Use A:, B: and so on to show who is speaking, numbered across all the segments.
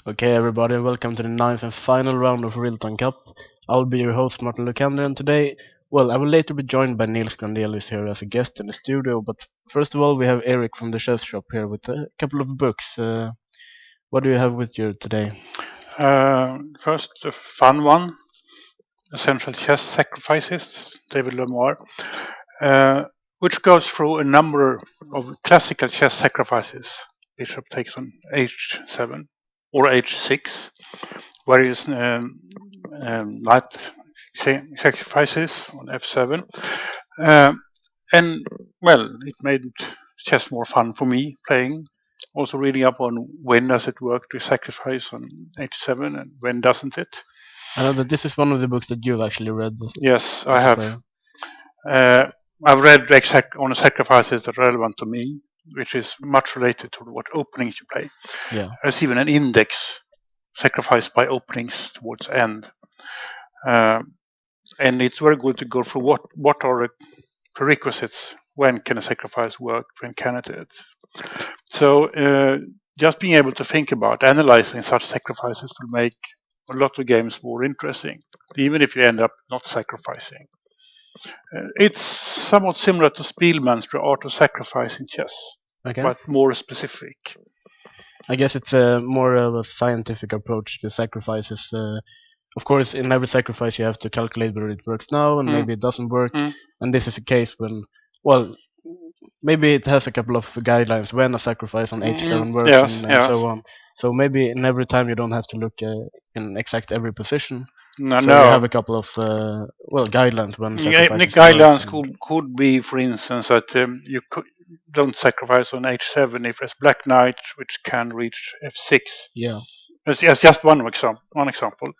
A: Okay, everybody, welcome to the ninth and final round of Rilton Cup. I'll be your host, Martin Lokander, and today, I will later be joined by Niels Grandelis here as a guest in the studio. But first of all, we have Eric from the chess shop here with a couple of books. What do you have with you today?
B: First, a fun one, Essential Chess Sacrifices, David Lamar, which goes through a number of classical chess sacrifices. Bishop takes on h7 or h6, various knight sacrifices on f7. And, it made chess more fun for me playing. Also reading up on when does it work to sacrifice on h7 and when doesn't it.
A: I know that this is one of the books that you've actually read.
B: Yes, I have. I've read on the sacrifices that are relevant to me, which is much related to what openings you play.
A: Yeah.
B: There's even an index sacrificed by openings towards end. And it's very good to go through what are the prerequisites. When can a sacrifice work? When can it? So just being able to think about analyzing such sacrifices will make a lot of games more interesting, even if you end up not sacrificing. It's somewhat similar to Spielman's The Art of Sacrifice in chess, but more specific.
A: I guess it's a more of a scientific approach to sacrifices. Of course, in every sacrifice you have to calculate whether it works now and maybe it doesn't work. And this is a case when, maybe it has a couple of guidelines when a sacrifice on h7 works and so on. So maybe in every time you don't have to look in exact every position. You have a couple of guidelines when sacrifices.
B: The guidelines could be, for instance, that you don't sacrifice on h7 if there's black knight which can reach f6.
A: Yeah.
B: It's just one example.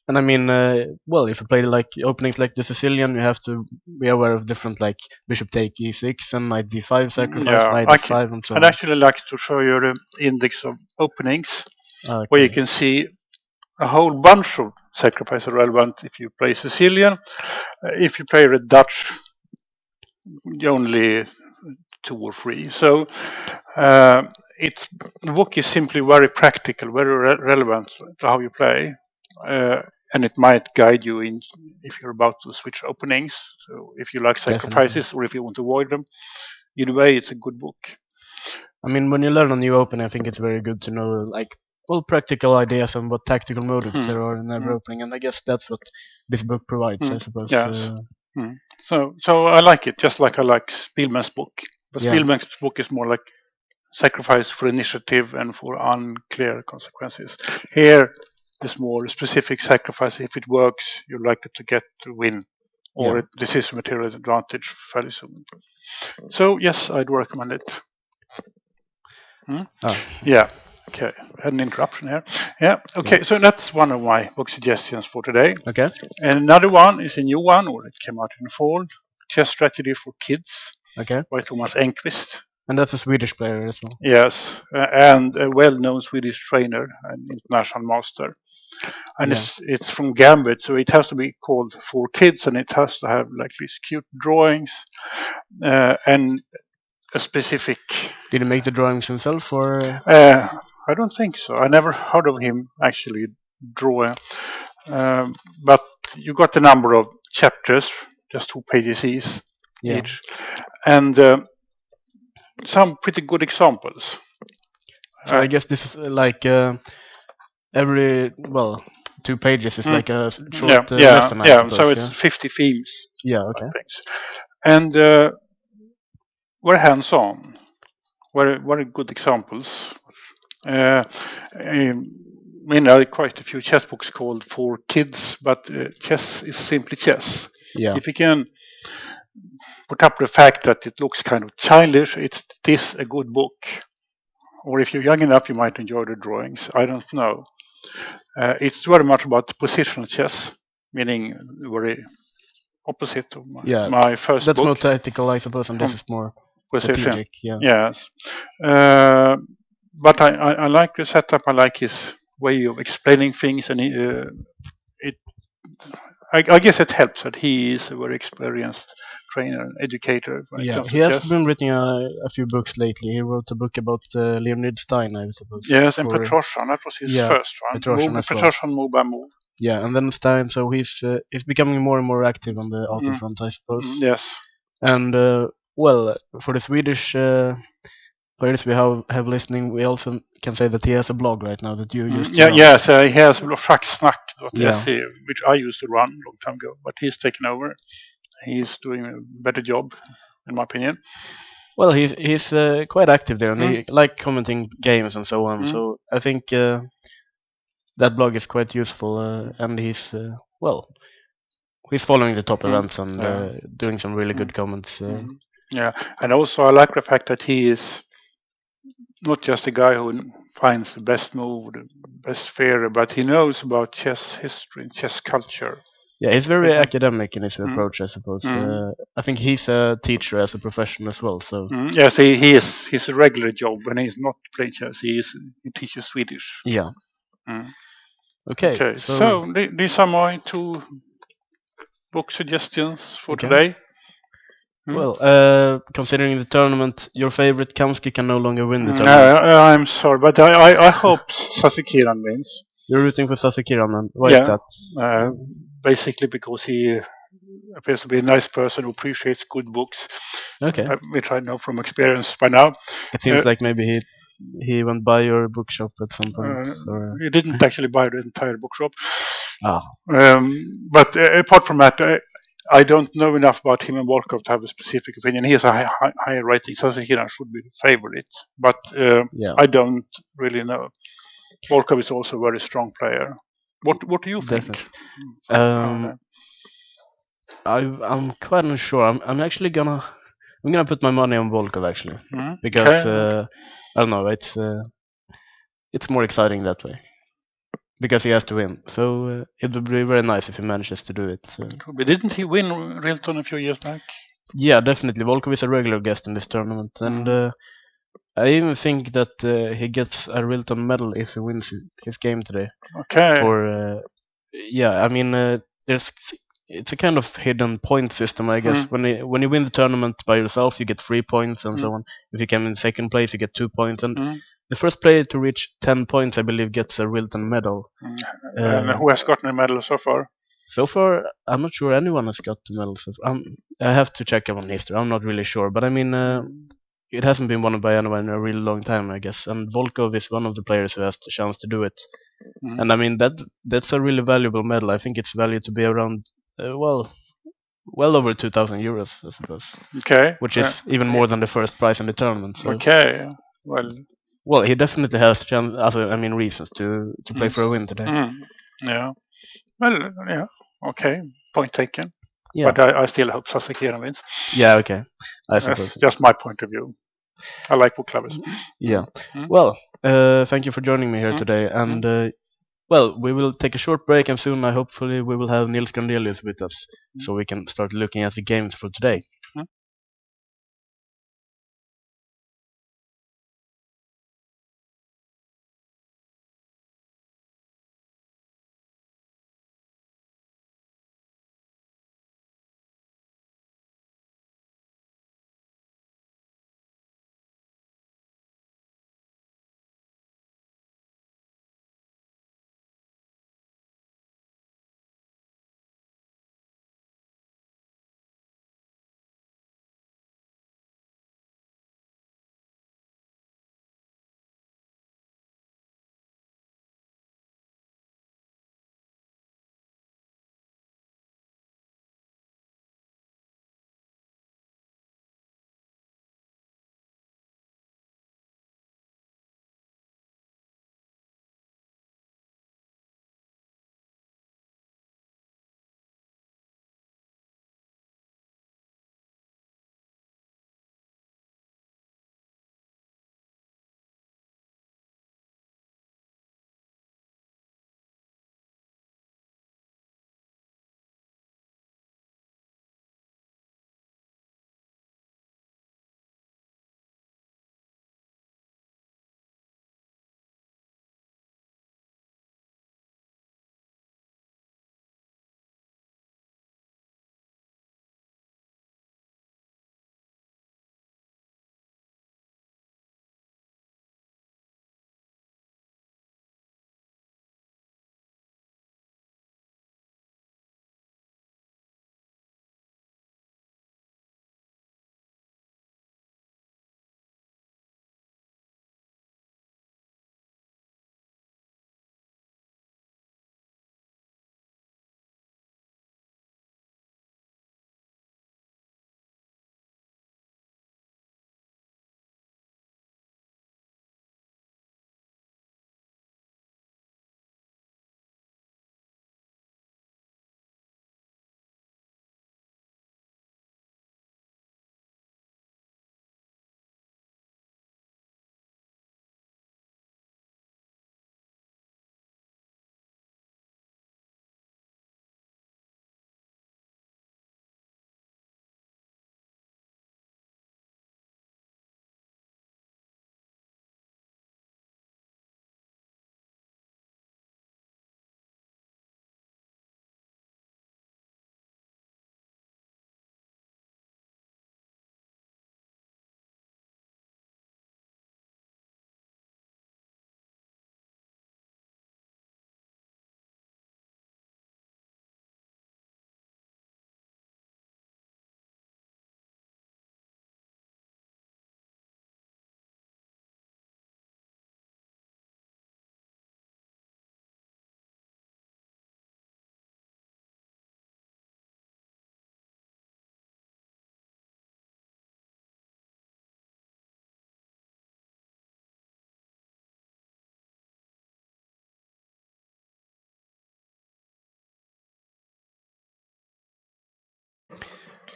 A: And I mean, if you play like openings like the Sicilian, you have to be aware of different like bishop take e6 and knight d5 sacrifice, knight f5 and so on.
B: I'd actually like to show you the index of openings, where you can see a whole bunch of sacrifices relevant if you play Sicilian. If you play the Dutch, only 2 or 3. So the book is simply very practical, very relevant to how you play. And it might guide you in if you're about to switch openings. So if you like sacrifices or if you want to avoid them, either way, it's a good book.
A: I mean, when you learn a new opening, I think it's very good to know practical ideas and what tactical motives there are in every opening, and I guess that's what this book provides, I suppose.
B: Yes. So I like it, just like I like Spielman's book. But Spielman's book is more like sacrifice for initiative and for unclear consequences. Here, it's more specific sacrifice. If it works, you're likely to get to win, or this is material advantage fairly soon. So yes, I'd recommend it. Yeah. Okay. Had an interruption here. Yeah. Okay. So that's one of my book suggestions for today.
A: Okay.
B: And another one is a new one, or it came out in the fall. Chess Strategy for Kids.
A: Okay.
B: By Thomas Enquist.
A: And that's a Swedish player as well.
B: Yes, and a well-known Swedish trainer and international master. And it's from Gambit, so it has to be called for kids, and it has to have like these cute drawings and a specific.
A: Did he make the drawings himself, or?
B: I don't think so. I never heard of him actually drawing. But you got the number of chapters, just 2 pages each, and some pretty good examples.
A: So I guess this is like every 2 pages is like a short lesson. I suppose,
B: so it's 50 themes.
A: Yeah, okay.
B: And we're hands-on. Very good examples. We know quite a few chess books called for kids, but chess is simply chess.
A: Yeah.
B: If you can put up the fact that it looks kind of childish, it is a good book. Or if you're young enough, you might enjoy the drawings. I don't know. It's very much about positional chess, meaning very opposite of my first book.
A: That's more tactical, I suppose, and this is more strategic.
B: Yes. But I like the setup. I like his way of explaining things, and I guess it helps that he is a very experienced trainer, educator when it
A: Yeah,
B: comes
A: he
B: to
A: has
B: chess.
A: been writing a few books lately. He wrote a book about Leonid Stein, I suppose.
B: Yes, and Petrosyan, that was his first one.
A: Petrosyan as well.
B: Petrosyan move by move.
A: Yeah, and then Stein, so he's becoming more and more active on the author front, I suppose.
B: Yes.
A: And well, for the Swedish players we have listening, we also can say that he has a blog right now that you used to run.
B: Yes, he has schacksnack.se,
A: Yeah.
B: which I used to run a long time ago, but he's taken over. He's doing a better job, in my opinion.
A: Well, he's quite active there, and he like commenting games and so on. So I think that blog is quite useful, and he's he's following the top events and doing some really good comments.
B: Yeah, and also I like the fact that he is not just a guy who finds the best move, the best theory, but he knows about chess history, chess culture.
A: Yeah, he's very academic in his approach, I suppose. I think he's a teacher as a profession as well. So
B: yes, he's a regular job when he's not playing chess. He teaches Swedish.
A: Yeah.
B: Okay. So these are my 2 book suggestions for today.
A: Well, considering the tournament, your favorite Kamsky can no longer win the
B: No,
A: tournament.
B: I'm sorry, but I hope Sasekiran wins.
A: You're rooting for Sasekiran, and why is that?
B: Basically because he appears to be a nice person who appreciates good books.
A: Okay.
B: Which I know from experience by now.
A: It seems like maybe he went by your bookshop at some point.
B: He didn't actually buy the entire bookshop.
A: Ah.
B: But apart from that, I don't know enough about him and Volkov to have a specific opinion. He has a higher rating. Sasekiran should be the favorite, but I don't really know. Volkov is also a very strong player. What do you think?
A: Definitely. I'm quite unsure. I'm actually gonna put my money on Volkov actually, because I don't know. It's more exciting that way because he has to win. So it would be very nice if he manages to do it.
B: But didn't he win Rilton a few years back?
A: Yeah, definitely. Volkov is a regular guest in this tournament, and I even think that he gets a Rilton medal if he wins his game today.
B: Okay.
A: I mean, it's a kind of hidden point system, I guess. When you win the tournament by yourself, you get 3 points and so on. If you come in second place, you get 2 points, and the first player to reach 10 points, I believe, gets a Rilton medal.
B: And who has gotten a medal so far?
A: So far, I'm not sure anyone has got the medal. So I have to check up on history. I'm not really sure, but I mean, it hasn't been won by anyone in a really long time, I guess. And Volkov is one of the players who has the chance to do it. And I mean that's a really valuable medal. I think it's valued to be around well over 2,000 euros, I suppose.
B: Okay.
A: Which is even more than the first prize in the tournament. So.
B: Okay.
A: Well, he definitely has reasons to play for a win today.
B: Yeah. Well, yeah. Okay. Point taken.
A: Yeah.
B: But I still hope Sasekiran wins.
A: Yeah. Okay. I suppose.
B: That's just my point of view. I like book lovers.
A: Yeah. Well, thank you for joining me here today, and well, we will take a short break, and soon, hopefully, we will have Nils Grandelius with us, so we can start looking at the games for today.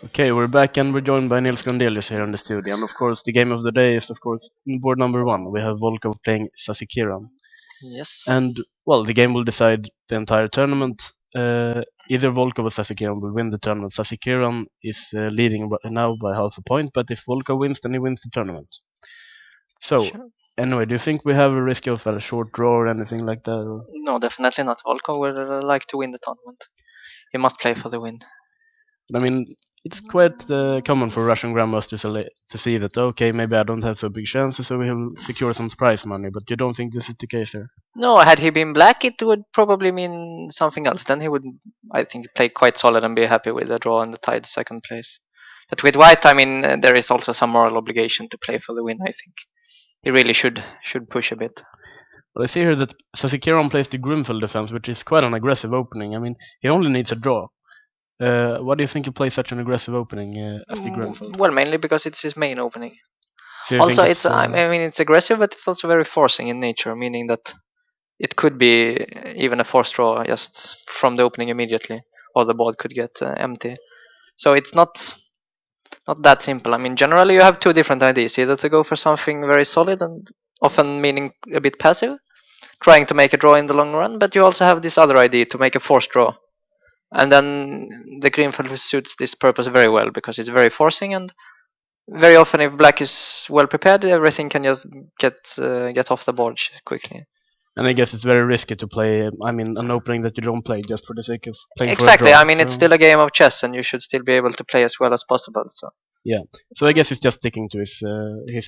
A: Okay, we're back and we're joined by Nils Grandelius here in the studio. And of course, the game of the day is, of course, board number 1. We have Volkov playing Sasikiran.
C: Yes.
A: And, well, the game will decide the entire tournament. Either Volkov or Sasikiran will win the tournament. Sasikiran is leading now by half a point, but if Volkov wins, then he wins the tournament. So,
C: Sure.
A: anyway, do you think we have a risk of a short draw or anything like that? Or?
C: No, definitely not. Volkov would like to win the tournament. He must play for the win.
A: I mean, it's quite common for Russian grandmasters to see that, okay, maybe I don't have so big chances, so we'll secure some prize money, but you don't think this is the case here?
C: No, had he been black, it would probably mean something else. Then he would, I think, play quite solid and be happy with a draw and the tied second place. But with white, I mean, there is also some moral obligation to play for the win. I think he really should push a bit.
A: Well, I see here that Sasikiran plays the Grimfell defense, which is quite an aggressive opening. I mean, he only needs a draw. Why do you think he plays such an aggressive opening as the Grimfell?
C: Well, mainly because it's his main opening.
A: So
C: Also, I mean, it's aggressive, but it's also very forcing in nature, meaning that it could be even a forced draw just from the opening immediately, or the board could get empty. So it's not that simple. I mean, generally you have two different ideas: either to go for something very solid and often meaning a bit passive, trying to make a draw in the long run, but you also have this other idea to make a forced draw. And then the Greenfield suits this purpose very well because it's very forcing, and very often if black is well prepared, everything can just get off the board quickly.
A: And I guess it's very risky to play, I mean, an opening that you don't play just for the sake of playing
C: Exactly.
A: for a draw.
C: I mean, it's still a game of chess, and you should still be able to play as well as possible. So
A: yeah. So I guess he's just sticking to his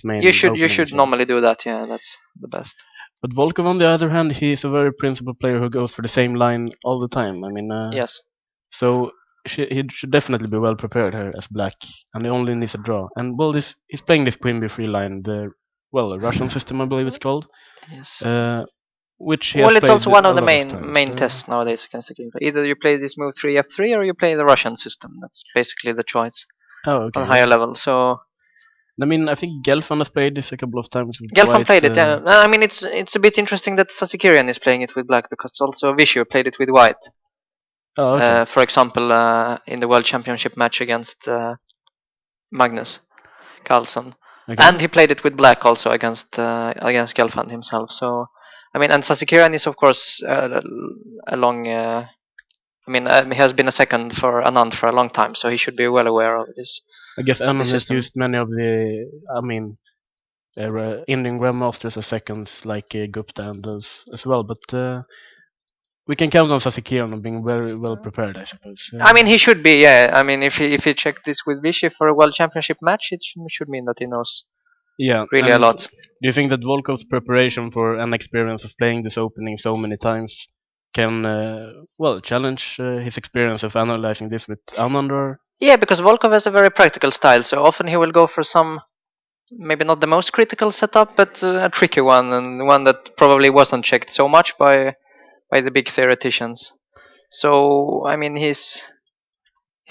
A: main.
C: you should
A: opening,
C: normally do that. Yeah, that's the best.
A: But Volkov, on the other hand, he's a very principled player who goes for the same line all the time. I mean,
C: Yes.
A: so he should definitely be well prepared here as black, and he only needs a draw. And well, he's playing this queen b3 line, the Russian system, I believe it's called.
C: Yes.
A: Which he
C: Well,
A: has
C: it's
A: played
C: also one of the
A: a lot of times.
C: main tests nowadays against the game. Either you play this move 3 f3 or you play the Russian system. That's basically the choice
A: Oh, okay.
C: on a higher level. So
A: I mean, I think Gelfand has played this a couple of times with
C: Gelfand
A: white.
C: played it. Yeah. I mean, it's a bit interesting that Sasikirian is playing it with black because also Vishu played it with white.
A: Oh, okay.
C: For example, in the World Championship match against Magnus Carlsen,
A: Okay.
C: and he played it with black also against Gelfand himself. So, I mean, and Sasikirian is of course a long. I mean, he has been a second for Anand for a long time, so he should be well aware of this.
A: I guess Anand has used many of the, I mean, Indian grandmasters as seconds, like Gupta and those as well. But we can count on Sasikiran on being very well prepared, I suppose.
C: I mean, he should be. Yeah. I mean, if he checked this with Vichy for a World Championship match, it should mean that he knows.
A: Yeah,
C: really a lot.
A: Do you think that Volkov's preparation for an experience of playing this opening so many times can, challenge his experience of analyzing this with Anand? Or?
C: Yeah, because Volkov has a very practical style, so often he will go for some, maybe not the most critical setup, but a tricky one, and one that probably wasn't checked so much by the big theoreticians. So, I mean, he's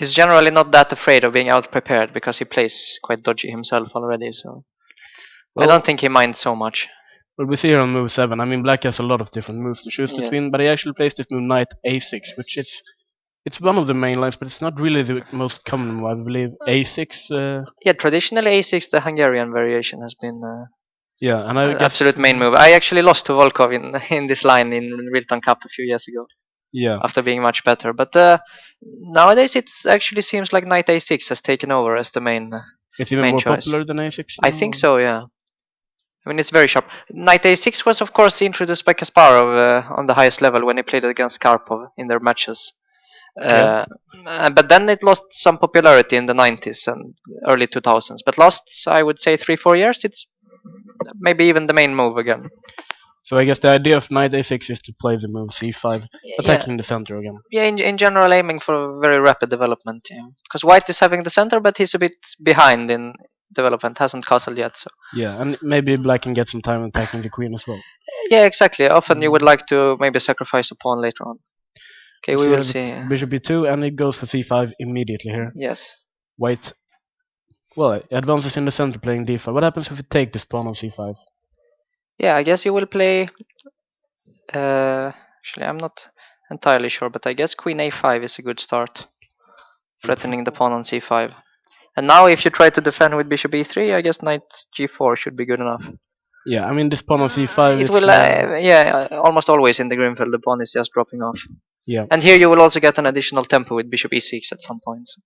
C: generally not that afraid of being out prepared because he plays quite dodgy himself already. So I don't think he minds so much.
A: Well, we see here on move 7. I mean, black has a lot of different moves to choose between, but he actually plays this move knight a6, which is it's one of the main lines, but it's not really the most common move. I believe a6.
C: Yeah, traditionally a6, the Hungarian variation, has been.
A: Yeah, and I guess
C: absolute main move. I actually lost to Volkov in this line in Rilton Cup a few years ago.
A: Yeah.
C: After being much better, but nowadays it actually seems like knight a6 has taken over as the main.
A: It's even more
C: choice.
A: popular than a6.
C: I think so. Yeah. I mean, it's very sharp. Knight a6 was, of course, introduced by Kasparov on the highest level when he played against Karpov in their matches. But then it lost some popularity in the 90s and early 2000s. But last, I would say, 3-4 years, it's maybe even the main move again.
A: So I guess the idea of knight a6 is to play the move c5, attacking the center again.
C: Yeah, in general, aiming for very rapid development. Yeah. Because white is having the center, but he's a bit behind in development, hasn't castled yet. So.
A: Yeah, and maybe black can get some time attacking the queen as well.
C: Yeah, exactly. Often you would like to maybe sacrifice a pawn later on. Okay, we will see.
A: Bishop b2, and it goes for c5 immediately here.
C: Yes.
A: White, advances in the center playing d5. What happens if we take this pawn on c5?
C: Yeah, I guess you will play. Actually, I'm not entirely sure, but I guess queen a5 is a good start. threatening the pawn on c5. And now if you try to defend with bishop e3, I guess knight g4 should be good enough.
A: Yeah, I mean this pawn on c5
C: It
A: is
C: will, almost always in the Greenfield the pawn is just dropping off.
A: yeah.
C: And here you will also get an additional tempo with bishop e6 at some point. So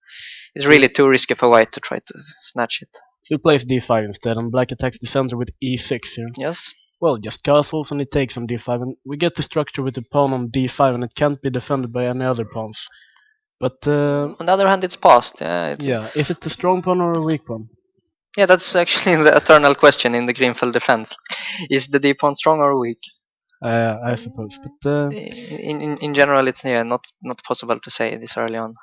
C: it's really too risky for white to try to snatch it.
A: So he plays d5 instead, and black attacks the center with e6 here.
C: Yes.
A: Well, just castles, and he takes on d5, and we get the structure with the pawn on d5, and it can't be defended by any other pawns. But
C: on the other hand, it's passed.
A: Yeah, is it a strong pawn or a weak pawn?
C: Yeah, that's actually the eternal question in the Greenfield defense. Is the d pawn strong or weak?
A: I suppose, but
C: in general, it's not possible to say this early on.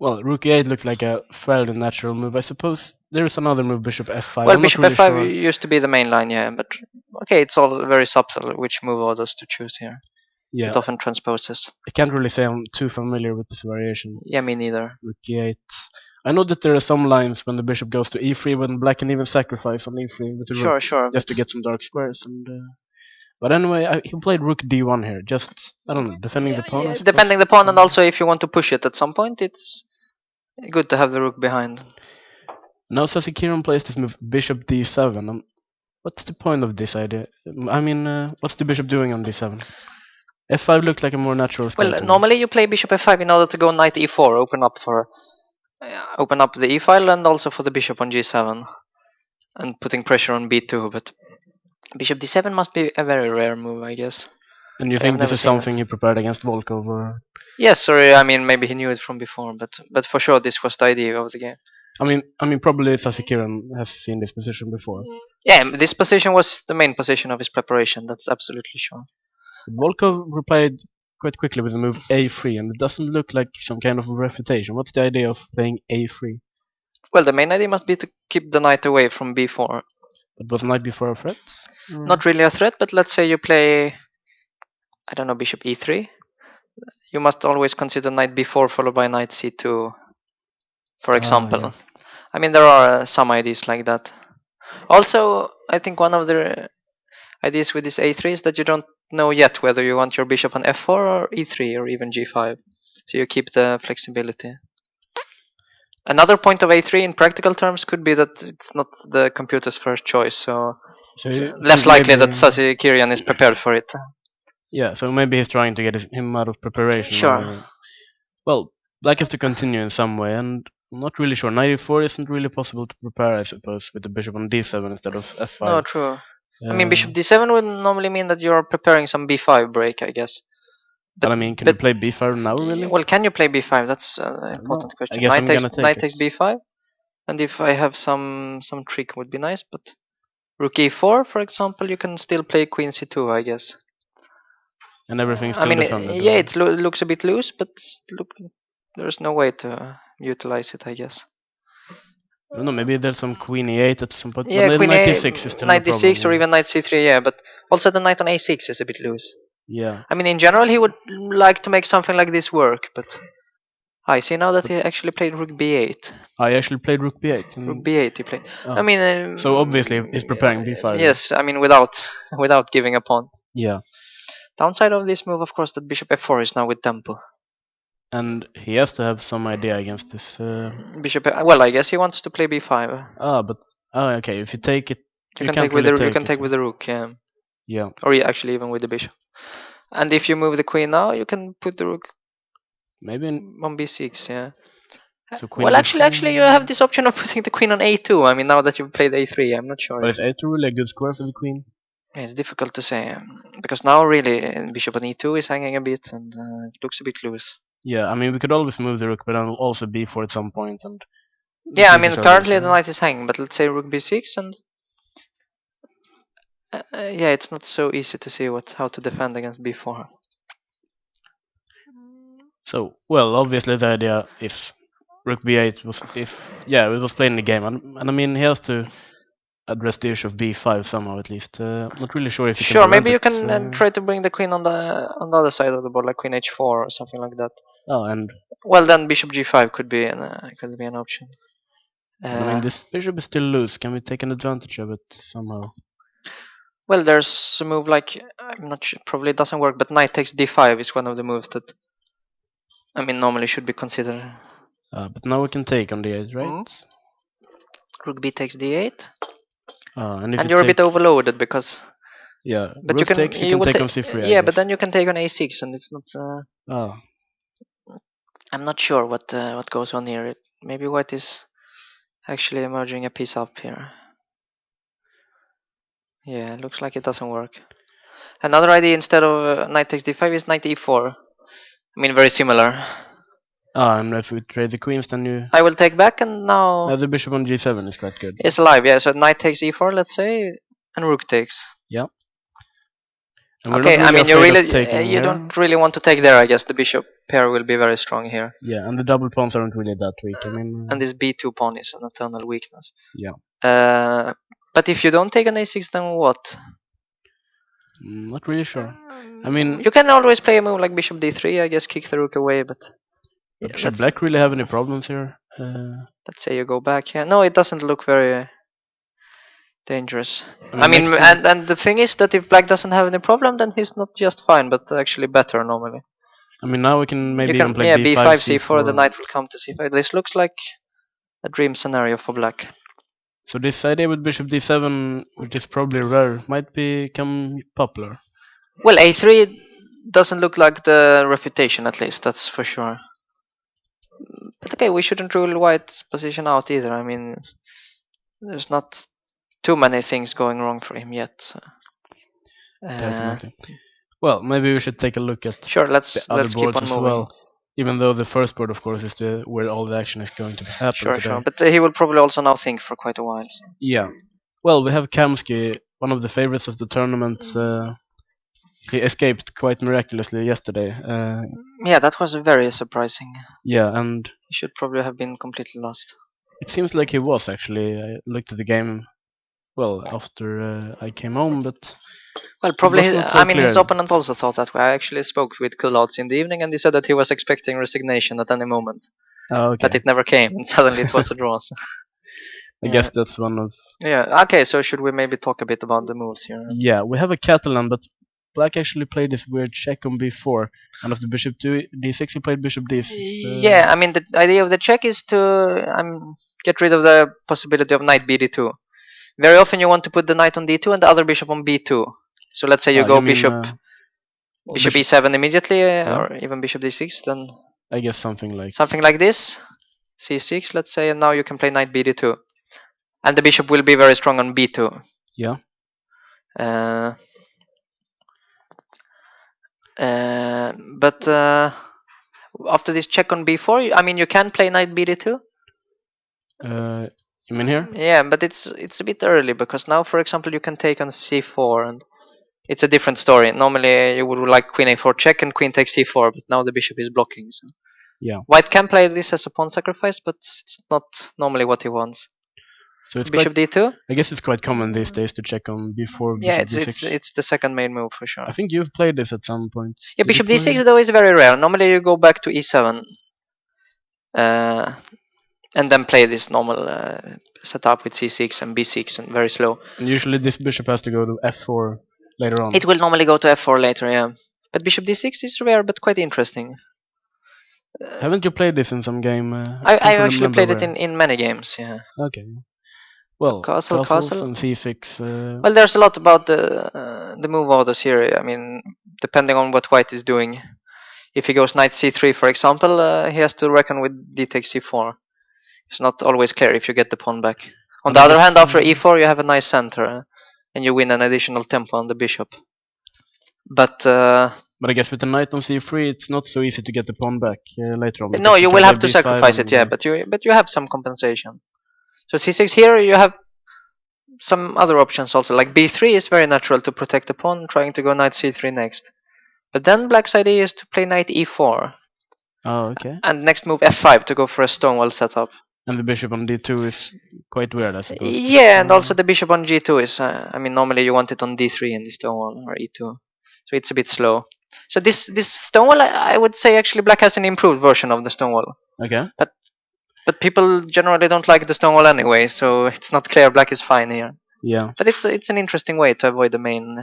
A: Well, rook e8 looked like a fairly natural move, I suppose. There is another move, bishop f5.
C: Well,
A: I'm
C: bishop
A: not really
C: f5
A: sure.
C: used to be the main line, yeah, but okay, it's all very subtle which move orders to choose here.
A: Yeah,
C: It often transposes.
A: I can't really say I'm too familiar with this variation.
C: Yeah, me neither.
A: Rook e8. I know that there are some lines when the bishop goes to e3 when black can even sacrifice on e3 with the rook
C: Sure.
A: just to get some dark squares. And but anyway, he played rook d1 here, just I don't know, defending the pawn.
C: Yeah, defending the pawn, and also if you want to push it at some point, it's good to have the rook behind.
A: Now Sasikirun plays this move bishop d7. What's the point of this idea? I mean, what's the bishop doing on d7? f5 looked like a more natural square.
C: Well, normally you play bishop f5 in order to go knight e4, open up the e file, and also for the bishop on g7, and putting pressure on b2. But bishop d7 must be a very rare move, I guess.
A: And you think this is something he prepared against Volkov? Or?
C: Yes, or I mean maybe he knew it from before, but for sure this was the idea of the game.
A: I mean, probably Sasikirun has seen this position before.
C: Yeah, this position was the main position of his preparation. That's absolutely sure.
A: Volkov replied quite quickly with the move a3, and it doesn't look like some kind of refutation. What's the idea of playing a3?
C: Well, the main idea must be to keep the knight away from b4.
A: But was knight b4 a threat?
C: Not really a threat, but let's say you play, I don't know, bishop e3. You must always consider knight b4 followed by knight c2, for example.
A: Yeah.
C: I mean, there are some ideas like that. Also, I think one of the ideas with this a3 is that you don't know yet whether you want your bishop on f4 or e3 or even g5. So you keep the flexibility. Another point of a3 in practical terms could be that it's not the computer's first choice, so less likely that Sasikiryan is prepared for it.
A: Yeah, so maybe he's trying to get him out of preparation.
C: Sure.
A: Well, black has to continue in some way, and I'm not really sure. Knight e4 isn't really possible to prepare, I suppose, with the bishop on d7 instead of f5.
C: No, true. I mean, bishop d7 would normally mean that you're preparing some b5 break, I guess.
A: But I mean, can you play b5 now, really?
C: Well, can you play b5? That's an important question.
A: I guess
C: Knight takes b5, and if I have some trick would be nice, but rook e4, for example, you can still play queen c2, I guess.
A: And everything's still defended.
C: Yeah, it looks a bit loose, but there's no way to utilize it, I guess.
A: I don't know, maybe there's some queen e8 at some point.
C: Yeah,
A: but
C: queen
A: knight d6 is still
C: knight
A: no problem,
C: d6 or even knight c3, yeah, but also the knight on a6 is a bit loose.
A: Yeah.
C: I mean, in general, he would like to make something like this work, but I see now that he actually played rook b8.
A: I actually played rook b8.
C: Rook b8 he played.
A: Oh.
C: I mean,
A: so obviously he's preparing b5.
C: Yes, I mean without giving a pawn.
A: Yeah.
C: Downside of this move, of course, that bishop f4 is now with tempo.
A: And he has to have some idea against this.
C: Bishop. Well, I guess he wants to play b5.
A: But okay, if you take it,
C: you can take with the you can take with the rook. Yeah.
A: Yeah.
C: Or actually even with the bishop. And if you move the queen now, you can put the rook.
A: Maybe
C: on b6. Yeah.
A: So queen
C: well, actually, you have this option of putting the queen on a2. I mean, now that you've played a3, I'm not sure.
A: But is a2 really a good square for the queen?
C: Yeah, it's difficult to say because now really bishop on e2 is hanging a bit and it looks a bit loose.
A: Yeah, I mean we could always move the rook, but then also b4 at some point, and
C: yeah, I mean currently the knight is hanging, but let's say rook b6 and yeah, it's not so easy to see how to defend against b4.
A: So well, obviously the idea is rook b8 was it was playing the game, and I mean he has to address the issue of b5 somehow at least. Not really sure if you can.
C: Sure, maybe you can try to bring the queen on the other side of the board, like queen h4 or something like that.
A: Oh, and
C: well then bishop g5 could be an option.
A: I mean this bishop is still loose. Can we take an advantage of it somehow?
C: Well, there's a move like I'm not sure, probably doesn't work, but knight takes d5 is one of the moves that I mean normally should be considered.
A: But now we can take on d8, right?
C: Rook b takes d8.
A: And if
C: And
A: you
C: you're a bit
A: take,
C: overloaded because.
A: yeah,
C: But
A: rook takes, you can
C: will
A: take on
C: take.
A: c3, I
C: Yeah, but
A: guess.
C: then you can take on a6, and it's not.
A: Oh,
C: I'm not sure what goes on here. Maybe white is actually emerging a piece up here. Yeah, it looks like it doesn't work. Another idea instead of knight takes d5 is knight e4. I mean, very similar.
A: and if we trade the queens, then you.
C: I will take back, and now
A: The bishop on g7 is quite good.
C: it's alive. Yeah, so knight takes e4, let's say, and rook takes.
A: Yeah. And we're
C: Okay,
A: not really
C: I mean,
A: afraid of taking
C: you
A: here.
C: don't really want to take there. I guess the bishop pair will be very strong here.
A: Yeah, and the double pawns aren't really that weak. I mean.
C: And this b2 pawn is an eternal weakness.
A: Yeah.
C: But if you don't take an a6, then what?
A: Not really sure. I mean,
C: you can always play a move like bishop d3. I guess kick the rook away, but. Yeah,
A: should black really have any problems here?
C: Let's say you go back here. No, it doesn't look very dangerous.
A: I mean,
C: and the thing is that if black doesn't have any problem, then he's not just fine, but actually better normally.
A: I mean, now we can maybe
C: you can,
A: even play
C: b5,
A: b5,
C: c4. The knight will come to c5. This looks like a dream scenario for black.
A: So this idea with bishop d7, which is probably rare, might become popular.
C: Well, a3 doesn't look like the refutation, at least, that's for sure. But okay, we shouldn't rule white's position out either. I mean, there's not too many things going wrong for him yet. So.
A: Definitely. Well, maybe we should take a look at
C: let's
A: other
C: keep
A: boards
C: on
A: as
C: moving.
A: well. Even though the first board, of course, is where all the action is going to happen today.
C: Sure. But he will probably also now think for quite a while. So.
A: Yeah. Well, we have Kamsky, one of the favorites of the tournament. He escaped quite miraculously yesterday.
C: Yeah, that was very surprising.
A: Yeah, and
C: he should probably have been completely lost.
A: It seems like he was actually. I looked at the game, well, after I came home, but
C: well, probably. His
A: clear.
C: opponent also thought that way. I actually spoke with Kulauts in the evening, and he said that he was expecting resignation at any moment.
A: Oh, okay.
C: But it never came, and suddenly it was a draw. So.
A: I guess that's one of.
C: Yeah. Okay. So should we maybe talk a bit about the moves here?
A: Yeah, we have a Catalan, but black actually played this weird check on b4, and after bishop d6, he played bishop d6.
C: Yeah, I mean the idea of the check is to get rid of the possibility of knight bd2. Very often you want to put the knight on d2 and the other bishop on b2. So let's say you go bishop e7 immediately, or even bishop d6, then
A: I guess something like
C: this, c6, let's say, and now you can play knight bd2, and the bishop will be very strong on b2.
A: Yeah.
C: But after this check on b4, I mean you can play knight bd2.
A: You mean here?
C: Yeah, but it's a bit early because now, for example, you can take on c4, and it's a different story. Normally, you would like queen a4 check and queen takes c4, but now the bishop is blocking. So.
A: Yeah.
C: White can play this as a pawn sacrifice, but it's not normally what he wants.
A: So it's
C: bishop d2.
A: I guess it's quite common these days to check on b4.
C: Yeah,
A: d6.
C: it's the second main move for sure.
A: I think you've played this at some point.
C: Yeah, bishop d6 though is very rare. Normally you go back to e7. And then play this normal setup with c6 and b6 and very slow.
A: And usually this bishop has to go to f4 later on.
C: It will normally go to f4 later, yeah. But bishop d6 is rare but quite interesting.
A: Haven't you played this in some game?
C: I actually played it in many games, yeah.
A: Okay. Well,
C: castle
A: and c6.
C: Well, there's a lot about the move orders here. I mean, depending on what white is doing. If he goes knight c3, for example, he has to reckon with d takes c4. It's not always clear if you get the pawn back. On the other hand, after e4, you have a nice center, and you win an additional tempo on the bishop. But
A: I guess with the knight on c3, it's not so easy to get the pawn back later on.
C: No, you will have to sacrifice it, yeah, but you have some compensation. So c6 here, you have some other options also, like b3 is very natural to protect the pawn, trying to go knight c3 next. But then black's idea is to play knight e4.
A: Oh, okay.
C: And next move f5 to go for a stonewall setup.
A: And the bishop on d2 is quite weird, I suppose.
C: Yeah, and also the bishop on g2 is, I mean, normally you want it on d3 in the stonewall, or e2. So it's a bit slow. So this stonewall, I would say actually black has an improved version of the stonewall.
A: Okay.
C: But people generally don't like the stonewall anyway, so it's not clear black is fine here.
A: Yeah.
C: But it's an interesting way to avoid the main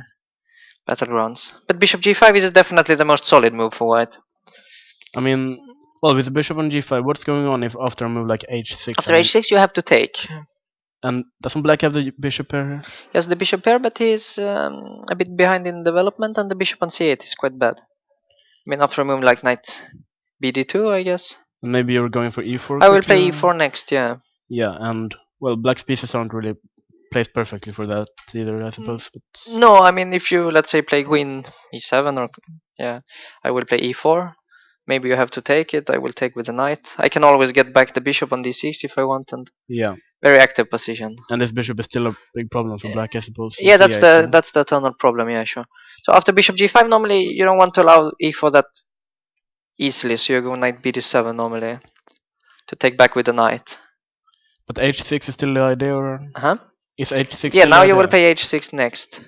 C: battlegrounds. But bishop g5 is definitely the most solid move for white.
A: I mean, Well, with the bishop on g5, what's going on if after a move like h6?
C: After h6, you have to take.
A: And doesn't black have the bishop pair here?
C: He has the bishop pair, but he's a bit behind in development, and the bishop on c8 is quite bad. I mean, after a move like knight bd2, I guess.
A: And maybe you're going for e4
C: I will
A: quickly,
C: play e4 next, yeah.
A: Yeah, and well, black's pieces aren't really placed perfectly for that either, I suppose. But
C: No, I mean, if you, let's say, play queen e7, or yeah, I will play e4. Maybe you have to take it. I will take with the knight. I can always get back the bishop on d6 if I want, and
A: yeah,
C: very active position.
A: and this bishop is still a big problem for black, I suppose.
C: Yeah, that's the eternal problem. Yeah, sure. So after bishop g5, normally you don't want to allow e4 that easily, so you go knight bd7 normally to take back with the knight.
A: But h6 is still the idea, or
C: Uh-huh.
A: is h6?
C: Yeah,
A: still
C: now
A: the
C: you will
A: idea?
C: play h6 next.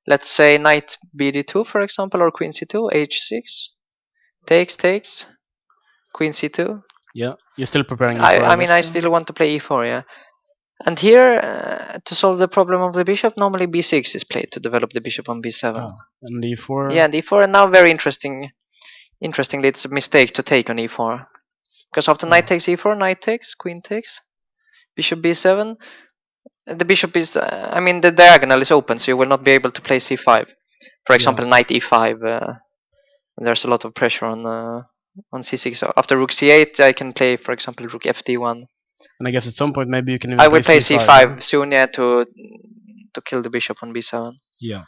C: Let's say knight bd2, for example, or queen c2, h6, takes, queen c2.
A: Yeah, you're still preparing e4.
C: I mean, I still want to play e4, yeah. And here, to solve the problem of the bishop, normally b6 is played to develop the bishop on b7.
A: And e4.
C: Yeah, and e4, and now very interestingly, it's a mistake to take on e4. Because after knight takes e4, knight takes, queen takes, bishop b7. The bishop is, I mean, the diagonal is open, so you will not be able to play c5. For example, knight e5. And there's a lot of pressure on c6. So after rook c8, I can play, for example, rook fd1.
A: And I guess at some point maybe you can even
C: I will play
A: c5,
C: c5 soon, yeah, to kill the bishop on b7.
A: Yeah.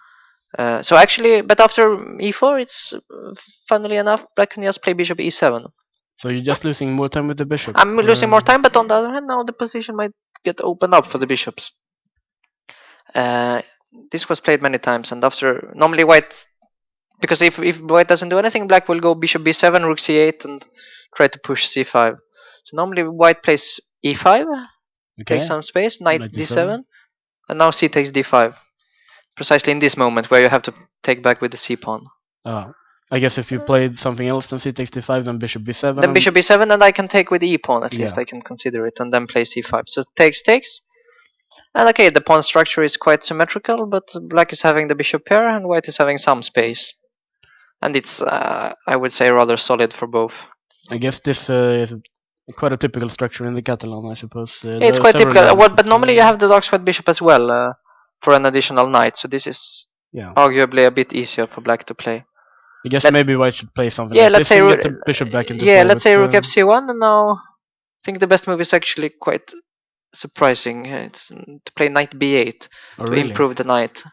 C: So actually, but after e4, it's funnily enough, black can just play bishop e7.
A: So you're just losing more time with the bishop.
C: I'm losing more time, but on the other hand, now the position might get opened up for the bishops. This was played many times, and after normally white, because if white doesn't do anything, black will go bishop b7, rook c8, and try to push c5. So normally white plays e5, takes some space, knight d7, and now c takes d5. Precisely in this moment where you have to take back with the c pawn.
A: I guess if you played something else than c takes d5, then bishop b7.
C: Then bishop b7, and I can take with the e pawn at least. I can consider it, and then play c5. So takes. And okay, the pawn structure is quite symmetrical, but black is having the bishop pair, and white is having some space. And it's, I would say, rather solid for both.
A: I guess this is quite a typical structure in the Catalan, I suppose.
C: It's quite typical. But normally you have the dark square bishop as well for an additional knight. So this is arguably a bit easier for black to play.
A: I guess maybe white should play something.
C: Yeah,
A: like
C: let's
A: this
C: say
A: get the bishop back into play,
C: let's say rook fc1, and now I think the best move is actually quite surprising. It's to play knight b8 to improve the knight.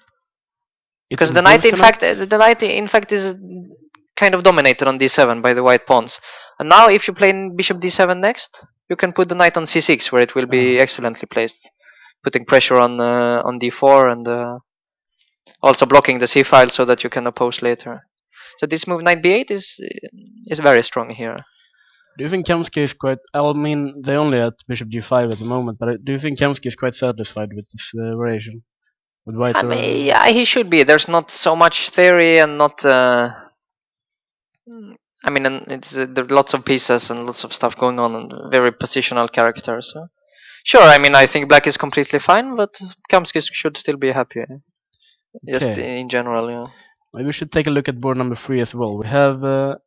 C: Because the knight in fact is kind of dominated on d7 by the white pawns. And now if you play bishop d7 next, you can put the knight on c6 where it will be excellently placed, putting pressure on d4 and also blocking the c file so that you can oppose later. So this move knight b8 is very strong here.
A: Do you think Kamsky is quite? I mean, they only at bishop g5 at the moment, but do you think Kamsky is quite satisfied with this variation? With white?
C: Yeah, he should be. There's not so much theory and not. I mean, there are lots of pieces and lots of stuff going on, and very positional characters. So. Sure, I mean, I think black is completely fine, but Kamsky should still be happy. Just in general, yeah.
A: Maybe we should take a look at board number 3 as well. We have the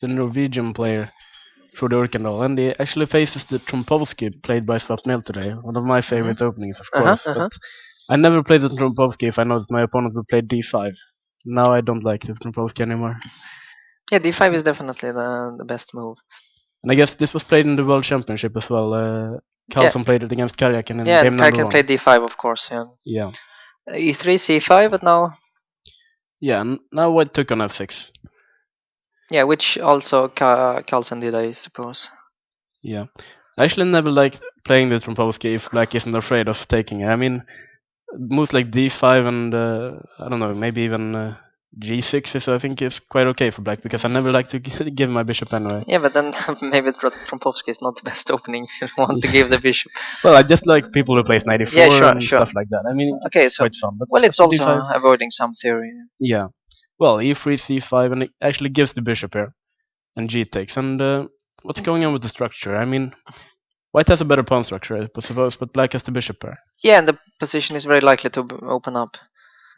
A: Norwegian player Frode Orkendal, and he actually faces the Trompovsky played by Swapnil today. One of my favorite openings, of course. But I never played the Trompovsky if I know that my opponent would play d5. Now I don't like the Trompovsky anymore.
C: Yeah, d5 is definitely the best move.
A: And I guess this was played in the World Championship as well. Carlson played it against Karjakin in game number 1.
C: Karjakin played d5, of course, yeah.
A: Yeah.
C: e3, c5, but now...
A: Yeah, now white took on f6.
C: Yeah, which also Carlsen did, I suppose.
A: Yeah. I actually never liked playing the Trompovsky if black isn't afraid of taking it. I mean, moves like d5 and, I don't know, maybe even g6 is, I think, is quite okay for black, because I never like to give my bishop anyway.
C: Yeah, but then maybe Trompovsky is not the best opening if you want to give the bishop.
A: Well, I just like people who plays knight e4 and stuff like that. I mean, it's quite fun. But
C: well, it's also d5. Avoiding some theory.
A: Yeah. Well, e3, c5, and it actually gives the bishop here. And g takes. And what's going on with the structure? I mean, white has a better pawn structure, I suppose, but black has the bishop pair.
C: Yeah, and the position is very likely to open up.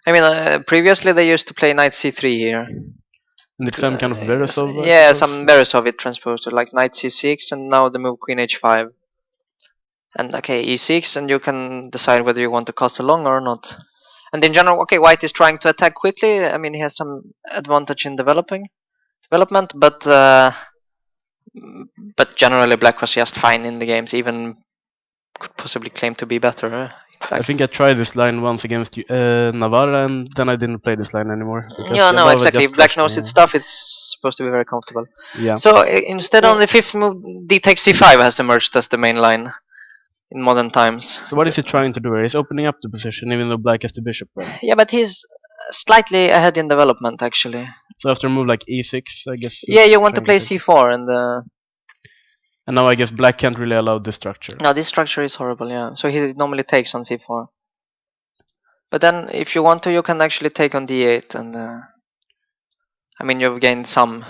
C: I mean, previously they used to play knight c3 here.
A: And it's some kind of Veresov, I
C: yeah,
A: suppose.
C: some Veresov it transposed to like knight c6, and now the move queen h5. And okay, e6, and you can decide whether you want to castle long or not. And in general, okay, white is trying to attack quickly. I mean, he has some advantage in development, but generally black was just fine in the games, even could possibly claim to be better. In fact,
A: I think I tried this line once against Navarra, and then I didn't play this line anymore because
C: yeah, no,
A: Jabava
C: exactly.
A: just
C: If black
A: crushed
C: knows
A: me.
C: its stuff, it's supposed to be very comfortable.
A: Yeah.
C: So instead, on the fifth move, d takes c5 has emerged as the main line in modern times.
A: So what is he trying to do here? He's opening up the position, even though black has the bishop. Right?
C: Yeah, but he's slightly ahead in development, actually.
A: So after a move like e6, I guess.
C: Yeah, you want to play c4,
A: and now I guess black can't really allow this structure.
C: No, this structure is horrible. Yeah, so he normally takes on c4. But then, if you want to, you can actually take on d8, and I mean, you've gained some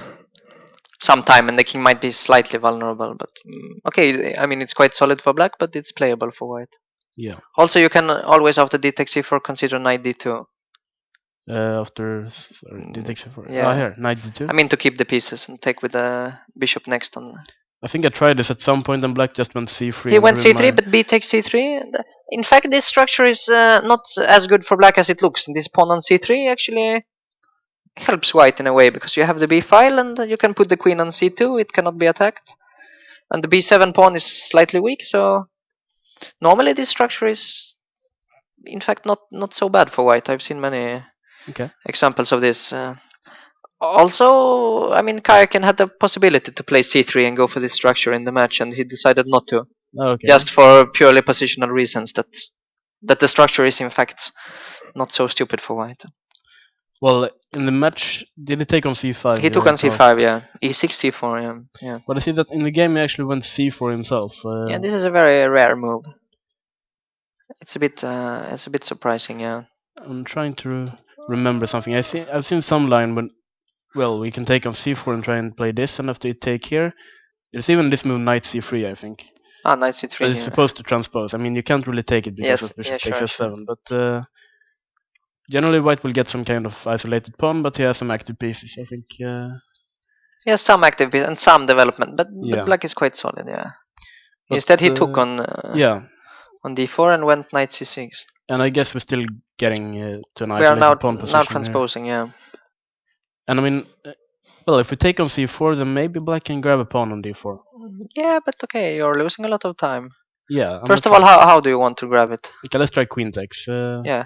C: time, and the king might be slightly vulnerable. But okay, I mean, it's quite solid for black, but it's playable for white.
A: Yeah.
C: Also, you can always after d takes c4 consider knight d2.
A: After d takes c4.
C: Yeah.
A: Here knight d2.
C: I mean, to keep the pieces and take with the bishop next on.
A: I think I tried this at some point, and black just went c3.
C: He went c3, but b takes c3. In fact, this structure is not as good for black as it looks. This pawn on c3 actually helps white in a way, because you have the b file, and you can put the queen on c2. It cannot be attacked, and the b7 pawn is slightly weak. So normally this structure is, in fact, not so bad for white. I've seen many examples of this. Also, I mean, Kayakin had the possibility to play c3 and go for this structure in the match, and he decided not to. Just for purely positional reasons, that the structure is in fact not so stupid for white.
A: Well, in the match, did he take on c5?
C: He took on c5, yeah. e6, c4, yeah.
A: But I see that in the game he actually went c4 himself.
C: Yeah, this is a very rare move. It's a bit surprising, yeah.
A: I'm trying to remember something. I've seen some line when, well, we can take on c4 and try and play this, and after you take here, there's even this move knight c3, I think.
C: Knight c3.
A: But it's supposed to transpose. I mean, you can't really take it because of bishop takes f7, but generally white will get some kind of isolated pawn, but he has some active pieces, I think.
C: He has some active pieces and some development, but black is quite solid, yeah. But instead he took on on d4 and went knight c6.
A: And I guess we're still getting to an
C: isolated
A: pawn position.
C: We are now transposing, yeah.
A: And I mean, well, if we take on c4, then maybe black can grab a pawn on d4.
C: Yeah, but okay, you're losing a lot of time.
A: Yeah.
C: First of all, how do you want to grab it?
A: Okay, let's try queen takes.
C: Yeah.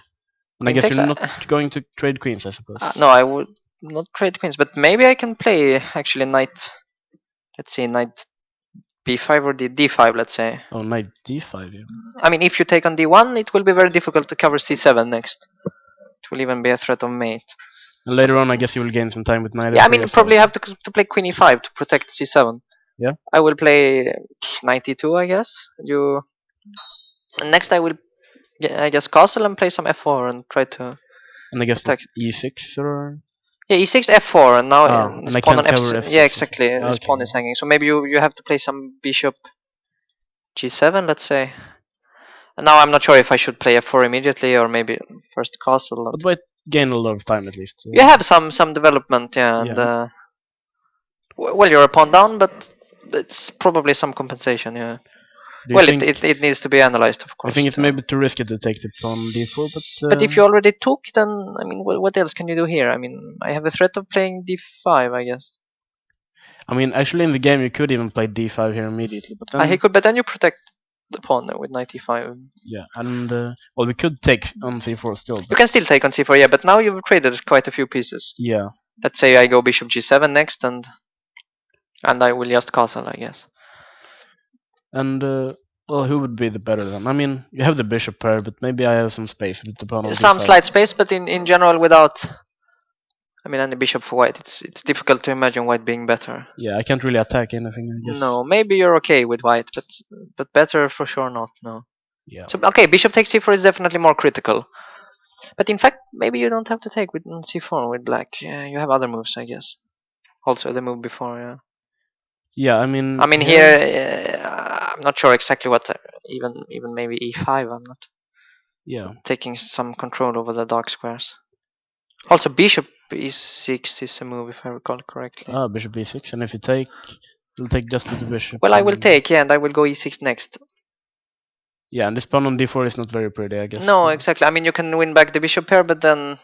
A: And I guess you're not going to trade queens, I suppose.
C: No, I would not trade queens, but maybe I can play actually knight. Let's see, knight b5 or d5, let's say.
A: Oh, knight d5, yeah.
C: I mean, if you take on d1, it will be very difficult to cover c7 next. It will even be a threat of mate.
A: And later on, I guess you will gain some time with knight.
C: Yeah, I mean, you probably have to play queen e5 to protect c7.
A: Yeah.
C: I will play knight e2, I guess. And next I will, I guess, castle and play some f4 and try to.
A: And I guess attack e6 or.
C: Yeah, e6, f4, and now
A: and I can't cover f6.
C: Yeah, exactly. This pawn is hanging, so maybe you have to play some bishop g7, let's say. And now I'm not sure if I should play f4 immediately or maybe first castle.
A: But white gain a lot of time at least.
C: You have some development, yeah. And well, you're a pawn down, but it's probably some compensation, yeah. Well, it needs to be analyzed, of course.
A: I think it's maybe too risky to take the pawn d4,
C: but if you already took, then I mean, what else can you do here? I mean, I have the threat of playing d5, I guess.
A: I mean, actually, in the game you could even play d5 here immediately, but then
C: he could, but then you protect the pawn with knight e5.
A: Yeah, and well, we could take on c4 still.
C: You can still take on c4, yeah, but now you've traded quite a few pieces.
A: Yeah.
C: Let's say I go bishop g7 next, and I will just castle, I guess.
A: And well, who would be the better then? I mean, you have the bishop pair, but maybe I have some space with the pawn on
C: some
A: d5.
C: slight space, but in general, without, I mean, any bishop for white, it's difficult to imagine white being better.
A: Yeah, I can't really attack anything, I guess.
C: No, maybe you're okay with white, but better for sure not. No.
A: Yeah.
C: So okay, bishop takes c4 is definitely more critical. But in fact, maybe you don't have to take with c4 with black. Yeah, you have other moves, I guess. Also, the move before, yeah.
A: Yeah, I mean.
C: Here, I'm not sure exactly what. Even maybe e5. I'm not.
A: Yeah.
C: Taking some control over the dark squares. Also, bishop e6 is a move, if I recall correctly.
A: Bishop e6, and if you take, you'll take just with the bishop.
C: Well, I will take, and I will go e6 next.
A: Yeah, and this pawn on d4 is not very pretty, I guess.
C: No, exactly. I mean, you can win back the bishop pair, but then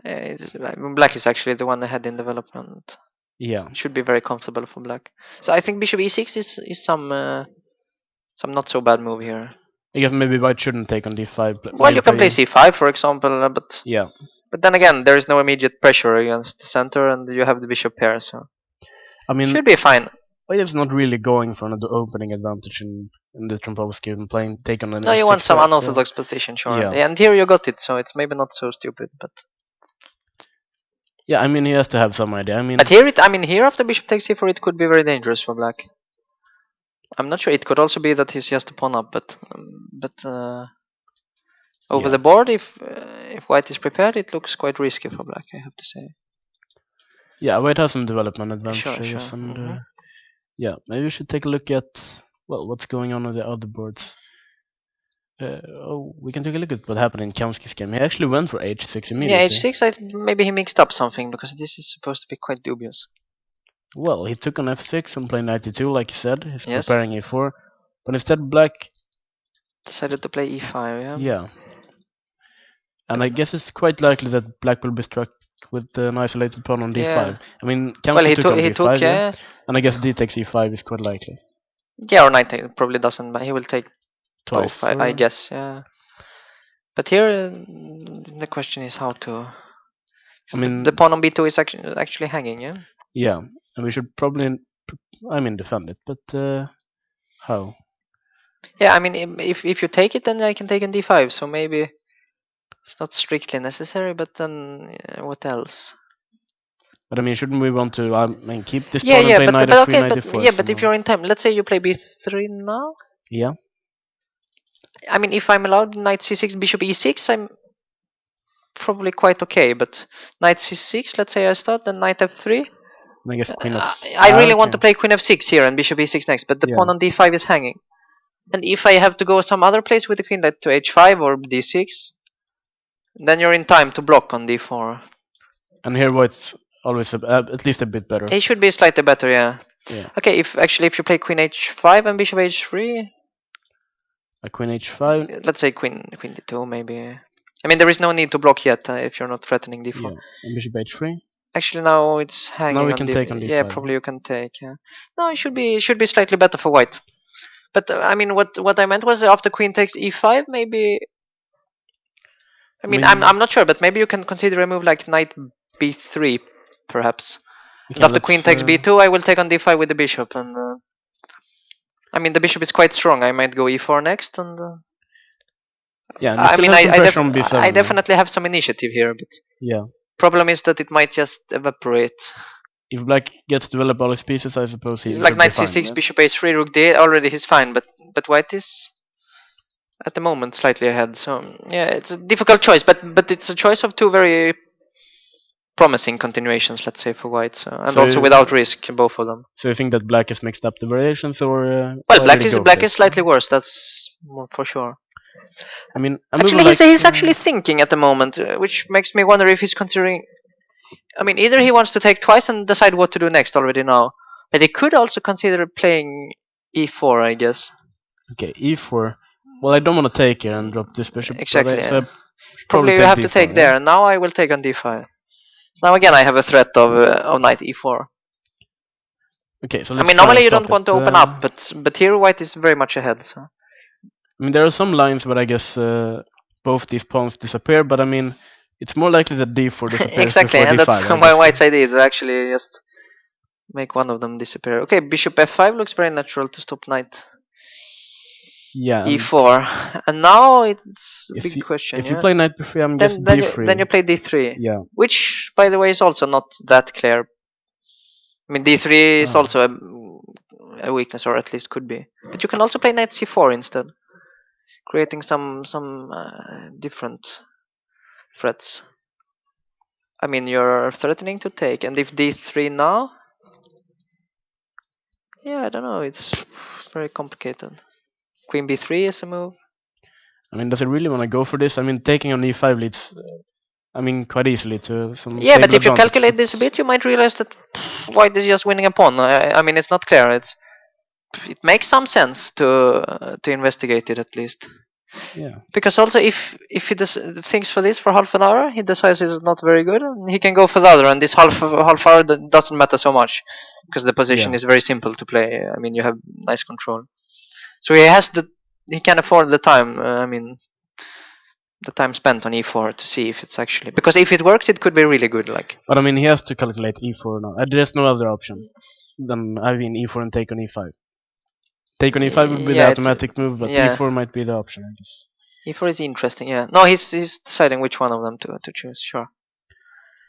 C: black is actually the one ahead in development.
A: Yeah.
C: It should be very comfortable for black. So I think bishop e6 is some not so bad move here.
A: I guess maybe white shouldn't take on d5.
C: Well, you can play c5, for example, but
A: yeah.
C: But then again, there is no immediate pressure against the center, and you have the bishop pair, so
A: I mean,
C: should be fine.
A: White's not really going for an opening advantage in the Trompowski and playing take on an.
C: No, you want some unorthodox position, sure.
A: Yeah.
C: And here you got it, so it's maybe not so stupid, but.
A: Yeah, I mean he has to have some idea. I mean.
C: But here after bishop takes c4, it could be very dangerous for black. I'm not sure. It could also be that he's just a pawn up, but over the board, if white is prepared, it looks quite risky for black, I have to say.
A: Yeah, white has some development advantage,
C: sure.
A: And yeah, maybe we should take a look at what's going on the other boards. We can take a look at what happened in Kamsky's game. He actually went for h6 immediately.
C: Yeah, h6. Maybe he mixed up something because this is supposed to be quite dubious.
A: Well, he took on f6 and played knight e2, like you said. He's preparing e4, but instead black
C: decided to play e5. Yeah.
A: Yeah. And I guess it's quite likely that black will be struck with an isolated pawn on d5.
C: Yeah.
A: I mean, Kamsky took on d5,
C: yeah.
A: And I guess d takes e5 is quite likely.
C: Yeah, or knight probably doesn't, but he will take
A: twice.
C: Both, I guess, yeah. But here, the question is how to. I mean, the pawn on b2 is actually hanging, yeah.
A: Yeah, and we should probably, defend it, but how?
C: Yeah, I mean, if you take it, then I can take on d5. So maybe it's not strictly necessary, but then what else?
A: But I mean, shouldn't we want to keep this pawn and play knight f3, knight e4?
C: Yeah, but if you're in time, let's say you play b3 now.
A: Yeah.
C: I mean, if I'm allowed knight c6, bishop e6, I'm probably quite okay. But knight c6, let's say I start, then knight f3.
A: I guess queen f6.
C: I really want to play queen f6 here and bishop e6 next, but the pawn on d5 is hanging. And if I have to go some other place with the queen, like to h5 or d6, then you're in time to block on d4.
A: And here white's always at least a bit better.
C: It should be slightly better, yeah. Okay, if you play queen h5 and bishop h3.
A: A queen h5.
C: Let's say queen d2 maybe. I mean, there is no need to block yet if you're not threatening d4.
A: Yeah, and bishop h3.
C: Actually, now it's hanging.
A: Now we can take on d5.
C: Yeah, probably you can take. Yeah. No, it should be slightly better for white. But I mean, what I meant was after queen takes e5, maybe. I mean, I'm not sure, but maybe you can consider a move like knight b3, perhaps. Okay, and after queen takes b2, I will take on d5 with the bishop, and I mean the bishop is quite strong. I might go e4 next, and
A: yeah. And
C: I mean,
A: I
C: definitely have some initiative here, but
A: yeah.
C: Problem is that it might just evaporate.
A: If black gets to develop all his pieces, I suppose he
C: like knight c6, yeah? Bishop h3, rook d8. Already he's fine, but white is at the moment slightly ahead. So yeah, it's a difficult choice, but it's a choice of two very promising continuations, let's say, for white, and so also without risk, both of them.
A: So you think that black has mixed up the variations, or
C: well, black is slightly worse. That's more for sure.
A: I mean,
C: actually, he's actually thinking at the moment, which makes me wonder if he's considering. I mean, either he wants to take twice and decide what to do next already now, but he could also consider playing e4, I guess.
A: Okay, e4. Well, I don't want to take here and drop this bishop.
C: Exactly. So probably you have to take there. Now I will take on d5. Now again, I have a threat of knight e4.
A: Okay, so
C: I mean, normally you don't want to open up, but here white is very much ahead. So.
A: I mean, there are some lines where I guess both these pawns disappear, but I mean, it's more likely that d4 disappears.
C: Exactly, and
A: d5,
C: that's why white's idea to actually just make one of them disappear. Okay, bishop f5 looks very natural to stop knight.
A: Yeah.
C: e4, and now it's a big question.
A: If you play knight b3, I'm just d3.
C: Then you play d3.
A: Yeah.
C: Which, by the way, is also not that clear. I mean, d3 is also a weakness, or at least could be. But you can also play knight c4 instead, creating some different threats. I mean, you're threatening to take, and if d3 now, yeah, I don't know. It's very complicated. Queen b3 is a move.
A: I mean, does it really want to go for this? I mean, taking on e5 leads I mean, quite easily to some
C: Yeah, but
A: stable
C: if you
A: advantage.
C: calculate this a bit, you might realize that white is just winning a pawn. I mean, it's not clear. It makes some sense to investigate it at least.
A: Yeah.
C: Because also, if he thinks for this for half an hour, he decides it's not very good, he can go for the other, and this half hour doesn't matter so much because the position
A: Yeah.
C: is very simple to play. I mean, you have nice control, so he can afford the time. I mean, the time spent on e4 to see if it's actually, because if it works, it could be really good. Like,
A: But I mean, he has to calculate e4 now. There's no other option than having e4 and take on e5. Take on e5 would be the
C: yeah, it's
A: automatic move, but
C: yeah.
A: e4 might be the option, I guess.
C: E4 is interesting. Yeah, no, he's deciding which one of them to choose. Sure.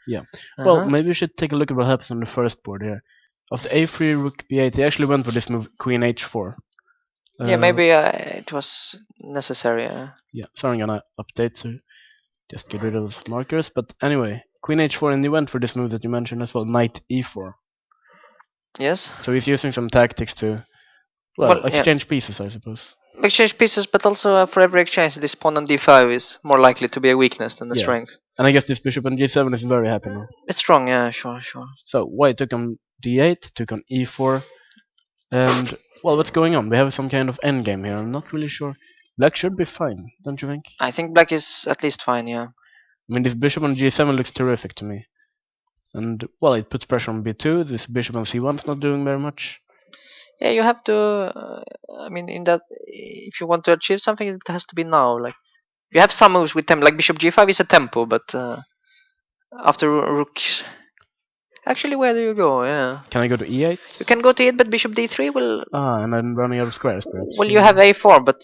A: Yeah. Well,
C: Uh-huh.
A: maybe we should take a look at what happens on the first board here. After a3, rook b8, he actually went for this move, queen h4.
C: Yeah, maybe it was necessary.
A: Yeah, so I'm gonna update to just get rid of those markers. But anyway, queen h4, and he went for this move that you mentioned as well, knight e4.
C: Yes.
A: So he's using some tactics to, well,
C: Well, yeah,
A: exchange pieces, I suppose.
C: exchange pieces, but also for every exchange, this pawn on d5 is more likely to be a weakness than a
A: Yeah.
C: strength.
A: And I guess this bishop on g7 is very happy now.
C: It's strong, yeah, sure.
A: So white took on d8, took on e4, and well, what's going on? We have some kind of endgame here. I'm not really sure. Black should be fine, don't you think?
C: I think black is at least fine, yeah.
A: I mean, this bishop on g7 looks terrific to me. And well, it puts pressure on b2. This bishop on c1 is not doing very much.
C: Yeah, you have to. I mean, in that, if you want to achieve something, it has to be now. Like, you have some moves with tempo, like bishop g5 is a tempo, but after rook. Actually, where do you go? Yeah.
A: Can I go to e8?
C: You can go to it, but bishop d3 will.
A: And I'm running out of squares, perhaps.
C: Well, you have a4, but.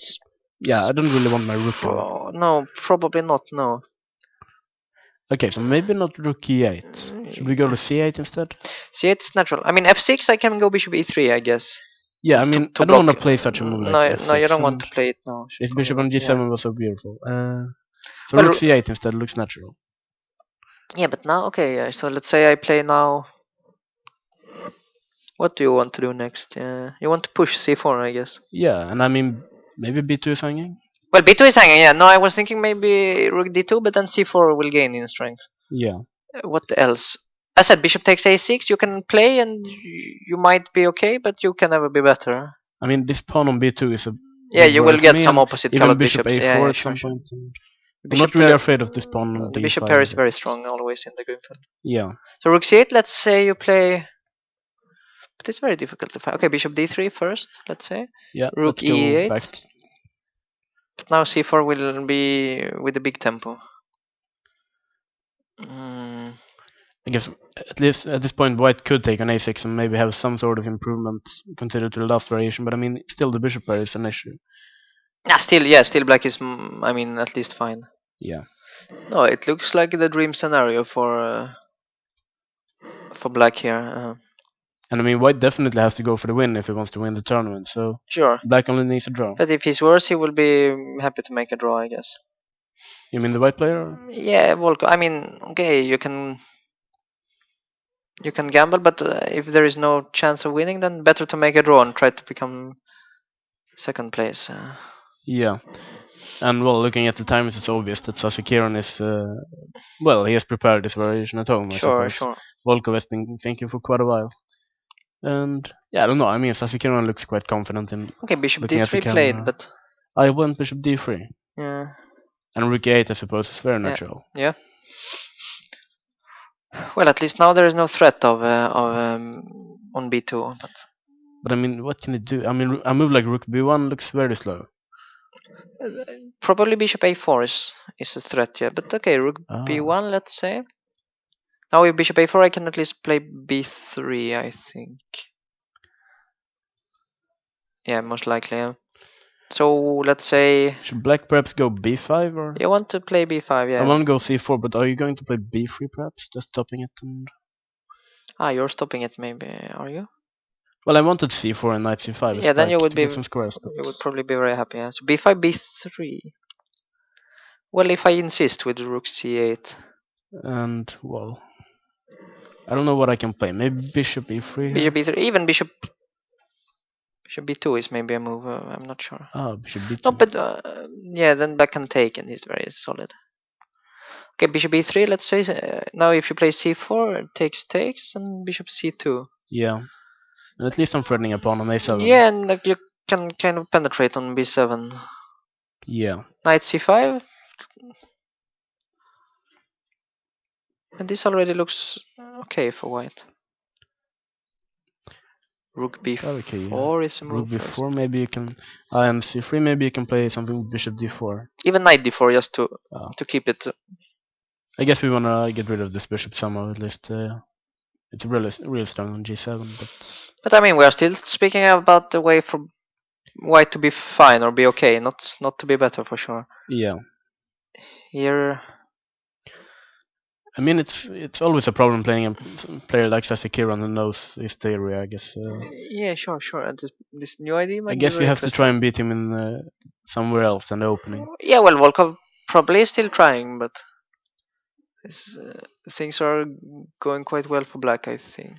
A: Yeah, I don't really want my rook on.
C: No, probably not. No.
A: Okay, so maybe not rook e8. Should we go to c8 instead?
C: c8 is natural. I mean, f6, I can go bishop e3, I guess.
A: Yeah, I mean,
C: To
A: I don't want
C: block.
A: to play such a move like
C: No,
A: f6.
C: you don't want to play it now.
A: This bishop on g7 was so beautiful. So
C: Well,
A: rook c8 instead looks natural.
C: Yeah, but now, okay, so let's say I play now. What do you want to do next? You want to push c4, I guess.
A: Yeah, and I mean, maybe b2 is hanging?
C: Well, b2 is hanging, yeah. No, I was thinking maybe rook d2, but then c4 will gain in strength.
A: Yeah.
C: What else? I said bishop takes a6, you can play and you might be okay, but you can never be better.
A: I mean, this pawn on b2 is a
C: Yeah,
A: big
C: you
A: worry
C: will
A: for
C: get
A: me,
C: some
A: and
C: opposite
A: even
C: colored
A: bishop
C: bishops.
A: a4
C: Yeah,
A: at
C: sure,
A: some
C: sure.
A: point. And I'm
C: Bishop
A: not really
C: pair,
A: afraid of this pawn on
C: the
A: d5
C: bishop pair is
A: either.
C: very strong always in the green field.
A: Yeah.
C: So rook c8, let's say you play. But it's very difficult to find. Okay, bishop d3 first, let's say.
A: Yeah,
C: Rook
A: let's go
C: e8.
A: back.
C: But now c4 will be with a big tempo. Mm.
A: I guess at least at this point, white could take on a6 and maybe have some sort of improvement considered to the last variation, but I mean, still the bishop pair is an issue.
C: Still black is, I mean, at least fine.
A: Yeah.
C: No, it looks like the dream scenario for black here.
A: And I mean, white definitely has to go for the win if he wants to win the tournament, so
C: Sure.
A: black only needs a draw.
C: But if he's worse, he will be happy to make a draw, I guess.
A: You mean the white player? Or?
C: Yeah, Volko. I mean, okay, you can gamble, but if there is no chance of winning, then better to make a draw and try to become second place.
A: Yeah. And well, looking at the times, it's obvious that Sasakiran is, well, he has prepared this variation at home, I suppose.
C: Sure.
A: Volkov has been thinking for quite a while. And yeah, I don't know. I mean, Sasakiran looks quite confident in
C: Okay, bishop
A: looking at the
C: d3
A: camera.
C: played, but
A: I went bishop d3.
C: yeah.
A: And rook a8, I suppose, is very natural.
C: Yeah. Well, at least now there is no threat of on b2.
A: But I mean, what can it do? I mean, a move like rook b1 looks very slow.
C: Probably bishop a4 is a threat, yeah. But okay, rook b1, let's say. Now with bishop a4, I can at least play b3, I think. Yeah, most likely. Yeah. So let's say.
A: Should black perhaps go b5 or?
C: You want to play b5, yeah.
A: I want to go c4, but are you going to play b3 perhaps? Just stopping it and.
C: You're stopping it, maybe? Are you?
A: Well, I wanted c4 and knight c5.
C: Yeah, then you would be.
A: Get some squares, but...
C: You would probably be very happy. Yeah. So b5, b3. Well, if I insist with rook c8.
A: And well, I don't know what I can play. Maybe bishop e3.
C: Bishop b3, even bishop b2 is maybe a move. I'm not sure.
A: Bishop b2.
C: No, but yeah, then black can take, and he's very solid. Okay, bishop e3. Let's say now if you play c4, it takes, and bishop c2.
A: Yeah, and at least I'm threatening a pawn on a7.
C: Yeah, and like you can kind of penetrate on b7.
A: Yeah.
C: Knight c5. And this already looks okay for white. Rook b4
A: Okay, yeah.
C: is a
A: Rook
C: move.
A: b4, maybe you can. And c3, maybe you can play something with bishop d4.
C: Even knight d4 just to keep it.
A: I guess we wanna get rid of this bishop somehow. At least it's real strong on g7,
C: But I mean, we are still speaking about the way for white to be fine or be okay, not to be better for sure.
A: Yeah.
C: Here.
A: I mean, it's always a problem playing a player like Sasekiraan who knows his theory, I guess.
C: Yeah, sure. And this new idea might
A: I
C: be
A: guess you
C: very
A: have to try and beat him in somewhere else than the opening.
C: Yeah, well, Volkov probably is still trying, but things are going quite well for black, I think.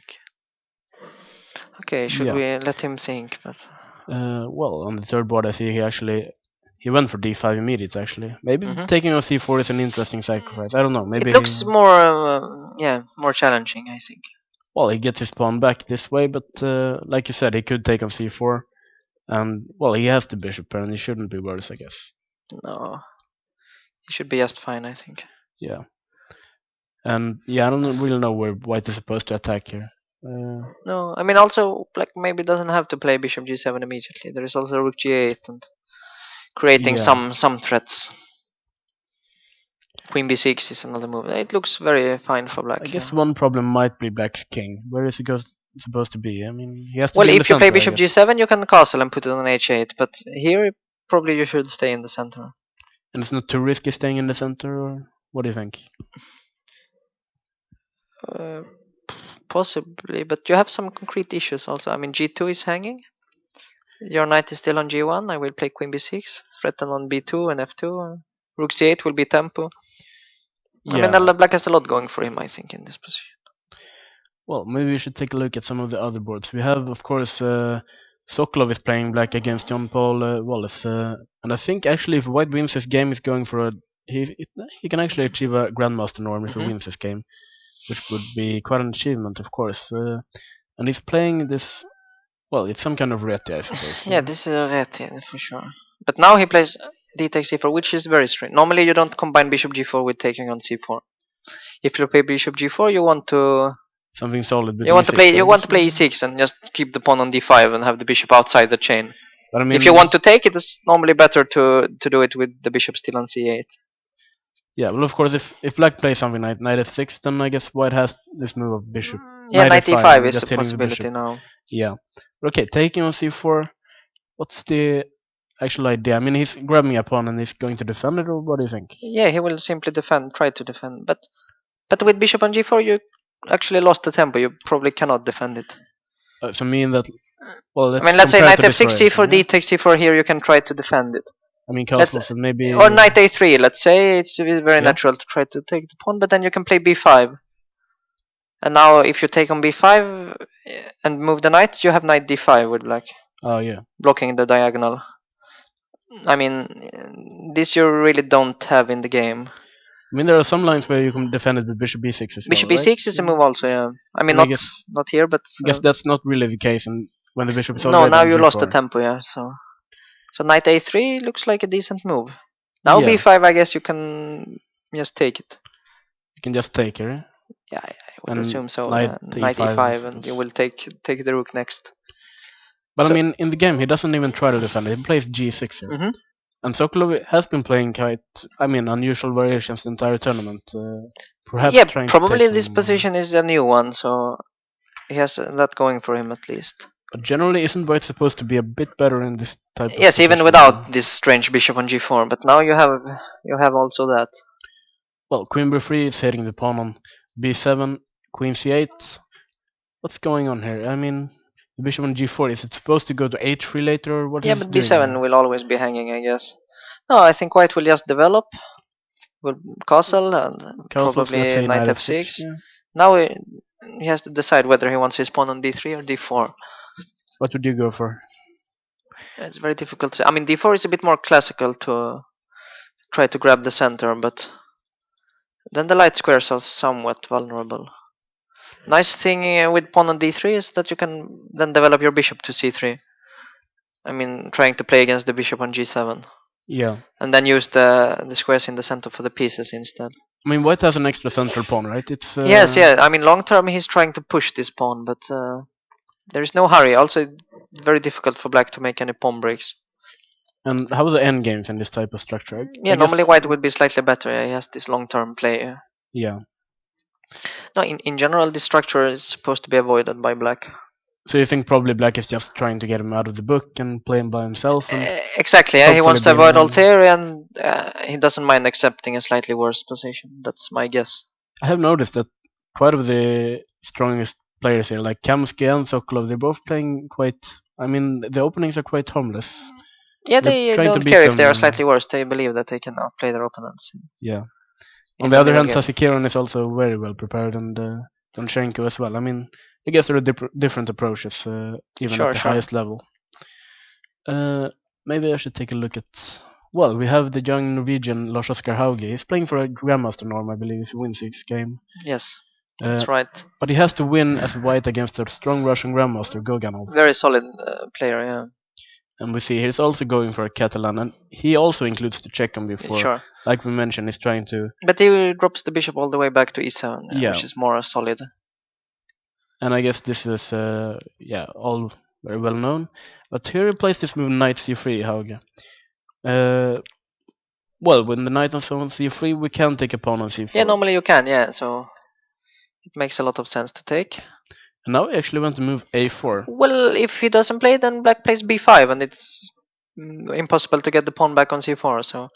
C: Okay, should we let him think? But
A: well, on the third board, I see he went for d5 immediately. Actually, maybe taking on c4 is an interesting sacrifice. I don't know. Maybe
C: it looks more challenging, I think.
A: Well, he gets his pawn back this way, but like you said, he could take on c4, and well, he has the bishop pair, and he shouldn't be worse, I guess.
C: No, he should be just fine, I think.
A: Yeah, and yeah, I don't really know where white is supposed to attack here.
C: No, I mean also black maybe doesn't have to play bishop g7 immediately. There is also rook g8 and creating some threats. Queen b6 is another move. It looks very fine for black.
A: I guess one problem might be black's king. Where is he supposed to be? I mean, he has to
C: well,
A: be in the
C: if you
A: center,
C: play bishop g7, you can castle and put it on h8. But here, probably you should stay in the center.
A: And it's not too risky staying in the center, or what do you think?
C: Possibly, but you have some concrete issues also. I mean, g2 is hanging. Your knight is still on g1. I will play queen b6, threaten on b2 and f2. Rook c8 will be tempo. Yeah. I mean, black has a lot going for him, I think, in this position.
A: Well, maybe we should take a look at some of the other boards. We have, of course, Sokolov is playing black against John Paul Wallace, and I think actually if white wins this game, he's going for he can actually achieve a grandmaster norm if he wins this game, which would be quite an achievement, of course. And he's playing this. Well, it's some kind of reti, I suppose.
C: Yeah, this is a reti for sure. But now he plays d takes c4, which is very strange. Normally, you don't combine bishop g4 with taking on c4. If you play bishop g4, you want to
A: something solid. With
C: you want to play e6 and just keep the pawn on d5 and have the bishop outside the chain. But I mean, if you want to take it, it's normally better to do it with the bishop still on c8.
A: Yeah, well, of course, if black plays something like knight f6, then I guess white has this move of bishop.
C: Yeah, knight e5 is a possibility now.
A: Yeah. Okay, taking on c4. What's the actual idea? I mean, he's grabbing a pawn and he's going to defend it, or what do you think?
C: Yeah, he will simply try to defend. But with bishop on g4, you actually lost the tempo. You probably cannot defend it.
A: So mean that. Well,
C: let's say knight f6, c4, d takes c4. Here you can try to defend it.
A: I mean, castle, so maybe
C: or knight a3. Let's say it's very natural to try to take the pawn, but then you can play b5. And now, if you take on b5 and move the knight, you have knight d5 with black.
A: Oh yeah,
C: blocking the diagonal. I mean, this you really don't have in the game.
A: I mean, there are some lines where you can defend it with bishop b6 as well.
C: Bishop b6
A: right?
C: is a move also, yeah. I mean, not here, but
A: I guess that's not really the case, and when the bishop is
C: no, now you lost the tempo, yeah. So knight a3 looks like a decent move. Now b5, I guess you can just take it.
A: You can just take it.
C: Yeah, I would assume so. Knight e5, and you will take the rook next.
A: But I mean, in the game, he doesn't even try to defend it. He plays g6 here. And Sokolov has been playing quite, unusual variations the entire tournament. Perhaps
C: probably this position is a new one, so he has that going for him at least.
A: But generally, isn't white supposed to be a bit better in this type of
C: position? Even without this strange bishop on g4, but now you have also that.
A: Well, queen b3 is hitting the pawn on b7, queen c8. What's going on here? I mean, the bishop on g4, is it supposed to go to h3 later, or what?
C: Yeah, but b7 will always be hanging, I guess. No, I think white will just develop, will castle, and probably knight f6. Yeah. Now he has to decide whether he wants his pawn on d3 or d4.
A: What would you go for?
C: It's very difficult to say. I mean, d4 is a bit more classical to try to grab the center, but Then the light squares are somewhat vulnerable. Nice thing with pawn on d3 is that you can then develop your bishop to c3. I mean, trying to play against the bishop on g7.
A: Yeah.
C: And then use the squares in the center for the pieces instead.
A: I mean, white has an extra central pawn, right? It's
C: Yes, yeah. I mean, long term he's trying to push this pawn, but there is no hurry. Also, very difficult for black to make any pawn breaks.
A: And how are the endgames in this type of structure?
C: Yeah, normally white would be slightly better. Yeah, he has this long term play.
A: Yeah.
C: No, in general, this structure is supposed to be avoided by black.
A: So you think probably black is just trying to get him out of the book and play him by himself? And
C: exactly. Yeah, he wants to
A: hopefully
C: avoid
A: win,
C: all
A: and
C: theory, and he doesn't mind accepting a slightly worse position. That's my guess.
A: I have noticed that quite of the strongest players here, like Kamsky and Sokolov, they're both playing quite. I mean, the openings are quite harmless.
C: Yeah,
A: They're
C: they
A: trying to
C: don't
A: beat
C: care if they
A: them.
C: are slightly worse. They believe that they can outplay their opponents.
A: Yeah.
C: In
A: On the other hand, Sasikiran is also very well prepared, and Donchenko as well. I mean, I guess there are different approaches, even at the highest level. Maybe I should take a look at. Well, we have the young Norwegian Lars Oskar Hauge. He's playing for a Grandmaster norm, I believe, if he wins this game.
C: Yes, that's right.
A: But he has to win as white against a strong Russian Grandmaster, Goganov.
C: Very solid player, yeah.
A: And we see he's also going for a Catalan, and he also includes the check on before.
C: Sure.
A: Like we mentioned, he's trying to.
C: But he drops the bishop all the way back to e7,
A: Yeah.
C: which is more solid.
A: And I guess this is, all very well known. But here he plays this move knight c3, Hauge. Well, when the knight on c3, we can take a pawn on c4.
C: Yeah, normally you can, yeah. So it makes a lot of sense to take.
A: And now we actually want to move a4.
C: Well, if he doesn't play, then black plays b5, and it's impossible to get the pawn back on c4. So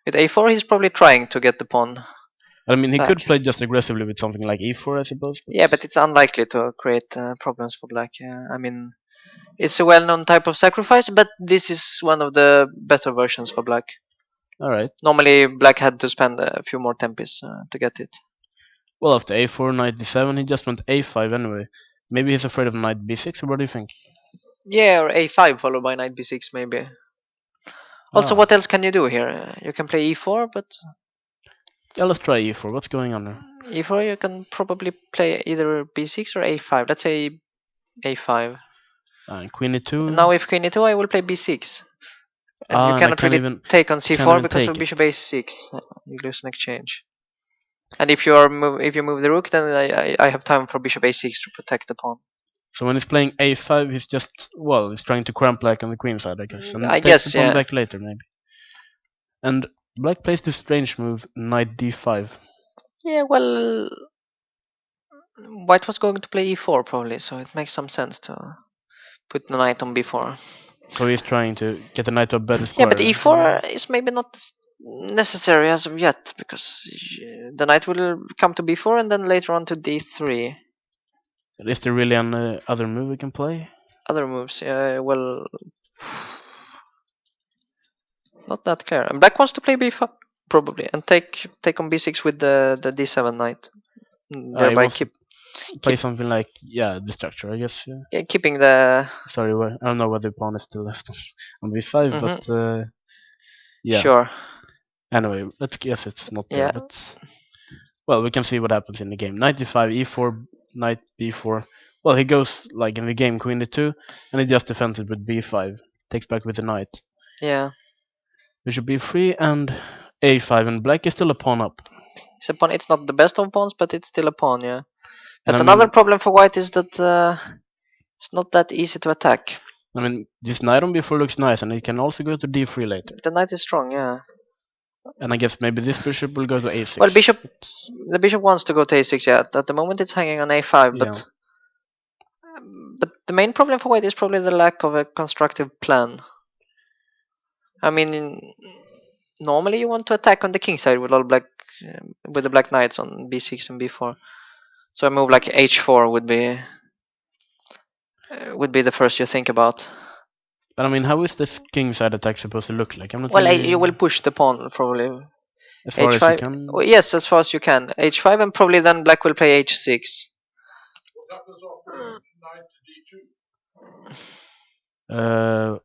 C: with a4, he's probably trying to get the pawn.
A: I mean, he
C: back.
A: could play just aggressively with something like e4, I suppose.
C: Yeah, but it's unlikely to create problems for black. I mean, it's a well-known type of sacrifice, but this is one of the better versions for black.
A: All right.
C: Normally, black had to spend a few more tempis to get it.
A: Well, after a4, knight d7, he just went a5 anyway. Maybe he's afraid of knight b6, or what do you think?
C: Yeah, or a5 followed by knight b6 maybe. Also, what else can you do here? You can play e4, but...
A: Yeah, let's try e4. What's going on there?
C: e4, you can probably play either b6 or a5. Let's say a5.
A: Queen e2.
C: Now if queen e2, I will play b6. And you cannot really take on c4 because of bishop a6. You lose an exchange. And if you move the rook, then I have time for bishop a6 to protect the pawn.
A: So when he's playing a5, he's just, well, he's trying to cramp black on the queen side, I guess. And
C: I
A: take
C: guess,
A: the pawn
C: yeah.
A: back later, maybe. And black plays this strange move, knight d5.
C: Yeah, well, white was going to play e4 probably, so it makes some sense to put the knight on b4.
A: So he's trying to get the knight to a better square.
C: Yeah, but e4 is maybe not necessary as of yet, because the knight will come to b4 and then later on to d3.
A: Is there really an other move we can play?
C: Other moves, well, not that clear. And black wants to play b5 probably and take on b6 with the d7 knight, thereby
A: play something like the structure, I guess.
C: Yeah, keeping the.
A: Sorry, I don't know what the pawn is still left on b5, but yeah.
C: Sure.
A: Anyway, let's guess it's not there. But well, we can see what happens in the game. Knight d5, e4, knight b4. Well, he goes like in the game queen d2, and he just defends it with b5. Takes back with the knight.
C: Yeah.
A: Bishop b3 and a5, and black is still a pawn up.
C: It's a pawn. It's not the best of pawns, but it's still a pawn. Yeah. But another problem for white is that it's not that easy to attack.
A: I mean, this knight on b4 looks nice, and it can also go to d3 later.
C: The knight is strong, yeah.
A: And I guess maybe this bishop will go to a6.
C: Well, the bishop wants to go to a6, yeah. At the moment it's hanging on a5, but the main problem for white is probably the lack of a constructive plan. I mean, normally you want to attack on the king side with all black, with the black knights on b6 and b4. So a move like h4 would be the first you think about.
A: But I mean, how is this king side attack supposed to look like? I'm not.
C: Well, you will push the pawn probably.
A: As far as you can.
C: Oh, yes, as far as you can. h5, and probably then black will play h6.
D: What happens after knight to d2?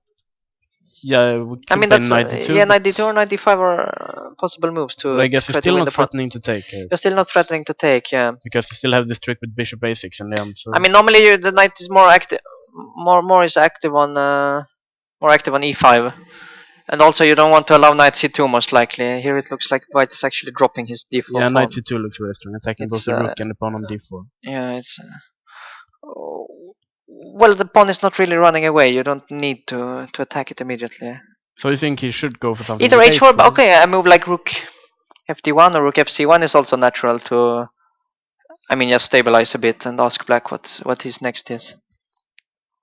A: Yeah, we
C: I
A: could
C: mean
A: play
C: that's
A: 92.
C: yeah,
A: but
C: 92 or 95 are possible moves
A: but I
C: to
A: guess you're
C: try to
A: still
C: win
A: not
C: the pot.
A: threatening to take here
C: You're still not threatening to take, yeah.
A: because you still have this trick with bishop a6 in the end. So
C: I mean, normally the knight is more active, more is active on more active on e5, and also you don't want to allow knight c2 most likely. Here it looks like white is actually dropping his d4
A: yeah,
C: pawn.
A: knight c2 looks very strong, attacking both
C: It's
A: the rook and the pawn on d4.
C: yeah, it's well, the pawn is not really running away. You don't need to attack it immediately.
A: So you think he should go for something
C: Either
A: with
C: h4, but
A: h4?
C: okay, a move like rook fd1 or rook fc1 is also natural to, I mean, just stabilize a bit and ask black what his next is.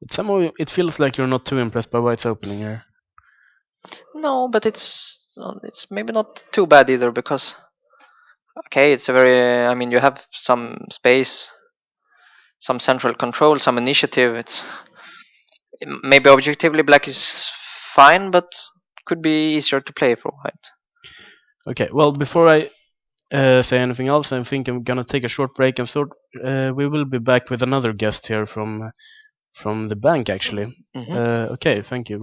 A: But somehow it feels like you're not too impressed by white's opening here.
C: No, but it's maybe not too bad either, because okay, it's a very, I mean, you have some space, some central control, some initiative. It's maybe objectively black is fine, but could be easier to play for white.
A: Okay, well, before I say anything else, I think I'm gonna take a short break, and so we will be back with another guest here from the bank actually. Okay, thank you.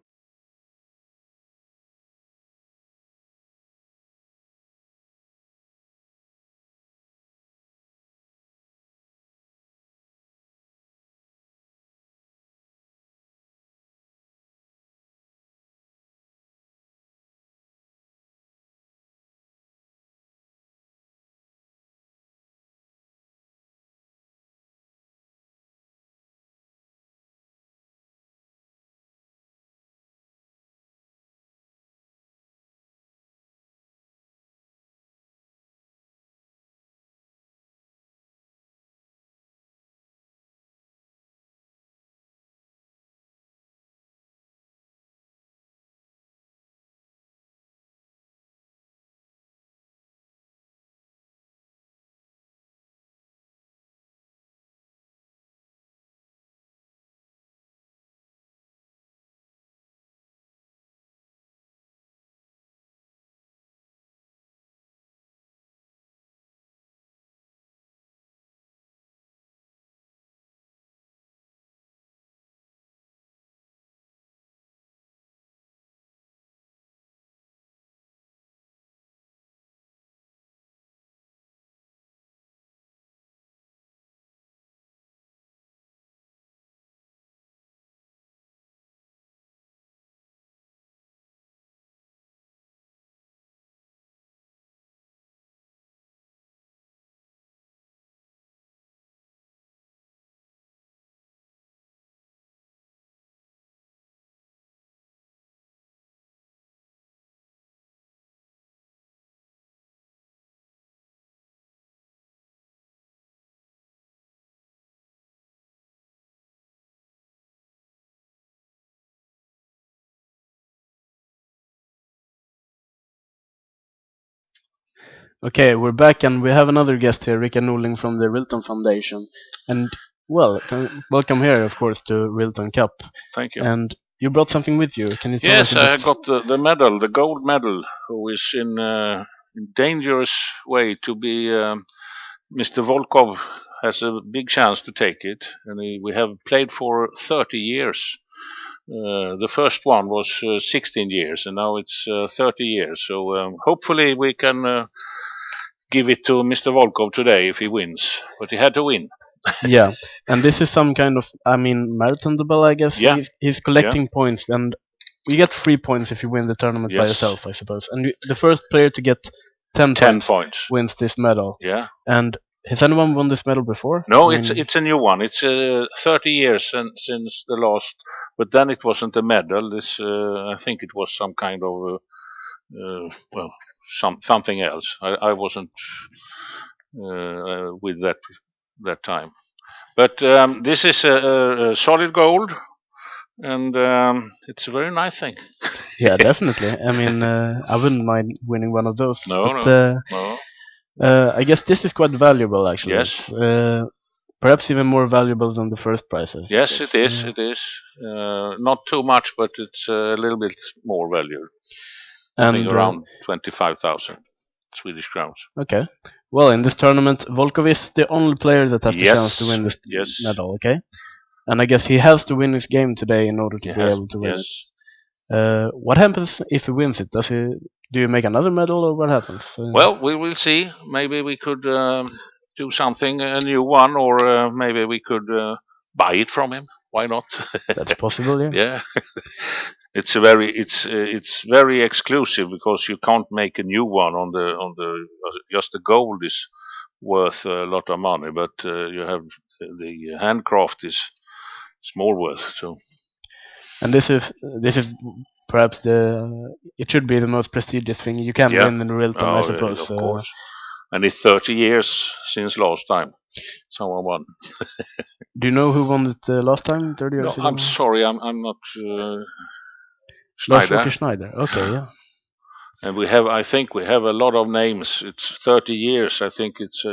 A: Okay, we're back, and we have another guest here, Rika Norling from the Rilton Foundation. And well, welcome here, of course, to Rilton Cup.
D: Thank you.
A: And you brought something with you. Can you tell us
D: Yes,
A: a bit?
D: I got the medal, the gold medal, who is in dangerous way to be. Mr. Volkov has a big chance to take it, and we have played for 30 years. The first one was 16 years, and now it's 30 years. So hopefully we can give it to Mr. Volkov today if he wins. But he had to win.
A: Yeah, and this is some kind of, I mean, marathon duel, I guess.
D: Yeah.
A: He's collecting points, and you get 3 points if you win the tournament by
D: Yes.
A: yourself, I suppose. And the first player to get 10 points wins this medal.
D: Yeah.
A: And has anyone won this medal before?
D: No,
A: I
D: it's a new one. It's 30 years since the last, but then it wasn't a medal. This I think it was some kind of well, something else. I wasn't with that time, but this is a solid gold, and it's a very nice thing.
A: Yeah, definitely. I mean, I wouldn't mind winning one of those.
D: No,
A: but,
D: no.
A: I guess this is quite valuable, actually.
D: Yes.
A: It's, perhaps even more valuable than the first prizes.
D: Yes, it is. It is not too much, but it's a little bit more value. I think around 25,000 Swedish crowns.
A: Okay. Well, in this tournament, Volkov is the only player that has the chance to win this medal. Okay. And I guess he has to win his game today in order to be able to win it. What happens if he wins it? Do you make another medal, or what happens?
D: Well, we will see. Maybe we could do something, a new one, or maybe we could buy it from him. Why not?
A: That's possible, yeah.
D: Yeah. It's very exclusive because you can't make a new one on the just the gold is worth a lot of money, but you have the handcraft is more worth. So
A: And this is perhaps it should be the most prestigious thing you can win in Rilton, I suppose.
D: of course. And it's 30 years since last time someone won.
A: Do you know who won it last time? 30
D: No,
A: years ago.
D: I'm sorry, I'm not
A: Lars-Åke
D: Schneider.
A: Schneider. Okay, yeah.
D: And I think we have a lot of names. It's 30 years. I think it's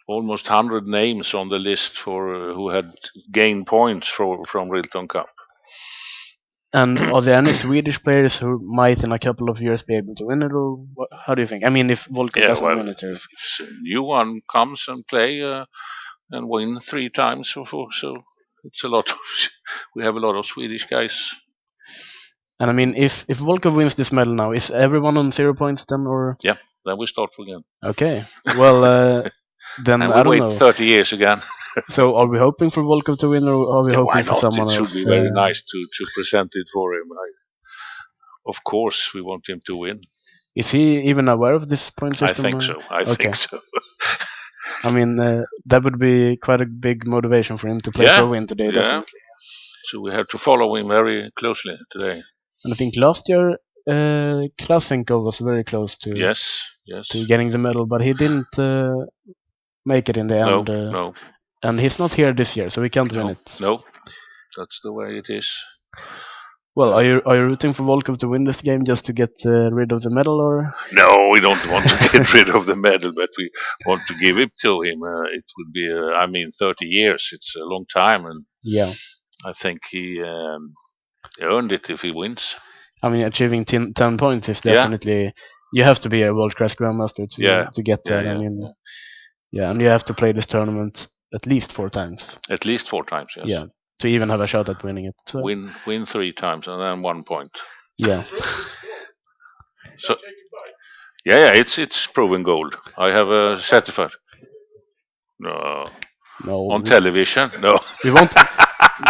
D: almost 100 names on the list for who had gained points from Rilton Cup.
A: And are there any Swedish players who might in a couple of years be able to win it, or how do you think? I mean, if Volkov doesn't win it,
D: if a new one comes and play and win 3 times or 4, so it's a lot. We have a lot of Swedish guys.
A: And I mean, if Volkov wins this medal now, is everyone on 0 points then, or?
D: Yeah, then we start again.
A: Okay, well, then
D: and
A: I don't
D: wait
A: know.
D: 30 years again.
A: So are we hoping for Volkov to win, or are we hoping for someone else?
D: It should be very nice to present it for him. Of course, we want him to win.
A: Is he even aware of this point system?
D: I think so. I think so.
A: I mean, that would be quite a big motivation for him to play for a win today, definitely.
D: So we have to follow him very closely today.
A: And I think last year, Klasenkov was very close to to getting the medal, but he didn't make it in the end.
D: No.
A: And he's not here this year, so we can't win it.
D: No, that's the way it is.
A: Well, are you rooting for Volkov to win this game just to get rid of the medal, or?
D: No, we don't want to get rid of the medal, but we want to give it to him. It would be, 30 years. It's a long time, and
A: yeah,
D: I think he earned it if he wins.
A: I mean, achieving 10 points is definitely. You have to be a world-class grandmaster to get that. And you have to play this tournament at least 4 times.
D: At least 4 times, yes.
A: Yeah, to even have a shot at winning it. So.
D: Win 3 times and then 1 point.
A: Yeah.
D: So, it's proven gold. I have a certificate. No. On television? No.
A: We won't.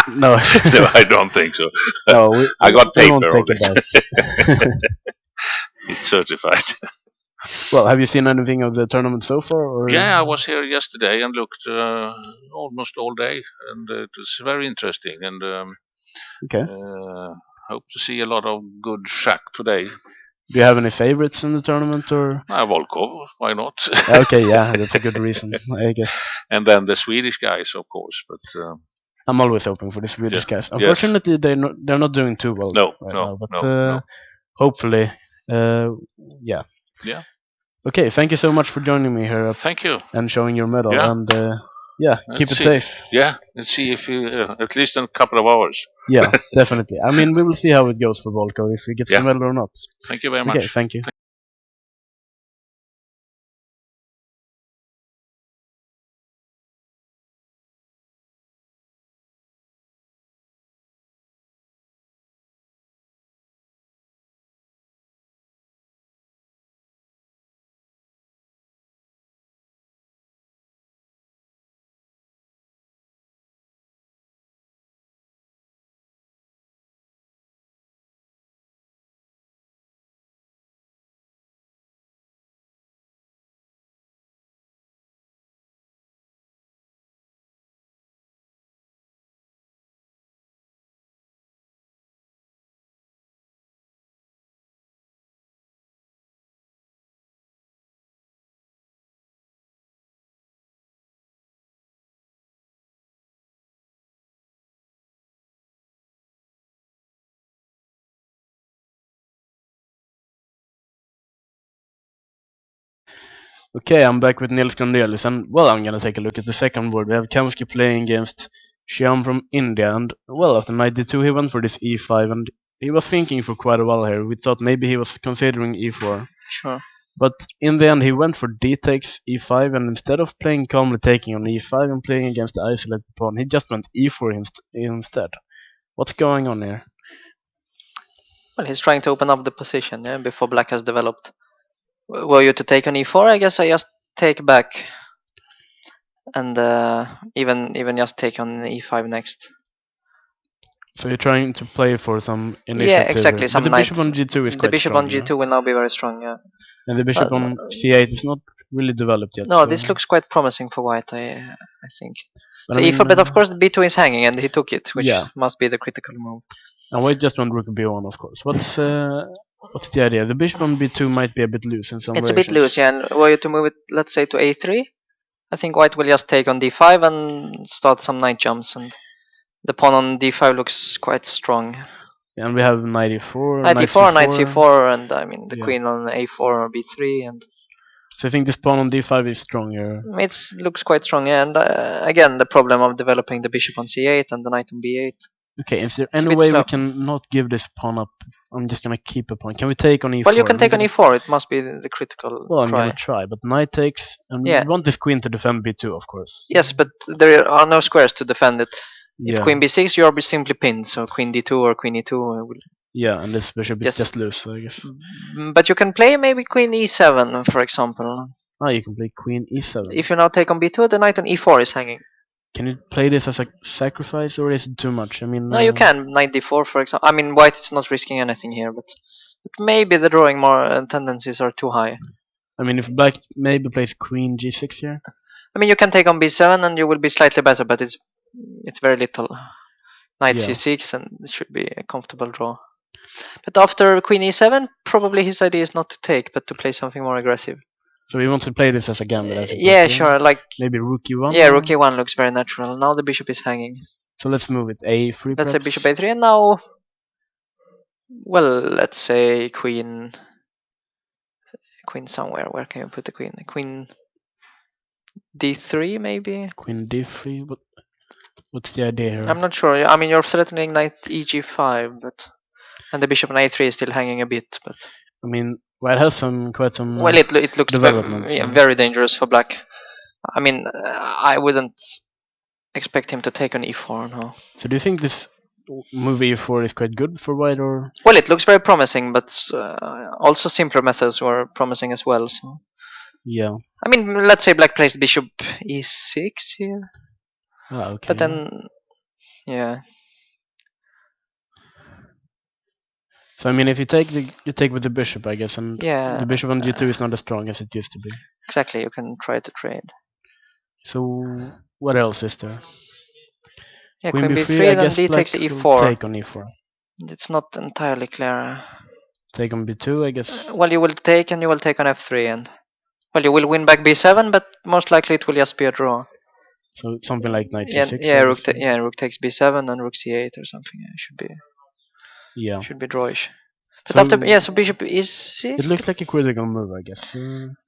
A: No.
D: No, I don't think so.
A: No,
D: I got paper
A: won't take
D: on it. It's certified.
A: Well, have you seen anything of the tournament so far? Or?
D: Yeah, I was here yesterday and looked almost all day, and it was very interesting. And hope to see a lot of good shack today.
A: Do you have any favorites in the tournament, or?
D: Volkov, why not?
A: Okay, yeah, that's a good reason, I guess.
D: And then the Swedish guys, of course, but.
A: I'm always hoping for the Swedish guys. Unfortunately, they're not doing too well.
D: No.
A: Hopefully, yeah.
D: Yeah.
A: Okay, thank you so much for joining me here.
D: Thank you.
A: And showing your medal.
D: Yeah.
A: And keep it safe.
D: Yeah, let's see if you at least in a couple of hours.
A: Yeah, definitely. I mean, we will see how it goes for Volkov, if he gets the medal or not.
D: Thank you very much.
A: Okay, thank you. Okay, I'm back with Nils Grandelis, and well, I'm gonna take a look at the second board. We have Kamsky playing against Shyam from India, and well, after 92 he went for this e5, and he was thinking for quite a while here. We thought maybe he was considering e4.
C: Sure.
A: But in the end he went for d takes e5, and instead of playing calmly taking on e5 and playing against the isolated pawn, he just went e4 instead. What's going on here?
C: Well, he's trying to open up the position before black has developed. Were you to take on e4, I guess I just take back and even just take on e5 next.
A: So you're trying to play for some
C: Yeah,
A: initiative.
C: exactly.
A: But
C: Some
A: the
C: knight.
A: bishop on g2 is
C: The
A: quite
C: bishop
A: strong.
C: on g2 will now be very strong. Yeah.
A: And the bishop on c8 is not really developed yet.
C: No,
A: so.
C: this looks quite promising for white. I think.
A: But
C: So e4, but of course b2 is hanging, and he took it, which must be the critical move.
A: And white just went rook b1, of course. What's the idea? The bishop on b2 might be a bit loose in some
C: It's
A: variations.
C: a bit loose, yeah. And were you to move it, let's say, to a3, I think white will just take on d5 and start some knight jumps, and the pawn on d5 looks quite strong.
A: And we have knight e4,
C: Knight e4, knight c4, and I mean the queen on a4 or b3, and.
A: So I think this pawn on d5 is stronger.
C: It looks quite strong, yeah. And again, the problem of developing the bishop on c8 and the knight on b8.
A: Okay, is there any way we can not give this pawn up? I'm just gonna keep a pawn. Can we take on e4?
C: Well, you can take on e4. It must be the critical.
A: Well, I'm gonna try, but knight takes, and we want this queen to defend b2, of course.
C: Yes, but there are no squares to defend it. If queen b6, you are simply pinned. So queen d2 or queen e2 will.
A: Yeah, and this bishop is just loose, I guess.
C: But you can play maybe queen e7, for example.
A: Ah, you can play queen e7.
C: If you now take on b2, the knight on e4 is hanging.
A: Can you play this as a sacrifice, or is it too much? I mean,
C: no, you can knight d4, for example. I mean, white is not risking anything here, but maybe the drawing more tendencies are too high.
A: I mean, if black maybe plays queen g6 here.
C: I mean, you can take on b7 and you will be slightly better, but it's very little. Knight c6 and it should be a comfortable draw. But after queen e7, probably his idea is not to take, but to play something more aggressive.
A: So he wants to play this as a gambit.
C: Yeah, sure. Like
A: maybe rook e1.
C: Yeah, rook e1 looks very natural. Now the bishop is hanging.
A: So let's move it a3.
C: Let's say bishop a3, and now, well, let's say queen somewhere. Where can you put the queen? Queen d3 maybe.
A: Queen d3. What's the idea here?
C: I'm not sure. I mean, you're threatening knight eg5, and the bishop on a3 is still hanging a bit. But
A: I mean, white has quite some.
C: Well, it looks very dangerous for black. I mean, I wouldn't expect him to take on e4 now.
A: So do you think this move e4 is quite good for white, or?
C: Well, it looks very promising, but also simpler methods were promising as well. So.
A: Yeah.
C: I mean, let's say black plays bishop e6 here.
A: Ah, okay.
C: But then, yeah.
A: So I mean, if you take with the bishop, I guess, and the bishop on g2 is not as strong as it used to be.
C: Exactly, you can try to trade.
A: So what else is there?
C: Yeah, queen b3, and then d takes e4.
A: Take on e4.
C: It's not entirely clear.
A: Take on b2, I guess.
C: Well, you will take, and you will take on f3, and well, you will win back b7, but most likely it will just be a draw.
A: So something like knight
C: c6.
A: c6.
C: Rook takes b7 and rook c8 or something. It should be.
A: Yeah.
C: Should be drawish. But so so bishop e6.
A: It looks like a critical move, I guess.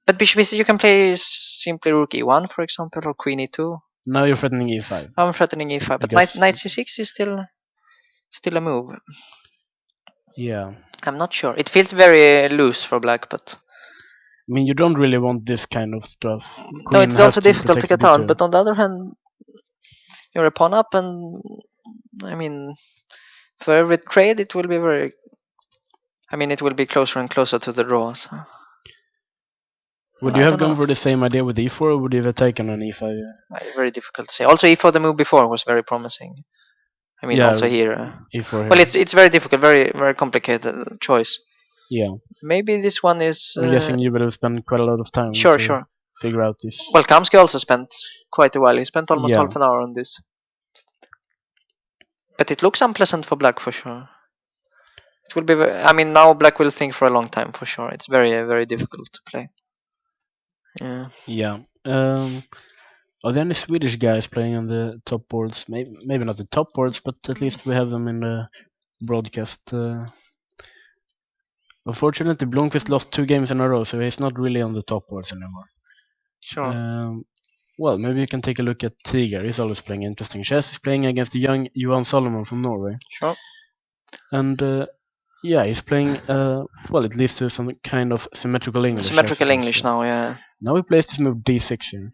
C: But bishop e6, you can play simply rook e1, for example, or queen e2.
A: Now you're threatening e5.
C: I'm threatening e5, but knight c6 is still a move.
A: Yeah.
C: I'm not sure. It feels very loose for black, but.
A: I mean, you don't really want this kind of stuff.
C: No, it's also difficult to get out. But on the other hand, you're a pawn up, and I mean, for every trade, it will be very. I mean, it will be closer and closer to the draw. So.
A: Would you have gone for the same idea with e4, or would you have taken on e5?
C: Very difficult to say. Also, e4, the move before was very promising. I mean, also here.
A: E4 here.
C: Well, it's very difficult, very very complicated choice.
A: Yeah.
C: Maybe this one is.
A: I'm guessing you would have spent quite a lot of time.
C: Sure.
A: Figure out this.
C: Well, Kamsky also spent quite a while. He spent almost half an hour on this. But it looks unpleasant for black for sure. It will be. I mean, now black will think for a long time for sure. It's very very difficult to play. Yeah.
A: Yeah. Are there any Swedish guys playing on the top boards? Maybe not the top boards, but at least we have them in the broadcast. Unfortunately, Blomqvist lost 2 games in a row, so he's not really on the top boards anymore.
C: Sure.
A: Well, maybe you can take a look at Tiger. He's always playing interesting chess. He's playing against the young Johan Solomon from Norway.
C: Sure.
A: And he's playing, well, it leads to some kind of symmetrical English.
C: Symmetrical English now, yeah.
A: Now he plays this move d6 here.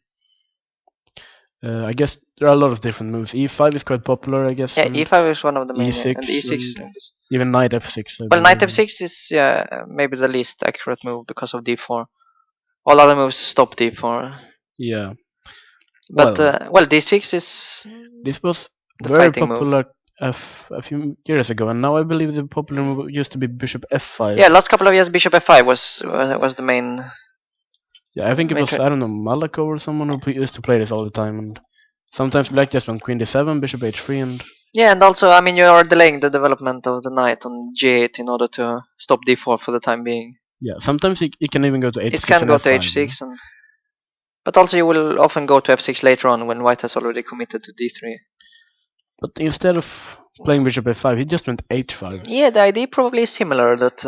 A: I guess there are a lot of different moves. E5 is quite popular, I guess.
C: Yeah,
A: and
C: E5 is one of the main,
A: E6
C: and E6.
A: even knight F6. I
C: Well, knight
A: believe.
C: F6 is maybe the least accurate move because of D4. All other moves stop D4.
A: Yeah.
C: But
A: Well,
C: D6 is
A: this was
C: the
A: very
C: fighting move.
A: popular a few years ago, and now I believe the popular move used to be Bishop F5.
C: Yeah, last couple of years Bishop F5 was the main.
A: Yeah, I think it
C: main
A: was, I don't know, Malakov or someone who used to play this all the time, and sometimes black just went Queen D7, Bishop H3, and
C: Yeah, and also, I mean, you are delaying the development of the knight on G8 in order to stop D4 for the time being.
A: yeah, sometimes it can even go to H6
C: It can
A: and
C: go to
A: F5.
C: H6, but also you will often go to F6 later on when white has already committed to D3.
A: But instead of playing Bishop F5, he just went H5.
C: Yeah, the idea probably is similar. That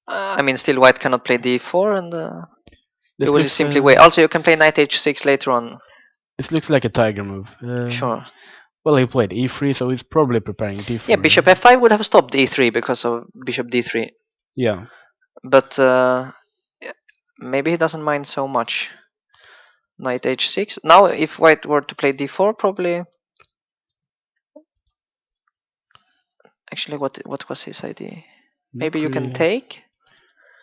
C: I mean, still white cannot play D4, and
A: This
C: you will
A: looks
C: simply wait. Also, you can play knight H6 later on.
A: this looks like a tiger move.
C: Sure.
A: Well, he played E3, so he's probably preparing D4.
C: Yeah, Bishop F5 would have stopped D3 because of Bishop D3.
A: Yeah.
C: But maybe he doesn't mind so much. Knight H6. Now, if white were to play D4, probably. Actually, what was his idea? Maybe you can take.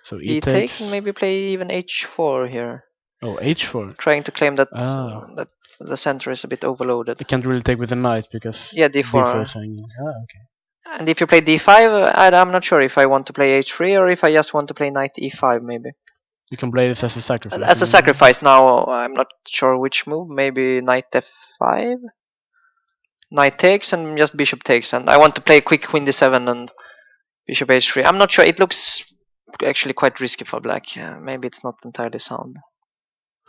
A: So
C: He takes and maybe play even H4 here.
A: Oh, H4.
C: Trying to claim that that the center is a bit overloaded.
A: I can't really take with a knight because
C: yeah, D4
A: is hanging. Okay.
C: And if you play D5, I'm not sure if I want to play H3 or if I just want to play knight E5 maybe.
A: You can play this as a sacrifice.
C: As a sacrifice now, I'm not sure which move. Maybe knight F5. Knight takes and just bishop takes, and I want to play quick queen D7 and bishop H3. I'm not sure. It looks actually quite risky for black. Maybe it's not entirely sound.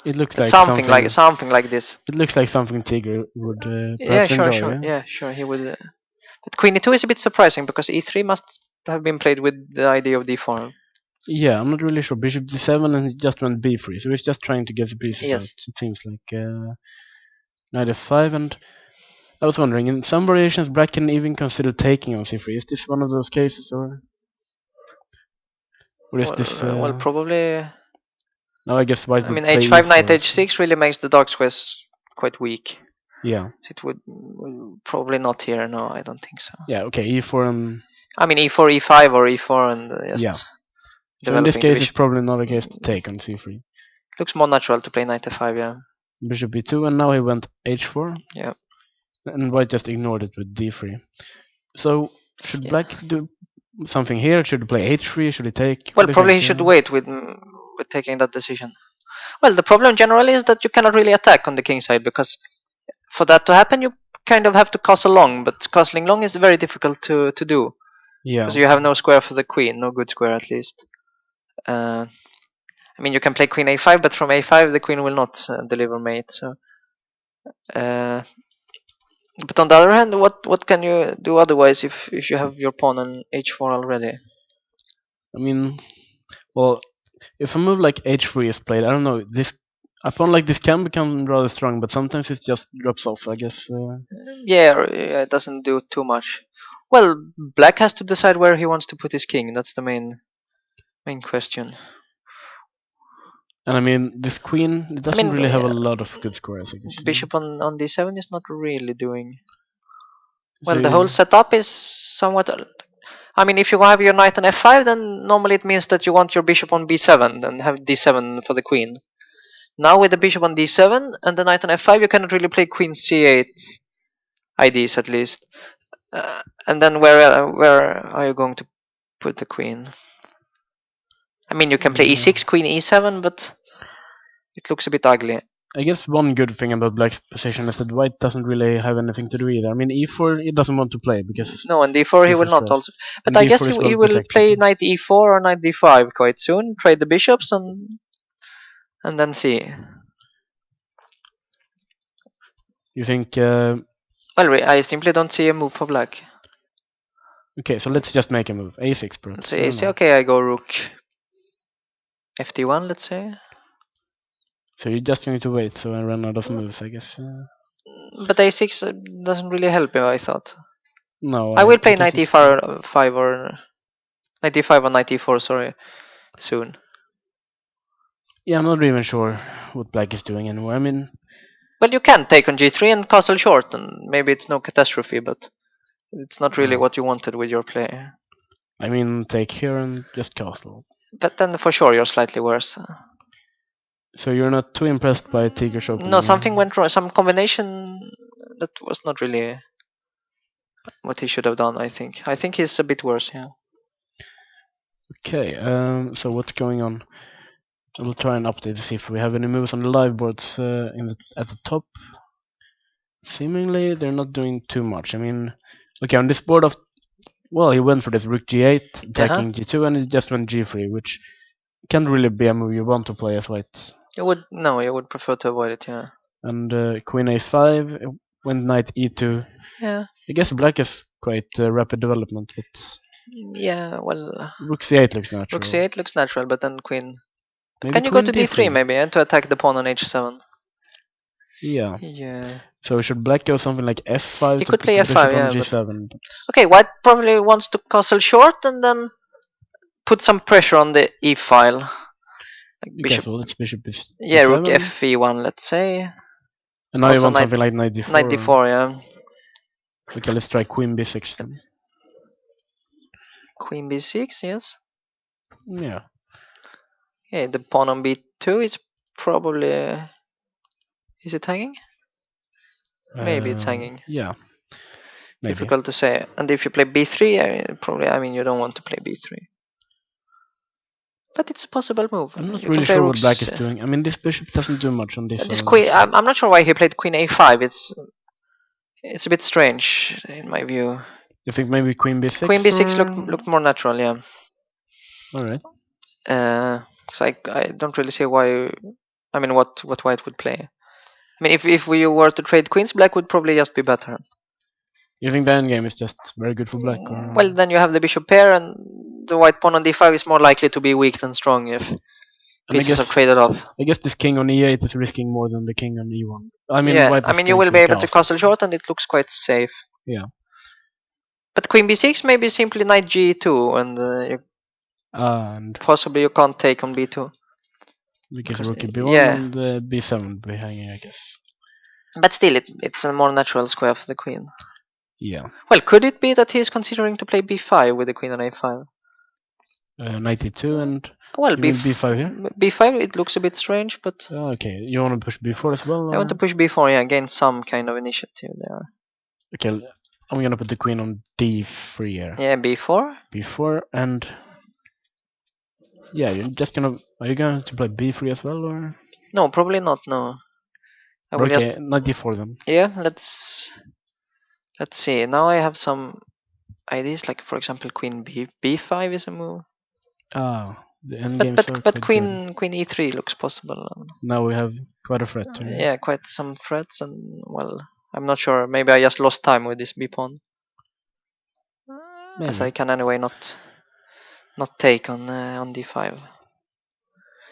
A: It looks like
C: something like this.
A: It looks like something Tigger would
C: yeah,
A: perhaps
C: sure,
A: enjoy.
C: sure. Yeah, sure. He would. But queen E2 is a bit surprising because E3 must have been played with the idea of D4.
A: Yeah, I'm not really sure. Bishop D7 and he just went B3, so he's just trying to get the pieces out. It seems like knight F5, and I was wondering, in some variations, black can even consider taking on C3. Is this one of those cases, or is this?
C: Well, probably.
A: No, I guess white.
C: I mean, H5 knight H6 really makes the dark squares quite weak.
A: Yeah.
C: So it would probably not here. No, I don't think so.
A: Yeah. Okay. E4 and.
C: I mean, E4, E5, or E4, and just.
A: Yeah. So in this case, it's probably not a case to take on C3.
C: It looks more natural to play knight F5. Yeah.
A: Bishop B2, and now he went H4.
C: Yeah.
A: And white just ignored it with D3. So should black do something here? Should he play H3? Should he take?
C: Well, probably he should wait with taking that decision. Well, the problem generally is that you cannot really attack on the king side, because for that to happen, you kind of have to castle long, but castling long is very difficult to do.
A: Yeah.
C: Because you have no square for the queen, no good square at least. I mean, you can play queen A5, but from A5 the queen will not deliver mate. So, but on the other hand, what can you do otherwise if you have your pawn on H4 already?
A: I mean, well, if a move like H3 is played, I don't know, a pawn like this can become rather strong, but sometimes it just drops off, I guess.
C: Yeah, it doesn't do too much. Well, black has to decide where he wants to put his king. That's the main question.
A: And I mean, this queen doesn't really have a lot of good squares, I guess.
C: Bishop on D7 is not really doing. Well, the whole setup is somewhat. I mean, if you have your knight on F5, then normally it means that you want your bishop on B7 and have D7 for the queen. Now with the bishop on D7 and the knight on F5, you cannot really play queen C8 IDs at least. And then where are you going to put the queen? I mean, you can play E6, queen E7, but it looks a bit ugly.
A: I guess one good thing about black's position is that white doesn't really have anything to do either. I mean, E4 he doesn't want to play because
C: no, and D4 he will not also. But I guess he will play knight E4 or knight D5 quite soon. Trade the bishops and then see.
A: You think?
C: Well, I simply don't see a move for black.
A: Okay, so let's just make a move. A6 perhaps.
C: Let's say okay, I go rook FD1, let's say.
A: So you're just going to wait, so I run out of moves, I guess.
C: But A6 doesn't really help him, I thought.
A: No.
C: I will play knight E5 or knight E5 or knight E4, sorry, soon.
A: Yeah, I'm not even sure what black is doing anymore. I mean,
C: Well, you can take on g3 and castle short, and maybe it's no catastrophe, but it's not really what you wanted with your play.
A: I mean, take here and just castle.
C: But then for sure you're slightly worse.
A: So you're not too impressed by Tiger's opening?
C: No, something went wrong. Some combination that was not really what he should have done. I think he's a bit worse. Yeah.
A: Okay. So what's going on? We'll try and update to see if we have any moves on the live boards at the top. Seemingly they're not doing too much. I mean, okay, on this board he went for this rook g8, attacking g2, and he just went g3, which can't really be a move you want to play as white.
C: You would prefer to avoid it. Yeah.
A: And queen a5, went knight e2.
C: Yeah.
A: I guess black has quite rapid development, but
C: yeah. Well,
A: rook c8 looks natural.
C: Rook c8 looks natural, but then queen.
A: Maybe
C: Can you
A: queen
C: go to d3 maybe and to attack the pawn on h7?
A: Yeah.
C: Yeah.
A: So should black go something like f5
C: He
A: to
C: could
A: put
C: play
A: the
C: f5,
A: bishop
C: yeah,
A: on g7?
C: Okay, white probably wants to castle short and then put some pressure on the e file. Like
A: Okay,
C: bishop.
A: so let's bishop is
C: Yeah, rook
A: e7.
C: fe1, let's say.
A: And now
C: Also
A: you want
C: knight-
A: something like knight d4.
C: Knight d4, yeah.
A: Okay, let's try queen b6 then.
C: Queen b6, yes.
A: Yeah.
C: Yeah, the pawn on b2 is probably. Is it hanging? Maybe it's hanging.
A: Yeah. Maybe.
C: Difficult to say. And if you play b3, probably. I mean, you don't want to play b3. But it's a possible move.
A: I'm not
C: You
A: really
C: can play
A: sure what
C: rooks-
A: black is doing. I mean, this bishop doesn't do much on this.
C: This queen. I'm not sure why he played queen a5. It's a bit strange in my view.
A: You think maybe queen b6?
C: Queen b6 looked more natural, yeah.
A: Alright.
C: Because I don't really see why. I mean, what white would play. I mean, if we were to trade queens, black would probably just be better.
A: You think the endgame is just very good for black? Or?
C: Well, then you have the bishop pair, and the white pawn on d5 is more likely to be weak than strong if pieces are traded off.
A: I guess this king on e8 is risking more than the king on e1. I mean,
C: yeah,
A: white
C: I mean, you will be able to castle short, and it looks quite safe.
A: Yeah.
C: But queen b6 maybe simply knight g2, and possibly you can't take on b2.
A: Because rook b1 and b7 would be hanging, I guess.
C: But still, it's a more natural square for the queen.
A: Yeah.
C: Well, could it be that he's considering to play b5 with the queen on a5?
A: Knight e2 and
C: b5
A: here?
C: b5, it looks a bit strange, but...
A: okay, you want to push b4 as well? Or?
C: I want to push b4, yeah, gain some kind of initiative there.
A: Okay, I'm gonna put the queen on d3 here.
C: Yeah, b4?
A: b4 and... Yeah, you're just gonna... Are you going to play b3 as well, or...?
C: No, probably not, no.
A: Okay, knight d4 then.
C: Yeah, let's see. Now I have some ideas, like for example, queen b5 is a move.
A: The endgame
C: but queen e3 looks possible.
A: Now we have quite a threat.
C: Yeah, quite some threats, and well, I'm not sure. Maybe I just lost time with this b pawn, as I can anyway not take on d5.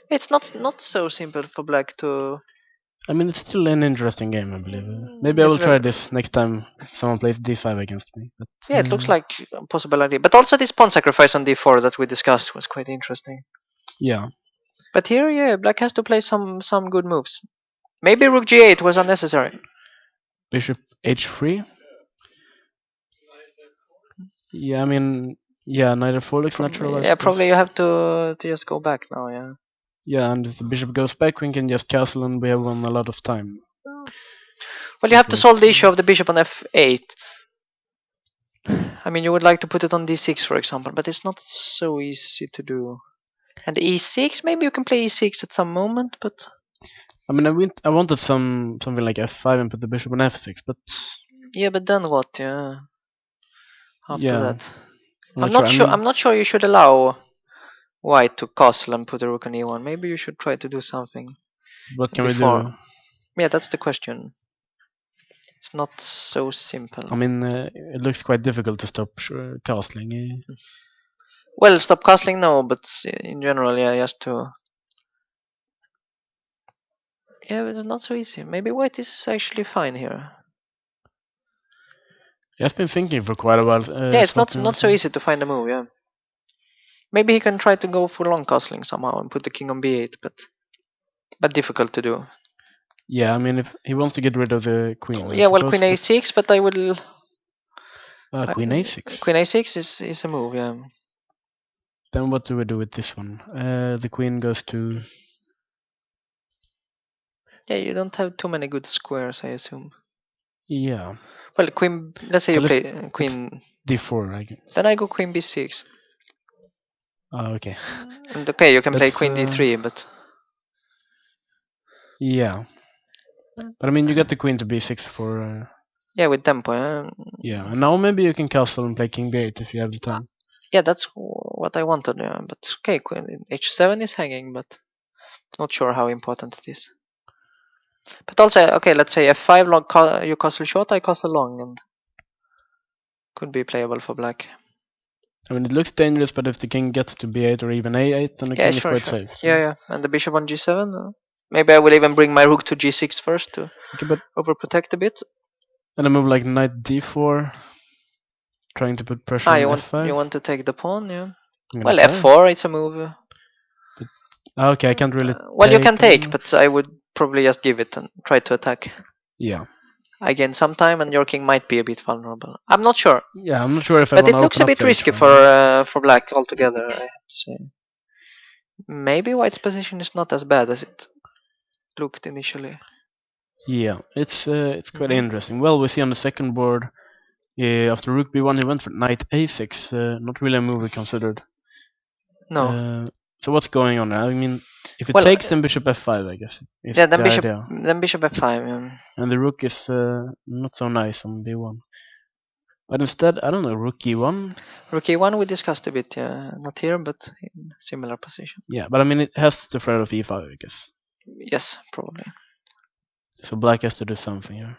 C: It's not so simple for black to.
A: I mean, it's still an interesting game, I believe. Maybe I will try this next time someone plays d5 against me. But,
C: yeah, it looks like a possible idea. But also this pawn sacrifice on d4 that we discussed was quite interesting.
A: Yeah.
C: But here, yeah, black has to play some good moves. Maybe rook g8 was unnecessary.
A: Bishop h3. Yeah, I mean, yeah, knight f4 looks natural.
C: Yeah, probably you have to just go back now, yeah.
A: Yeah, and if the bishop goes back, we can just castle and we have won a lot of time.
C: Well, you have to solve the issue of the bishop on f8. I mean, you would like to put it on d6, for example, but it's not so easy to do. And e6, maybe you can play e6 at some moment, but...
A: I mean, I wanted something like f5 and put the bishop on f6, but...
C: Yeah, but then what, yeah? After that. I'm not sure you should allow white to castle and put a rook on e1. Maybe you should try to do something.
A: What can we do?
C: Yeah, that's the question. It's not so simple.
A: I mean, it looks quite difficult to stop castling.
C: Well, stop castling, no, but in general, yeah, just to... Yeah, but it's not so easy. Maybe white is actually fine here.
A: I've been thinking for quite a while.
C: Yeah, it's not so easy to find a move, yeah. Maybe he can try to go for long castling somehow and put the king on b8, but difficult to do.
A: Yeah, I mean, if he wants to get rid of the queen, I
C: Yeah, well,
A: suppose,
C: queen
A: but-
C: a6, but I will.
A: Queen a6.
C: Queen a6 is a move. Yeah.
A: Then what do we do with this one? The queen goes to.
C: Yeah, you don't have too many good squares, I assume.
A: Yeah.
C: Well, queen. Let's say
A: Okay,
C: you play queen.
A: D4, I guess.
C: Then I go queen b6.
A: Oh, okay.
C: And okay, you can play
A: That's,
C: queen d3, but
A: Yeah. But I mean, you get the queen to b6 for.
C: yeah, with tempo.
A: Yeah, and now maybe you can castle and play king b8 if you have the time.
C: Yeah, that's what I wanted. Yeah, but okay, queen h7 is hanging, but not sure how important it is. But also, okay, let's say f5 long. You castle short, I castle long, and could be playable for black.
A: I mean, it looks dangerous, but if the king gets to b8 or even a8, then the
C: Yeah,
A: king is
C: sure,
A: quite
C: sure.
A: safe. So.
C: Yeah. And the bishop on g7. Maybe I will even bring my rook to g6 first to
A: Okay, but
C: overprotect a bit.
A: and a move like knight d4, trying to put pressure on f5.
C: You want to take the pawn, yeah.
A: I'm
C: Well,
A: gonna try.
C: f4, it's a move.
A: Okay, I can't really.
C: Well, you can take,
A: anymore.
C: but I would probably just give it and try to attack.
A: Yeah.
C: Again, sometime, and your king might be a bit vulnerable. I'm not sure,
A: Yeah, I'm not sure if I
C: but
A: want
C: it
A: to
C: looks
A: open
C: a bit
A: up
C: risky for black altogether. I have to say. Maybe white's position is not as bad as it looked initially.
A: Yeah, it's quite
C: Mhm.
A: interesting. Well, we see on the second board, after rook b1, he went for knight a6. Not really a move we considered.
C: No.
A: So what's going on now? I mean, if it
C: Well,
A: takes, then bishop f5, I guess, is
C: yeah,
A: the idea.
C: then bishop f5. Yeah.
A: And the rook is not so nice on b1. But instead, I don't know, rook e1.
C: Rook a1 we discussed a bit, yeah, not here, but in similar position.
A: Yeah, but I mean, it has the threat of e5, I guess.
C: Yes, probably.
A: So black has to do something here.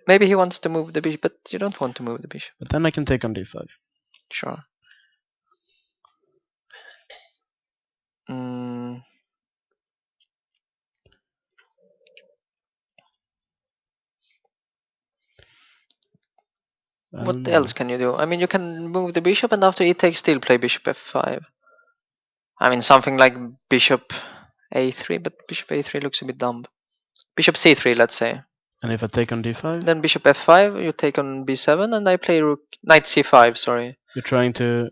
C: Maybe he wants to move the bishop, but you don't want to move the bishop.
A: But then I can take on d5.
C: Sure. Mm, what else can you do? I mean, you can move the bishop, and after e takes, still play bishop f5. I mean, something like bishop a3, but bishop a3 looks a bit dumb. Bishop c3, let's say.
A: And if I take on d5?
C: Then bishop f5, you take on b7, and I play rook knight c5. Sorry.
A: You're trying to.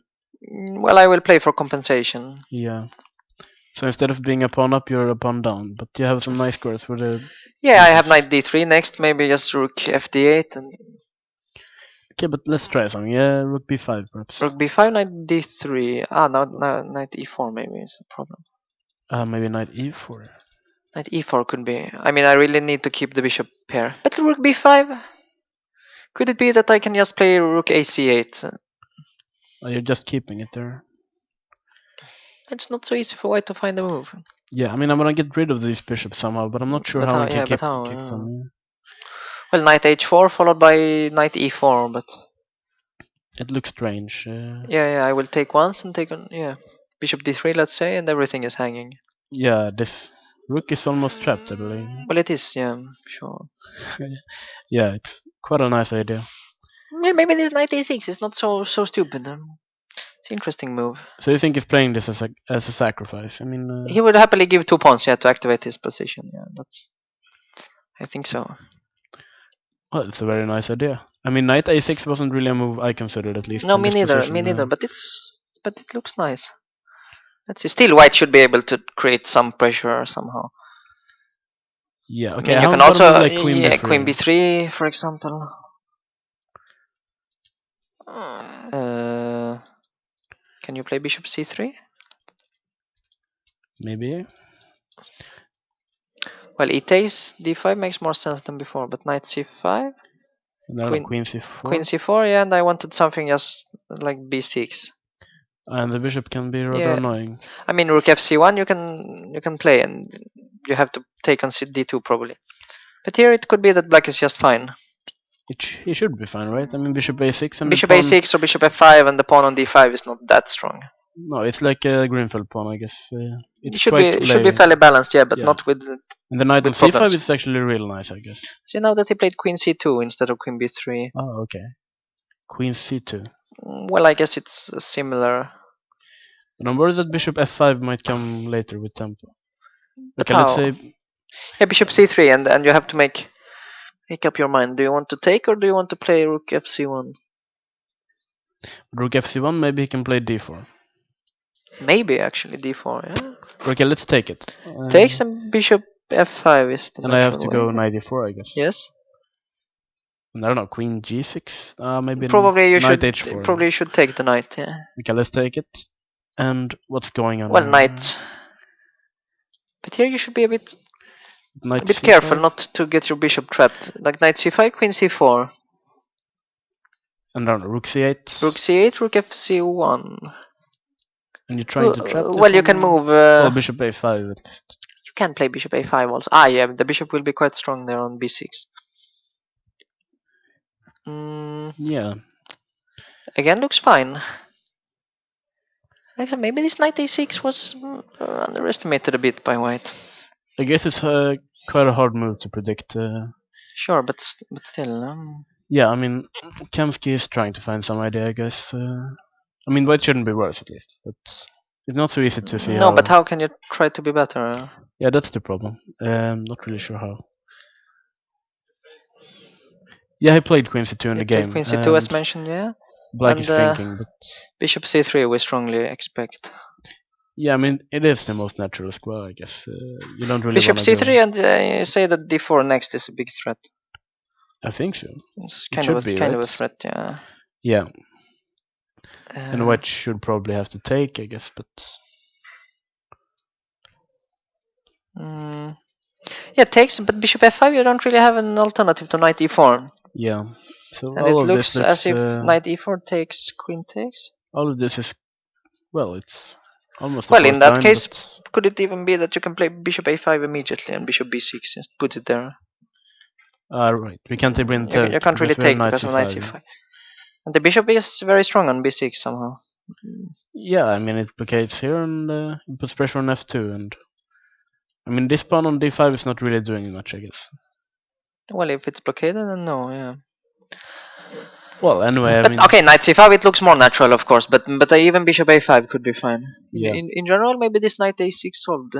C: Well, I will play for compensation.
A: Yeah. So instead of being a pawn up, you're a pawn down. But you have some nice squares for the.
C: Yeah, I have knight d3 next. Maybe just rook fd8 and
A: Okay, but let's try something. Yeah, rook b5 perhaps.
C: rook b5, knight d3. No, knight e4 maybe is the problem.
A: Maybe knight e4.
C: Knight e4 could be. I mean, I really need to keep the bishop pair. But rook b5? Could it be that I can just play rook ac8?
A: Oh, you're just keeping it there.
C: It's not so easy for white to find a move.
A: Yeah, I mean, I'm gonna get rid of these bishops somehow, but I'm not sure how we can keep
C: how?
A: them.
C: Well, knight h4 followed by knight e4, but
A: It looks strange.
C: yeah, I will take once and take on bishop d3, let's say, and everything is hanging.
A: Yeah, this rook is almost trapped, I believe.
C: Well, it is, yeah, sure.
A: Yeah, it's quite a nice idea.
C: Maybe this knight a6 is not so stupid. It's an interesting move.
A: So you think he's playing this as a sacrifice? I mean,
C: He would happily give 2 pawns, to activate his position. Yeah, I think so.
A: well, it's a very nice idea. I mean, knight a6 wasn't really a move I considered, at least.
C: No,
A: in
C: me
A: this
C: neither.
A: position,
C: Me neither. But it looks nice. Let's see. Still, white should be able to create some pressure somehow.
A: Yeah. Okay.
C: I mean, you
A: how
C: can
A: about a
C: also
A: move like queen b3?
C: queen b3, for example. Can you play bishop c3?
A: Maybe.
C: Well, e takes d5 makes more sense than before, but knight c5,
A: Queen c4.
C: queen c4, yeah, and I wanted something just like b6.
A: And the bishop can be rather annoying.
C: I mean, rook fc1 you can play, and you have to take on d2 probably. But here it could be that black is just fine.
A: He should be fine, right? I mean, bishop a6 and
C: bishop a6 or bishop f5, and the pawn on d5 is not that strong.
A: No, it's like a Greenfield pawn, I guess.
C: It should be fairly balanced, yeah, but not with.
A: And the knight on c5 is actually real nice, I guess.
C: See, now that he played queen c2 instead of queen b3.
A: Oh, okay. Queen c2.
C: Well, I guess it's similar.
A: But I'm worried that bishop f5 might come later with tempo.
C: But
A: Okay, let's say
C: Yeah, bishop c3, and you have to make up your mind. Do you want to take or do you want to play rook fc1?
A: Rook fc1, maybe he can play d4.
C: Maybe actually d4. Yeah.
A: Okay, let's take it.
C: Takes and bishop f5 is the
A: And I have
C: natural
A: to
C: way.
A: go knight e4, I guess.
C: Yes.
A: And I don't know, queen g6. Maybe
C: Probably you
A: knight
C: should.
A: h4.
C: Probably you should take the knight. Yeah.
A: Okay, let's take it. And what's going on?
C: Well, knight. But here you should be a bit
A: Knight
C: careful
A: c5.
C: not to get your bishop trapped. Like knight c5, queen c4.
A: And I don't know, rook c8.
C: Rook c8, rook fc1.
A: And you're trying to trap this
C: Well, you
A: one,
C: can
A: or-
C: move.
A: Well, bishop a5 at least.
C: You can play bishop a5 also. Ah, yeah, the bishop will be quite strong there on b6.
A: Yeah.
C: Again, looks fine. Actually, maybe this knight a6 was underestimated a bit by white.
A: I guess it's quite a hard move to predict.
C: Sure, but still.
A: Yeah, I mean, Kamsky is trying to find some idea, I guess. I mean, white shouldn't be worse, at least. But it's not so easy to see
C: No, but how can you try to be better?
A: Yeah, that's the problem. Not really sure how. Yeah, he played queen c2 in the game.
C: Queen c2 as mentioned, yeah.
A: Black is thinking, but
C: bishop c3 we strongly expect.
A: yeah, I mean, it is the most natural square, I guess. You don't really
C: Bishop
A: want to
C: c3 and you say that d4 next is a big threat.
A: I think so.
C: It's
A: It
C: kind
A: should
C: of
A: be,
C: kind
A: right?
C: of a threat, yeah.
A: Yeah. And white should probably have to take, I guess, but
C: yeah, takes, but bishop f5 you don't really have an alternative to knight e4.
A: yeah. So
C: And
A: all
C: it
A: of
C: looks
A: this looks
C: as if knight e4 takes, queen takes.
A: all of this is, well, it's almost
C: Well, in that
A: time,
C: case,
A: but
C: could it even be that you can play bishop a5 immediately and bishop b6, just put it there?
A: right. We can't even
C: You can't really take because of knight
A: c5.
C: c5. And the bishop is very strong on b6 somehow.
A: Yeah, I mean, it blockades here and it puts pressure on f2, and I mean, this pawn on d5 is not really doing much, I guess.
C: Well, if it's blockaded, then no, yeah.
A: Well, anyway,
C: But okay, knight c5 it looks more natural, of course, but even bishop a5 could be fine.
A: Yeah.
C: In general, maybe this knight a6 solved.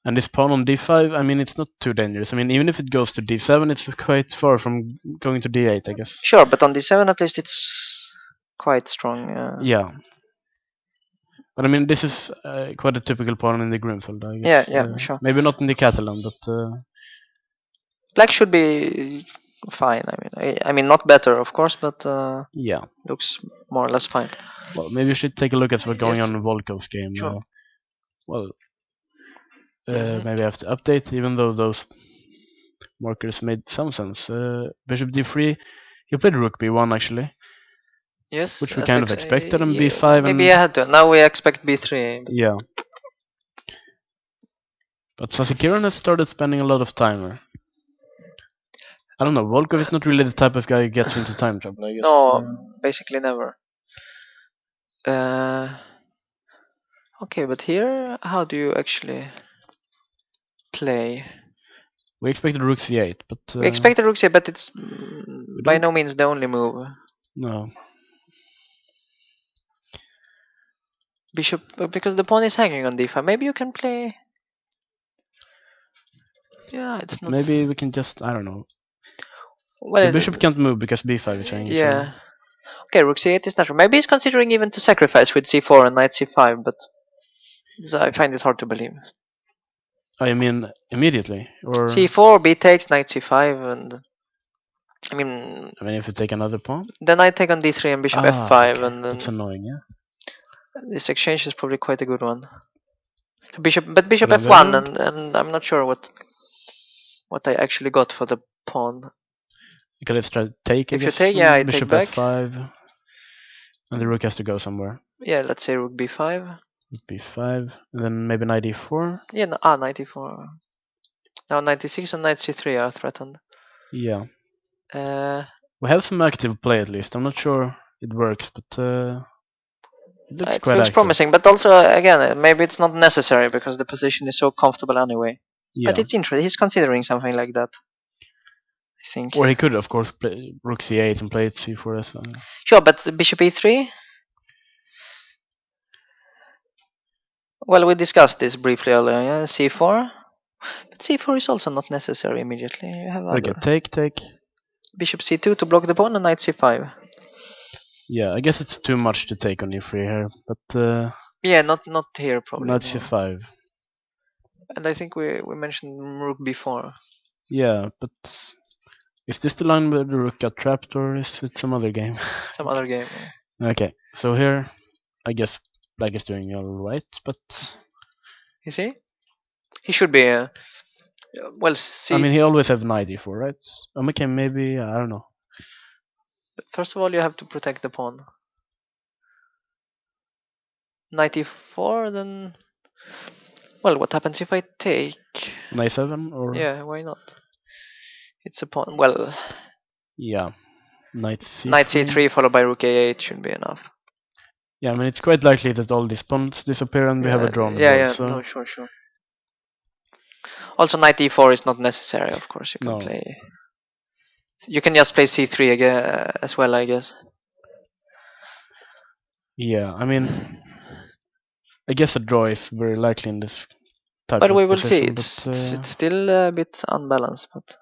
A: And this pawn on d5, I mean, it's not too dangerous. I mean, even if it goes to d7, it's quite far from going to d8, I guess.
C: Sure, but on d7 at least it's quite strong.
A: Yeah. But I mean, this is quite a typical pawn in the Grunfeld, I guess.
C: Yeah, sure.
A: Maybe not in the Catalan, but
C: Black should be fine. I mean, not better, of course, but
A: yeah,
C: looks more or less fine.
A: well, maybe you should take a look at what's going
C: Yes.
A: on in Volkov's game.
C: Sure.
A: Well, maybe I have to update, even though those markers made some sense. Bishop d3, he played rook b1 actually,
C: Yes,
A: which we kind of expected, and b5.
C: Maybe
A: And
C: I had to. Now we expect b3.
A: yeah. But Sasikiran has started spending a lot of time there. I don't know, Volkov is not really the type of guy who gets into time trouble, I guess.
C: No, basically never. Okay, but here, how do you actually play?
A: We expected rook c8, but
C: We expected rook c8, but it's by
A: don't-
C: no means the only move.
A: no.
C: Bishop, because the pawn is hanging on d5. Maybe you can play. Yeah, it's not.
A: Maybe we can just, I don't know.
C: Well,
A: The bishop can't move because b5 is hanging.
C: yeah.
A: So.
C: Okay, rook c8 is natural. Maybe he's considering even to sacrifice with c4 and knight c5, but I find it hard to believe.
A: I mean, immediately, or
C: c4, b takes, knight c5, and I mean,
A: if you take another pawn.
C: then I take on d3 and bishop f5,
A: okay.
C: and then
A: That's annoying, yeah.
C: this exchange is probably quite a good one. Bishop
A: But on the
C: f1,
A: other
C: and I'm not sure what I actually got for the pawn.
A: Okay, let's try to take. I
C: If you
A: guess,
C: take, yeah, I
A: bishop
C: take back.
A: f5, and the rook has to go somewhere.
C: Yeah, let's say rook b5.
A: b5, and then maybe knight e4.
C: Yeah, knight e4. Now knight e6 and knight c3 are threatened.
A: Yeah.
C: Uh,
A: We have some active play at least. I'm not sure it works, but it looks
C: it
A: quite
C: looks
A: active.
C: promising, but also again, maybe it's not necessary because the position is so comfortable anyway.
A: Yeah.
C: But it's interesting. He's considering something like that, I think.
A: Or he could, of course, play rook c8 and play it c4 as well.
C: Sure, but bishop e3. Well, we discussed this briefly earlier. Yeah, c4. But c4 is also not necessary immediately. You have
A: Okay,
C: other.
A: take.
C: Bishop c2 to block the pawn and knight c5.
A: Yeah, I guess it's too much to take on e3 here, but
C: Yeah, not here probably.
A: knight
C: No.
A: c5.
C: And I think we mentioned rook b4.
A: Yeah, but is this the line where the rook got trapped, or is it some other game?
C: Some other game. Yeah.
A: Okay, so here, I guess black is doing alright, but
C: You see, he should be. Well, see.
A: I mean, he always have knight e4, right? Okay, maybe I don't know.
C: First of all, you have to protect the pawn. Knight e4, then. Well, what happens if I take?
A: Knight 7 or
C: Yeah, why not? It's a pawn. Well,
A: yeah, knight c3.
C: knight c3 followed by rook a8 should be enough.
A: Yeah, I mean it's quite likely that all these pawns disappear and we have a draw on the board.
C: Yeah,
A: So
C: no, sure. Also, knight e4 is not necessary, of course. You can
A: no.
C: play. You can just play c3 again as well, I guess.
A: Yeah, I mean, I guess a draw is very likely in this type
C: But
A: of
C: we will see.
A: position.
C: It's still a bit unbalanced. But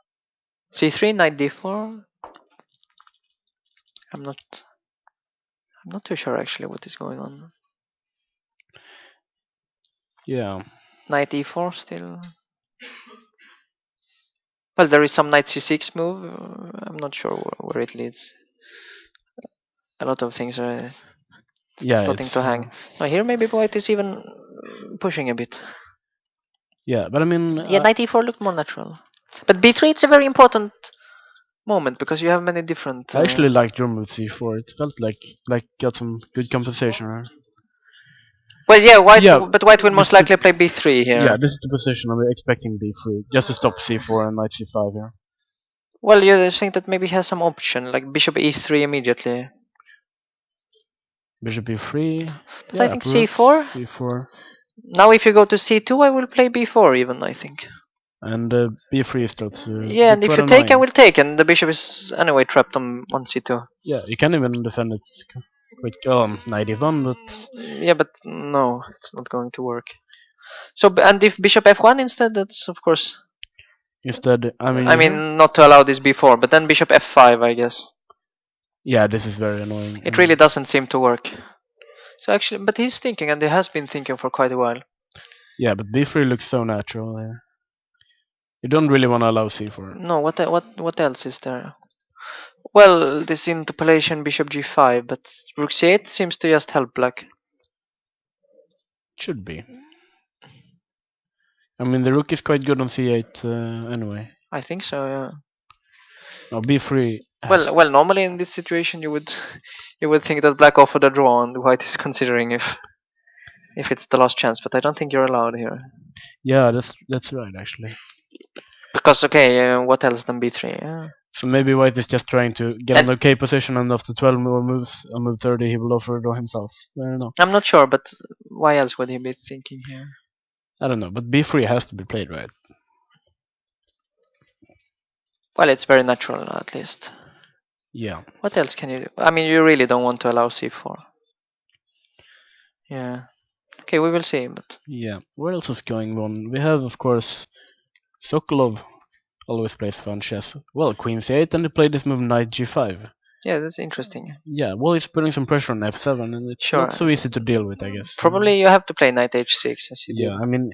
C: c3, knight d4. I'm not too sure actually what is going on.
A: Yeah.
C: Knight e4 still. Well, there is some knight c6 move. I'm not sure where it leads. A lot of things are starting to hang. Now here maybe white is even pushing a bit.
A: Yeah, but I mean.
C: Yeah, knight e4 looked more natural. But b3 it's a very important moment because you have many different.
A: I actually liked your move c4. It felt like got some good compensation. Right?
C: Well, yeah, white.
A: Yeah,
C: But white will most likely play b3 here.
A: Yeah, this is the position I'm expecting b3, just to stop c4 and knight c5 here.
C: Well, you think that maybe he has some option, like bishop e3 immediately.
A: Bishop e3.
C: But I think c4.
A: c4.
C: Now if you go to c2, I will play b4 even, I think.
A: And b3 starts to
C: yeah, and if you
A: annoying.
C: take, I will take, and the bishop is anyway trapped on c2.
A: Yeah, you can even defend it with knight e1, but
C: yeah, but no, it's not going to work. So, and if bishop f1 instead, that's of course.
A: Instead, I
C: mean, not to allow this b4, but then bishop f5, I guess.
A: Yeah, this is very annoying.
C: It really doesn't seem to work. So actually, but he's thinking, and he has been thinking for quite a while.
A: Yeah, but b3 looks so natural there. You don't really want to allow c4.
C: No, what else is there? Well, this interpolation bishop g5, but rook c8 seems to just help black.
A: Should be. I mean, the rook is quite good on c8 anyway.
C: I think so, yeah.
A: No, b3.
C: Well, normally in this situation you would think that black offered a draw and white is considering if it's the last chance, but I don't think you're allowed here.
A: Yeah, that's right actually.
C: Because okay, what else than b3? Yeah.
A: So maybe white is just trying to get an okay position, and after 12 more moves, on move 30, he will offer a draw himself. I don't know.
C: I'm not sure, but why else would he be thinking here?
A: I don't know, but b3 has to be played, right?
C: Well, it's very natural at least.
A: Yeah.
C: What else can you do? I mean, you really don't want to allow c4. Yeah. Okay, we will see. But
A: yeah, what else is going on? We have, of course, Sokolov always plays fun chess. Well, queen c8, and he played this move knight g5.
C: Yeah, that's interesting.
A: Yeah, well, he's putting some pressure on f7, and it's not so easy to deal with, I guess.
C: Probably you have to play knight h6 as you do.
A: Yeah, I mean,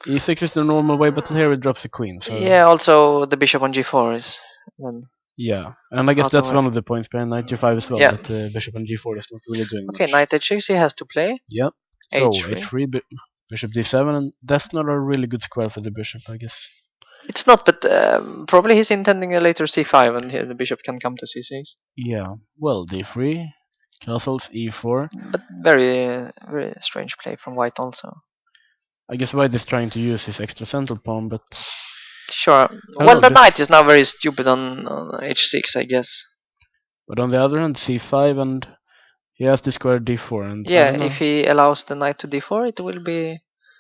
A: e6 is the normal way, but here it drops the queen. So
C: yeah, also the bishop on g4 is then.
A: Yeah, and I guess that's one of the points behind knight g5 as well,
C: Yeah.
A: that bishop on g4 is not really doing much.
C: Okay, knight h6 he has to play.
A: Yeah. So h3, bishop d7, and that's not a really good square for the bishop, I guess.
C: It's not, but probably he's intending a later c5, and here the bishop can come to c6.
A: Yeah. Well, d3, castles, e4.
C: But very very strange play from white also.
A: I guess white is trying to use his extra central pawn, but
C: sure. Well, the knight is now very stupid on h6, I guess.
A: But on the other hand, c5, and he has to square d4, and
C: yeah, if he allows the knight to d4, it will be.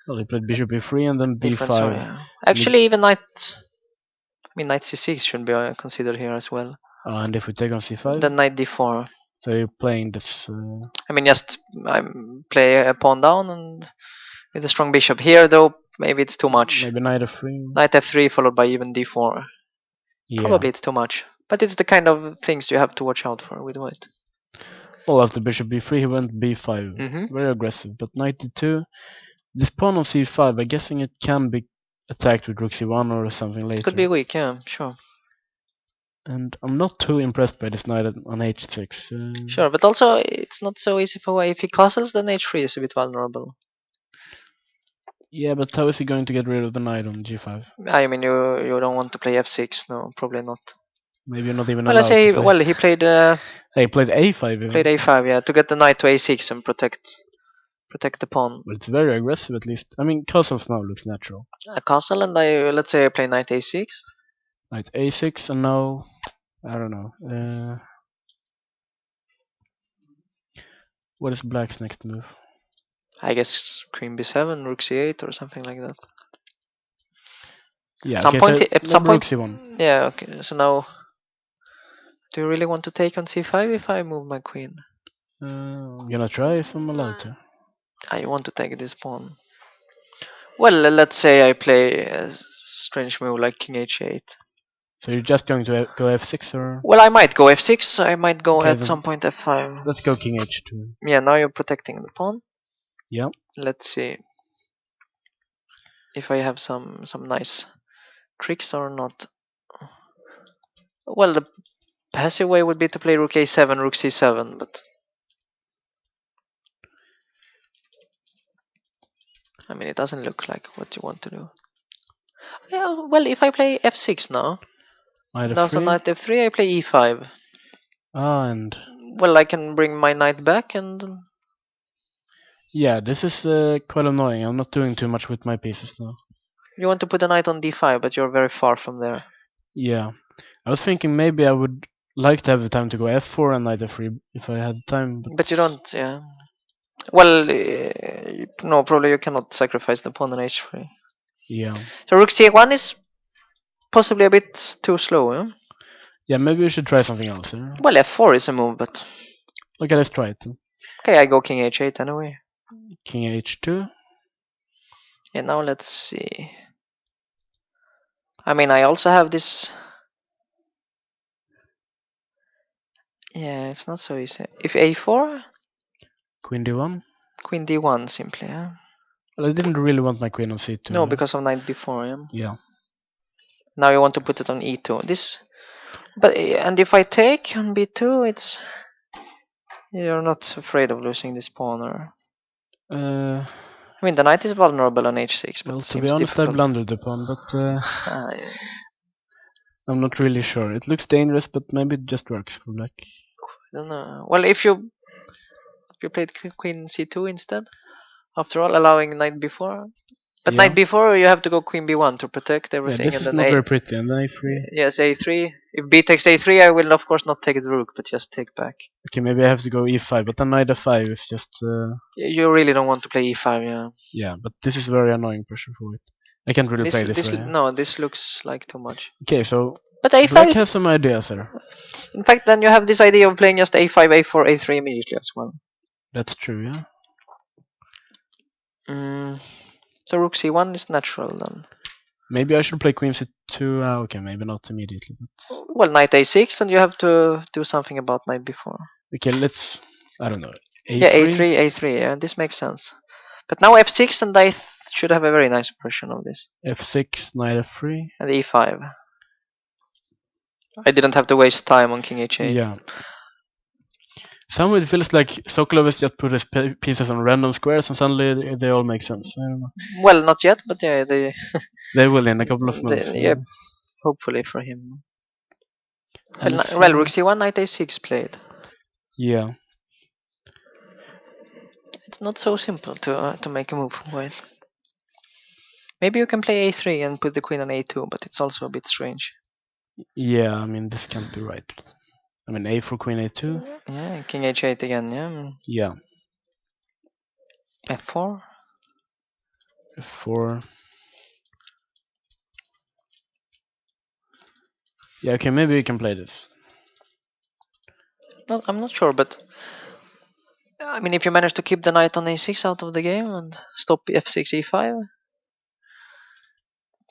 A: Well, he played bishop e3 and then b5.
C: Sorry, yeah. Actually, even knight c6 should be considered here as well.
A: And if we take on c5,
C: then knight d4.
A: So you're playing this.
C: I mean, just play a pawn down and with a strong bishop here, though. maybe it's too much.
A: Maybe knight f3.
C: Knight f3 followed by even d4.
A: Yeah.
C: Probably it's too much. But it's the kind of things you have to watch out for with white.
A: Well, after bishop b3, he went b5.
C: Mm-hmm.
A: Very aggressive. But knight d2. This pawn on c5, I'm guessing it can be attacked with rook c1 or something later.
C: It could be weak, yeah, sure.
A: And I'm not too impressed by this knight on h6.
C: Sure, but also it's not so easy for white. If he castles, then h3 is a bit vulnerable.
A: Yeah, but how is he going to get rid of the knight on g5?
C: I mean, you don't want to play f6, no, probably not.
A: Maybe you're not even
C: Well,
A: allowed
C: I say,
A: to play.
C: well, he played
A: He played a5 even.
C: played a5, yeah, to get the knight to a6 and protect the pawn.
A: But it's very aggressive at least. I mean, castles now looks natural.
C: A castle, and let's say I play knight a6.
A: Knight a6, and now I don't know. What is black's next move?
C: I guess queen b7, rook c8, or something like that.
A: Yeah,
C: At some
A: okay,
C: point,
A: so
C: at some
A: maybe rook
C: point,
A: c1.
C: yeah. Okay, so now, do you really want to take on c5 if I move my queen?
A: I'm gonna try if I'm allowed to.
C: I want to take this pawn. Well, let's say I play a strange move like king h8.
A: So you're just going to go f6 or?
C: Well, I might go f6. I might go
A: Okay,
C: at
A: then
C: some point f5.
A: let's go king h2.
C: Yeah, now you're protecting the pawn.
A: Yeah.
C: Let's see if I have some nice tricks or not. Well, the passive way would be to play rook a7, rook c7, but I mean, it doesn't look like what you want to do. Yeah, well, if I play f6 now,
A: Knight
C: and after
A: f3.
C: knight f3, I play e5.
A: And
C: Well, I can bring my knight back, and
A: yeah, this is quite annoying. I'm not doing too much with my pieces now.
C: you want to put a knight on d5, but you're very far from there.
A: Yeah, I was thinking maybe I would like to have the time to go f4 and knight f3 if I had the time.
C: But you don't, yeah. Well, no, probably you cannot sacrifice the pawn on h3.
A: Yeah.
C: So rook c1 is possibly a bit too slow, yeah?
A: Yeah, maybe we should try something else.
C: Well, f4 is a move, but
A: Okay, let's try it.
C: okay, I go king h8 anyway.
A: King h2.
C: And now let's see. I mean, I also have this. Yeah, it's not so easy. If a4,
A: Queen d1.
C: queen d1 simply, yeah?
A: Well, I didn't really want my queen on c2.
C: No, because of knight b4, yeah?
A: Yeah.
C: Now you want to put it on e2. But and if I take on b2, it's you're not afraid of losing this pawn, or
A: Uh,
C: I mean the knight is vulnerable on h6, but
A: well,
C: it
A: to be
C: seems
A: honest, I
C: difficult.
A: blundered the pawn, but
C: Yeah.
A: I'm not really sure. It looks dangerous, but maybe it just works for black.
C: I don't know. Well, if you played queen c2 instead, after all, allowing knight b4. But
A: Yeah.
C: knight b4, you have to go queen b1 to protect
A: Yeah,
C: everything,
A: this
C: and
A: is
C: then
A: not very pretty. And then a3.
C: yes, a3. If b takes a3, I will of course not take the rook, but just take back.
A: Okay, maybe I have to go e5, but then knight f5 is just.
C: You really don't want to play e5, yeah.
A: Yeah, but this is very annoying pressure for it. I can't really play this way.
C: No, this looks like too much.
A: Okay, so
C: But a5.
A: black has some ideas there.
C: In fact, then you have this idea of playing just a5, a4, a3 immediately as well.
A: That's true, yeah.
C: So rook c1 is natural then.
A: Maybe I should play queen c2. Okay, maybe not immediately. But...
C: Well, knight a6, and you have to do something about knight b4.
A: Okay, let's. I don't know. A3?
C: Yeah, a3, a3. Yeah, this makes sense. But now f6, and I should have a very nice impression of this.
A: f6, knight f3.
C: And e5. I didn't have to waste time on king h8.
A: Yeah. Somehow it feels like Sokolov has just put his pieces on random squares and suddenly they all make sense. I don't know.
C: Well, not yet, but yeah, they
A: will in a couple of moves.
C: yeah, hopefully for him.
A: And
C: well, rook c1, knight a6 played.
A: Yeah.
C: It's not so simple to make a move from white. Maybe you can play a3 and put the queen on a2, but it's also a bit strange.
A: Yeah, I mean, this can't be right. I mean, a for queen a2.
C: Yeah, king h8 again, yeah.
A: Yeah.
C: f4.
A: f4. Yeah, okay, maybe we can play this.
C: No, I'm not sure, but I mean, if you manage to keep the knight on a6 out of the game and stop f6, e5.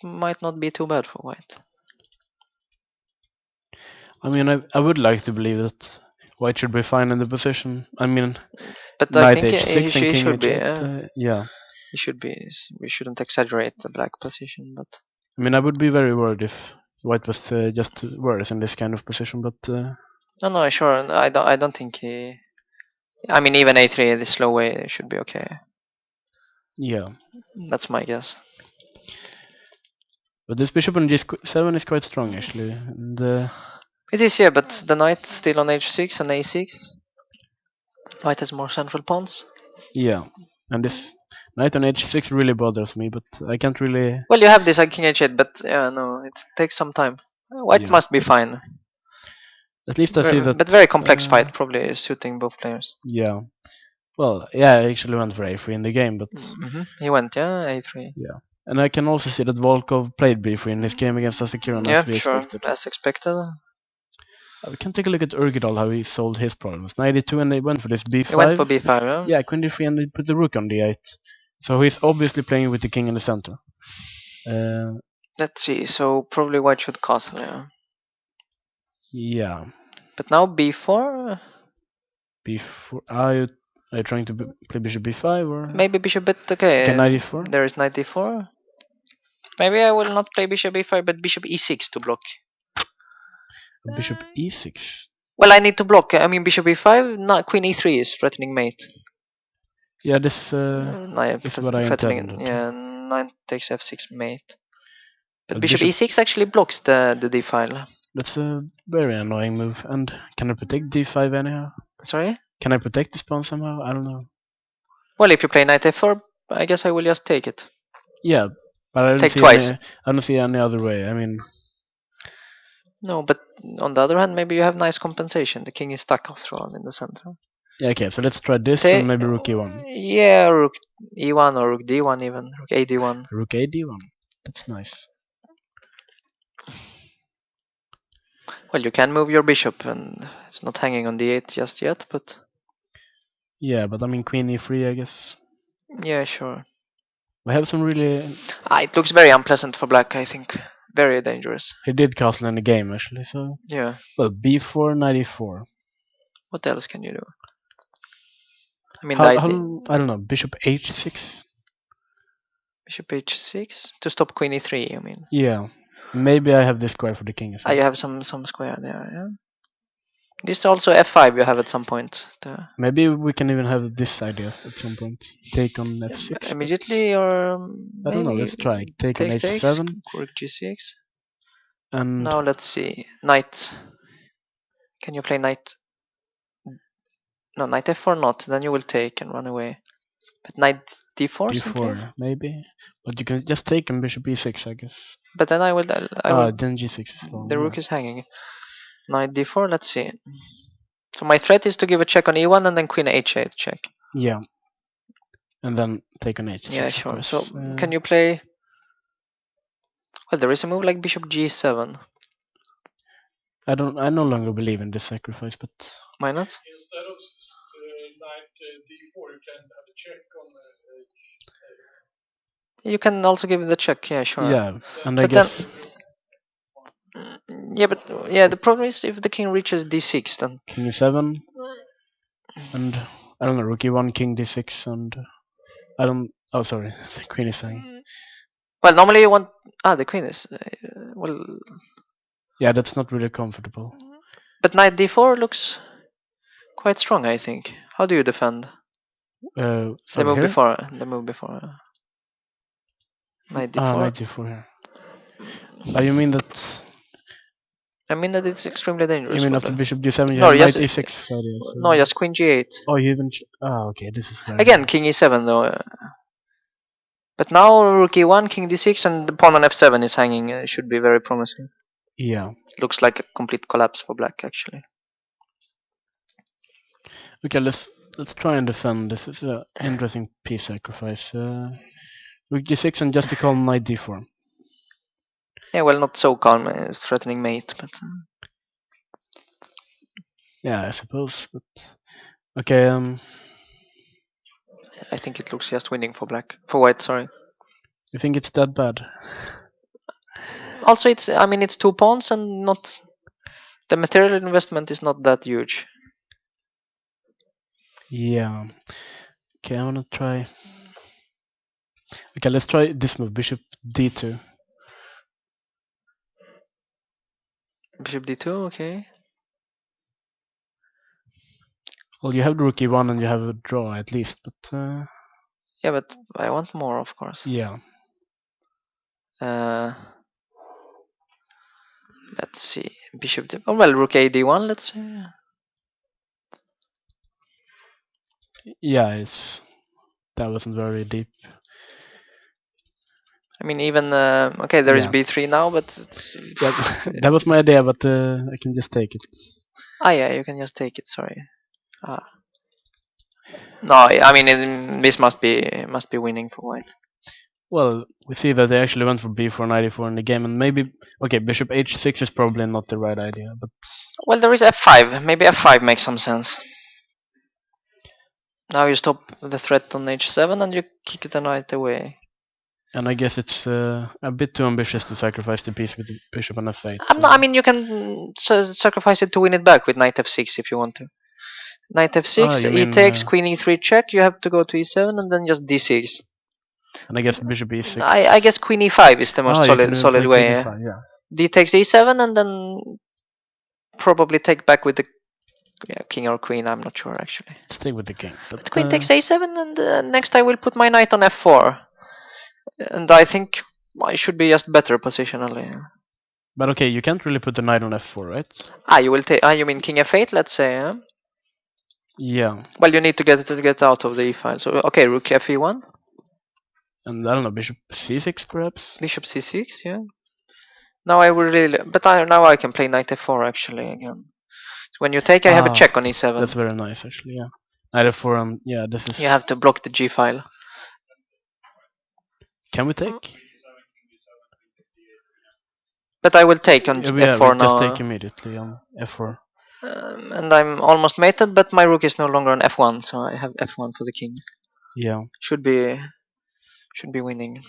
C: might not be too bad for white.
A: I mean, I would like to believe that white should be fine in the position. I mean,
C: But I
A: knight
C: think
A: h6 and
C: he
A: king
C: should be.
A: h8. Yeah.
C: He should be. We shouldn't exaggerate the black position, but
A: I mean, I would be very worried if white was just worse in this kind of position, but
C: no, sure. I don't think he. I mean, even a3 the slow way should be okay.
A: yeah.
C: That's my guess.
A: But this bishop on g7 is quite strong actually. And,
C: It is, yeah, but the knight still on h6 and a6. White has more central pawns.
A: yeah, and this knight on h6 really bothers me, but I can't really.
C: Well, you have this king h8, but yeah, no, it takes some time. White
A: Yeah.
C: must be fine.
A: At least I see that.
C: But very complex fight, probably suiting both players.
A: Yeah. Well, yeah, I actually went for a3 in the game, but
C: He went, yeah, a3.
A: yeah. And I can also see that Volkov played b3 in his game against Asakiran
C: Yeah,
A: as we
C: sure,
A: expected.
C: as expected.
A: We can take a look at Urgedal, how he solved his problems. Knight d2 and they went for this b5.
C: He went for b5, yeah?
A: Yeah, queen d3 and he put the rook on d8. So he's obviously playing with the king in the center.
C: Let's see, so probably white should castle, yeah.
A: Yeah.
C: But now b4?
A: b4. Are you trying to play bishop b5 or?
C: Maybe bishop bit, okay.
A: Okay, knight d4.
C: There is knight d4. Maybe I will not play bishop b5, but bishop e6 to block.
A: Bishop e6.
C: Well, I need to block. I mean, bishop e5, not queen e3 is threatening mate.
A: Yeah, this
C: Knight
A: is what I intended.
C: Yeah, knight takes f6 mate. But
A: But
C: bishop e6 actually blocks the d file.
A: That's a very annoying move. And can I protect d5 anyhow?
C: Sorry?
A: Can I protect this pawn somehow? I don't know.
C: Well, if you play knight f4, I guess I will just take it.
A: Yeah, but I don't
C: Take
A: see
C: twice.
A: I don't see any other way. I mean,
C: No, but on the other hand, maybe you have nice compensation. The king is stuck after all in the center.
A: yeah, okay, so let's try this and maybe rook e1.
C: Yeah, rook e1 or rook d1 even. Rook a d1.
A: Rook a d1. That's nice.
C: Well, you can move your bishop and it's not hanging on d8 just yet, but...
A: Yeah, but I mean queen e3, I guess.
C: Yeah, sure.
A: We have some really...
C: It looks very unpleasant for black, I think. Very dangerous.
A: He did castle in the game, actually, so...
C: Yeah.
A: Well, b4, knight e4.
C: What else can you do? I mean,
A: I don't know, bishop h6?
C: Bishop h6? To stop queen e3, you mean?
A: Yeah. Maybe I have this square for the king as well.
C: You have some square there, yeah? This also f5 you have at some point.
A: Maybe we can even have this idea at some point. Take on f6.
C: Immediately or...
A: I don't know, let's try. Take on h7.
C: Rook g6.
A: And
C: now let's see. Knight. Can you play knight? No, knight f4 not. Then you will take and run away. But knight d4 simply?
A: maybe. But you can just take on bishop e6, I guess.
C: But then I will...
A: then g6 is long.
C: The rook is hanging. Knight d4, let's see. So my threat is to give a check on e1 and then queen h8 check.
A: Yeah. And then take on h6.
C: Yeah, sure. So can you play... Well, there is a move like bishop g7.
A: I no longer believe in this sacrifice, but...
C: Why not?
D: Instead of knight d4, you can have a check on
C: You can also give the check, yeah, sure.
A: Yeah, and I guess...
C: Yeah, the problem is if the king reaches d6, then...
A: King e7, and I don't know, rook e1, king d6, and I don't... Oh, sorry, the queen is hanging.
C: Well, normally you want... the queen is... well...
A: Yeah, that's not really comfortable.
C: But knight d4 looks quite strong, I think. How do you defend?
A: The
C: move before. Knight d4.
A: Knight d4 here. You mean that...
C: I mean that it's extremely dangerous.
A: You mean after bishop g7 you have knight e6 idea? So...
C: No, just queen g8.
A: Oh, you even... okay, this is very...
C: Again, king e7 though. But now rook e1, king d6 and the pawn on f7 is hanging. Should be very promising.
A: Yeah.
C: Looks like a complete collapse for black, actually.
A: Okay, let's try and defend. This is an interesting piece sacrifice. Rook g6 and just to call knight d4.
C: Yeah, well, not so calm, threatening mate, but...
A: Yeah, I suppose, but... Okay,
C: I think it looks just winning for black. For white, sorry.
A: You think it's that bad?
C: Also, it's 2 pawns and not the material investment is not that huge.
A: Yeah. Okay, I wanna try. Okay, let's try this move. Bishop d2.
C: Bishop d2, okay.
A: Well, you have the rook e1 and you have a draw at least, but
C: Yeah, but I want more, of course.
A: yeah.
C: Let's see. Bishop d. Oh, well, rook a d1. Let's say.
A: Yeah, that wasn't very deep.
C: I mean, even okay, there is
A: Yeah.
C: b3 now, but
A: Yeah, that was my idea, but I can just take it.
C: yeah, you can just take it. Sorry. No, I mean this must be winning for white.
A: Well, we see that they actually went for b4 knight e4 in the game, and maybe okay, bishop h6 is probably not the right idea, but
C: Well, there is f5. Maybe f5 makes some sense. Now you stop the threat on h7 and you kick the knight away.
A: and I guess it's a bit too ambitious to sacrifice the piece with the bishop on f8.
C: I mean, you can sacrifice it to win it back with knight f6 if you want to. Knight f6,
A: you
C: e
A: mean,
C: takes, queen e3 check. You have to go to e7 and then just d6.
A: And I guess bishop e6.
C: I guess queen e5 is the most
A: you can
C: solid
A: play
C: way.
A: queen e5, yeah.
C: D takes e7 and then probably take back with the king or queen. I'm not sure actually.
A: Stay with the king. But
C: Queen takes a7 and next I will put my knight on f4. And I think I should be just better positionally.
A: But okay, you can't really put the knight on f4, right?
C: You will take. You mean king f8? Let's say.
A: Yeah.
C: Well, you need to get out of the e file. So okay, rook fe1.
A: And I don't know, bishop c6 perhaps.
C: Bishop c6. Yeah. Now I will really, but now I can play knight f4 actually again. So when you take, I have a check on e7.
A: That's very nice actually. Yeah. Knight f4 and yeah, this is.
C: You have to block the g file.
A: Can we take?
C: But I will take on f4
A: we
C: now.
A: Just take immediately on f4.
C: And I'm almost mated, but my rook is no longer on f1, so I have f1 for the king.
A: Yeah.
C: Should be winning.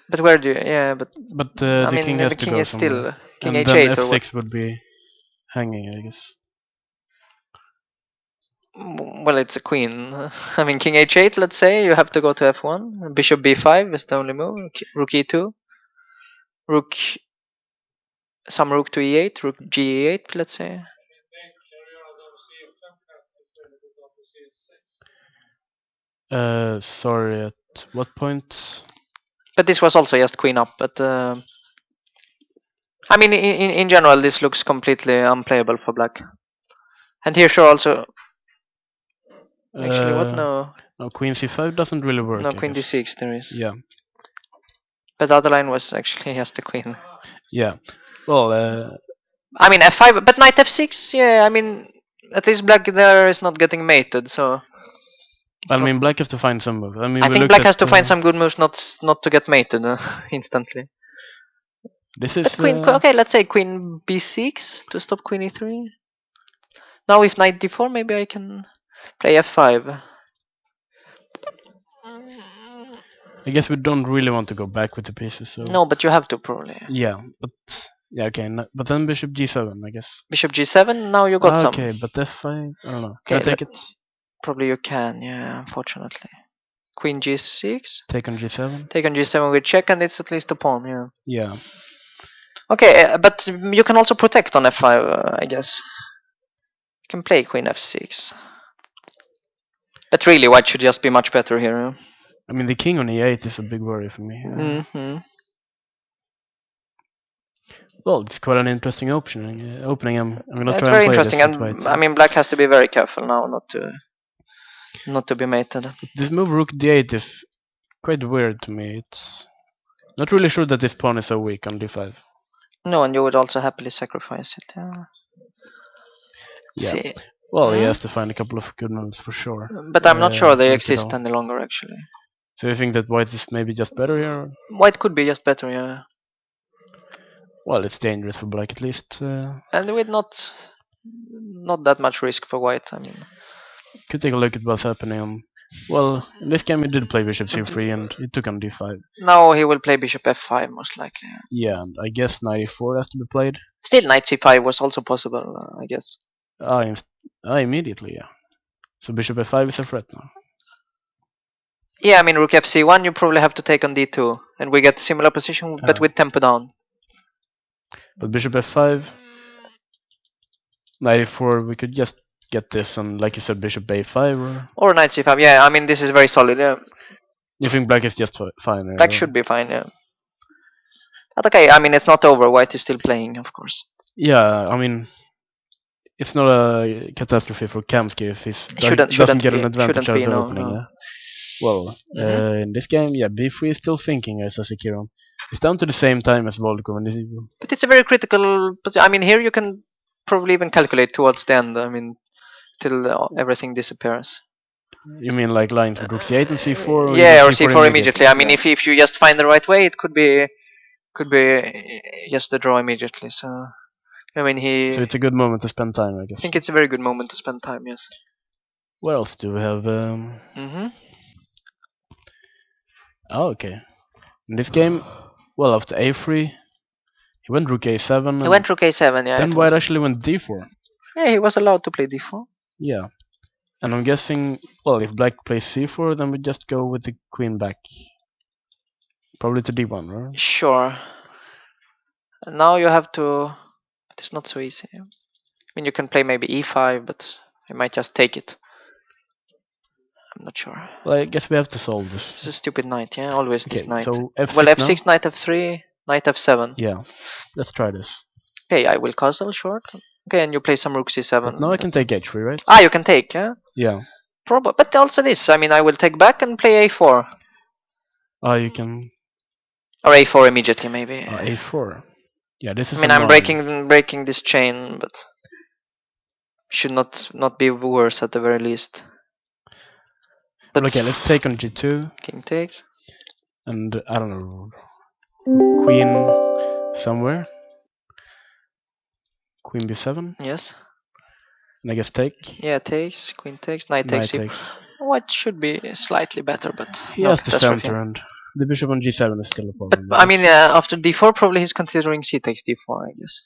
C: But where do you? Yeah, but
A: the
C: I mean,
A: king has
C: the
A: to
C: king
A: go
C: is
A: somewhere.
C: still king
A: And
C: h8
A: then
C: or what?
A: f6 would be hanging, I guess.
C: Well, it's a queen. I mean, king h8. Let's say you have to go to f1. Bishop b5 is the only move. Rook e2. Rook. Some rook to e8. Rook g8. Let's say.
A: Sorry, at what point?
C: But this was also just queen up. But I mean, in general, this looks completely unplayable for black. And here, sure, also. Actually, what? No.
A: No, queen c5 doesn't really work.
C: No, queen d6 there is.
A: Yeah.
C: But the other line was actually just the queen.
A: Yeah. Well,
C: I mean, f5, but knight f6, yeah, I mean, at least black there is not getting mated, so.
A: I mean, black has to find some move. I mean,
C: I think black has to find some good moves not to get mated instantly.
A: This is.
C: But queen, okay, let's say queen b6 to stop queen e3. Now with knight d4, maybe I can play f5.
A: I guess we don't really want to go back with the pieces. So.
C: No, but you have to probably.
A: Yeah, but yeah, okay. But then bishop g7, I guess.
C: Bishop g7. Now you got some.
A: Okay, but f5. I don't know.
C: Okay,
A: Can I take it?
C: Probably you can. Yeah, unfortunately. Queen g6.
A: Take on g7.
C: Take on g7 with check, and it's at least a pawn. Yeah.
A: Yeah.
C: Okay, but you can also protect on f5, I guess. You can play queen f6. But really, white should just be much better here. Yeah?
A: I mean, the king on e8 is a big worry for me. Well, it's quite an interesting opening. I'm gonna
C: it's
A: try
C: very
A: and play
C: interesting,
A: this
C: and
A: white,
C: I mean, black has to be very careful now not to be mated.
A: This move rook d8 is quite weird to me. It's not really sure that this pawn is so weak on d5.
C: No, and you would also happily sacrifice it.
A: Yeah.
C: See.
A: Well, he has to find a couple of good moves for sure.
C: But I'm not sure they exist any longer, actually.
A: So you think that white is maybe just better here?
C: White could be just better, yeah.
A: Well, it's dangerous for black at least.
C: And with not that much risk for white, I mean.
A: Could take a look at what's happening on Well, in this game he did play bishop c3 and he took on d5.
C: No, he will play bishop f5 most likely.
A: Yeah, and I guess knight e4 has to be played.
C: Still, knight c5 was also possible, I guess.
A: Immediately, yeah. So bishop f5 is a threat now.
C: Yeah, I mean rook fc1 you probably have to take on d2, and we get similar position but with tempo down.
A: But bishop f5, knight e4, we could just get this, and like you said, bishop a5
C: or knight c5. Yeah, I mean this is very solid. Yeah.
A: You think black is just fine?
C: Black should be fine. Yeah. But okay, I mean it's not over. White is still playing, of course.
A: Yeah, I mean, it's not a catastrophe for Kamsky if he doesn't get an advantage out of the opening.
C: No.
A: Yeah. Well, in this game, yeah, b3 is still thinking as Asakiron. It's down to the same time as Volkov.
C: But it's a very critical position. I mean, here you can probably even calculate towards the end. I mean, till everything disappears.
A: You mean like lines with rook c8 and c4? Or
C: Yeah, or c4 immediately. I mean, if you just find the right way, it could be just a draw immediately. So, I mean,
A: So it's a good moment to spend time, I guess.
C: I think it's a very good moment to spend time. Yes.
A: What else do we have? Oh, okay. In this game, well, after a3, he went rook a7.
C: He went rook a7, yeah.
A: Then white actually went d4.
C: Yeah, he was allowed to play d4.
A: Yeah. And I'm guessing, well, if black plays c4, then we just go with the queen back. Probably to d1, right?
C: Sure. And now you have to... But it's not so easy. I mean, you can play maybe e5, but you might just take it. I'm not sure.
A: Well, I guess we have to solve this.
C: It's a stupid knight, yeah? Always this knight.
A: So f6
C: well, f6,
A: now?
C: knight f3, knight f7.
A: Yeah. Let's try this.
C: Okay, I will castle short. Okay, and you play some rook c7.
A: But now I can take h3, right?
C: Ah, you can take, yeah?
A: Yeah.
C: But also this. I mean, I will take back and play a4.
A: You can...
C: Or a4 immediately, maybe.
A: a4. Yeah, this is...
C: I mean, I'm breaking this chain, but... Should not be worse at the very least.
A: But okay, let's take on g2.
C: King takes.
A: And, I don't know... Queen somewhere. Queen b7.
C: Yes.
A: And I guess take.
C: Yeah, takes. Queen takes. Knight takes. White should be slightly better, but
A: he has the center, and the bishop on g7 is still a problem.
C: But I mean, after d4, probably he's considering c takes d4. I guess.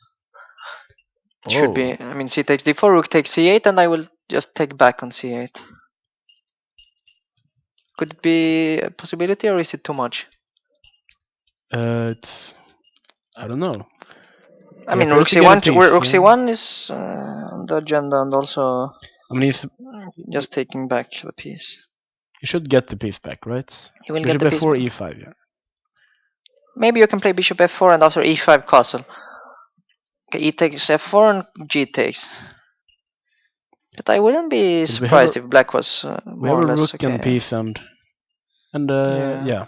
C: It should be. I mean, c takes d4, rook takes c8, and I will just take back on c8. Could it be a possibility, or is it too much?
A: It's... I don't know.
C: I mean, rook c1 is on the agenda, and also
A: I mean, he's
C: just taking back the piece.
A: You should get the piece back, right?
C: He will
A: bishop
C: get the
A: f4,
C: piece.
A: e5, yeah.
C: Maybe you can play bishop f4 and after e5 castle. Okay, e takes f4 and g takes. But I wouldn't be surprised if black was more or less
A: rook
C: okay.
A: and piece and yeah.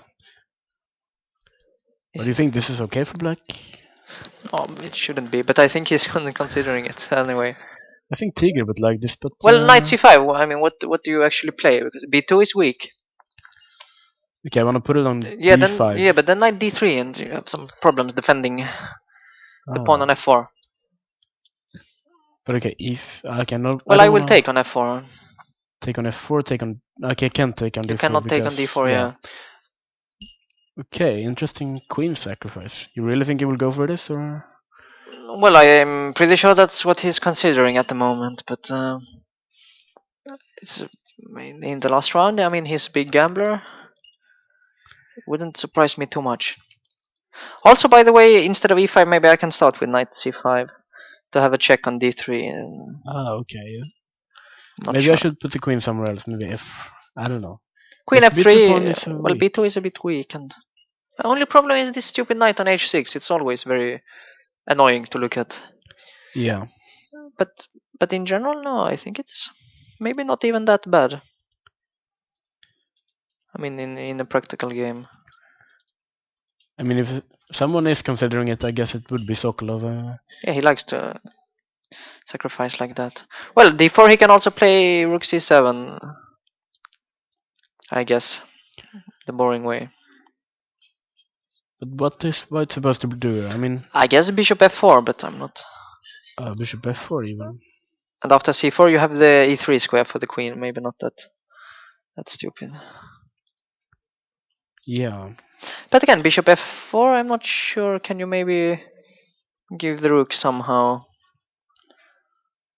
A: But do you think this is okay for black?
C: Oh, it shouldn't be, but I think he's considering it anyway.
A: I think Tiger would like this, but...
C: Well, knight c5, I mean, what do you actually play? Because b2 is weak.
A: Okay, I want to put it on d5.
C: But then knight d3 and you have some problems defending the pawn on f4.
A: But okay, if I cannot...
C: Well, I will take on f4.
A: Take on f4, take on... Okay, I can't take on d4.
C: You cannot take on d4, yeah.
A: Okay, interesting queen sacrifice. You really think he will go for this, or...?
C: Well, I am pretty sure that's what he's considering at the moment, but it's in the last round. I mean, he's a big gambler. It wouldn't surprise me too much. Also, by the way, instead of e5, maybe I can start with knight c5 to have a check on d3.
A: Okay, yeah. Maybe I should put the queen somewhere else. Maybe I don't know.
C: Queen f3. Well, b2 is a bit weak, and the only problem is this stupid knight on h6. It's always very annoying to look at.
A: Yeah.
C: But in general, no, I think it's maybe not even that bad. I mean, in a practical game.
A: I mean, if someone is considering it, I guess it would be Sokolov.
C: Yeah, he likes to sacrifice like that. Well, d4 he can also play rook c7. I guess the boring way.
A: But what is white supposed to do? I mean,
C: I guess bishop f4, but I'm not.
A: Bishop f4 even.
C: And after c4 you have the e3 square for the queen. Maybe not that That's stupid.
A: Yeah.
C: But again, bishop f4, I'm not sure. Can you maybe give the rook somehow?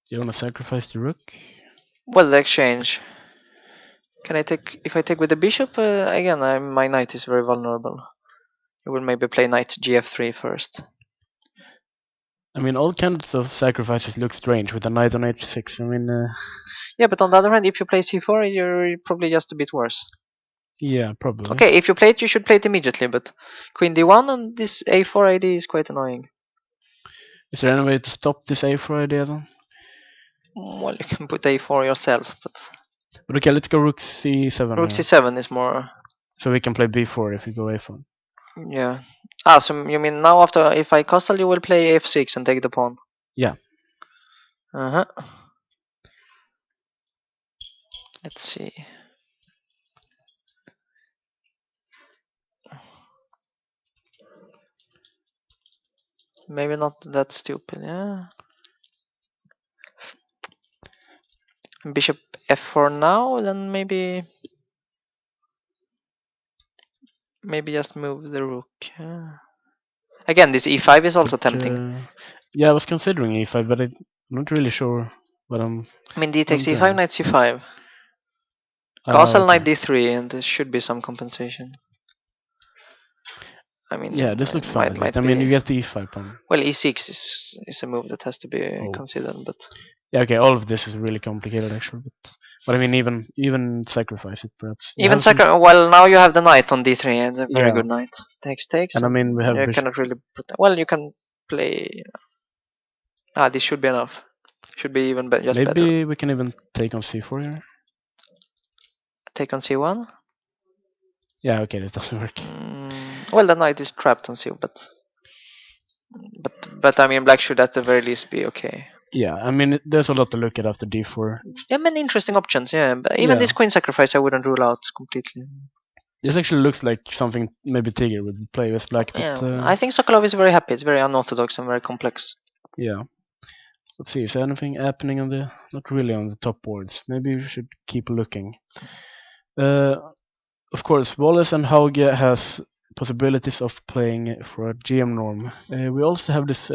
A: You wanna sacrifice the rook?
C: Well, the exchange. Can I take, if I take with the bishop, again, my knight is very vulnerable. You will maybe play knight gf3 first.
A: I mean, all kinds of sacrifices look strange with a knight on h6. I mean,
C: Yeah, but on the other hand, if you play c4, you're probably just a bit worse.
A: yeah, probably.
C: Okay, if you play it, you should play it immediately, but queen d1 and this a4 idea is quite annoying.
A: Is there any way to stop this a4 idea then?
C: Well, you can put a4 yourself, but
A: But okay, let's go rook c7
C: rook
A: here.
C: c7 is more.
A: So we can play b4 if we go a4.
C: Yeah. Ah, so you mean now after if I castle, you will play f6 and take the pawn?
A: Yeah.
C: Uh-huh. Let's see. Maybe not that stupid, yeah. Bishop f4 now, then maybe just move the rook. Again, this e5 is also tempting.
A: Yeah, I was considering e5, but I'm not really sure what I'm.
C: I mean, d takes
A: I'm
C: e5,
A: doing.
C: knight c5. Castle,
A: Okay.
C: knight d3, and there should be some compensation. I mean,
A: Yeah, this looks fine at least. I mean, you get the e5 pawn.
C: Well, e6 is a move that has to be considered, but
A: yeah, okay, all of this is really complicated actually, but I mean, even sacrifice it perhaps.
C: even well, now you have the knight on d3, and a very good knight. Takes.
A: And I mean, we have
C: you cannot really well, you can play. This should be enough. Should be even just
A: maybe
C: better.
A: we can even take on c4 here.
C: Take on c1.
A: Yeah, okay, this doesn't work.
C: Well, the knight is trapped on c1, but I mean, black should at the very least be okay.
A: Yeah, I mean, there's a lot to look at after d4.
C: Yeah, many interesting options. Yeah, but even this queen sacrifice, I wouldn't rule out completely.
A: This actually looks like something maybe Tiger would play with black. But,
C: yeah, I think Sokolov is very happy. It's very unorthodox and very complex.
A: Yeah. Let's see, is there anything happening on the... Not really on the top boards. Maybe we should keep looking. Of course, Wallace and Hauge has possibilities of playing for a GM norm. We also have this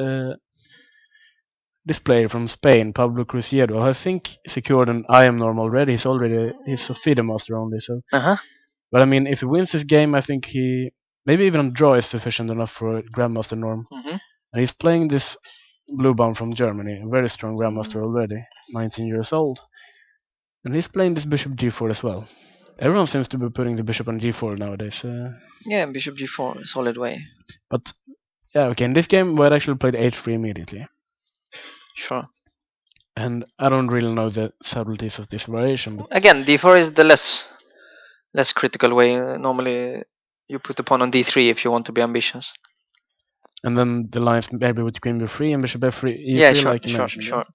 A: player from Spain, Pablo Cruzeiro, who I think secured an IM norm already. He's a FIDE master only. So, but I mean, if he wins this game, I think maybe even a draw is sufficient enough for a Grandmaster norm. And he's playing this blue bomb from Germany, a very strong Grandmaster already, 19 years old. And he's playing this Bishop G4 as well. Everyone seems to be putting the Bishop on G4 nowadays.
C: Yeah, Bishop G4, solid way.
A: But, yeah, okay, in this game, we had actually played H3 immediately.
C: Sure.
A: And I don't really know the subtleties of this variation. But
C: again, D4 is the less critical way. Normally, you put the pawn on D3 if you want to be ambitious.
A: And then the lines maybe with Queen B3 and Bishop F3, E3,
C: yeah, sure,
A: like you mentioned.
C: Sure.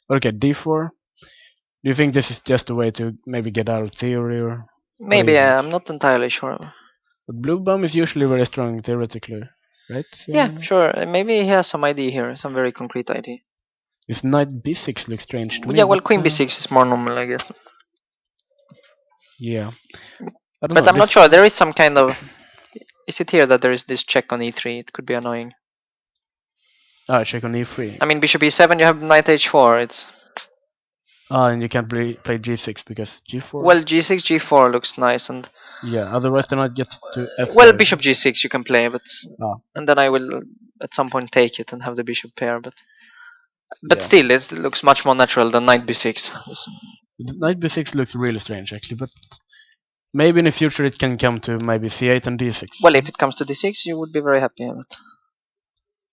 A: Okay, D4. Do you think this is just a way to maybe get out of theory, or
C: maybe? I'm not entirely sure.
A: But blue bomb is usually very strong theoretically, right?
C: Yeah, sure. Maybe he has some idea here, some very concrete idea.
A: This knight b6 looks strange to me.
C: Yeah, well, queen b6 is more normal, I guess.
A: Yeah.
C: But I'm not sure. There is some kind of... Is it here that there is this check on e3? It could be annoying.
A: Check on e3.
C: I mean, bishop e7, you have knight h4. It's...
A: and you can't play g6 because g4?
C: Well, g6, g4 looks nice, and...
A: Yeah, otherwise the knight gets to f5.
C: Well, bishop g6 you can play, but... And then I will at some point take it and have the bishop pair, but still, it looks much more natural than knight b6.
A: The knight b6 looks really strange, actually, but maybe in the future it can come to maybe c8 and d6.
C: Well, if it comes to d6, you would be very happy with it.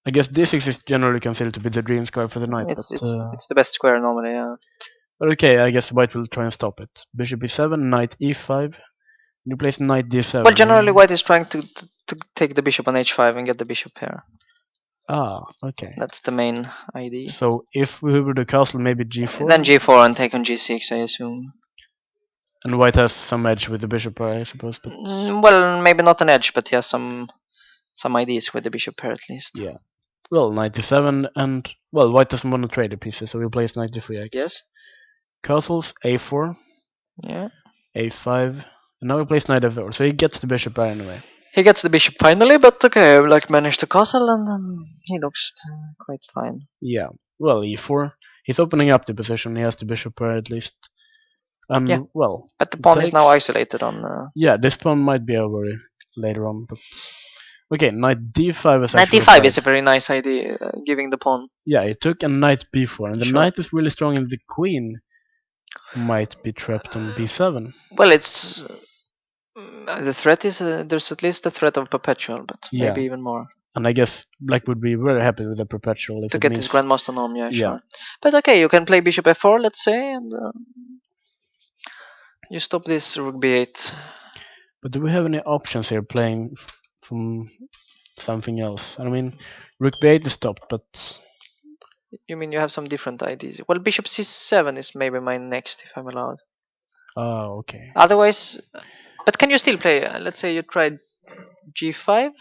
A: I guess d6 is generally considered to be the dream square for the knight.
C: It's the best square normally, yeah.
A: But okay, I guess white will try and stop it. Bishop e7, knight e5. You place knight d7.
C: Well, generally white is trying to take the bishop on h5 and get the bishop pair.
A: Okay.
C: That's the main idea.
A: So if we were to castle, maybe g4?
C: Then g4 and take on g6, I assume.
A: And white has some edge with the bishop pair, I suppose. But
C: well, maybe not an edge, but he has some ideas with the bishop pair at least.
A: Yeah. Well, knight d7, and well, white doesn't want to trade the pieces, so we place knight d3, I guess.
C: Yes.
A: Castles a4.
C: Yeah.
A: a5. And now he plays knight f4, so he gets the bishop there anyway.
C: He gets the bishop finally, but okay, like managed to castle, and he looks quite fine.
A: Yeah, well, e4. He's opening up the position. He has the bishop pair at least. And
C: Yeah.
A: well,
C: But the pawn is now
A: takes-
C: isolated on.
A: Yeah, this pawn might be over later on, but okay, knight d5 is
C: Knight
A: actually
C: d5
A: tried.
C: is a very nice idea, giving the pawn.
A: Yeah, he took a knight b4, and the
C: Sure.
A: knight is really strong, and the queen might be trapped on b7.
C: Well, it's the threat is there's at least the threat of perpetual, but
A: Yeah.
C: maybe even more.
A: And I guess Black would be very happy with a perpetual if
C: To
A: it
C: get
A: means...
C: his grandmaster norm, yeah,
A: Yeah.
C: sure. But okay, you can play bishop f4, let's say, and you stop this rook b8.
A: But do we have any options here playing from something else? I mean, rook b8 is stopped, but...
C: You mean you have some different ideas? Well, bishop c7 is maybe my next, if I'm allowed.
A: Oh, okay.
C: Otherwise, but can you still play? Let's say you tried g5.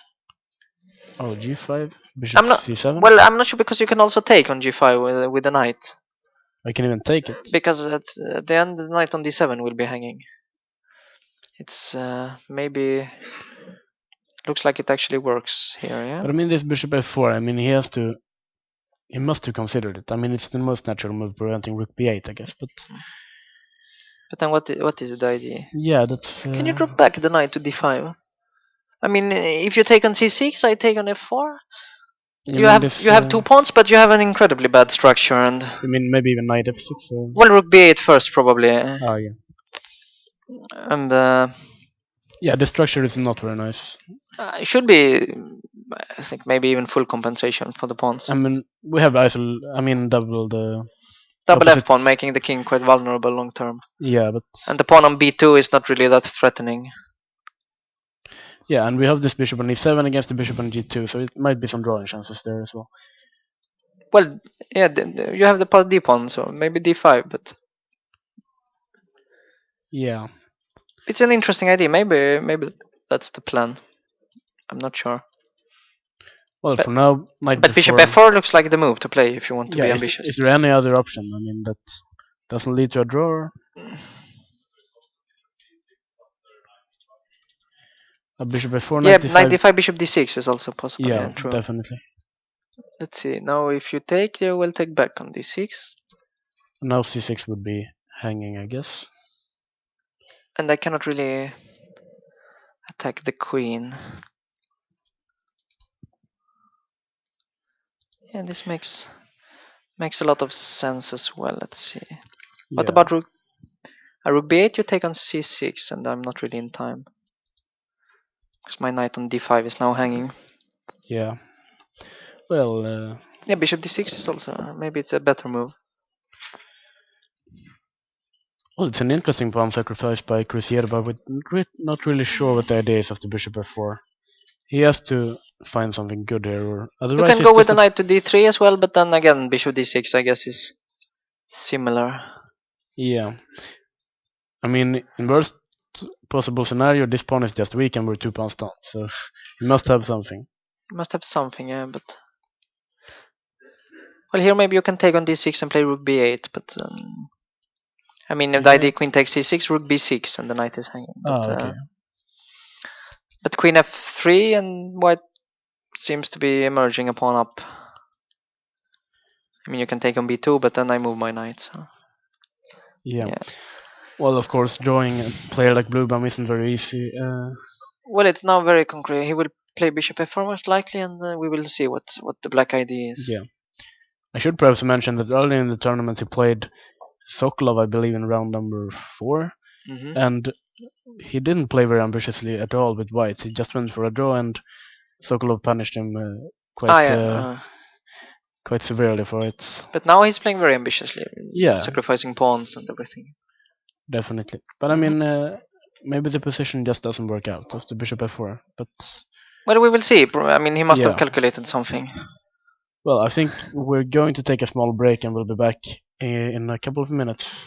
A: Oh, g5, bishop
C: I'm not.
A: c7.
C: Well, I'm not sure because you can also take on g5 with the knight.
A: I can even take it.
C: Because at the end, the knight on d7 will be hanging. It's maybe looks like it actually works here. Yeah.
A: But I mean, this bishop f4. I mean, he must have considered it. I mean, it's the most natural move preventing rook b8, I guess.
C: But then what is the idea?
A: Yeah, that's...
C: Can you drop back the knight to d5? I mean, if you take on c6, I take on f4. You have 2 pawns, but you have an incredibly bad structure, and
A: I mean, maybe even knight f6.
C: well, rook b8 first probably,
A: Oh, yeah.
C: and
A: Yeah, the structure is not very nice.
C: it should be, I think, maybe even full compensation for the pawns.
A: I mean, we have double the...
C: Double
A: opposite-
C: f pawn, making the king quite vulnerable long term.
A: Yeah, but...
C: And the pawn on b2 is not really that threatening.
A: Yeah, and we have this bishop on e7 against the bishop on g2, so it might be some drawing chances there as well.
C: Well, yeah, you have the pass d pawn, so maybe d5, but
A: Yeah.
C: it's an interesting idea. Maybe that's the plan. I'm not sure.
A: Well, for now, knight
C: But bishop f4 looks like the move to play if you want to be ambitious.
A: Is there any other option? I mean, that doesn't lead to a draw? Or? A bishop f4,
C: Yeah,
A: knight
C: knight
A: d5.
C: d5, bishop d6 is also possible.
A: Yeah,
C: Yeah, true.
A: definitely.
C: Let's see. Now, if you take, you will take back on d6.
A: Now c6 would be hanging, I guess.
C: And I cannot really attack the queen. Yeah, this makes a lot of sense as well. Let's see. What
A: Yeah.
C: about rook b8? You take on c6, and I'm not really in time because my knight on d5 is now hanging.
A: Yeah. Well,
C: yeah, bishop d6 is also maybe it's a better move.
A: Well, it's an interesting pawn sacrifice by Crusader, but we're not really sure what the idea is of the bishop f4. He has to find something good here, or otherwise
C: You can go with the knight to d3 as well, but then again, bishop d6 I guess is similar.
A: Yeah. I mean, in worst possible scenario, this pawn is just weak and we're 2 pawns down, so he must have something.
C: You must have something, yeah, but... Well, here maybe you can take on d6 and play rook b8, but... I mean, if the idea queen takes c6, rook b6, and the knight is hanging. But,
A: okay.
C: But queen f3, and white seems to be emerging a pawn up. I mean, you can take on b2, but then I move my knight, so...
A: Yeah. Well, of course, drawing a player like Bluebum isn't very easy.
C: Well, it's now very concrete. He will play bishop f4 most likely, and we will see what the black idea is.
A: Yeah. I should perhaps mention that early in the tournament he played Sokolov, I believe, in round number 4. And he didn't play very ambitiously at all with white. He just went for a draw, and Sokolov punished him quite severely for it.
C: But now he's playing very ambitiously.
A: Yeah.
C: Sacrificing pawns and everything.
A: Definitely. But I mean, maybe the position just doesn't work out of the bishop f4. But
C: well, we will see. I mean, he must have calculated something.
A: Well, I think we're going to take a small break and we'll be back in a couple of minutes.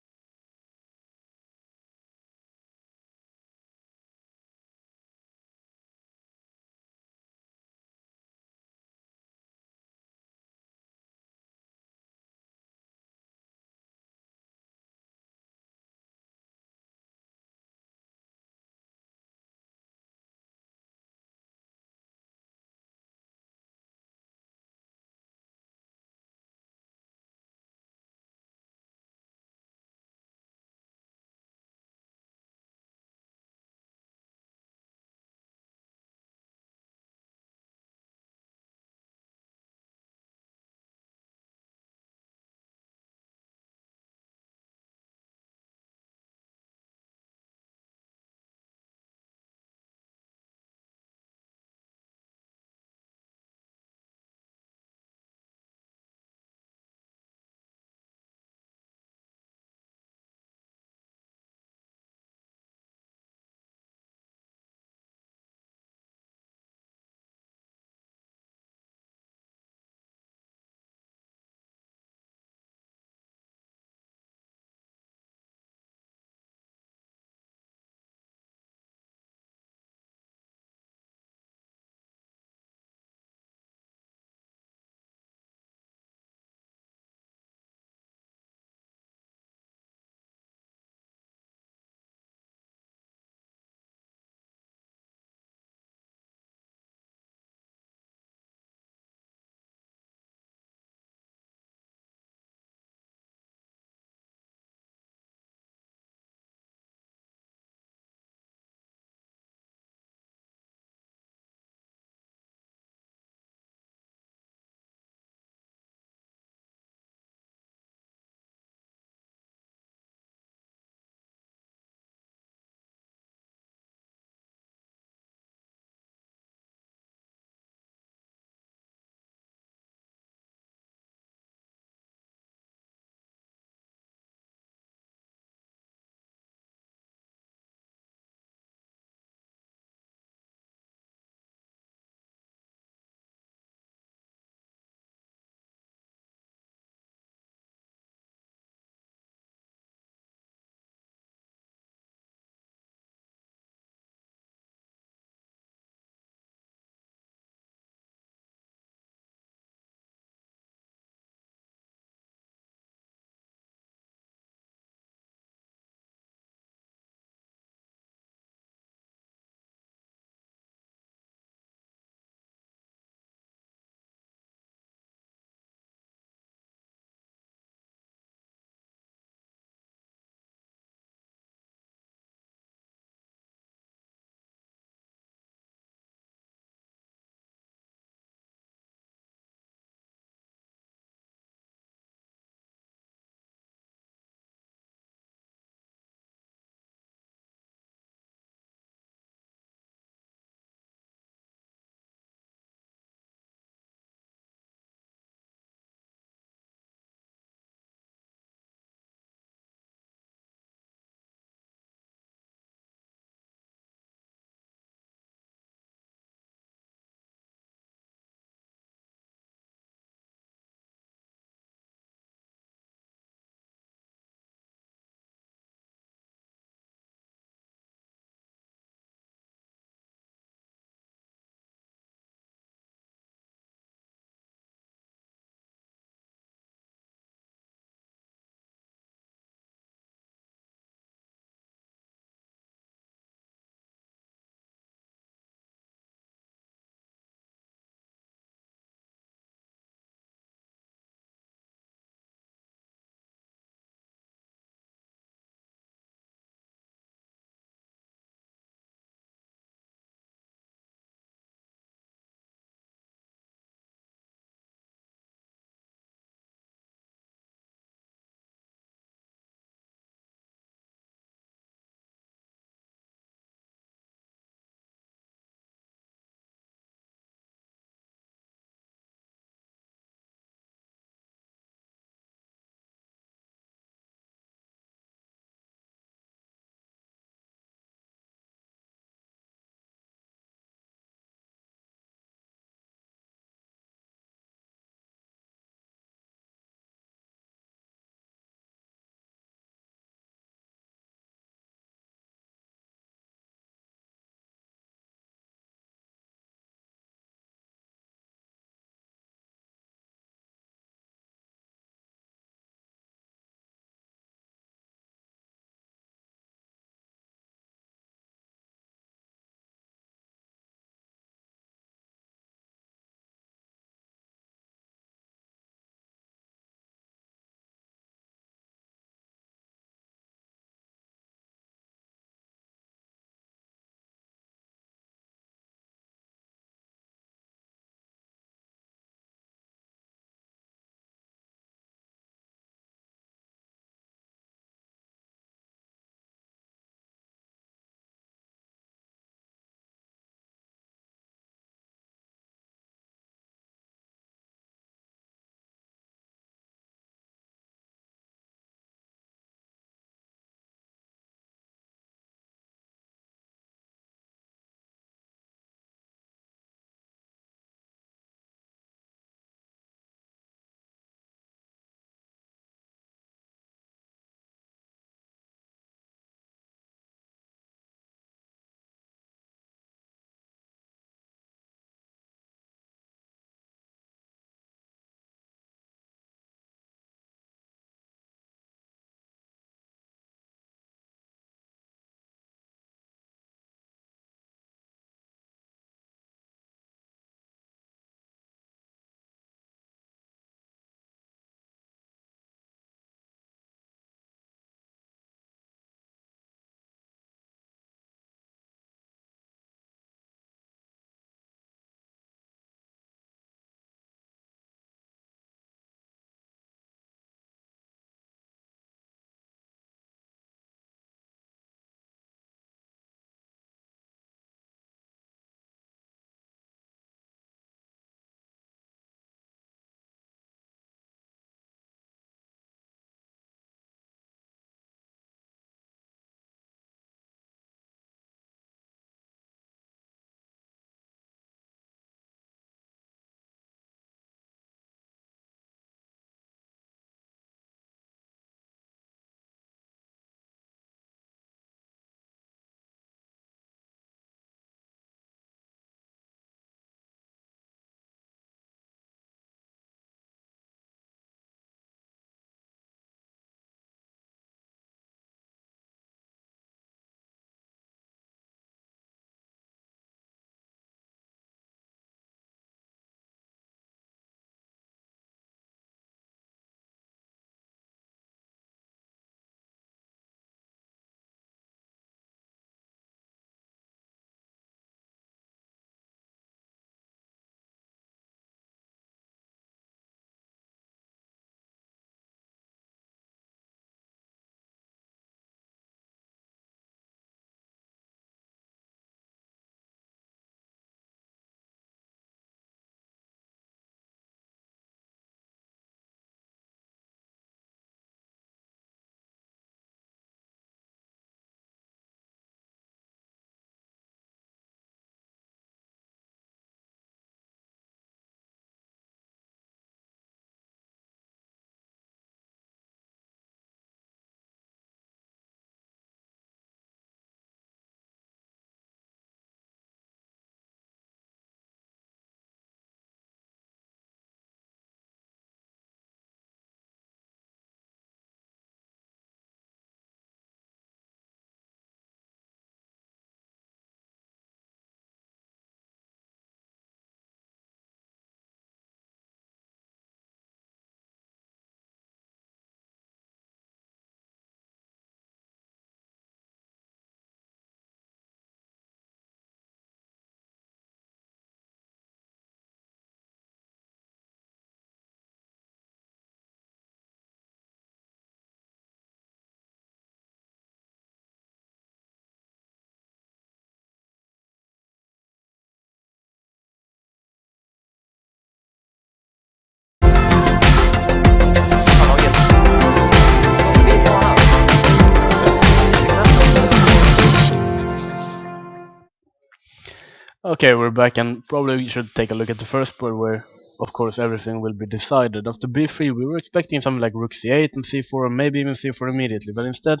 A: Okay, we're back, and probably we should take a look at the first board where, of course, everything will be decided. After b3, we were expecting something like rook c8 and c4, and maybe even c4 immediately, but instead,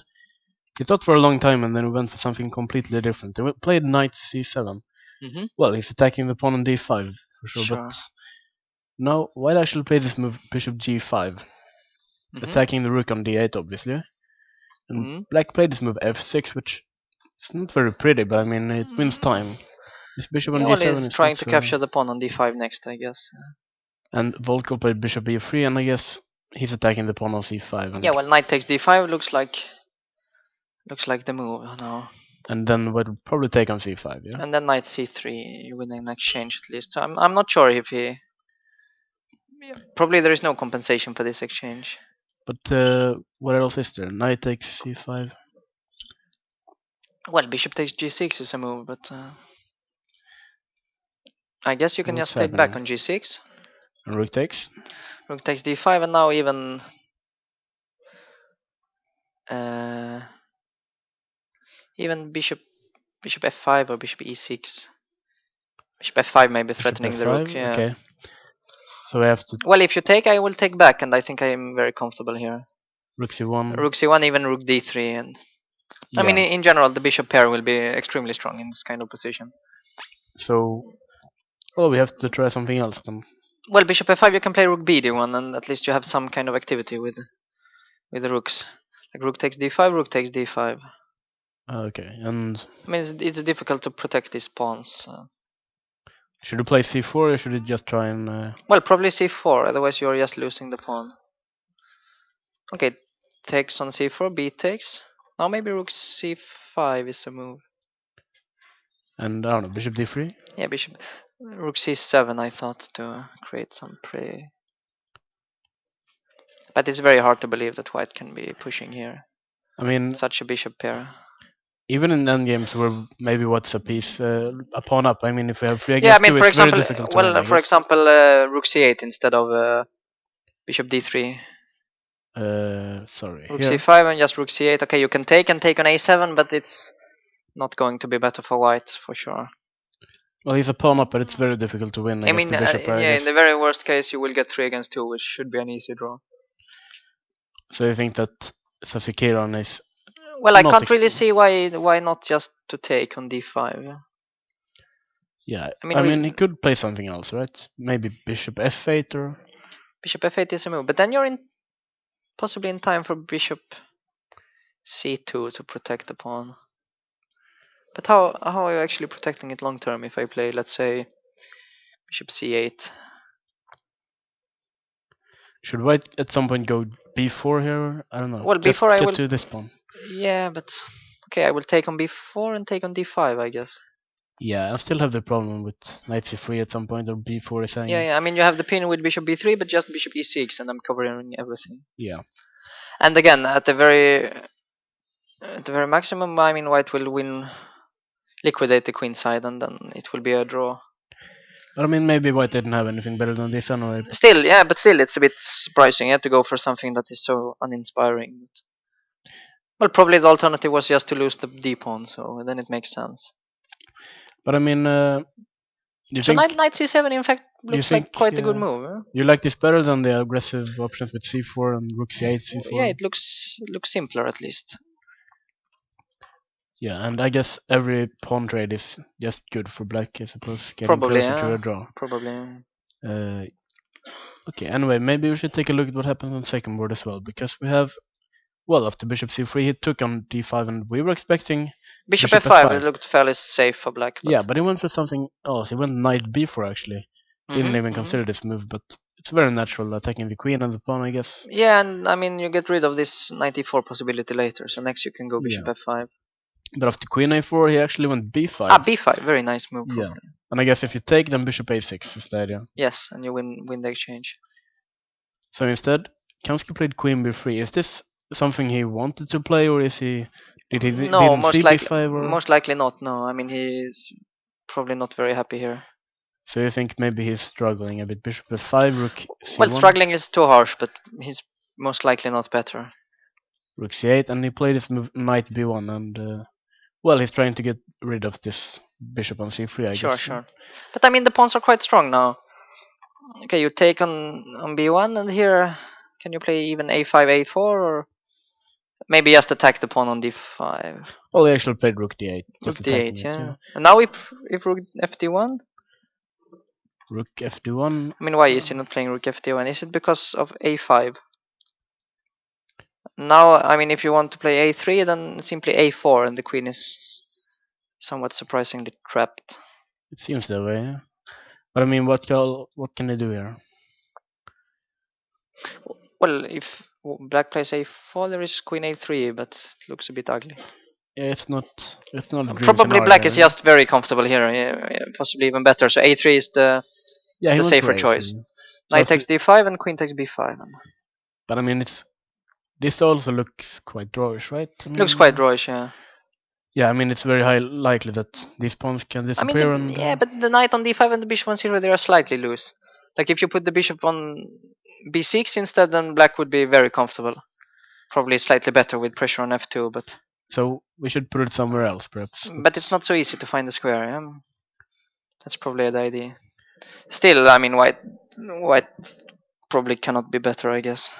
A: he thought for a long time, and then we went for something completely different. He played knight c7. Well, he's attacking the pawn on d5, for sure, but now, white actually played this move, bishop g5, attacking the rook on d8, obviously. And black played this move f6, which is not very pretty, but I mean, it wins time. This bishop on d7
C: he's
A: is
C: trying
A: not
C: to
A: so...
C: capture the pawn on d5 next, I guess.
A: And Volkov played bishop e3, and I guess he's attacking the pawn on c5. And
C: yeah, well, knight takes d5 looks like the move now.
A: And then we'll probably take on c5, yeah.
C: And then knight c3, you win an exchange at least. So I'm not sure if he. Probably there is no compensation for this exchange.
A: But what else is there? Knight takes c5.
C: Well, bishop takes g6 is a move, but I guess you can just take back on g6.
A: And rook takes.
C: Rook takes d5, and now even bishop f5 or bishop e6. Bishop f5 maybe threatening the rook. Yeah.
A: Okay. So we have to.
C: Well, if you take, I will take back, and I think I am very comfortable here.
A: Rook c1.
C: Rook c1, even rook d3, and I mean, in general, the bishop pair will be extremely strong in this kind of position.
A: So, well, we have to try something else then.
C: Well, bishop f5, you can play rook bd1, and at least you have some kind of activity with the rooks. Like rook takes d5, rook takes d5.
A: Okay, and
C: I mean, it's difficult to protect these pawns.
A: Should you play c4 or should you just try and...
C: Well, probably c4, otherwise you're just losing the pawn. Okay, takes on c4, b takes. Now maybe rook c5 is a move.
A: And I don't know, bishop d3?
C: Yeah, bishop. Rook c7 I thought to create some prey. But it's very hard to believe that white can be pushing here.
A: I mean...
C: Such a bishop pair.
A: Even in endgames where maybe what's a piece, a pawn up, I mean, if we have 3
C: yeah,
A: against
C: I mean,
A: 2,
C: for
A: it's
C: example,
A: very difficult to win,
C: for example, rook c8 instead of bishop d3.
A: Sorry.
C: Rook
A: Here.
C: c5 and just rook c8. Okay, you can take on a7, but it's not going to be better for white for sure.
A: Well, he's a pawn up, but it's very difficult to win against the bishop pair,
C: yeah, in the very worst case, you will get 3 against 2, which should be an easy draw.
A: So you think that Sasikiran is...
C: Well, I can't really see why not just to take on d5.
A: Yeah, I mean, he could play something else, right? Maybe bishop f8 or...
C: Bishop f8 is a move, but then you're possibly in time for bishop c2 to protect the pawn. But how are you actually protecting it long term if I play, let's say, bishop c8?
A: Should white at some point go b4 here? I don't know.
C: Well,
A: just
C: before I
A: get
C: will
A: to this pawn.
C: Yeah, but okay, I will take on b4 and take on d5, I guess.
A: Yeah, I still have the problem with knight c3 at some point, or b4 is hanging.
C: Yeah, I mean, you have the pin with bishop b3, but just bishop e6, and I'm covering everything.
A: Yeah.
C: And again, at the very maximum, I mean, white will liquidate the queen side, and then it will be a draw.
A: But I mean, maybe white didn't have anything better than this anyway.
C: Still, it's a bit surprising. You have to go for something that is so uninspiring. Well, probably the alternative was just to lose the d pawn, so then it makes sense.
A: But I mean,
C: so knight c7 in fact looks like quite a good move. Huh?
A: You like this better than the aggressive options with c4 and rook c8, c4?
C: Yeah, it looks simpler at least.
A: Yeah, and I guess every pawn trade is just good for black, I suppose, getting closer to a draw.
C: Probably.
A: Okay, anyway, maybe we should take a look at what happens on second board as well, because we have, well, after bishop c3, he took on d5, and we were expecting
C: bishop f5. It looked fairly safe for black.
A: But... Yeah, but he went for something else. He went knight b4 actually. Didn't even consider this move, but it's very natural, attacking the queen and the pawn, I guess.
C: Yeah, and I mean, you get rid of this knight e4 possibility later, so next you can go bishop f5.
A: But after queen a4, he actually went b5.
C: b5, very nice move.
A: Yeah, and I guess if you take, then bishop a6 is the idea.
C: Yes, and you win the exchange.
A: So instead, Kamsky played queen b3. Is this something he wanted to play, or is he...
C: No, most likely,
A: b5, or?
C: Most likely not, no. I mean, he's probably not very happy here.
A: So you think maybe he's struggling a bit? Bishop f5, rook c1?
C: Well, struggling is too harsh, but he's most likely not better.
A: Rook c8, and he played this move knight b1, and Well, he's trying to get rid of this bishop on c3, I guess.
C: Sure. But I mean, the pawns are quite strong now. Okay, you take on b1, and here, can you play even a5, a4, or maybe just attack the pawn on d5?
A: Well, he actually played rook d8.
C: Rook
A: Just
C: d8,
A: attacking it,
C: yeah. And now if rook fd1?
A: Rook fd1.
C: I mean, why is he not playing rook fd1? Is it because of a5? Now, I mean, if you want to play a3, then simply a4, and the queen is somewhat surprisingly trapped.
A: It seems that way, yeah. But I mean, what can they do here?
C: Well, if black plays a4, there is queen a3, but it looks a bit ugly.
A: Yeah, it's not a dream
C: Probably
A: scenario
C: black is
A: here.
C: just very comfortable here, possibly even better. So a3 is the safer choice. Knight takes d5 and queen takes b5.
A: But I mean, this also looks quite drawish, right? I mean,
C: Looks quite drawish, yeah.
A: Yeah, I mean, it's very high likely that these pawns can disappear.
C: Yeah, but the knight on d5 and the bishop on c3, they are slightly loose. Like if you put the bishop on b6 instead, then black would be very comfortable. Probably slightly better with pressure on f2, but...
A: So we should put it somewhere else, perhaps.
C: But it's not so easy to find the square, yeah? That's probably the idea. Still, I mean, white probably cannot be better, I guess.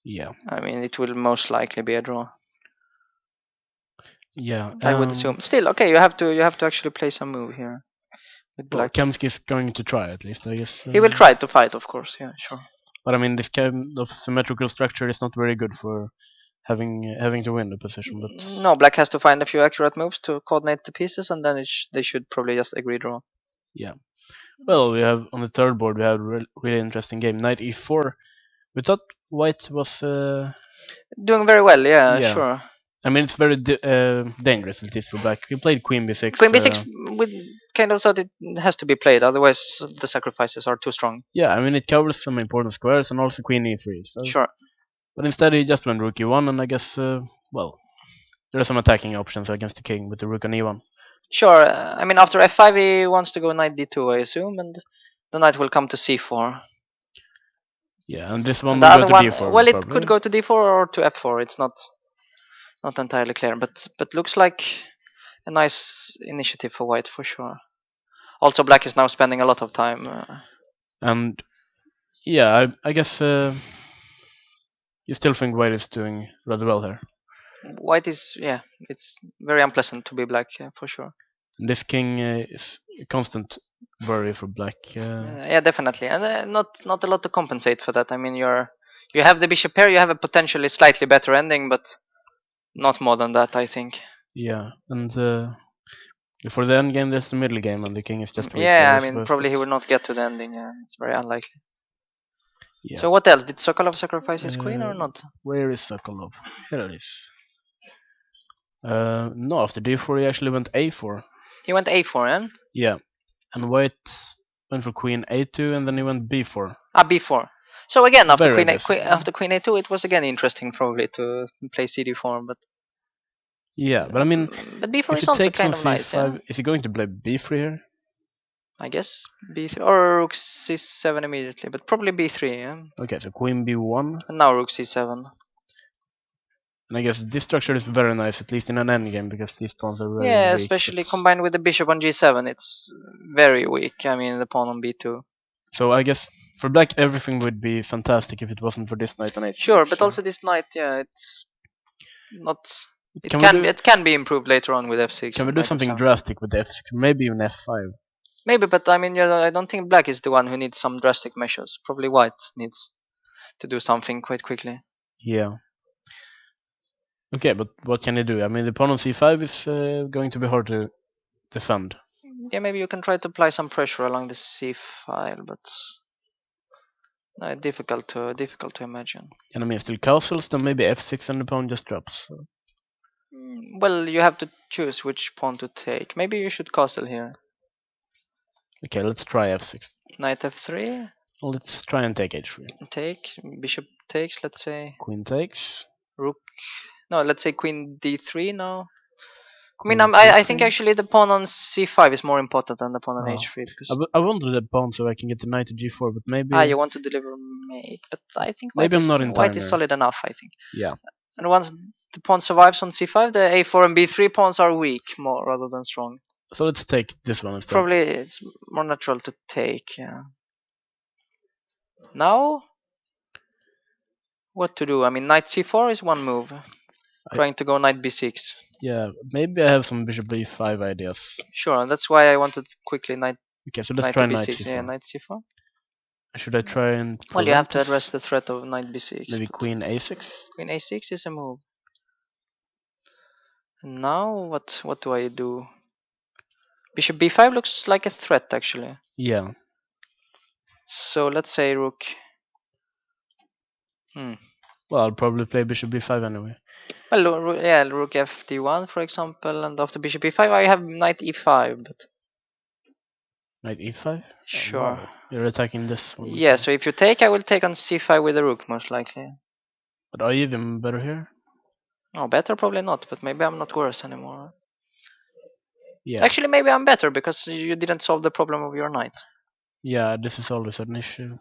A: Yeah.
C: I mean, it will most likely be a draw.
A: Yeah.
C: I would assume. Still, okay, you have to actually play some move here with black.
A: Well, Kamsky is going to try, at least, I guess.
C: He will try to fight, of course. Yeah, sure.
A: But I mean, this kind of symmetrical structure is not very good for having to win the position. But
C: no, black has to find a few accurate moves to coordinate the pieces, and then they should probably just agree draw.
A: Yeah. Well, we have on the third board we have a really interesting game. Knight e4. We thought white was
C: doing very well. Yeah, sure.
A: I mean, it's very dangerous, at least for black. He played queen b6.
C: Queen b6, we kind of thought it has to be played, otherwise the sacrifices are too strong.
A: Yeah, I mean, it covers some important squares and also queen e3. So.
C: Sure.
A: But instead he just went rook e1, and I guess, well, there are some attacking options against the king with the rook on e1.
C: Sure, I mean, after f5 he wants to go knight d2, I assume, and the knight will come to c4.
A: Yeah, and this one
C: and the
A: will
C: other
A: go to d4.
C: Well,
A: probably.
C: It could go to d4 or to f4. It's not entirely clear, but looks like a nice initiative for white for sure. Also, black is now spending a lot of time.
A: And yeah, I guess you still think white is doing rather well here.
C: White is, yeah, it's very unpleasant to be black, for sure.
A: And this king is a constant worry for black.
C: Yeah, definitely, and not a lot to compensate for that. I mean, you have the bishop pair, you have a potentially slightly better ending, but not more than that, I think.
A: Yeah, and before the end game, there's the middle game, and the king is just weak.
C: Yeah, I mean, probably he will not get to the ending. It's very unlikely.
A: Yeah.
C: So what else? Did Sokolov sacrifice his queen or not?
A: Where is Sokolov? Here it is. No, after d4 he actually went a4.
C: He went a4, eh?
A: Yeah, and white went for queen a2, and then he went b4.
C: b4. So again, after
A: Very
C: queen a2, it was again interesting probably to play cd4, but
A: yeah, but I mean,
C: but b4
A: is
C: also kind of nice. Yeah?
A: Is he going to play b3 here?
C: I guess b3 or rook c7 immediately, but probably b3. Yeah?
A: Okay, so queen b1.
C: And now rook c7.
A: And I guess this structure is very nice, at least in an endgame, because these pawns are very weak.
C: Yeah, especially combined with the bishop on g7, it's very weak. I mean, the pawn on b2.
A: So I guess for black everything would be fantastic if it wasn't for this knight on h6.
C: Sure, but also this knight, yeah, it's not. It can be improved later on with f6.
A: Can we do something drastic with f6? Maybe even f5.
C: Maybe, but I mean, I don't think black is the one who needs some drastic measures. Probably white needs to do something quite quickly.
A: Yeah. Okay, but what can he do? I mean, the pawn on c5 is going to be hard to defend.
C: Yeah, maybe you can try to apply some pressure along the c file, but no, difficult to imagine.
A: And I mean, still castles, then maybe f6 and the pawn just drops. So.
C: Well, you have to choose which pawn to take. Maybe you should castle here.
A: Okay, let's try f6.
C: Knight f3.
A: Well, let's try and take h3.
C: Take. Bishop takes, let's say.
A: Queen takes.
C: Rook. No, let's say queen d3 now. I mean, I think actually the pawn on c5 is more important than the pawn on h3. Because
A: I wanted the pawn so I can get the knight to g4, but maybe...
C: you want to deliver mate, but I think
A: maybe I'm not in time
C: white is solid enough, I think.
A: Yeah.
C: And once the pawn survives on c5, the a4 and b3 pawns are weak more rather than strong.
A: So let's take this one instead.
C: Probably it's more natural to take. Yeah. Now, what to do? I mean, knight c4 is one move. Trying to go knight b6.
A: Yeah, maybe I have some bishop b5 ideas.
C: Sure, that's why I wanted quickly knight.
A: Okay, so let's
C: knight
A: try
C: to
A: knight
C: b6.
A: c4.
C: Yeah, knight c4.
A: Should I try and
C: Well, you have to
A: this?
C: address the threat of knight b6.
A: Maybe queen a6?
C: Queen a6 is a move. And now, what do I do? Bishop b5 looks like a threat, actually.
A: Yeah.
C: So let's say rook.
A: Well, I'll probably play bishop b5 anyway.
C: Well, yeah, rook fd1, for example, and after bishop b5 I have knight e5, but
A: Knight e5?
C: sure.
A: Wow. You're attacking this one.
C: Yeah, so if you take, I will take on c5 with the rook, most likely.
A: But are you even better here?
C: Oh, better probably not, but maybe I'm not worse anymore.
A: Yeah.
C: Actually, maybe I'm better because you didn't solve the problem of your knight.
A: Yeah, this is always an issue.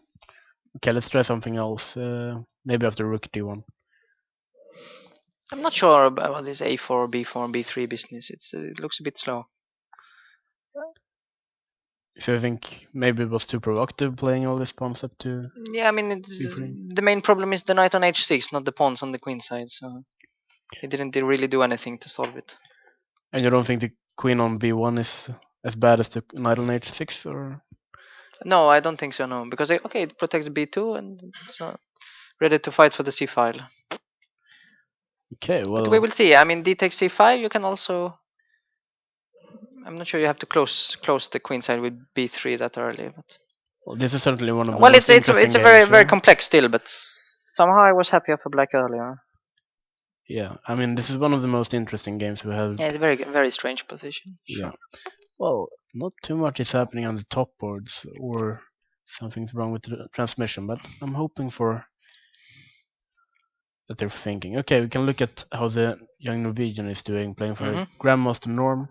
A: Okay, let's try something else. Maybe after rook d1.
C: I'm not sure about this a4, b4, b3 business. It looks a bit slow.
A: So I think maybe it was too provocative playing all these pawns up to...
C: Yeah, I mean, the main problem is the knight on h6, not the pawns on the queen side, so he didn't really do anything to solve it.
A: And you don't think the queen on b1 is as bad as the knight on h6, or...?
C: No, I don't think so, no. Because, okay, it protects b2 and it's ready to fight for the c file.
A: Okay, well...
C: But we will see. I mean, d takes c5, you can also... I'm not sure you have to close the queen side with b3 that early, but...
A: Well, this is certainly one of the
C: well,
A: most
C: it's
A: interesting
C: a very,
A: games,
C: very
A: yeah?
C: complex still, but somehow I was happier for black earlier.
A: Yeah, I mean, this is one of the most interesting games we have.
C: Yeah, it's a very, very strange position. Sure.
A: Yeah. Well, not too much is happening on the top boards, or something's wrong with the transmission, but I'm hoping for that they're thinking. Okay, we can look at how the young Norwegian is doing, playing for Grandmaster Norm.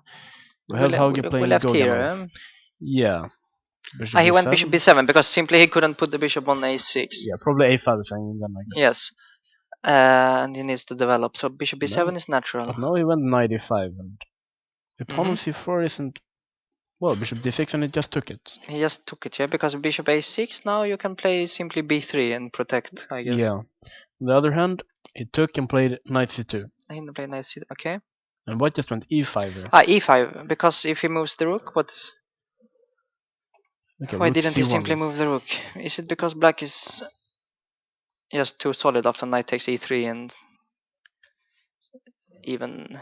A: We have Hauge playing
C: we left
A: Goganov.
C: here.
A: Yeah. Bishop
C: He
A: b7.
C: went bishop b7 because simply he couldn't put the bishop on a6.
A: Yeah, probably a5 is hanging then, I guess.
C: Yes. And he needs to develop. So bishop b7 is natural.
A: But now he went knight e5, and the pawn on c4 isn't... Well, bishop d6, and it just took it.
C: He just took it, yeah, because bishop a6, now you can play simply b3 and protect, I guess.
A: Yeah. On the other hand, he took and played knight c2.
C: He played knight c2, okay.
A: And white just went e5 here.
C: E5, because if he moves the rook, what...
A: Okay,
C: why
A: rook
C: didn't he
A: c1.
C: simply move the rook? Is it because black is just too solid after knight takes e3 and even...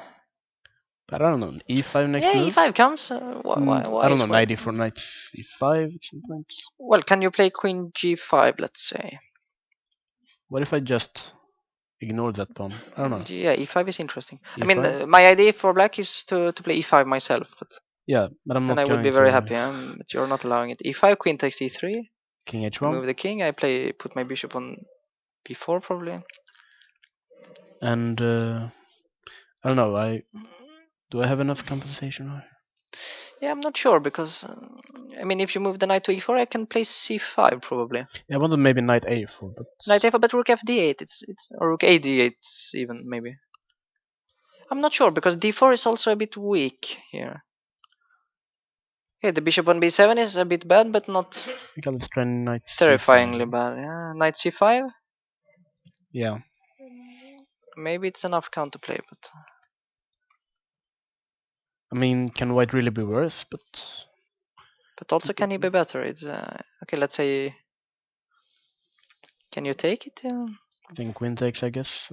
A: But I don't know, e5 next move?
C: e5 comes. Why
A: I don't know, knight e4, knight e5 at some point.
C: Well, can you play queen g5, let's say?
A: What if I just ignore that pawn? I don't know.
C: Yeah, e5 is interesting.
A: E5?
C: I mean, my idea for black is to play e5 myself, but
A: yeah, but I'm not
C: then I would be very happy. But you're not allowing it. e5, queen takes e3.
A: King h1.
C: Move the king. I put my bishop on b4 probably.
A: And I don't know. Do I have enough compensation?
C: Yeah, I'm not sure because I mean, if you move the knight to e4, I can play c5 probably.
A: Yeah, I wanted maybe knight a4, but
C: knight a4, but rook fd8. It's or rook a8 even maybe. I'm not sure because d4 is also a bit weak here. Okay, the bishop on b7 is a bit bad, but not
A: let's try knight
C: terrifyingly
A: c5.
C: bad. Yeah, knight c5.
A: Yeah.
C: Maybe it's enough counterplay, but
A: I mean, can white really be worse? But
C: also, can he be better? It's okay. Let's say, can you take it?
A: I think queen takes, I guess.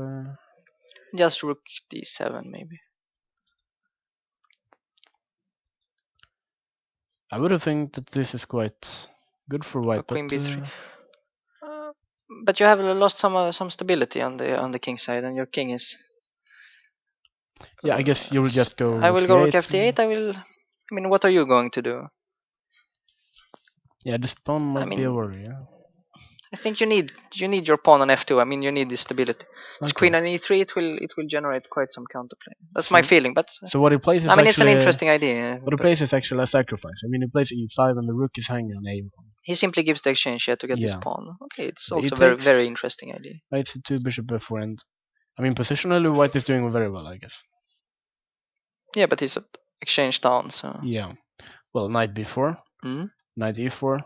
C: Just rook d7 maybe.
A: I would have think that this is quite good for white.
C: Queen b3. But you have lost some stability on the king side, and your king is.
A: Yeah, I guess you will just go.
C: I will go rook fd8. I mean, what are you going to do?
A: Yeah, this pawn might be a worry. Yeah.
C: I think you need your pawn on f2. I mean, you need this stability. This queen on e3, it will generate quite some counterplay. That's my feeling. But
A: so what he plays is
C: I mean, it's an interesting idea.
A: What he plays is actually a sacrifice. I mean, he plays e5 and the rook is hanging on a1.
C: He simply gives the exchange here to get this pawn. Okay, it's also very, very interesting idea.
A: Knight c2, bishop f4, and I mean, positionally, white is doing very well, I guess.
C: Yeah, but he's exchange down, so.
A: Yeah. Well, knight b4, knight e4.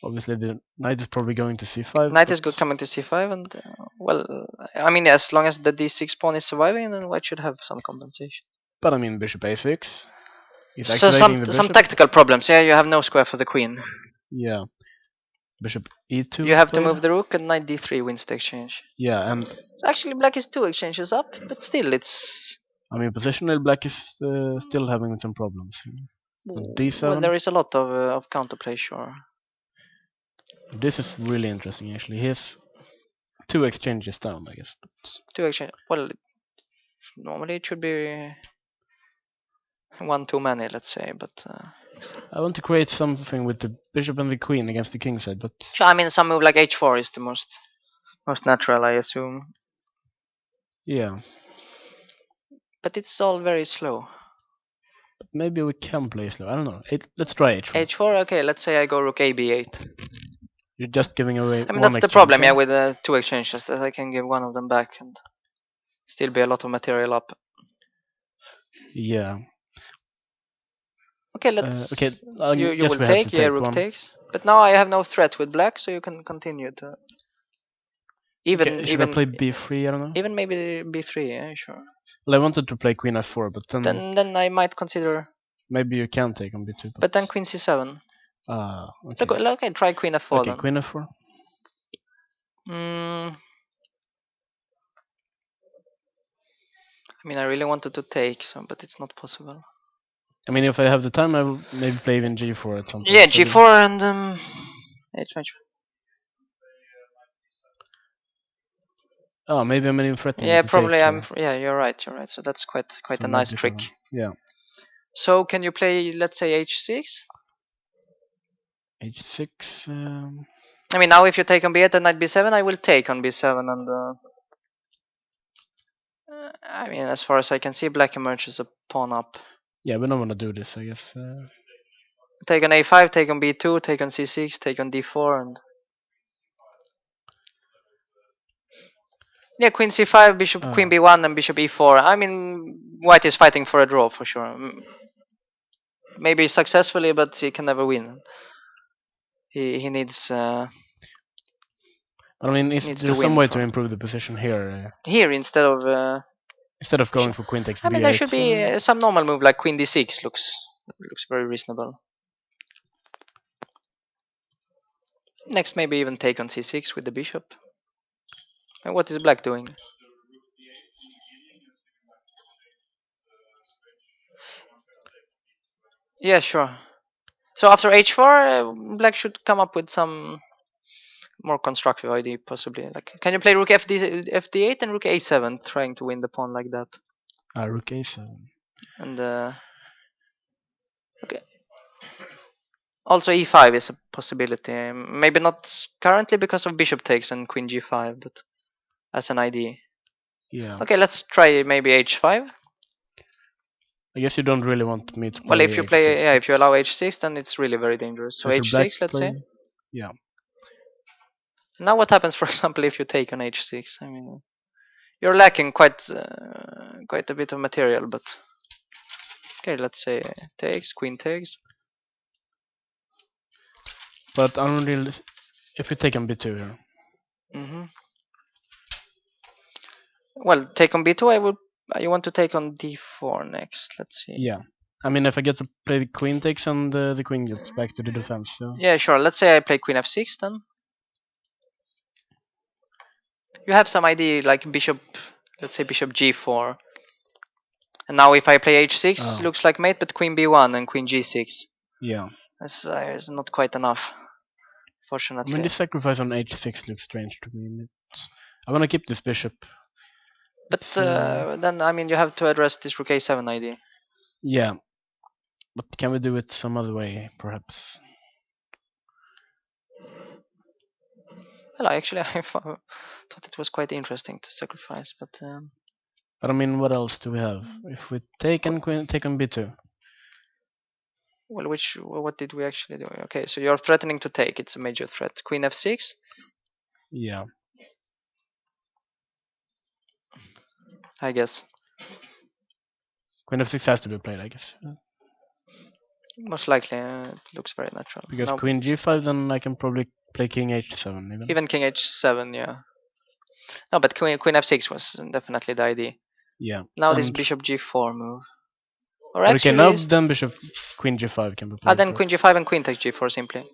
A: Obviously, the knight is probably going to c5.
C: Knight is good coming to c5, and well, I mean, as long as the d6 pawn is surviving, then white should have some compensation.
A: But I mean, bishop a6. He's
C: So
A: activating the
C: some
A: bishop.
C: tactical problems. Yeah, you have no square for the queen.
A: Yeah. Bishop e2.
C: You have to move the rook, and knight d3 wins the exchange.
A: Yeah, and
C: so actually, black is 2 exchanges up, but still, it's.
A: I mean, positionally, black is still having some problems. d7.
C: Well, there is a lot of counterplay, sure.
A: This is really interesting, actually. He has 2 exchanges down, I guess. But
C: 2 exchange. Well, normally it should be 1 too many, let's say, but.
A: I want to create something with the bishop and the queen against the king side, but
C: I mean, some move like h4 is the most natural, I assume.
A: yeah.
C: But it's all very slow.
A: But maybe we can play slow. I don't know. Let's try h4.
C: h4, okay. Let's say I go rook a b8.
A: You're just giving away.
C: I mean,
A: one
C: that's the
A: exchange,
C: problem,
A: yeah,
C: with 2 exchanges, that I can give one of them back and still be a lot of material up.
A: Yeah.
C: Okay, let's.
A: Okay,
C: you will take. Yeah, rook takes. But now I have no threat with black, so you can continue to.
A: Should I play b3? I don't know.
C: Even maybe b3. Yeah, sure.
A: Well, I wanted to play queen f4, but
C: then I might consider.
A: Maybe you can take on b2.
C: But then queen c7.
A: Okay.
C: Okay, try queen f4
A: okay,
C: then.
A: queen f4.
C: I mean, I really wanted to take some, but it's not possible.
A: I mean, if I have the time, I will maybe play even g4 at some point.
C: Yeah, g4 and h5.
A: Oh, maybe I'm even threatening.
C: Yeah,
A: to
C: probably
A: take,
C: Yeah, you're right. So that's quite a nice trick.
A: Yeah.
C: So can you play, let's say, h6?
A: h6.
C: I mean, now if you take on b8 and knight b7, I will take on b7 and. I mean, as far as I can see, black emerges a pawn up.
A: Yeah, we don't want to do this, I guess.
C: Take on a5, take on b2, take on c6, take on d4, and. Yeah, queen c5, bishop, queen b1, and bishop e4. I mean, white is fighting for a draw for sure. Maybe successfully, but he can never win. He needs.
A: I mean, is there some way to improve the position here?
C: Here instead of.
A: Instead of going for queen takes b8.
C: I mean, there should be some normal move like queen d6. Looks very reasonable. Next, maybe even take on c6 with the bishop. And what is black doing? Yeah, sure. So after h4, black should come up with some more constructive idea, possibly. Like, can you play rook fd8 and rook a7, trying to win the pawn like that?
A: Rook a7.
C: And okay. Also, e5 is a possibility. Maybe not currently because of bishop takes and queen g5, but as an idea.
A: Yeah.
C: Okay, let's try maybe h5.
A: I guess you don't really want me to play.
C: Well, if you play,
A: h6,
C: if you allow h6, then it's really very dangerous. So h6, let's say.
A: Yeah.
C: Now, what happens, for example, if you take on h6? I mean, you're lacking quite a bit of material, but okay, let's say takes, queen takes.
A: But I don't really. If you take on b2 here.
C: Well, take on b2, I would. You want to take on d4 next? Let's see.
A: Yeah. I mean, if I get to play the queen takes and the queen gets back to the defense. So.
C: Yeah, sure. Let's say I play queen f6 then. You have some idea like bishop, let's say bishop g4. And now if I play h6, looks like mate, but queen b1 and queen g6.
A: Yeah.
C: That's not quite enough, fortunately.
A: I mean, this sacrifice on h6 looks strange to me. I want to keep this bishop.
C: But then, I mean, you have to address this rook a7 idea.
A: Yeah. But can we do it some other way, perhaps?
C: Well, I thought it was quite interesting to sacrifice, but.
A: But I mean, what else do we have? If we take on b2.
C: Well, what did we actually do? Okay, so you're threatening to take. It's a major threat. Queen f6.
A: Yeah.
C: I guess.
A: Queen f6 has to be played, I guess.
C: Most likely, it looks very natural.
A: Because
C: No,
A: queen g5, then I can probably play king h7 even.
C: even king h7, yeah. No, but queen f6 was definitely the idea.
A: Yeah.
C: Now this bishop g4 move. Or
A: okay,
C: actually,
A: now then bishop queen g5 can be played.
C: then queen g5 and queen takes g4 simply.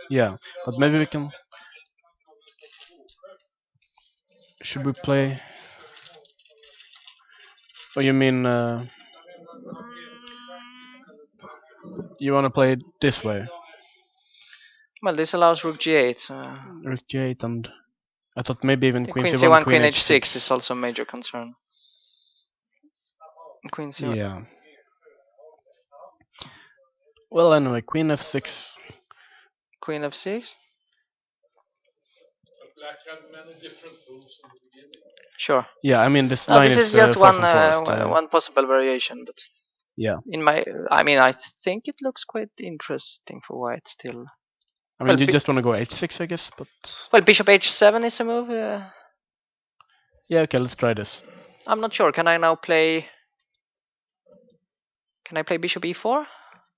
A: Yeah, but maybe we can. Should we play? Oh, you mean you want to play it this way?
C: Well, this allows rook g8.
A: Rook g8, and I thought maybe even queen
C: Queen
A: c1,
C: c1, queen h6 is also a major concern. Queen c1.
A: Yeah. Well, anyway, queen f6.
C: Queen f6.
D: Black had many different moves in the beginning.
C: Sure.
A: Yeah, I mean this line
C: this is just
A: far
C: one
A: from forest,
C: one possible variation, but
A: yeah.
C: I think it looks quite interesting for white still.
A: I mean, you just want to go h6, I guess, but
C: well, bishop h7 is a move.
A: Yeah, okay, let's try this.
C: I'm not sure. Can I now play? Can I play bishop e4?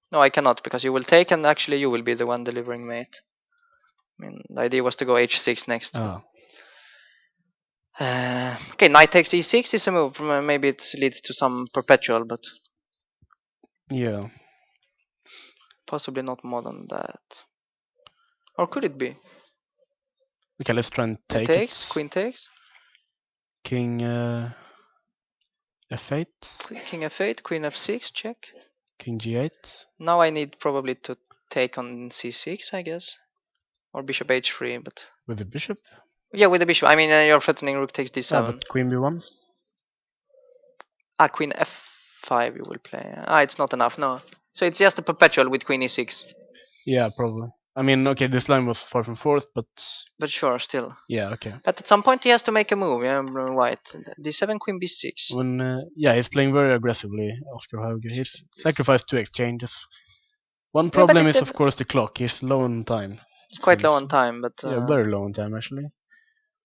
C: No, I cannot, because you will take, and actually you will be the one delivering mate. I mean, the idea was to go h6 next.
A: Oh.
C: Okay, knight takes e6 is a move. Maybe it leads to some perpetual, but
A: Yeah.
C: possibly not more than that. Or could it be?
A: Okay, let's try and take
C: takes,
A: it.
C: queen takes.
A: King f8.
C: King f8, queen f6, check.
A: King g8.
C: Now I need probably to take on c6, I guess. Or bishop h3, but...
A: With the bishop?
C: Yeah, with the bishop. I mean, you're threatening rook takes d7.
A: But queen b1?
C: Queen f5 you will play. It's not enough, no. So it's just a perpetual with queen e6.
A: Yeah, probably. I mean, okay, this line was far from fourth, but...
C: But sure, still.
A: Yeah, okay.
C: But at some point he has to make a move, yeah, white. d7, queen b6.
A: When, yeah, he's playing very aggressively, Oscar Hauge. He's sacrificed 2 exchanges. One problem is, of course, the clock. He's low on time.
C: It's quite low on time, but...
A: yeah, very low on time, actually.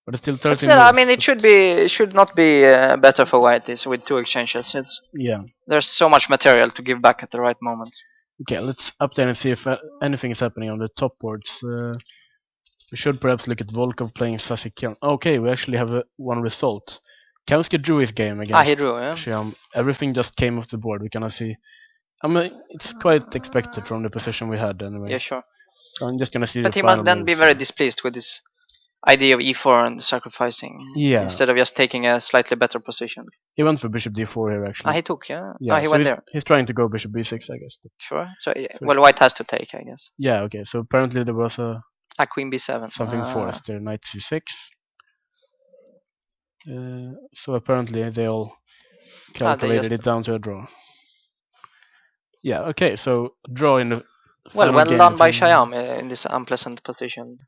A: But it's still 13
C: but still,
A: minutes.
C: I mean, it should not be better for white this with 2 exchanges.
A: Yeah.
C: There's so much material to give back at the right moment.
A: Okay, let's update and see if anything is happening on the top boards. We should perhaps look at Volkov playing Sasikyan. Okay, we actually have one result. Kamsky drew his game against
C: he drew, yeah.
A: Shyam. Everything just came off the board. We cannot see. I mean, it's quite expected from the position we had anyway.
C: Yeah, sure.
A: So I'm just gonna see.
C: But he must then be very displeased with this idea of e4 and sacrificing.
A: Yeah.
C: Instead of just taking a slightly better position.
A: He went for bishop d4 here actually.
C: He took, yeah. He
A: so
C: went there.
A: He's trying to go bishop b6, I guess.
C: Sure. So well, white has to take, I guess.
A: Yeah. Okay. So apparently there was
C: queen b7.
A: Something forced there. Knight c6. So apparently they all calculated it down to a draw. Yeah. Okay. So draw in the.
C: Well done by Shyam in this unpleasant position.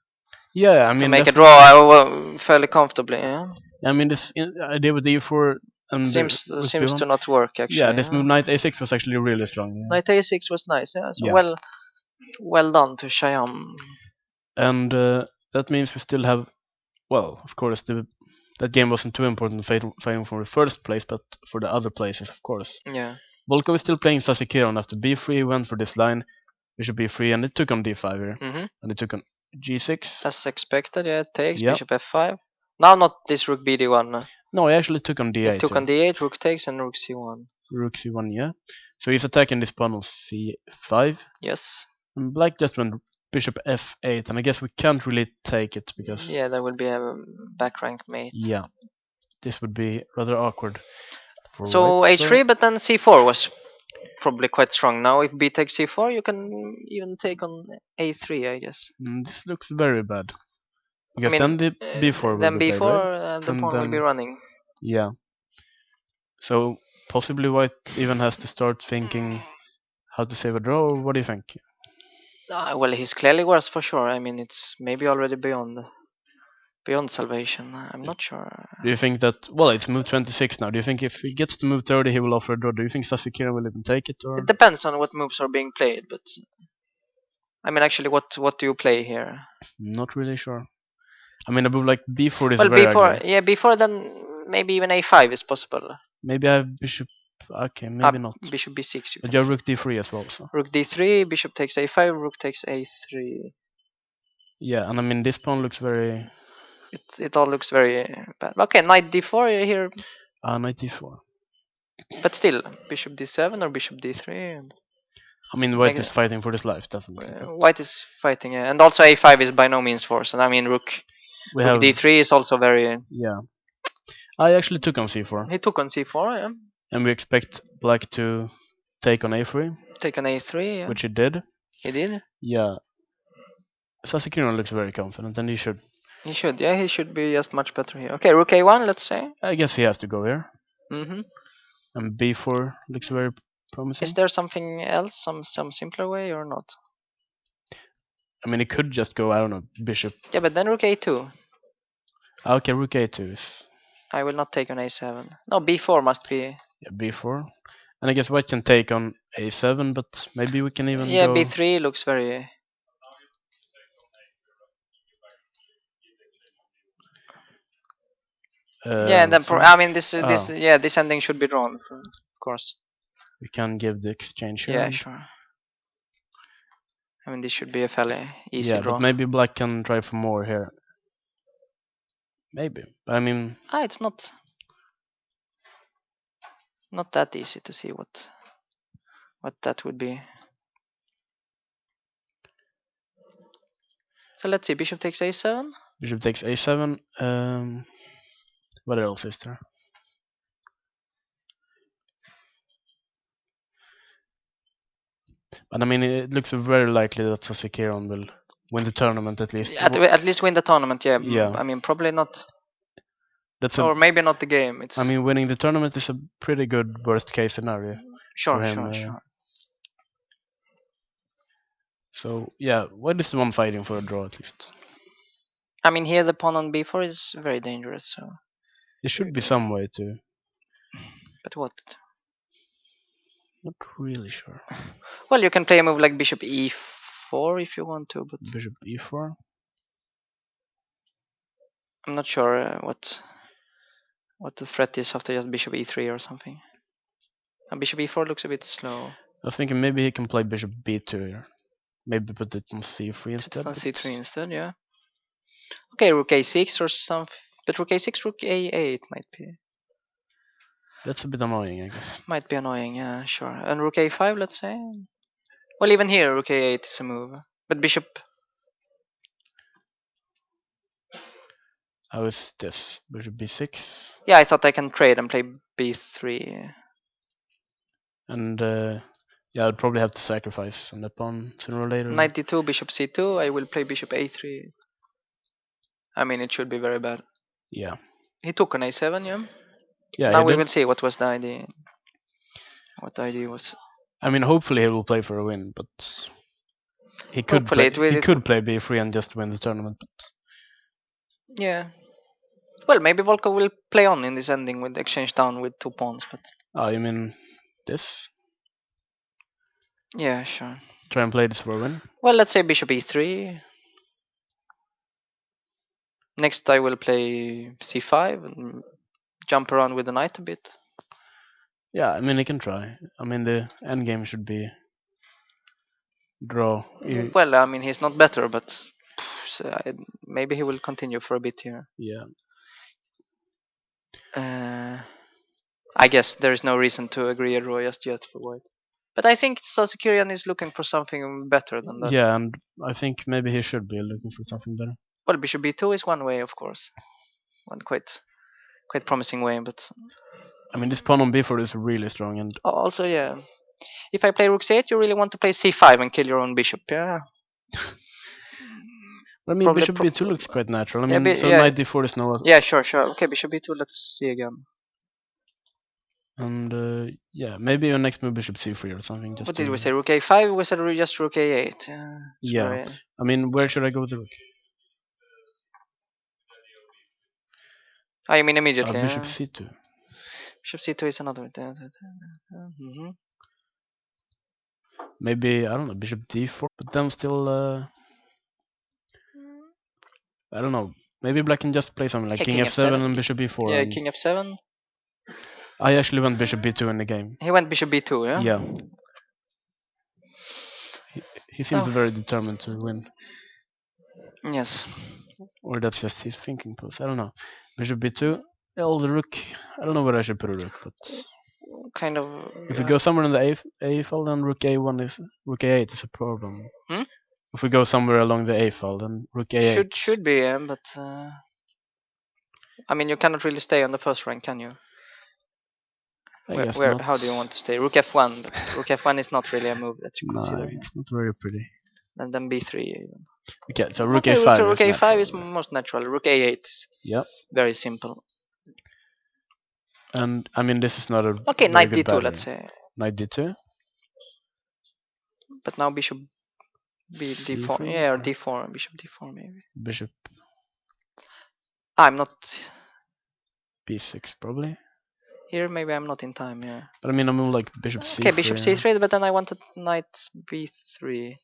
A: Yeah, I mean,
C: to make a draw fairly comfortably. Yeah.
A: I mean, this idea with e4 and
C: seems to not work actually.
A: Yeah, this move knight a6 was actually really strong. Yeah.
C: Knight a6 was nice. Yeah. So well done to Shyam.
A: And that means we still have, well, of course, that game wasn't too important fighting for the first place, but for the other places, of course.
C: Yeah.
A: Volkov is still playing Sasikyan after b3, went for this line, bishop b3, and it took on d5 here, and it took on g6.
C: As expected, yeah. It takes bishop f5. Now not this rook bd1.
A: No, he actually took on d8.
C: It took on d8, rook takes, and rook c1.
A: Rook c1, yeah. So he's attacking this pawn on c5.
C: Yes.
A: And black just went bishop f8, and I guess we can't really take it because...
C: Yeah, there will be a back rank mate.
A: Yeah. This would be rather awkward.
C: So h3, but then c4 was probably quite strong. Now if b takes c4, you can even take on a3, I guess.
A: This looks very bad. Because then the b4 will be played, right?
C: The pawn will be running.
A: Yeah. So possibly white even has to start thinking how to save a draw, or what do you think?
C: Well, he's clearly worse for sure. I mean, it's maybe already beyond salvation. I'm not sure.
A: Do you think that, well, it's move 26 now. Do you think if he gets to move 30, he will offer a draw? Do you think Sasikyan will even take it? Or?
C: It depends on what moves are being played, but I mean, actually, what do you play here?
A: Not really sure. I mean, a move like b4 is very ugly.
C: Yeah, b4 then maybe even a5 is possible.
A: Maybe I have bishop. Okay, maybe not.
C: Bishop b6.
A: But you have rook d3 as well. So.
C: Rook d3, bishop takes a5, rook takes a3.
A: Yeah, and I mean this pawn looks very.
C: It all looks very bad. Okay, knight d4 here.
A: Knight d4.
C: But still, bishop d7 or bishop d3. And
A: I mean, white is fighting for his life, definitely.
C: White is fighting, and also a5 is by no means forced. And I mean, rook d3 is also very.
A: Yeah. I actually took on c4.
C: He took on c4, yeah.
A: And we expect black to take on a3.
C: Take on a3, yeah.
A: Which he did.
C: He did?
A: Yeah. Sasikiro looks very confident, and he should.
C: He should, yeah, he should be just much better here. Okay, rook a1, let's say.
A: I guess he has to go here.
C: Mm-hmm.
A: And b4 looks very promising.
C: Is there something else, some simpler way or not?
A: I mean, he could just go, I don't know, bishop.
C: Yeah, but then rook a2.
A: Okay, rook a2 is.
C: I will not take on a7. No, b4 must be.
A: Yeah, b4. And I guess white can take on a7, but maybe we can even
C: yeah,
A: go.
C: b3 looks very. Yeah, and then I mean this this ending should be drawn, of course.
A: We can give the exchange here.
C: Yeah, sure. I mean this should be a fairly easy draw.
A: But maybe black can try for more here. Maybe. I mean.
C: It's not that easy to see what that would be. So let's see. Bishop takes a7.
A: Bishop takes a7. What else is there? But I mean, it looks very likely that Sasikiro will win the tournament at least.
C: At least win the tournament, yeah.
A: Yeah.
C: I mean, probably not.
A: Or
C: maybe not the game.
A: I mean, winning the tournament is a pretty good worst case scenario.
C: Sure,
A: sure. So yeah, what is the one fighting for a draw at least?
C: I mean, here the pawn on b4 is very dangerous. So
A: there should be some way to.
C: But what?
A: Not really sure.
C: Well, you can play a move like bishop e4 if you want to, but
A: bishop e4.
C: I'm not sure what the threat is after just bishop e3 or something. And bishop e4 looks a bit slow.
A: I was thinking maybe he can play bishop b2 here. Maybe put it on c3 instead.
C: On c3 instead, yeah. Okay, rook a6 or something. But rook a6, rook a8 might be.
A: That's a bit annoying, I guess.
C: Might be annoying, yeah, sure. And rook a5, let's say. Well, even here, rook a8 is a move. But bishop.
A: How is this? Bishop b6?
C: Yeah, I thought I can trade and play b3.
A: And yeah, I'd probably have to sacrifice on that pawn sooner or later.
C: Knight d2, bishop c2. I will play bishop a3. I mean, it should be very bad.
A: Yeah.
C: He took on a7, yeah?
A: Yeah.
C: Now we will see what was the idea. What the idea was.
A: I mean, hopefully he will play for a win, but he could play b3 and just win the tournament. But...
C: yeah. Well, maybe Volkov will play on in this ending with exchange down with 2 pawns, but.
A: Oh, you mean this?
C: Yeah, sure.
A: Try and play this for a win?
C: Well, let's say bishop e3. Next I will play c5 and jump around with the knight a bit.
A: Yeah, I mean, he can try. I mean, the endgame should be draw.
C: Well, I mean, he's not better, but maybe he will continue for a bit here.
A: Yeah.
C: I guess there is no reason to agree a draw just yet for white. But I think Sasikirian is looking for something better than that.
A: Yeah, and I think maybe he should be looking for something better.
C: Well, bishop b2 is one way, of course. One quite promising way, but...
A: I mean, this pawn on b4 is really strong, and...
C: Also, yeah. If I play rook c8, you really want to play c5 and kill your own bishop, yeah?
A: I mean, bishop b2 looks quite natural. I mean, knight d4 is no...
C: Yeah, sure. Okay, bishop b2, let's see again.
A: And, yeah, maybe your next move bishop c3 or something. Just
C: what did we say? Rook a5? We said just rook a8.
A: Yeah. I mean, where should I go with the rook?
C: Oh, you mean immediately?
A: Bishop c2.
C: Bishop c2 is another. Mm-hmm.
A: Maybe, I don't know, bishop d4, but then still... I don't know. Maybe black can just play something like
C: Yeah,
A: king f7 and bishop b4.
C: Yeah,
A: and
C: king f7.
A: I actually went bishop b2 in the game.
C: He went bishop b2, yeah?
A: Yeah. He seems
C: Oh.
A: very determined to win.
C: Yes.
A: Or that's just his thinking pose. I don't know. Bishop b2. Well, the rook. I don't know where I should put a rook, but
C: Kind of.
A: if we go somewhere in the a file, then rook a8 is a problem.
C: Hmm?
A: If we go somewhere along the a file, then rook a8
C: Should be, yeah, but I mean, you cannot really stay on the first rank, can you?
A: I guess
C: Where?
A: not.
C: How do you want to stay? Rook f1. But rook f1 is not really a move that you
A: No,
C: consider.
A: it's not very pretty.
C: And then b3. Even.
A: Okay, so rook
C: Okay,
A: a5
C: rook
A: is
C: a5 is
A: natural.
C: most natural. Rook a8 is very simple.
A: And I mean, this is not a
C: Okay,
A: very
C: knight
A: good
C: d2,
A: battery.
C: let's say.
A: Knight d2.
C: But now bishop d4.
A: C4?
C: Yeah, or d4. Bishop d4 maybe.
A: Bishop
C: I'm not
A: b6 probably.
C: here. Maybe I'm not in time. Yeah.
A: But I mean, I move like bishop c3.
C: Okay, bishop c3. But then I wanted knight b3.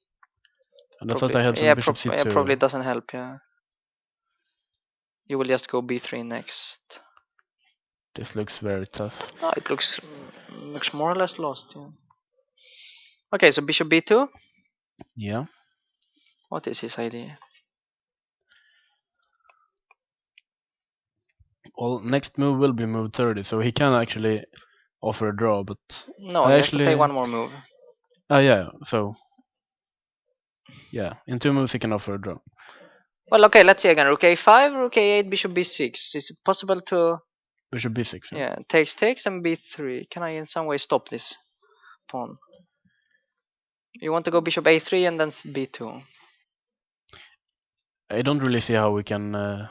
A: And I thought I had some bishop c2.
C: Yeah, probably doesn't help. Yeah. You will just go b3 next.
A: This looks very tough.
C: Oh, it looks more or less lost. Yeah. Okay, so bishop b2.
A: Yeah.
C: What is his idea?
A: Well, next move will be move 30, so he can actually offer a draw, but
C: no, he has to play one more move.
A: Oh yeah, so yeah, in 2 moves he can offer a draw.
C: Well, okay, let's see again. Rook a5, rook a8, bishop b6. Is it possible to?
A: Bishop b6.
C: Yeah, takes and b3. Can I in some way stop this pawn? You want to go bishop a3 and then b2.
A: I don't really see how we can.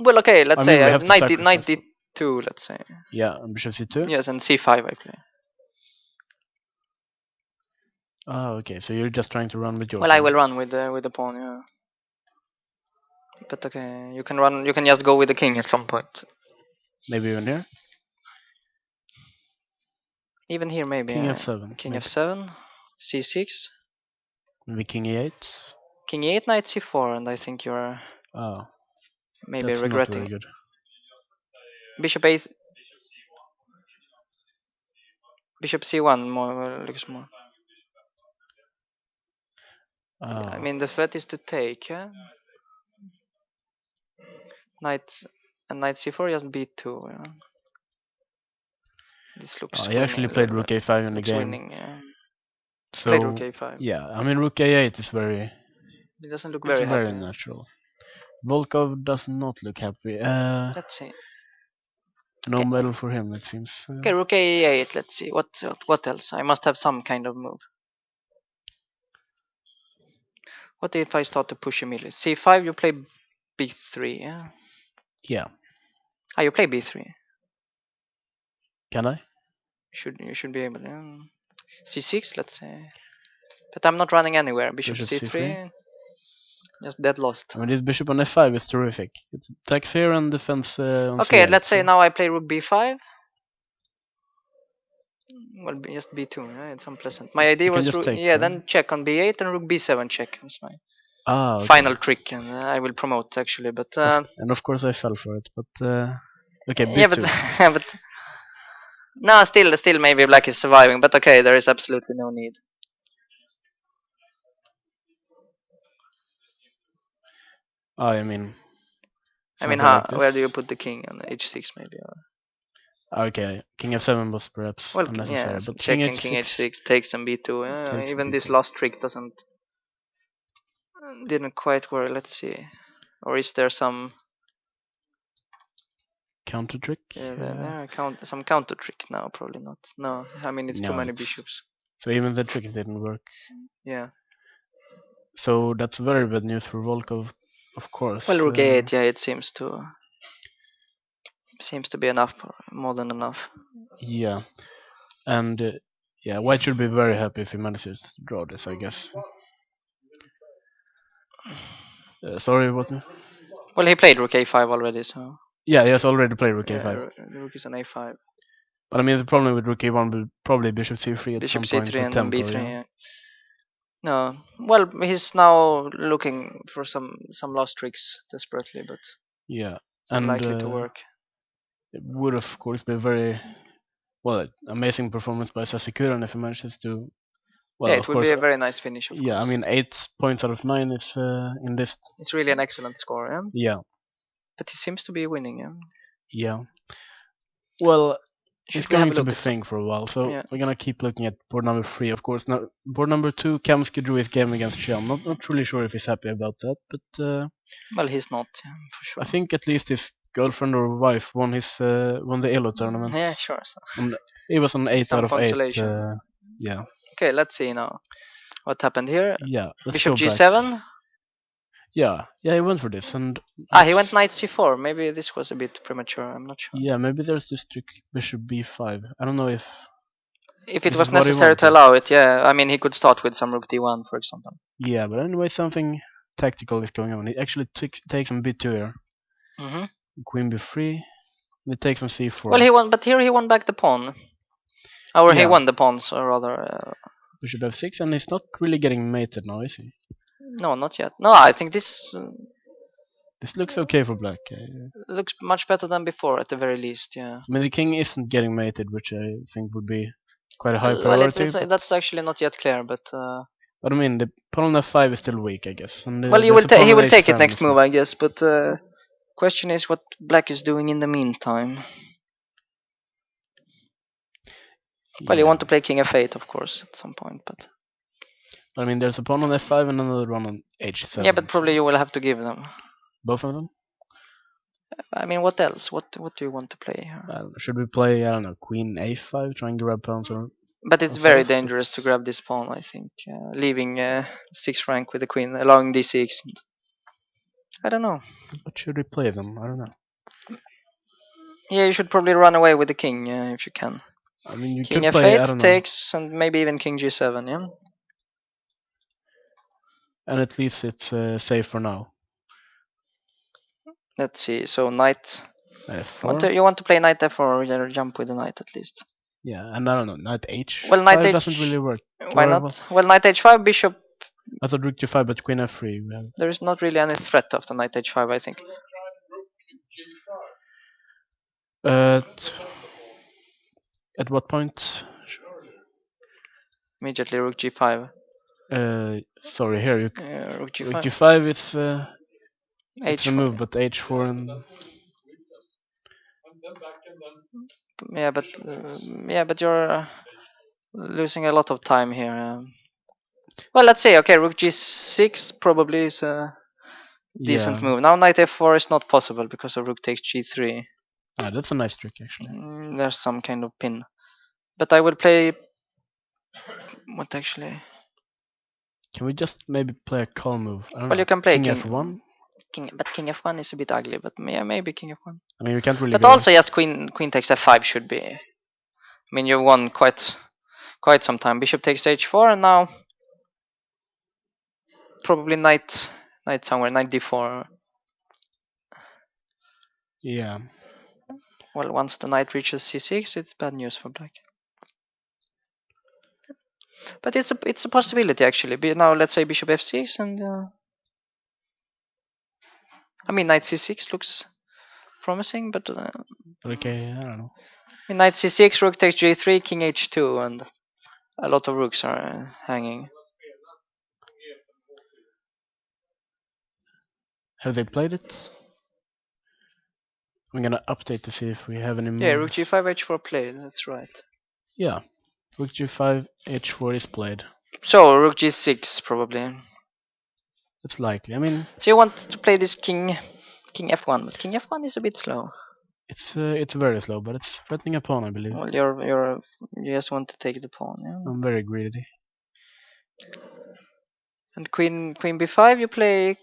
C: Well, okay, let's say knight
A: sacrifice
C: d2. Let's say.
A: Yeah, and bishop c2.
C: Yes, and c5 I play.
A: Oh, okay. So you're just trying to run with your.
C: Well, I will run with the pawn. Yeah. But okay, you can run. You can just go with the king at some point.
A: Maybe even here.
C: Even here, maybe.
A: King f7.
C: King
A: maybe.
C: f7, c6.
A: Maybe king e8.
C: King e8, knight c4, and I think you're maybe
A: that's
C: regretting.
A: Not very good.
C: Bishop a. Bishop c1 more looks more. I mean, the threat is to take. Yeah? Knight and knight c4 just b2. Yeah? This looks.
A: He actually played rook a5 in the game.
C: Winning, yeah.
A: So
C: played rook a5.
A: Yeah, I mean rook a8 is very.
C: It doesn't look very happy.
A: Very natural. Volkov does not look happy.
C: Let's see.
A: No medal for him, it seems.
C: Okay, rook a8. Let's see. What else? I must have some kind of move. What if I start to push immediately? c5, you play b3, yeah?
A: Yeah.
C: Ah, you play b3.
A: Can I?
C: You should be able to. c6, let's say. But I'm not running anywhere. Bishop c3. Just dead lost.
A: I mean, this bishop on f5 is terrific. It attacks here and defends on
C: okay,
A: c8,
C: let's say now I play rook b5. Well, just b2. Yeah, it's unpleasant. My idea was then check on b8 and rook b7 check. That's my final trick, and I will promote actually. But
A: and of course I fell for it. But okay, b2.
C: Yeah, but no, still maybe black is surviving. But okay, there is absolutely no need.
A: I mean,
C: where do you put the king on h6 maybe?
A: Okay, king f7 was perhaps unnecessary.
C: Yeah,
A: but
C: checking king h6 takes and b2. Even this last trick didn't quite work. Let's see, or is there some
A: counter trick?
C: Some counter trick now. Probably not. No, I mean it's too many bishops.
A: So even the trick didn't work.
C: Yeah.
A: So that's very bad news for Volkov, of course.
C: Well, rook a8, yeah, it seems to be enough, more than enough.
A: Yeah, and white should be very happy if he manages to draw this, I guess. Sorry, what?
C: Well, he played rook a5 already, so.
A: Yeah, he has already played rook a5.
C: Rook is an a5.
A: But I mean, the problem with rook a1 will probably bishop c3 at some point.
C: Bishop c3 and then b3, yeah. No. Well, he's now looking for some lost tricks desperately, but
A: Yeah,
C: it's
A: and
C: unlikely to work.
A: it would of course be very amazing performance by Sasekuran if he manages to. Well,
C: Yeah, it
A: of
C: would be
A: course,
C: a very nice finish, of
A: yeah. I
C: course.
A: mean, 8 points out of 9 is in this.
C: It's really an excellent score, yeah.
A: Yeah,
C: But he seems to be winning, yeah.
A: yeah. Well, it's
C: Should we have
A: going
C: a
A: to
C: look
A: be
C: at some?
A: thing for a while, so
C: Yeah.
A: we're gonna keep looking at board number 3. Of course, now board number 2, Kamsky drew his game against Xian. Not really sure if he's happy about that, but
C: Well, he's not, yeah, for sure.
A: I think at least his girlfriend or wife won the Elo tournament.
C: Yeah, sure. So
A: And it was an 8
C: some
A: out of 8.
C: consolation.
A: Yeah,
C: Okay, let's see now what happened here.
A: yeah. Let's
C: Bishop
A: go back.
C: G7.
A: Yeah, he went for this, and
C: He went Knight C4. Maybe this was a bit premature. I'm not sure.
A: yeah, maybe there's this trick Bishop B5. I don't know if
C: If it
A: this
C: was
A: is what he
C: necessary to
A: wanted.
C: allow it, yeah. I mean, he could start with some Rook D1, for example.
A: Yeah, but anyway, something tactical is going on. He actually takes on B2 here.
C: Hmm.
A: Queen B3. And it takes on C4.
C: Well, he won, but here he won back the pawn. Or he
A: Yeah.
C: won the pawns, or rather.
A: Bishop F6, and he's not really getting mated now, is he?
C: No, not yet. No, I think this
A: This looks okay for black.
C: looks much better than before, at the very least. Yeah.
A: I mean, the king isn't getting mated, which I think would be quite a high
C: Well,
A: priority.
C: that's actually not yet clear, but.
A: But I mean, the pawn on F5 is still weak, I guess. And
C: Well, he
A: there's a pawn
C: he
A: on
C: will take it
A: H7
C: next
A: as well.
C: move, I guess. But question is what black is doing in the meantime. Well, you want to play King F8, of course, at some point, but.
A: I mean, there's a pawn on F5 and another one on H7.
C: Yeah, but probably you will have to give them.
A: Both of them?
C: I mean, what else? What do you want to play?
A: Should we play, I don't know, Queen A5, try and grab pawns?
C: But it's very dangerous to grab this pawn, I think. Leaving 6th rank with the queen, allowing D6. I don't know.
A: What should we play then? I don't know.
C: Yeah, you should probably run away with the king if you can.
A: I mean, you
C: King
A: could play, I
C: F8
A: don't know.
C: takes, and maybe even King G7, yeah?
A: And at least it's safe for now.
C: Let's see, so knight.
A: F4?
C: You want to play knight F4 or jump with the knight at least?
A: Yeah, and I don't know, knight H5
C: well, knight
A: doesn't really work.
C: Why not? Well, knight H5, bishop.
A: I thought rook G5, but queen F3. Well.
C: There is not really any threat after knight H5, I think.
A: At what point?
C: Immediately rook G5.
A: Sorry, here
C: rook G5.
A: Rook G5, it's a
C: H5.
A: move, but H4 and
C: yeah, but you're losing a lot of time here. Well, let's say okay, rook G6 probably is a decent move. Now knight F4 is not possible because of rook takes G3.
A: Ah, that's a nice trick actually.
C: There's some kind of pin, but I will play. What actually?
A: Can we just maybe play a call move? I don't
C: Well,
A: know.
C: you can play
A: King F1.
C: But King F1 is a bit ugly. But yeah, maybe King F1.
A: I mean, we can't really.
C: But also, just Queen takes F5 should be. I mean, you've won quite some time. Bishop takes H4, and now probably knight somewhere, knight D4.
A: Yeah.
C: Well, once the knight reaches C6, it's bad news for black. But it's a possibility actually. Now let's say Bishop F6 and. I mean, knight C6 looks promising, but.
A: Okay, I don't know.
C: In knight C6, rook takes J3, king H2, and a lot of rooks are hanging.
A: Have they played it? I'm gonna update to see if we have any moves.
C: Yeah, rook G5, H4 played, that's right.
A: Yeah, rook G5, H4 is played.
C: So, rook G6 probably.
A: It's likely. I mean.
C: So you want to play this king F1, but king F1 is a bit slow.
A: It's very slow, but it's threatening a pawn, I believe.
C: Well, you just want to take the pawn. Yeah?
A: I'm very greedy.
C: And queen B5, you play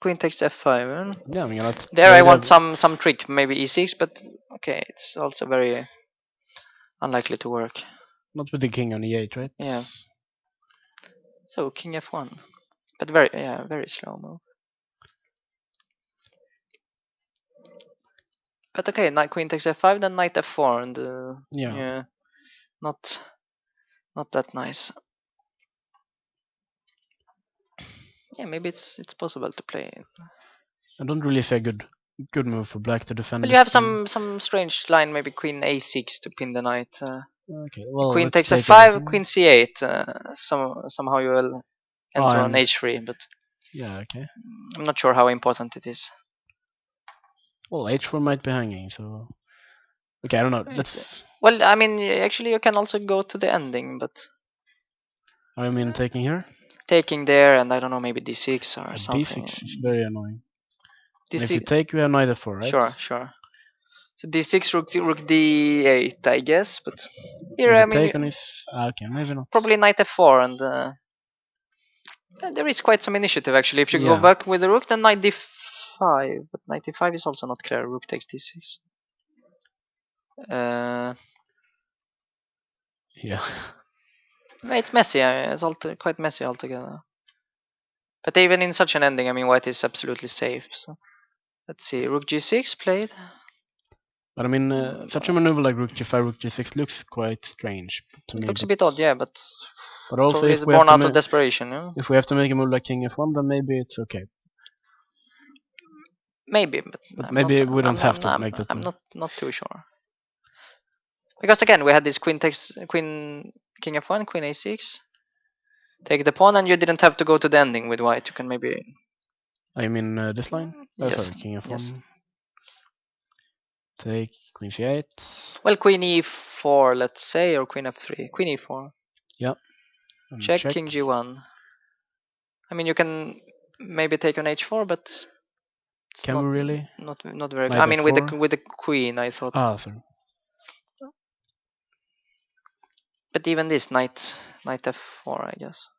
C: queen takes F5.
A: Yeah, I mean,
C: there I want some trick, maybe E6, but okay, it's also very unlikely to work.
A: Not with the king on E8, right?
C: Yeah. So king F1, but very slow move. But okay, knight queen takes F5, then knight F4, and yeah, not that nice. Yeah, maybe it's possible to play.
A: I don't really see a good move for black to defend.
C: Well, you have
A: this game.
C: some strange line, maybe queen a6 to pin the knight.
A: Okay, well,
C: Queen
A: let's
C: takes
A: take
C: f5,
A: everything.
C: queen c8. Somehow you will enter on
A: and
C: h3, but
A: yeah, okay.
C: I'm not sure how important it is.
A: Well, h4 might be hanging, so okay, I don't know. Let's.
C: Well, I mean, actually, you can also go to the ending, but
A: I mean, taking here.
C: taking there, and I don't know, maybe d6 or something.
A: d6 is very annoying. And if you
C: D6,
A: take, we have knight f4, right?
C: sure. So d6, rook d8, I guess, but here,
A: Maybe
C: I mean,
A: take on his. Okay, maybe not.
C: probably knight f4, and there is quite some initiative actually. If you go back with the rook, then knight d5, but knight d5 is also not clear. Rook takes d6.
A: Yeah.
C: It's messy. It's quite messy altogether. But even in such an ending, I mean, white is absolutely safe. So let's see. Rook g6 played.
A: But I mean, such a maneuver like rook g5, rook g6 looks quite strange to me.
C: Looks a bit odd, yeah, but
A: also,
C: probably it's born out of desperation. Yeah?
A: If we have to make a move like king f1, then maybe it's okay.
C: Maybe,
A: but maybe we don't have to make that.
C: I'm not too sure. Because again, we had this queen king f1, queen a6. Take the pawn, and you didn't have to go to the ending with white. You can maybe.
A: I mean, this line?
C: Yes.
A: Sorry, king f1.
C: Yes.
A: Take queen c8.
C: Well, queen e4, let's say, or queen f3. Queen e4.
A: Yeah.
C: Check, king g1. I mean, you can maybe take on h4, but
A: can we really?
C: Not very good. I mean, with the queen, I thought.
A: Ah, sorry.
C: But even this knight f4, I guess.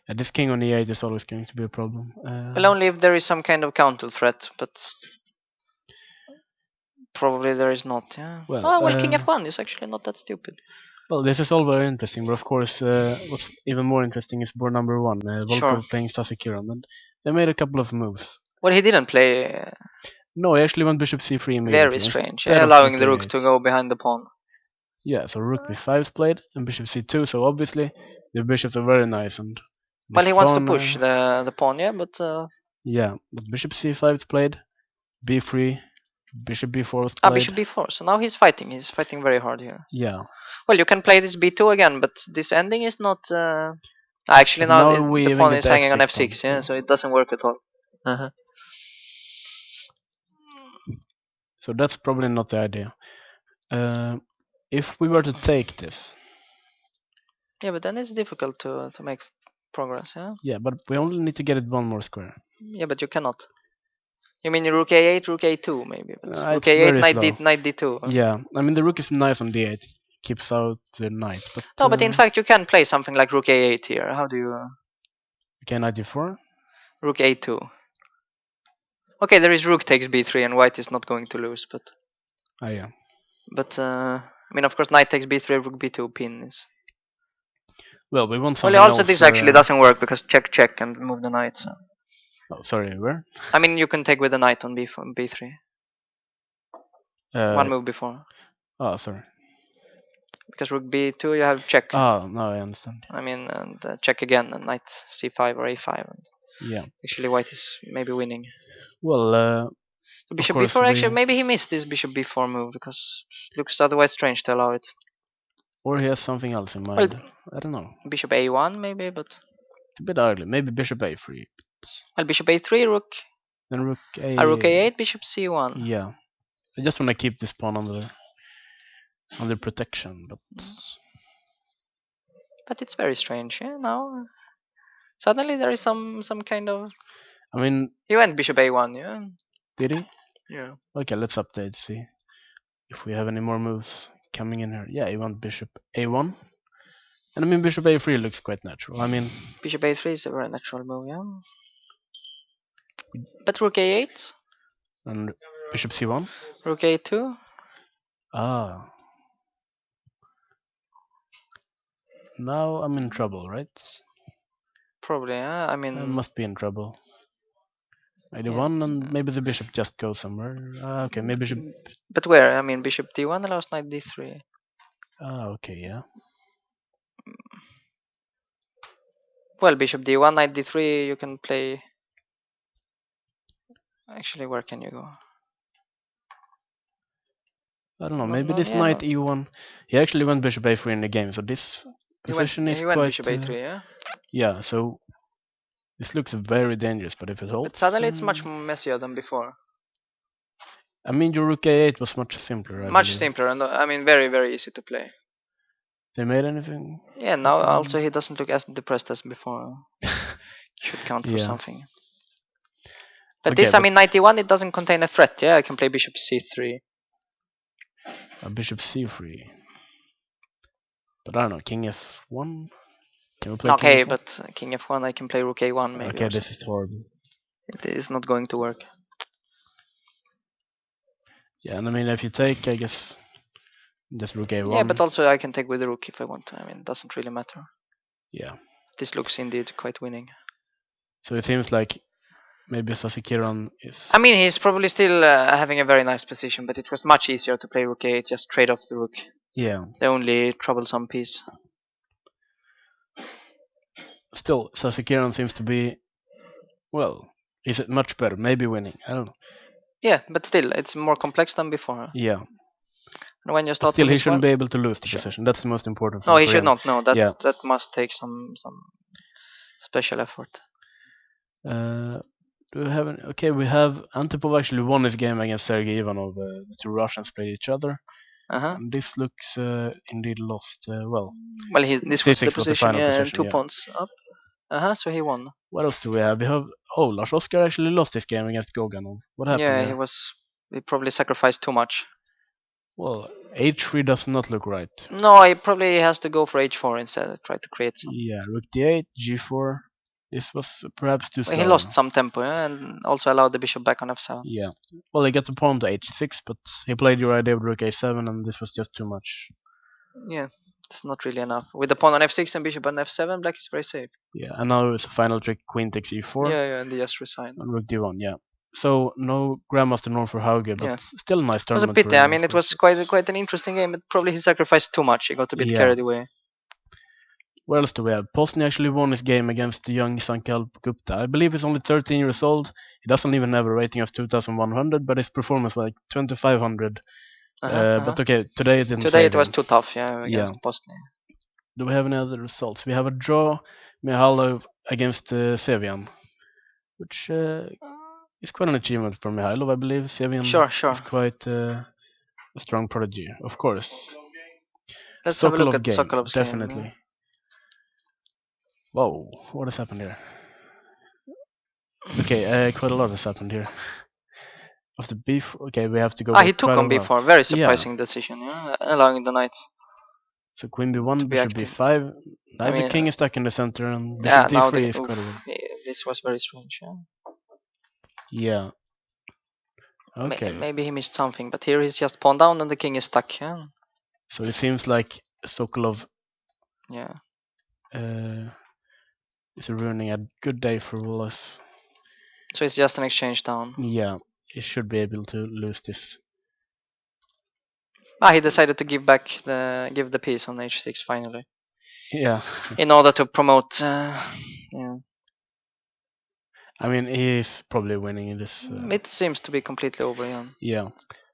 A: Yeah, this king on e8 is always going to be a problem.
C: Well, only if there is some kind of counter threat, but probably there is not. Yeah. Well, king f1 is actually not that stupid.
A: Well, this is all very interesting, but of course, what's even more interesting is board number 1. Volkov playing Stasi Kiran, and they made a couple of moves.
C: Well, he didn't play.
A: No, he actually went bishop c3 immediately.
C: Very strange, allowing the rook to go behind the pawn.
A: Yeah, so rook b5 is played and bishop c2. So obviously the bishops are very nice, and
C: well, he wants to push the pawn, yeah, but
A: yeah, but bishop c5 is played, b3, bishop b4 is played.
C: Bishop b4. So now he's fighting. He's fighting very hard here.
A: Yeah.
C: Well, you can play this b2 again, but this ending is not. Actually, now the pawn is hanging on f6, yeah, so it doesn't work at all.
A: So that's probably not the idea. If we were to take this.
C: Yeah, but then it's difficult to make progress, yeah?
A: Yeah, but we only need to get it one more square.
C: Yeah, but you cannot. You mean rook a8, rook a2 maybe? But rook
A: a8,
C: knight d2.
A: Yeah, I mean the rook is nice on d8. Keeps out the knight. But,
C: no, but in fact you can play something like rook a8 here. How do you...
A: Okay, knight d4?
C: Rook a2. Okay, there is rook takes b3 and white is not going to lose, but...
A: Oh, yeah.
C: But, I mean, of course, knight takes b3, rook b2 pin is...
A: Well, we want something
C: Well, also this actually doesn't work because check and move the knight, so...
A: Oh, sorry, where?
C: I mean, you can take with the knight on b3. One move before.
A: Oh, sorry.
C: Because rook b2, you have check.
A: Oh, no, I understand.
C: I mean, and check again, and knight c5 or a5. And
A: yeah.
C: Actually, white is maybe winning.
A: Well,
C: bishop b4, actually, maybe he missed this bishop b4 move because it looks otherwise strange to allow it.
A: Or he has something else in mind. Well, I don't know.
C: Bishop a1 maybe, but...
A: It's a bit ugly. Maybe bishop a3.
C: Well, bishop a3, rook...
A: Then rook a...
C: rook a8, bishop c1.
A: Yeah. I just want to keep this pawn under protection, but...
C: But it's very strange, yeah, now... Suddenly there is some kind of...
A: I mean...
C: He went bishop a1, yeah?
A: Did he?
C: Yeah.
A: Okay, let's update, see if we have any more moves coming in here. Yeah, he went bishop a1. And I mean, bishop a3 looks quite natural. I mean...
C: Bishop a3 is a very natural move, yeah? But rook a8?
A: And bishop c1?
C: Rook a2?
A: Ah. Now I'm in trouble, right?
C: Probably, yeah. I mean...
A: I must be in trouble. d1 and maybe the bishop just goes somewhere. Okay, maybe bishop...
C: But where? I mean, bishop d1 allows knight d3.
A: Okay, yeah.
C: Well, bishop d1, knight d3, you can play. Actually, where can you go?
A: I don't know. Maybe this knight e1. He actually went bishop a3 in the game, so this position is
C: he went
A: quite.
C: Bishop a3, yeah.
A: Yeah, so this looks very dangerous. But if it holds,
C: but suddenly it's much messier than before.
A: I mean, your rook a8 was much simpler.
C: Much simpler, and I mean very very easy to play.
A: They made anything?
C: Yeah, now also he doesn't look as depressed as before. Should count for something. But okay, this, I mean, knight e1, it doesn't contain a threat. Yeah, I can play bishop c3.
A: Bishop c3. But I don't know, king f1? Can we play
C: okay, but king f1, I can play rook a1 maybe.
A: Okay, this is horrible.
C: It is not going to work.
A: Yeah, and I mean, if you take, I guess, just rook a1.
C: Yeah, but also I can take with the rook if I want to. I mean, it doesn't really matter.
A: Yeah.
C: This looks indeed quite winning.
A: So it seems like maybe Sasikiran is...
C: I mean, he's probably still having a very nice position, but it was much easier to play rook a8, just trade off the rook.
A: Yeah.
C: The only troublesome piece.
A: Still, Sasikiran seems to be, well, is it much better? Maybe winning. I don't know.
C: Yeah, but still, it's more complex than before.
A: Yeah.
C: And when you start
A: still, he shouldn't be able to lose the position. That's the most important thing.
C: No, he should not. No, that must take some special effort.
A: Do we have any? Okay, we have Antipov actually won his game against Sergei Ivanov. The two Russians played each other. And this looks indeed lost. Well,
C: this was the position,
A: position,
C: 2 pawns up. So he won.
A: What else do we have? We have Lars Oskar actually lost this game against Goganov. What happened?
C: Yeah, he probably sacrificed too much.
A: Well, h3 does not look right.
C: No, he probably has to go for h4 instead. Try to create some.
A: Yeah, rook d8, g4. This was perhaps too slow.
C: He lost some tempo, and also allowed the bishop back on f7.
A: Yeah. Well, he got the pawn to h6, but he played your idea with rook a7, and this was just too much.
C: Yeah, it's not really enough. With the pawn on f6 and bishop on f7, black is very safe.
A: Yeah, and now it's a final trick, queen takes e4.
C: Yeah, and he just resigned.
A: And rook d1, yeah. So no Grandmaster Norm for Hauge, but still a nice tournament.
C: It was a pity. I mean, it was quite an interesting game, but probably he sacrificed too much. He got a bit carried away.
A: What else do we have? Posny actually won his game against the young Sankalp Gupta. I believe he's only 13 years old. He doesn't even have a rating of 2,100, but his performance was like 2,500. But okay, today it didn't.
C: Today it was too tough, against Posny.
A: Do we have any other results? We have a draw, Mihailov against Sevian, which is quite an achievement for Mihailov, I believe. Sevian is quite a strong prodigy, of course.
C: Let's have a look at Sokolov's game.
A: Definitely. Whoa, what has happened here? Okay, quite a lot has happened here. After b4, okay, we have to go.
C: He took on b4, very surprising decision, allowing the knight.
A: So queen b1, bishop b5. Now the king is stuck in the center, and bishop d3 is quite a bit.
C: This was very strange,
A: Yeah. Okay.
C: Maybe he missed something, but here he's just pawn down and the king is stuck,
A: So it seems like Sokolov is ruining a good day for Wallace.
C: So it's just an exchange down.
A: Yeah, he should be able to lose this.
C: He decided to give the piece on h6 finally.
A: Yeah.
C: In order to promote.
A: I mean, he is probably winning in this.
C: It seems to be completely over,
A: Yeah,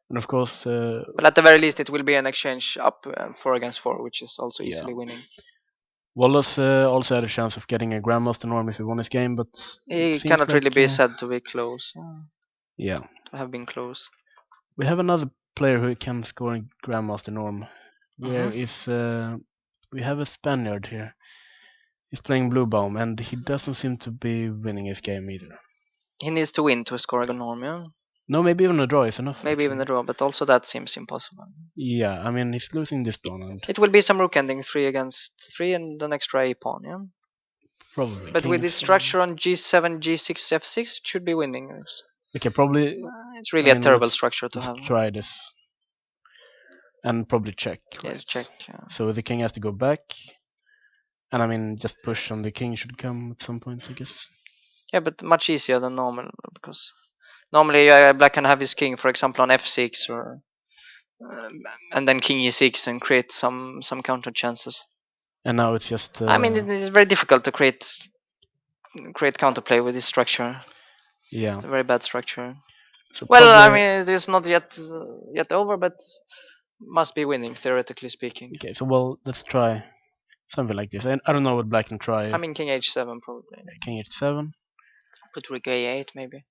A: and of course.
C: But at the very least, it will be an exchange up 4 against 4, which is also easily winning.
A: Wallace also had a chance of getting a Grandmaster Norm if he won his game, but
C: he cannot really be said to be close.
A: Yeah.
C: To have been close.
A: We have another player who can score in Grandmaster Norm. Where is we have a Spaniard here. He's playing Bluebaum, and he doesn't seem to be winning his game either.
C: He needs to win to score a Norm,
A: No, maybe even a draw is enough.
C: Maybe even a draw, but also that seems impossible.
A: Yeah, I mean, he's losing this pawn. And
C: it will be some rook ending 3 against 3 and an extra a pawn,
A: Probably.
C: But with this structure on g7, g6, f6, it should be winning.
A: Okay, probably.
C: It's really a terrible structure to have.
A: Let's try this. And probably check. Right?
C: Yes, check.
A: So the king has to go back. And I mean, just push on the king should come at some point, I guess.
C: Yeah, but much easier than normal, because normally black can have his king, for example, on f6 or and then king e6 and create some counter chances.
A: And now it's just.
C: I mean, it is very difficult to create create counterplay with this structure.
A: Yeah.
C: It's a very bad structure.
A: So
C: Well, I
A: probably,
C: mean, it is not yet over, but must be winning theoretically speaking.
A: okay. So well, let's try something like this. I don't know what black can try.
C: I mean, king h7 probably.
A: King h7.
C: Put rook a8 maybe.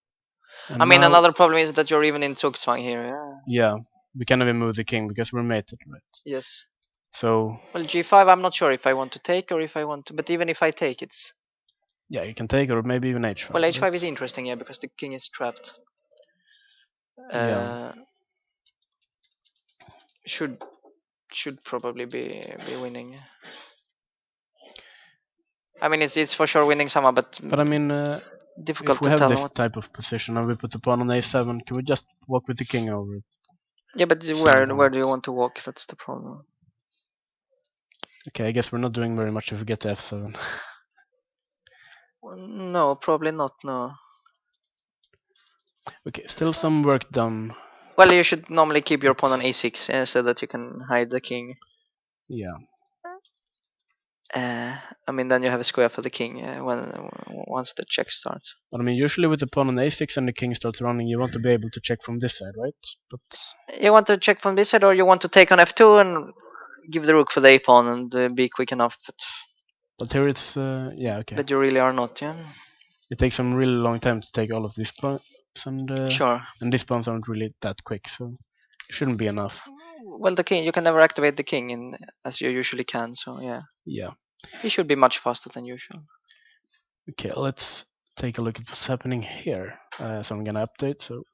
A: And
C: I mean,
A: now,
C: another problem is that you're even in Zugzwang here.
A: yeah, we can't even move the king because we're mated, right?
C: Yes.
A: So
C: Well, g5. I'm not sure if I want to take or if I want to. But even if I take, it's
A: yeah, you can take or maybe even h5.
C: well, h5
A: right?
C: is interesting, yeah, because the king is trapped.
A: Yeah.
C: Should probably be winning. I mean, it's for sure winning somehow, but
A: I mean,
C: difficult
A: if we
C: to
A: have
C: tell.
A: this type of position and we put the pawn on a7, can we just walk with the king over it?
C: Yeah, but where do you want to walk? That's the problem.
A: Okay, I guess we're not doing very much if we get to f7.
C: No, probably not. No.
A: Okay, still some work done.
C: Well, you should normally keep your pawn on a6 so that you can hide the king.
A: Yeah.
C: I mean, then you have a square for the king once the check starts.
A: But I mean, usually with the pawn on a6 and the king starts running, you want to be able to check from this side, right? But
C: you want to check from this side, or you want to take on f2 and give the rook for the a pawn and be quick enough.
A: But here it's yeah, okay.
C: But you really are not, yeah.
A: It takes some really long time to take all of these pawns,
C: Sure.
A: and these pawns aren't really that quick, so it shouldn't be enough.
C: Well, the king, you can never activate the king as you usually can, so yeah.
A: Yeah.
C: He should be much faster than usual.
A: Okay, let's take a look at what's happening here. So I'm gonna update. So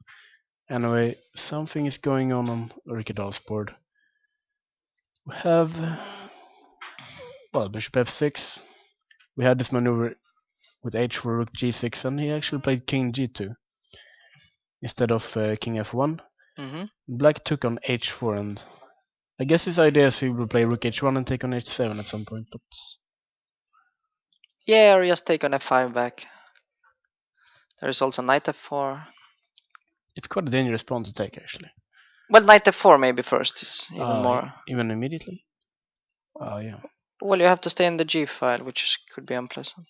A: anyway, something is going on Rikidal's board. We have well, bishop f6. We had this maneuver with h4, rook g6, and he actually played king g2 instead of king f1. Black took on h4, and I guess his idea is he will play rook h1 and take on h7 at some point, but
C: yeah, or just take on f5 back. There is also knight f4.
A: it's quite a dangerous pawn to take, actually.
C: Well, knight f4 maybe first is even more.
A: Even immediately? Yeah.
C: Well, you have to stay in the g file, which could be unpleasant.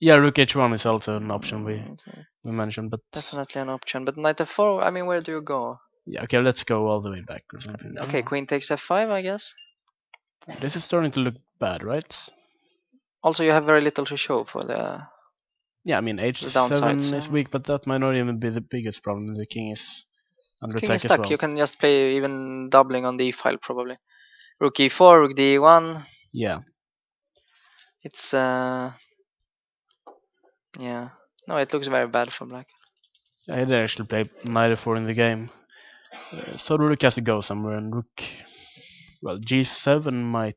A: Yeah, rook h1 is also an option we mentioned, but
C: definitely an option. But knight f4, I mean, where do you go?
A: Yeah, okay, let's go all the way back or something.
C: Okay, queen takes f5, I guess.
A: This is starting to look bad, right?
C: Also, you have very little to show for the.
A: Yeah, I mean h7 is weak, but that might not even be the biggest problem. The king is under
C: king
A: attack
C: is stuck.
A: as well.
C: You can just play even doubling on the e file probably. Rook e4, rook d1.
A: Yeah.
C: It's yeah. No, it looks very bad for black.
A: I did actually play knight f4 in the game. So the rook has to go somewhere, and rook, well, g7 might.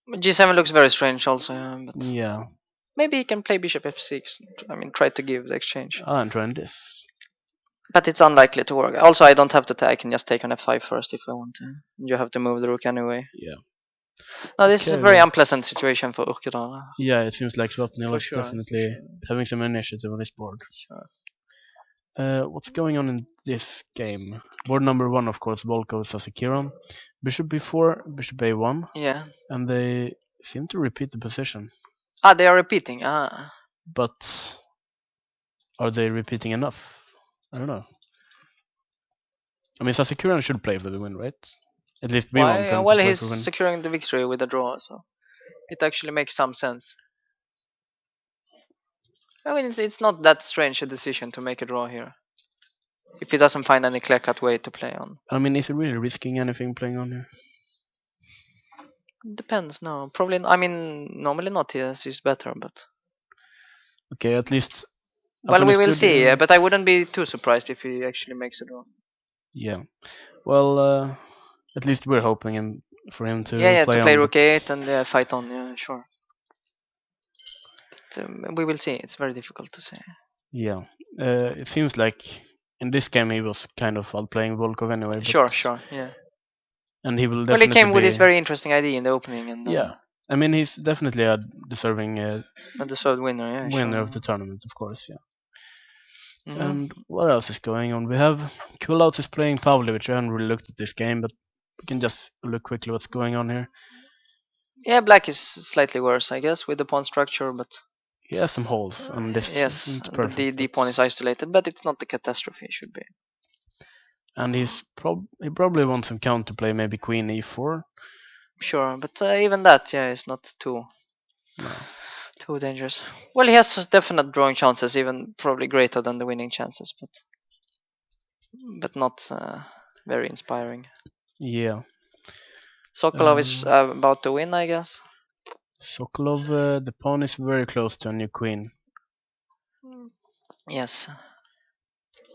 C: G7 looks very strange also, but
A: yeah.
C: Maybe he can play bishop f6. I mean, try to give the exchange.
A: I'm trying this.
C: But it's unlikely to work. Also, I don't have to. I can just take on f5 first if I want to. You have to move the rook anyway.
A: Yeah.
C: No, this is a very unpleasant situation for Ukidala.
A: Yeah, it seems like Swapnil is
C: sure,
A: definitely having some initiative on his board.
C: Sure.
A: What's going on in this game? Board number 1, of course, Volkov Sasakiran. Bishop b4, bishop a1.
C: Yeah.
A: And they seem to repeat the position.
C: Ah, they are repeating.
A: But are they repeating enough? I don't know. I mean, Sasakiran should play for the win, right? At least we want him to play
C: he's
A: for the win.
C: securing the victory with a draw, so it actually makes some sense. I mean, it's not that strange a decision to make a draw here. If he doesn't find any clear-cut way to play on.
A: I mean, is he really risking anything playing on here?
C: Depends, no. Probably, I mean, normally not, yes, he's better, but...
A: Okay, at least...
C: Well, we will see, but I wouldn't be too surprised if he actually makes a draw.
A: Yeah. Well, at least we're hoping for him to
C: play rook a8 and fight on, yeah, sure. But, we will see, it's very difficult to say.
A: Yeah. It seems like in this game he was kind of outplaying Volkov anyway.
C: Sure, yeah.
A: And he will definitely
C: he came with this very interesting idea in the opening. And
A: yeah. I mean, he's definitely a deserving
C: a deserved winner,
A: winner of the tournament, of course, yeah.
C: Mm-hmm.
A: And what else is going on? We have Kulouts is playing Pavlovich. I haven't really looked at this game, but we can just look quickly what's going on here.
C: Yeah, black is slightly worse, I guess, with the pawn structure, but
A: He has some holes, and this
C: yes,
A: isn't perfect.
C: the pawn is isolated, but it's not the catastrophe it should be.
A: And he probably wants some counterplay, maybe queen e4.
C: Sure, but even that, yeah, is not too dangerous. Well, he has definite drawing chances, even probably greater than the winning chances, but not very inspiring.
A: Yeah.
C: Sokolov is about to win, I guess.
A: Sokolov, the pawn is very close to a new queen.
C: Yes.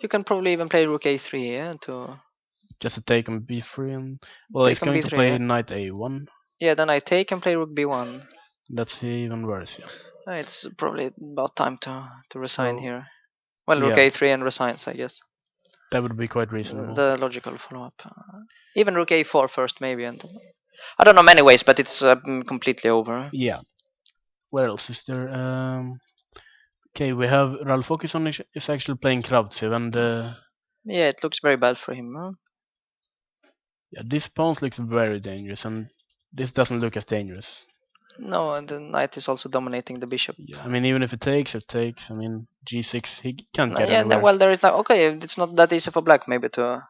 C: You can probably even play rook a3, yeah, to
A: Just to take on b3, and well, he's
C: take on
A: going to
C: b3.
A: play knight a1.
C: Yeah, then I take and play rook b1.
A: That's even worse. Yeah.
C: It's probably about time to resign
A: So,
C: here. Well, rook
A: yeah,
C: a3 and resigns, I guess.
A: that would be quite reasonable.
C: The logical follow-up. Even rook a4 first, maybe, and I don't know many ways, but it's completely over.
A: Yeah. Where else is there? Okay, we have Ralf Åkesson is actually playing Kravtsev, and
C: yeah, it looks very bad for him. Huh?
A: yeah, this pawn looks very dangerous, and this doesn't look as dangerous.
C: No, and the knight is also dominating the bishop.
A: Yeah, I mean, even if it takes, it takes. I mean, g6, he can't get
C: Yeah,
A: anywhere.
C: well, there is no. Okay, it's not that easy for black maybe to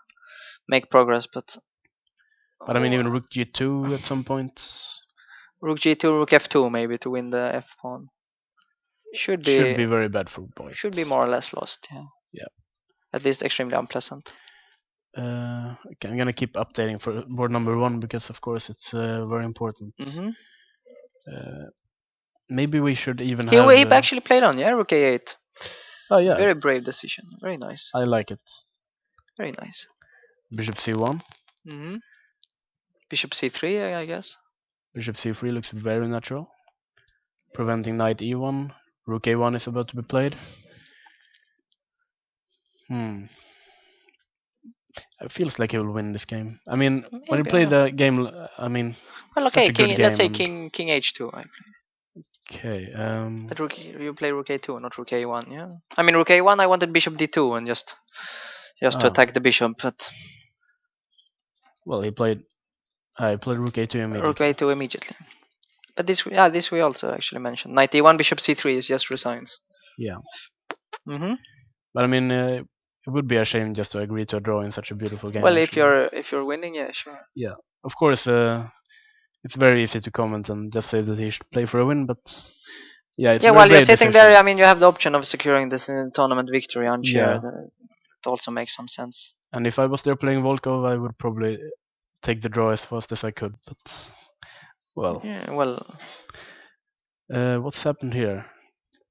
C: make progress, but
A: I mean, even rook g2 at some point.
C: Rook g2, rook f2 maybe to win the f pawn. Should be
A: very bad for white.
C: Should be more or less lost. Yeah.
A: Yeah.
C: At least extremely unpleasant.
A: Okay, I'm gonna keep updating for board number 1 because, of course, it's very important. Maybe we should even
C: He actually played on, yeah, rook a8.
A: Oh yeah.
C: Very brave decision. Very nice.
A: I like it.
C: Very nice.
A: Bishop c1.
C: Bishop c3, I guess.
A: Bishop c3 looks very natural. Preventing knight e1. Rook a1 is about to be played. It feels like he will win this game. I mean,
C: Maybe,
A: when he played the game, I mean,
C: well,
A: such
C: okay,
A: a good game.
C: let's say king h2.
A: Okay.
C: But you play rook a2, not rook a1, yeah. I mean, rook a1, I wanted bishop d2 and just to attack the bishop, but
A: well, I played rook a2 immediately.
C: Rook a2 immediately. But this we also actually mentioned. Knight e1, bishop c3 is just resigns.
A: Yeah. But I mean, it would be a shame just to agree to a draw in such a beautiful game.
C: Well, actually. if you're winning, yeah, sure.
A: Yeah, of course. It's very easy to comment and just say that he should play for a win, but yeah, it's
C: while you're sitting there, I mean, you have the option of securing this tournament victory unshared.
A: Yeah.
C: It also makes some sense.
A: And if I was there playing Volkov, I would probably take the draw as fast as I could. But well,
C: yeah, well,
A: what's happened here?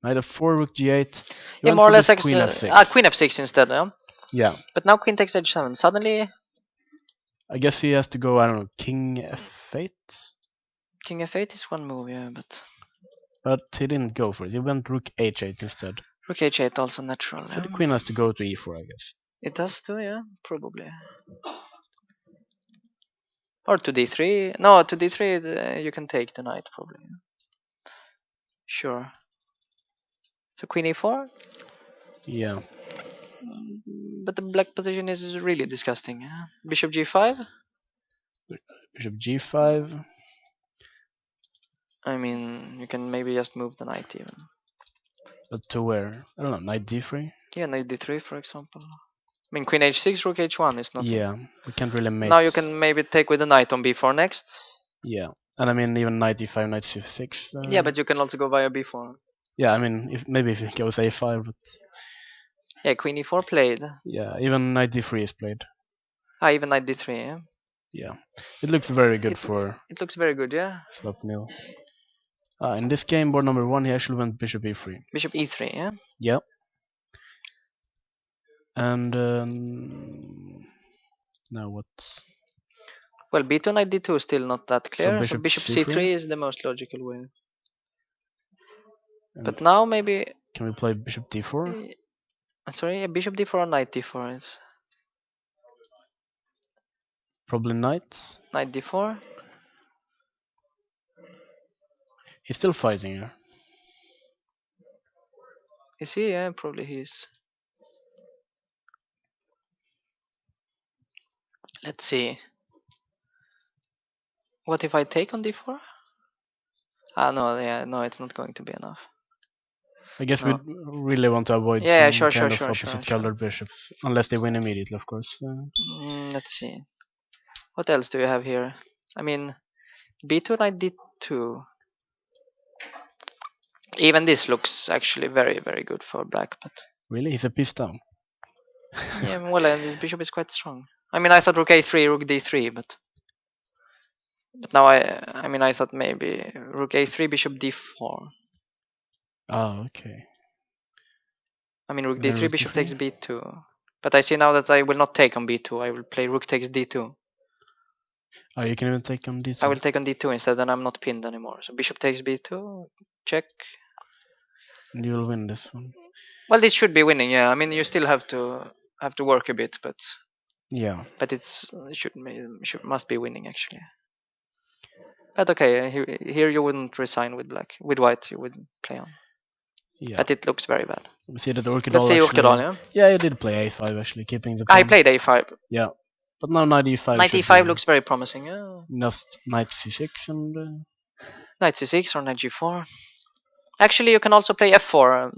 A: Knight f4, rook g8.
C: Yeah, more or less
A: queen f6.
C: Queen f6 instead.
A: Yeah.
C: But now queen takes h7. Suddenly,
A: I guess he has to go. I don't know, king f8.
C: king f8 is one move, yeah,
A: but he didn't go for it. He went rook h8 instead.
C: Rook h8 also natural.
A: So the queen has to go to e4, I guess.
C: It does too, yeah, probably. Or to d3. No, to d3 you can take the knight probably. Sure. So queen e4.
A: Yeah.
C: But the black position is really disgusting. Yeah? Bishop g5.
A: Bishop g5.
C: I mean, you can maybe just move the knight even.
A: But to where? I don't know, knight d3?
C: Yeah, knight d3 for example. I mean, queen h6, rook h1 is nothing.
A: Yeah, we can't really make...
C: Now you can maybe take with the knight on b4 next.
A: Yeah, and I mean even knight e5, knight c6.
C: Yeah, but you can also go via b4.
A: Yeah, I mean, if it goes a5, but...
C: Yeah, queen e4 played.
A: Yeah, even knight d3 is played.
C: Even knight d3, yeah?
A: Yeah, it looks very good for...
C: It looks very good, yeah?
A: Slopnil. In this game, board number 1, he actually went bishop e3.
C: Bishop e3, yeah?
A: Yeah. And now what?
C: Well, b2 knight d2 is still not that clear.
A: So
C: bishop c3 is the most logical way.
A: And
C: but now maybe...
A: Can we play bishop d4?
C: Sorry, bishop d4 or knight d4 is...
A: Probably knight.
C: Knight d4.
A: He's still fighting here.
C: Is he? Yeah, probably he is. Let's see. What if I take on d4? No, yeah, no, it's not going to be enough.
A: I guess
C: No.
A: we really want to avoid
C: Yeah,
A: some
C: sure,
A: kind
C: sure,
A: of
C: sure,
A: opposite
C: sure.
A: colored bishops, unless they win immediately, of course.
C: Let's see. What else do we have here? I mean, b2 knight d2. Even this looks actually very, very good for black, but
A: Really, he's a piece down.
C: yeah, well, this bishop is quite strong. I mean, I thought rook a3, rook d3, but now I mean, I thought maybe rook a3, bishop d4.
A: Oh, okay.
C: I mean, rook
A: Then
C: d3,
A: rook
C: bishop
A: d3?
C: takes b2. But I see now that I will not take on b2. I will play rook takes d2.
A: Oh, you can even take on d2.
C: I will take on d2 instead, and I'm not pinned anymore. So bishop takes b2, check.
A: And you will win this one.
C: Well, this should be winning. Yeah, I mean, you still have to work a bit, but
A: Yeah.
C: it must be winning actually. But okay, here you wouldn't resign with black. With white, you would play on.
A: Yeah.
C: But it looks very bad.
A: We see that Orchidal
C: Let's see
A: actually.
C: Orchidal, yeah.
A: Yeah, he did play a5 actually, keeping the
C: I
A: pawn.
C: played a5.
A: Yeah. But now knight e5.
C: Knight e5 looks very promising. Yeah.
A: Just knight c6 and.
C: Knight c6 or knight g4. Actually, you can also play f4.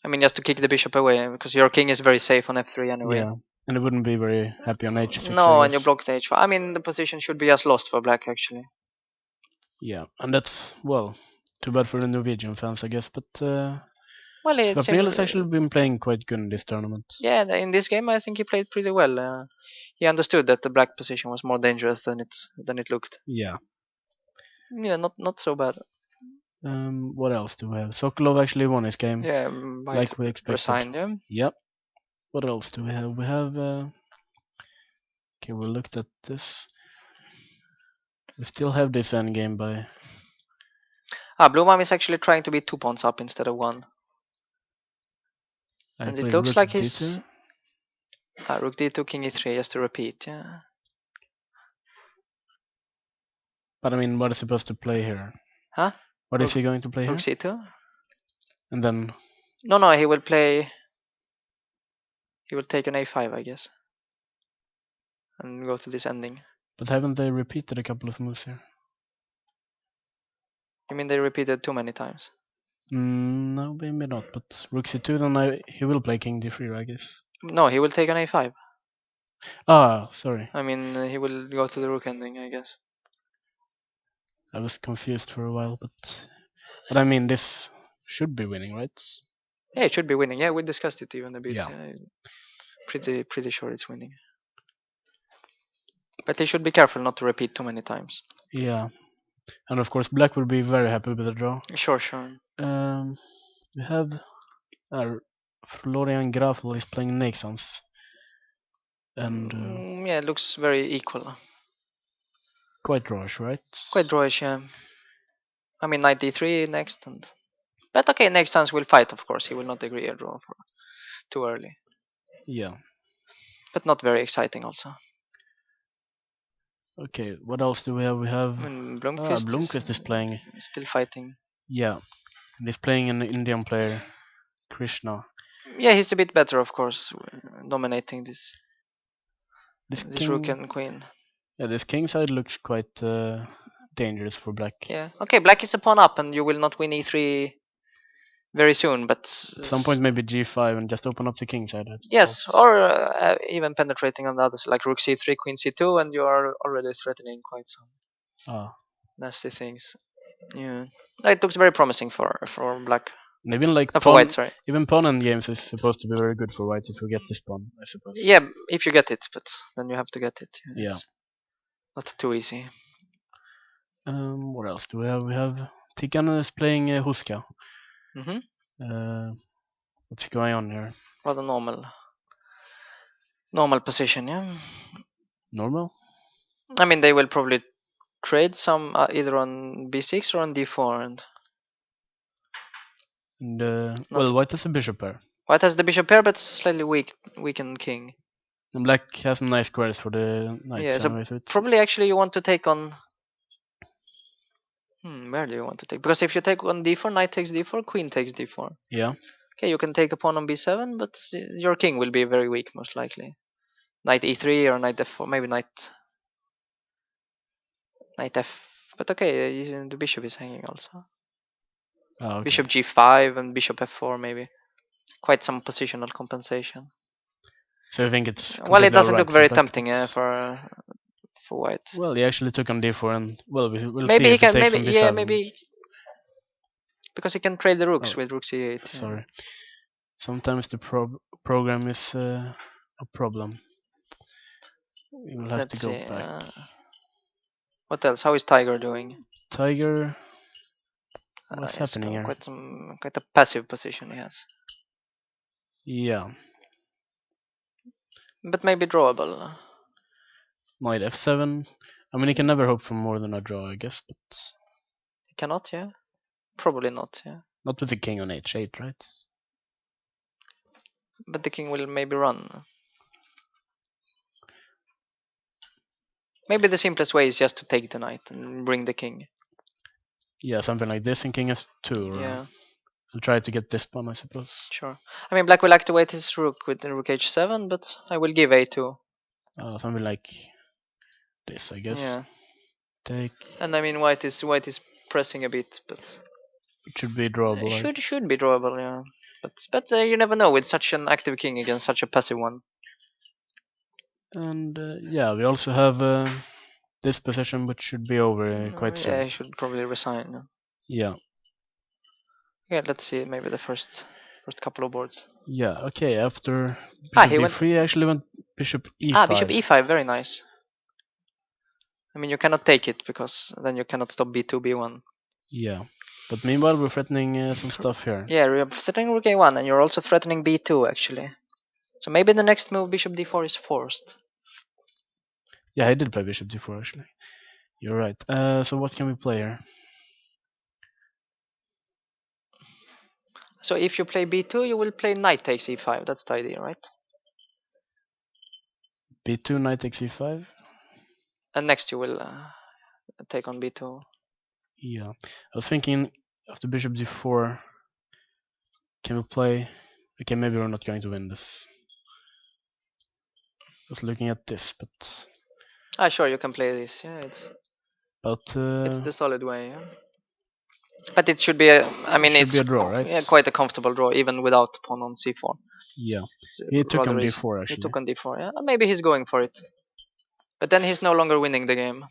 C: I mean, just to kick the bishop away, because your king is very safe on f3 anyway.
A: Yeah, and it wouldn't be very happy on h6.
C: No, and you block the h4. I mean, the position should be just lost for black, actually.
A: Yeah, and that's, well, too bad for the Norwegian fans, I guess. But
C: well,
A: Swapnil has actually been playing quite good in this tournament.
C: Yeah, in this game, I think he played pretty well. He understood that the black position was more dangerous than it looked.
A: Yeah.
C: Yeah, not so bad.
A: What else do we have? Sokolov actually won his game.
C: Yeah,
A: like we expected.
C: Resigned, yeah.
A: Yep. What else do we have? We have. Okay, we looked at this. We still have this endgame by.
C: Blue is actually trying to be 2 pawns up instead of 1. And it looks like he's rook d2, king e3, just to repeat, yeah.
A: But I mean, what is he supposed to play here?
C: Huh?
A: What is he going to play
C: rook
A: here?
C: c2?
A: And then.
C: No, he will play. He will take an a5, I guess, and go to this ending.
A: But haven't they repeated a couple of moves here?
C: You mean they repeated too many times?
A: No, maybe not. But rook c2, then he will play king d3, I guess.
C: No, he will take an a5.
A: Ah, sorry.
C: I mean, he will go to the rook ending, I guess.
A: I was confused for a while, but I mean, this should be winning, right?
C: Yeah, it should be winning. Yeah, we discussed it even a bit.
A: Yeah.
C: Pretty sure it's winning. But they should be careful not to repeat too many times.
A: Yeah. And of course, black will be very happy with the draw.
C: Sure.
A: We have Florian Grafel is playing Nixons. And
C: yeah, it looks very equal.
A: Quite drawish, right?
C: Quite drawish, yeah. I mean, knight d3 next, but okay, next chance will fight. Of course, he will not agree a draw for too early.
A: Yeah.
C: But not very exciting, also.
A: Okay, what else do we have? We have
C: Blomqvist
A: is playing.
C: Still fighting.
A: Yeah, and he's playing an Indian player, Krishna.
C: Yeah, he's a bit better, of course, dominating this rook and queen.
A: Yeah, this king side looks quite dangerous for black.
C: Yeah. Okay, black is a pawn up, and you will not win e3 very soon. But
A: at some point, maybe g5 and just open up the king side.
C: Yes, or even penetrating on the others, like rook c3, queen c2, and you are already threatening quite some nasty things. Yeah, it looks very promising for black.
A: And even like
C: for white, sorry.
A: Even pawn end games is supposed to be very good for white if you get this pawn, I suppose.
C: Yeah, if you get it, but then you have to get it.
A: Yeah.
C: It's not too easy.
A: What else do we have? We have Tikan is playing Huska. What's going on here?
C: Well, the normal position, yeah.
A: Normal?
C: I mean, they will probably trade some either on b6 or on d4,
A: well, white has a bishop pair.
C: White has the bishop pair, but slightly weakened king.
A: And black has some nice squares for the knights.
C: Yeah, so probably actually you want to take on. Where do you want to take? Because if you take on d4, knight takes d4, queen takes d4.
A: Yeah.
C: Okay, you can take a pawn on b7, but your king will be very weak, most likely. Knight e3 or knight f4, maybe knight But okay, the bishop is hanging also.
A: Oh, okay.
C: Bishop g5 and bishop f4 maybe. Quite some positional compensation.
A: So I think it's
C: Well, it doesn't
A: alright
C: look very
A: that,
C: tempting for white.
A: Well, he actually took on d4, and well, we'll
C: Maybe
A: see
C: he
A: if he
C: can.
A: takes
C: Maybe
A: on b7.
C: maybe because he can trade the rooks
A: Oh,
C: with rook c8.
A: sorry. Sometimes the program is a problem. We will have to go back.
C: What else? How is Tiger doing?
A: Tiger, what's
C: He's
A: happening here?
C: Quite a passive position he has,
A: Yeah,
C: but maybe drawable.
A: knight f7. I mean, he can never hope for more than a draw, I guess, but
C: He cannot, yeah. Probably not, yeah.
A: not with the king on h8, right?
C: But the king will maybe run. Maybe the simplest way is just to take the knight and bring the king.
A: Yeah, something like this in king f2.
C: Yeah.
A: I'll try to get this pawn, I suppose.
C: Sure. I mean, black will activate his rook with the rook h7, but I will give a2.
A: Something like this, I guess.
C: Yeah.
A: Take.
C: And I mean, white is pressing a bit, but
A: It should be drawable.
C: should be drawable, yeah. But you never know with such an active king against such a passive one.
A: And yeah, we also have this position, which should be over quite soon.
C: Yeah, he should probably resign.
A: Yeah.
C: Yeah, let's see. Maybe the first couple of boards.
A: Yeah. Okay. After bishop b3, he actually went bishop e5.
C: Bishop e5, very nice. I mean, you cannot take it because then you cannot stop b2, b1.
A: Yeah. But meanwhile, we're threatening some stuff here.
C: Yeah, you're threatening rook a1, and you're also threatening b2 actually. So maybe the next move, bishop d4, is forced.
A: Yeah, I did play bishop d4 actually. You're right. So what can we play here?
C: So if you play b2, you will play knight takes e5. That's the idea, right?
A: b2, knight takes e5.
C: And next you will take on b2.
A: Yeah. I was thinking after bishop d4, can we play? Okay, maybe we're not going to win this. I was looking at this, but.
C: Sure, you can play this. Yeah, it's the solid way. Yeah? But it should be it's
A: a draw, right?
C: Yeah, quite a comfortable draw even without pawn on c4.
A: Yeah, he took on d4 actually.
C: He took on d4. Yeah, maybe he's going for it, but then he's no longer winning the game.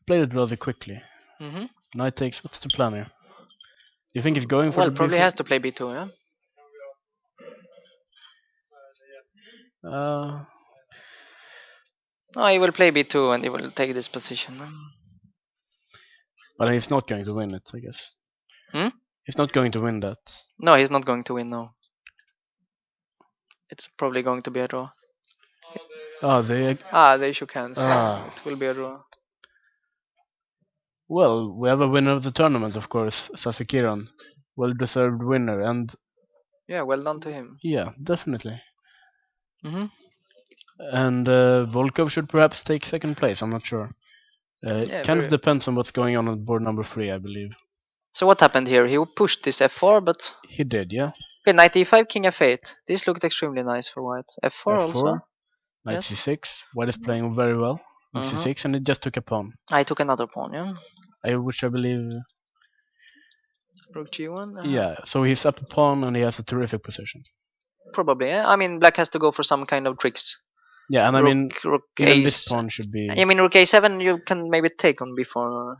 A: Played it rather quickly.
C: Mm-hmm.
A: Knight takes. What's the plan here? Do you think he's going for?
C: Well, probably has to play b2. Yeah. No, he will play b2 and he will take this position.
A: But he's not going to win it, I guess. He's not going to win that.
C: No, he's not going to win. No. It's probably going to be a draw. They shook hands. It will be a draw.
A: Well, we have a winner of the tournament, of course, Sasekiran. Well-deserved winner, and
C: yeah, well done to him.
A: Yeah, definitely.
C: Mm-hmm.
A: And Volkov should perhaps take second place. I'm not sure. It kind of depends on what's going on board number 3, I believe.
C: So what happened here? He pushed this f4, but
A: he did, yeah.
C: Okay, knight e5, king f8. This looked extremely nice for white. F4 also.
A: Knight c6. White is playing very well. Rook c6, and it just took a pawn.
C: I took another pawn, yeah.
A: Which I believe.
C: Rook g1.
A: Yeah, so he's up a pawn and he has a terrific position.
C: Probably, yeah. I mean, black has to go for some kind of tricks.
A: Yeah, and
C: rook
A: even this pawn should be.
C: I mean, rook a7, you can maybe take on before.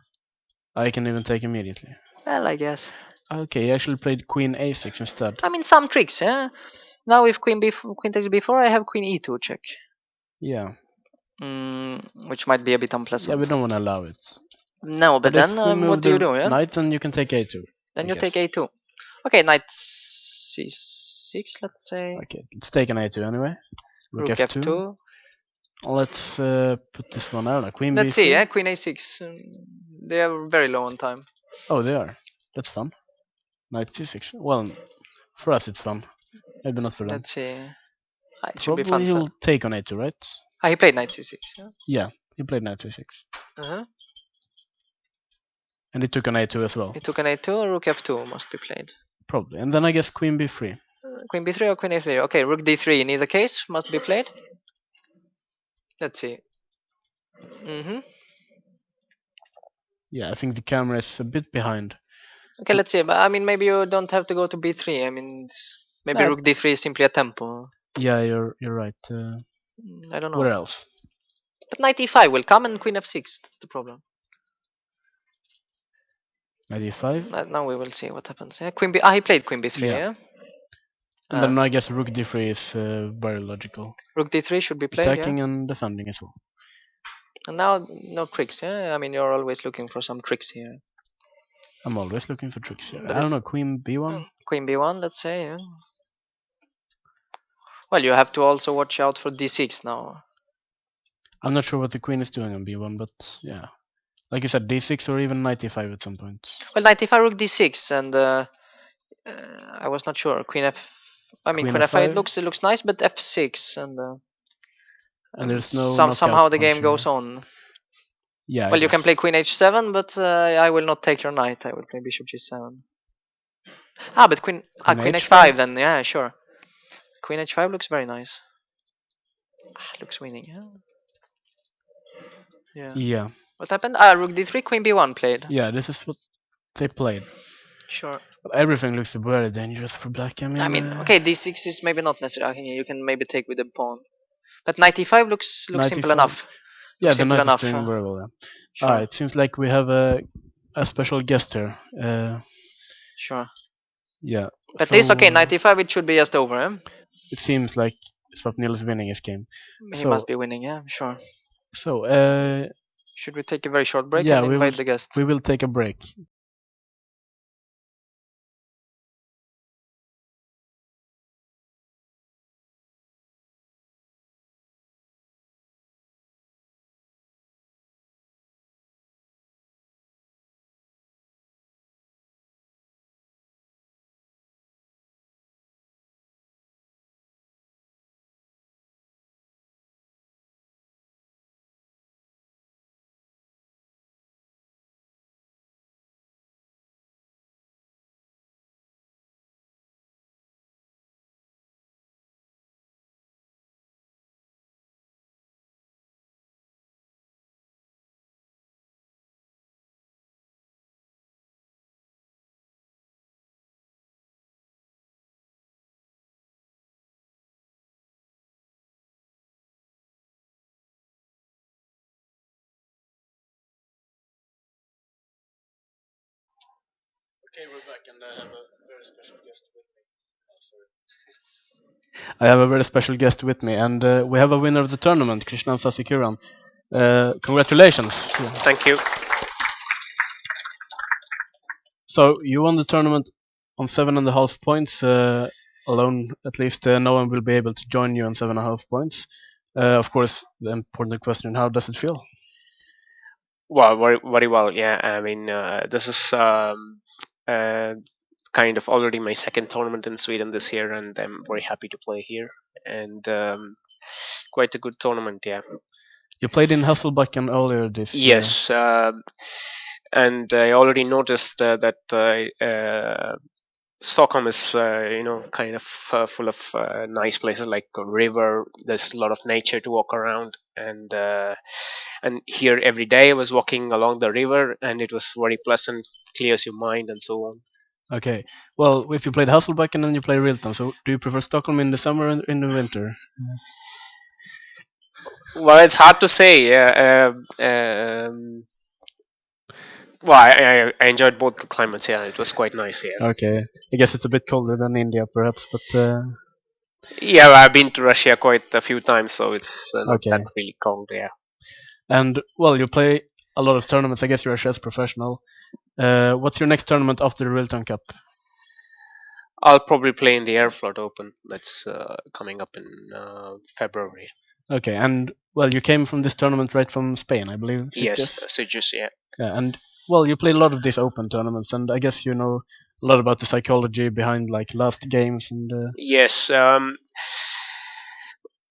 A: I can even take immediately.
C: Well, I guess.
A: Okay, he actually played queen a6 instead.
C: I mean, some tricks, yeah. Now if queen takes b4, I have queen e2 check.
A: Yeah.
C: Which might be a bit unpleasant.
A: Yeah, we don't want to allow it.
C: No, but then what do you do? Yeah?
A: Knight, then you can take a2.
C: Then you take a2. Okay, knight c6, let's say.
A: Okay, let's take an a2 anyway. Rook f2. Let's put this one out. Queen b3.
C: Let's see, yeah, queen a6. They are very low on time.
A: Oh, they are. That's fun. Knight c6. Well, for us it's fun. Maybe not for them.
C: Let's see. It should
A: Probably
C: be fun.
A: He'll take on a2, right?
C: He played knight c6.
A: Yeah, he played knight c6. And he took an a2 as well.
C: He took an a2, rook f2 must be played.
A: Probably. And then I guess queen b3.
C: Queen b3 or queen a3? Okay, rook d3 in either case must be played. Let's see.
A: Yeah, I think the camera is a bit behind.
C: Okay, let's see. But I mean, maybe you don't have to go to b3. I mean, maybe rook d3 is simply a tempo.
A: Yeah, you're right.
C: I don't know.
A: Where else?
C: But knight e5 will come and queen f6. That's the problem.
A: Knight e5.
C: Now we will see what happens. Yeah, queen b. Ah, he played queen b3. Yeah.
A: And then I guess rook d3 is very logical.
C: Rook d3 should be played.
A: Attacking
C: Yeah.
A: and defending as well.
C: And now no tricks. Yeah. I mean, you're always looking for some tricks here.
A: I'm always looking for tricks here.
C: But
A: I don't know. Queen b1.
C: Queen b1. Let's say. Yeah. Well, you have to also watch out for d6 now.
A: I'm not sure what the queen is doing on b1, but yeah. Like you said, d6 or even knight e5 at some point.
C: Well, knight e5, rook d6, and I was not sure. Queen f. I mean, queen f5 it looks nice, but f6
A: and there's no
C: somehow the game goes on.
A: Yeah.
C: Well, you can play queen h7, but I will not take your knight. I will play bishop g7. Ah, but queen h5 then. Yeah, sure. Queen h5 looks very nice. Looks winning. Yeah. Yeah. What happened? Ah, rook d3, queen b1 played.
A: Yeah, this is what they played.
C: Sure.
A: But everything looks very dangerous for black.
C: I mean, okay, d6 is maybe not necessary. Okay, you can maybe take with the pawn. But knight e5 looks simple enough.
A: Yeah, the knight is doing very well. Yeah. Sure. It seems like we have a special guest here.
C: Sure.
A: Yeah.
C: At least, okay, knight e5, it should be just over.
A: It seems like Swapnil is winning his game.
C: He must be winning, yeah, sure.
A: So,
C: should we take a very short break and invite the guest?
A: We will take a break. Okay, we're back, and I have a very special guest with me. I have a very special guest with me, and we have a winner of the tournament, Krishnan Sasikuran. Congratulations!
E: Thank you.
A: So you won the tournament on 7.5 points alone. At least no one will be able to join you on 7.5 points. Of course, the important question: how does it feel?
E: Well, very, very well. Yeah, I mean, this is kind of already my second tournament in Sweden this year, and I'm very happy to play here. And quite a good tournament, yeah.
A: You played in Hasselbacken earlier this year.
E: Yes, and I already noticed that Stockholm is, kind of full of nice places like a river. There's a lot of nature to walk around, and here every day I was walking along the river, and it was very pleasant, clears your mind, and so on.
A: Okay. Well, if you played Hasselbacken and you play Rilton, so do you prefer Stockholm in the summer or in the winter?
E: Well, it's hard to say. Well, I enjoyed both the climates. Yeah, it was quite nice. Yeah.
A: Okay. I guess it's a bit colder than India, perhaps, but.
E: Yeah, I've been to Russia quite a few times, so it's not that really cold. Yeah.
A: And well, you play a lot of tournaments. I guess you're a chess professional. What's your next tournament after the Rilton Cup?
E: I'll probably play in the Airfloat Open. That's coming up in February.
A: Okay, and well, you came from this tournament right from Spain, I believe.
E: Yes, Sitges, yeah.
A: Yeah, and well, you played a lot of these open tournaments, and I guess you know a lot about the psychology behind like last games and.
E: Yes.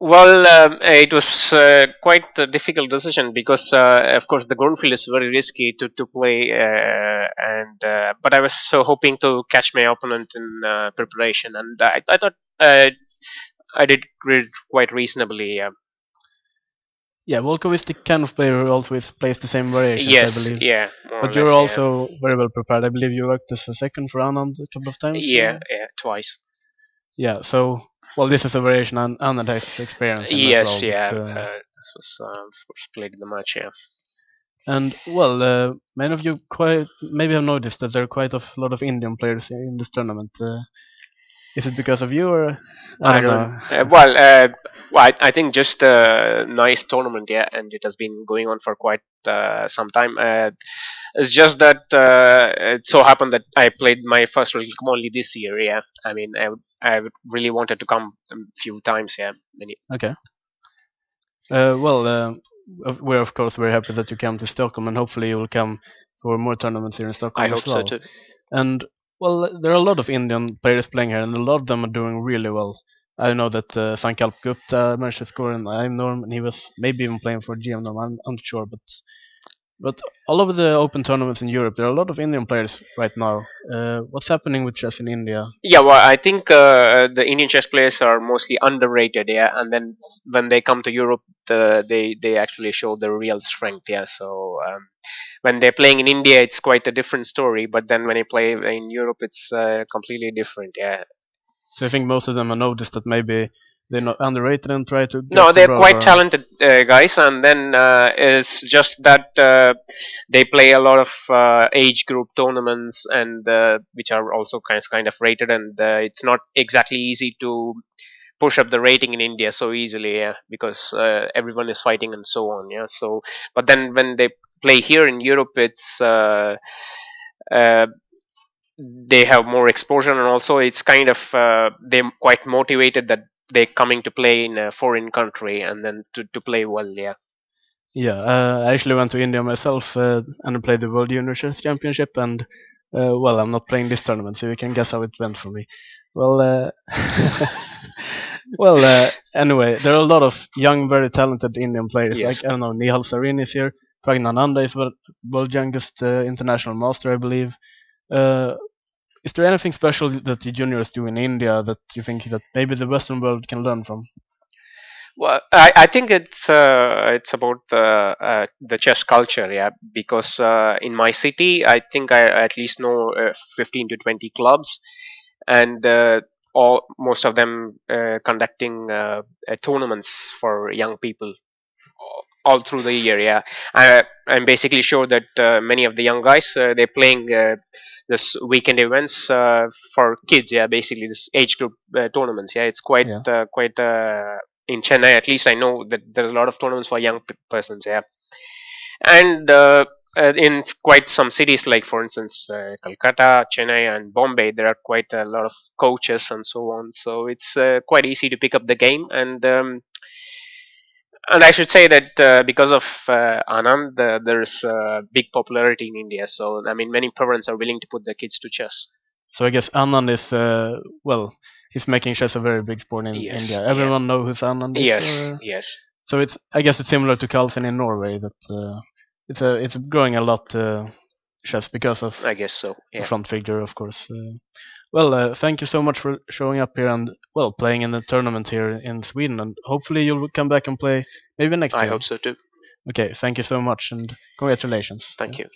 E: Well, it was quite a difficult decision because, of course, the Grunfeld is very risky to play, but I was so hoping to catch my opponent in preparation, and I thought I did quite reasonably.
A: Yeah, Volkov is the kind of player who always plays the same variations, I
E: Yes,
A: believe.
E: yeah, more or
A: But you're
E: less, yeah.
A: also very well prepared. I believe you worked as a second for Anand a couple of times.
E: Yeah, yeah, twice.
A: Yeah, so well, this is a variation Anand has experience in as
E: Yes,
A: well.
E: yeah.
A: But,
E: This was of course played in the match, yeah.
A: and well, many of you quite maybe have noticed that there are quite a lot of Indian players in this tournament. Is it because of you or I
E: I
A: don't
E: don't.
A: know?
E: I think just a nice tournament, yeah, and it has been going on for quite some time. It's just that it so happened that I played my first Rilton Cup only this year. Yeah, I mean, really wanted to come a few times. Yeah, many.
A: Okay. Well, we're of course very happy that you come to Stockholm, and hopefully you will come for more tournaments here in
E: I
A: Stockholm as
E: hope so
A: well.
E: too.
A: And well, there are a lot of Indian players playing here, and a lot of them are doing really well. I know that Sankalp Gupta managed to score in IM Norm, and he was maybe even playing for GM Norm. I'm not sure, but all over the open tournaments in Europe, there are a lot of Indian players right now. What's happening with chess in India?
E: Yeah, well, I think the Indian chess players are mostly underrated. Yeah, and then when they come to Europe, they actually show their real strength. Yeah, so when they're playing in India, it's quite a different story. But then when they play in Europe, it's completely different. Yeah.
A: So I think most of them have noticed that maybe they're not underrated and try to
E: No,
A: get
E: they're
A: abroad.
E: quite
A: Or
E: talented guys, and then it's just that they play a lot of age group tournaments, and which are also kind of rated, and it's not exactly easy to push up the rating in India so easily, yeah, because everyone is fighting and so on, yeah. So, but then when they play here in Europe, it's uh, they have more exposure, and also it's kind of they're quite motivated that they're coming to play in a foreign country and then to play well, yeah.
A: yeah, I actually went to India myself and I played the World Junior Chess Championship, and well, I'm not playing this tournament, so you can guess how it went for me. Well, well, anyway, there are a lot of young, very talented Indian players.
E: Yes.
A: Like I don't know, Nihal Sarin is here. Pragnananda is world youngest international master, I believe. Uh, is there anything special that the juniors do in India that you think that maybe the Western world can learn from?
E: Well, I think it's about the chess culture, yeah. Because in my city, I think I at least know 15 to 20 clubs, and all most of them conducting tournaments for young people all through the year. Yeah, I'm basically sure that many of the young guys they're playing this weekend events for kids. Yeah, basically this age group tournaments. Yeah, it's quite
A: Yeah.
E: quite in Chennai. At least I know that there's a lot of tournaments for young persons. Yeah, and in quite some cities like for instance Calcutta, Chennai, and Bombay, there are quite a lot of coaches and so on. So it's quite easy to pick up the game, and I should say that because of Anand, there's big popularity in India. So I mean, many parents are willing to put their kids to chess.
A: So I guess Anand is well, he's making chess a very big sport in
E: Yes.
A: India.
E: Yeah.
A: Everyone know who Anand is,
E: Yes.
A: or
E: Yes.
A: so it's. I guess it's similar to Carlsen in Norway that it's growing a lot chess because of
E: I guess so.
A: the
E: Yeah.
A: front figure, of course. Well, thank you so much for showing up here and well playing in the tournament here in Sweden, and hopefully you'll come back and play maybe next
E: I
A: year.
E: hope so too.
A: Okay, thank you so much and congratulations.
E: Thank you.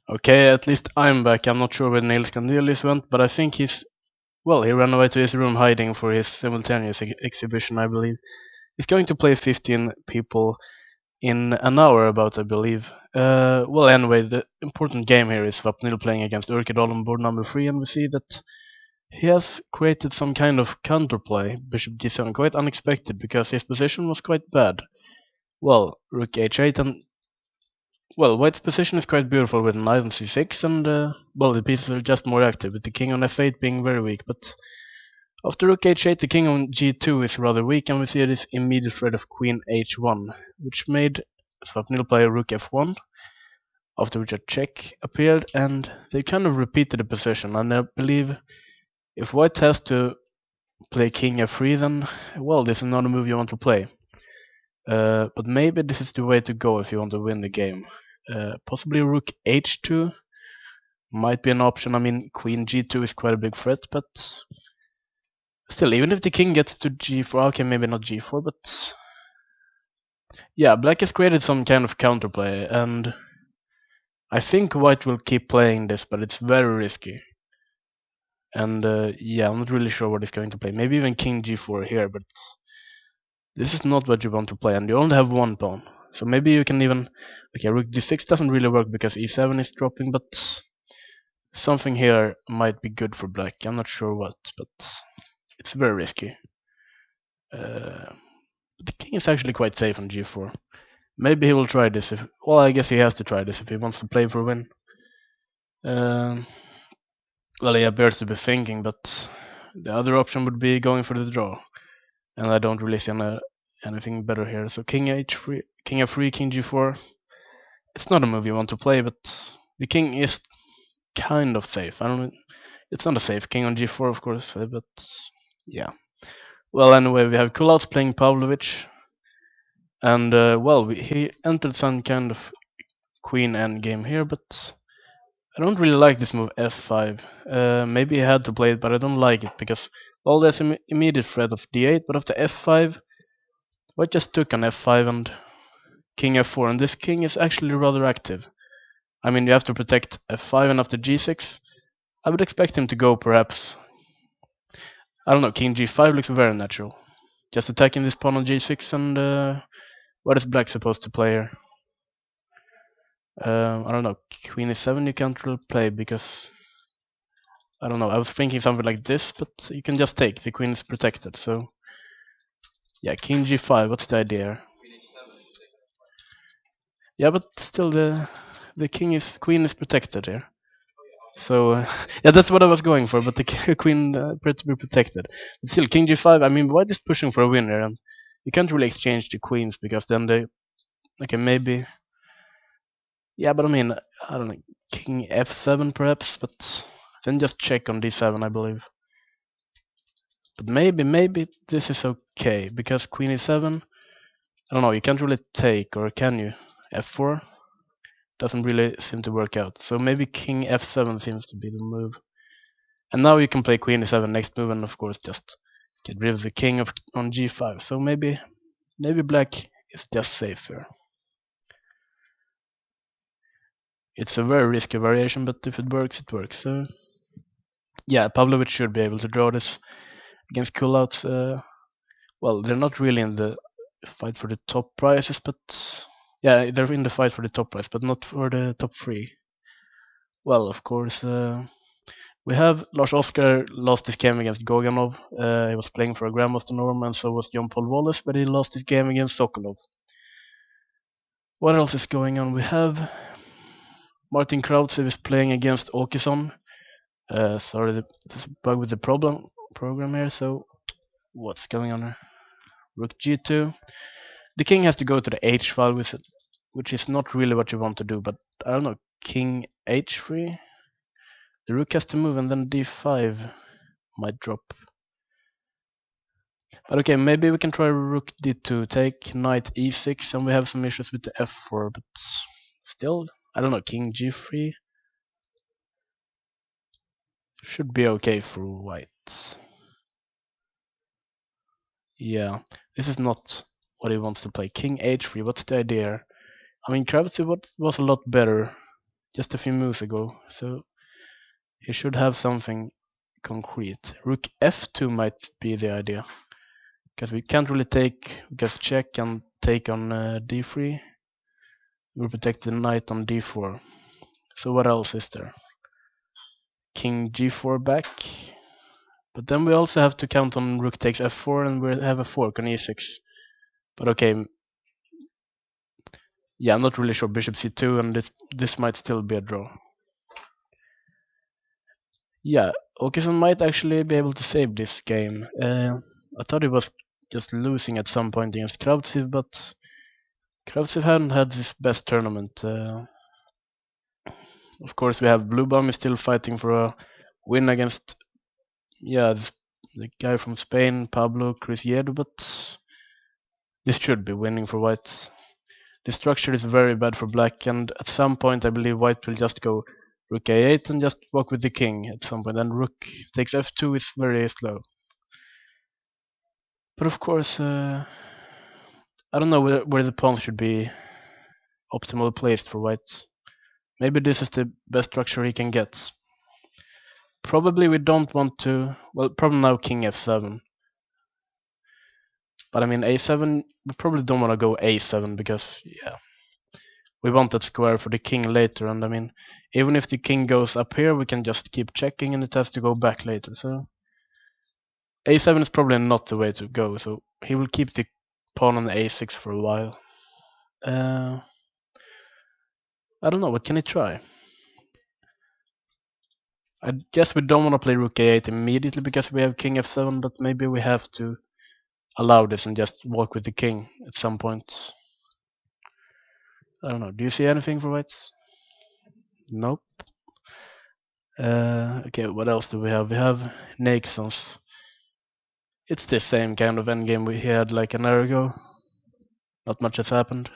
A: Okay, at least I'm back. I'm not sure where Niels Cornelius went, but I think he ran away to his room hiding for his simultaneous exhibition, I believe. He's going to play 15 people in an hour about, I believe. Anyway, the important game here is Vapnil playing against Urkedal on board number 3, and we see that he has created some kind of counterplay, Bishop G7, quite unexpected, because his position was quite bad. Well, Rook H8, and White's position is quite beautiful with Knight on C6, and the pieces are just more active, with the King on F8 being very weak, but after Rook H8, the King on G2 is rather weak, and we see this immediate threat of Queen H1, which made Swapnil play Rook F1, after which a check appeared, and they kind of repeated the position, and I believe if White has to play King F3, then, this is not a move you want to play. But maybe this is the way to go if you want to win the game. Possibly Rook H2 might be an option. I mean, Queen G2 is quite a big threat, but still, even if the king gets to G4, okay, maybe not G4, but yeah, Black has created some kind of counterplay, and I think White will keep playing this, but it's very risky. And I'm not really sure what he's going to play. Maybe even King G4 here, but this is not what you want to play, and you only have one pawn. So maybe you can even... Okay, Rook D6 doesn't really work because E7 is dropping, but something here might be good for Black. I'm not sure what, but it's very risky. The king is actually quite safe on G4. Maybe he will try this if... Well, I guess he has to try this if he wants to play for a win. He appears to be thinking, but the other option would be going for the draw. And I don't really see anything better here. So King H3, King F3, King G4. It's not a move you want to play, but the king is kind of safe. I don't know. It's not a safe king on G4, of course, but yeah. Well, anyway, we have Kulats playing Pavlovich. And, he entered some kind of queen endgame here, but I don't really like this move f5. Maybe he had to play it, but I don't like it, because, there's an immediate threat of d8, but after f5, White just took on f5 and king f4, and this king is actually rather active. I mean, you have to protect f5, and after g6, I would expect him to go perhaps... I don't know, king g5 looks very natural. Just attacking this pawn on g6, and what is Black supposed to play here? I don't know, Queen e7 you can't really play because... I don't know, I was thinking something like this, but you can just take, the queen is protected, so... Yeah, King g5, what's the idea? Yeah, but still the queen is protected here. So, yeah, that's what I was going for, but the queen appeared to be protected. But still, King g5, I mean, White is pushing for a winner, and you can't really exchange the queens, because then they... Okay, maybe... Yeah, but I mean, I don't know, King f7 perhaps, but then just check on d7, I believe. But maybe this is okay, because Queen e7, I don't know, you can't really take, or can you? f4 doesn't really seem to work out, so maybe King f7 seems to be the move. And now you can play Queen e7 next move, and of course just get rid of the king on g5. So maybe Black is just safer. It's a very risky variation, but if it works, it works. So yeah, Pavlovich should be able to draw this against Kulauts. They're not really in the fight for the top prizes, but yeah, they're in the fight for the top prize, but not for the top 3. Well, of course, we have Lars Oskar lost his game against Goganov. He was playing for a Grandmaster norm, and so was John Paul Wallace, but he lost his game against Sokolov. What else is going on? We have Martin Krautsev is playing against Åkesson. Sorry, there's a bug with the program here, so what's going on here? Rook G2. The king has to go to the H file, which is not really what you want to do, but I don't know, King H3? The rook has to move, and then D5 might drop. But okay, maybe we can try Rook D2, take Knight E6, and we have some issues with the F4, but still, I don't know, King G3 should be okay for White. Yeah, this is not what he wants to play. King H3, what's the idea? I mean, Kravitz was a lot better just a few moves ago, so he should have something concrete. Rook f2 might be the idea, because we can't really take, because check and take on d3. We'll protect the knight on d4. So what else is there? King g4 back. But then we also have to count on rook takes f4, and we have a fork on e6. But okay, yeah, I'm not really sure. Bishop c2, and this might still be a draw. Yeah, Åkesson might actually be able to save this game. I thought he was just losing at some point against Kravtsev, but Kravtsev hadn't had his best tournament. Of course, we have Blue Bomb is still fighting for a win against, the guy from Spain, Pablo Crisiedo, but this should be winning for white. The structure is very bad for black, and at some point I believe white will just go rook a8 and just walk with the king at some point, and rook takes f2 is very slow. But of course, I don't know where the pawn should be optimally placed for white. Maybe this is the best structure he can get. Probably we don't want to, well, probably now king f7. But I mean a7, we probably don't want to go a7 because, yeah, we want that square for the king later, and I mean, even if the king goes up here, we can just keep checking and it has to go back later, so a7 is probably not the way to go, so he will keep the pawn on a6 for a while. I don't know, what can he try? I guess we don't want to play rook a8 immediately because we have king f7, but maybe we have to allow this and just walk with the king at some point. I don't know, do you see anything for whites? Nope. Okay, what else do we have? We have Nixon's. It's the same kind of endgame we had like an hour ago. Not much has happened.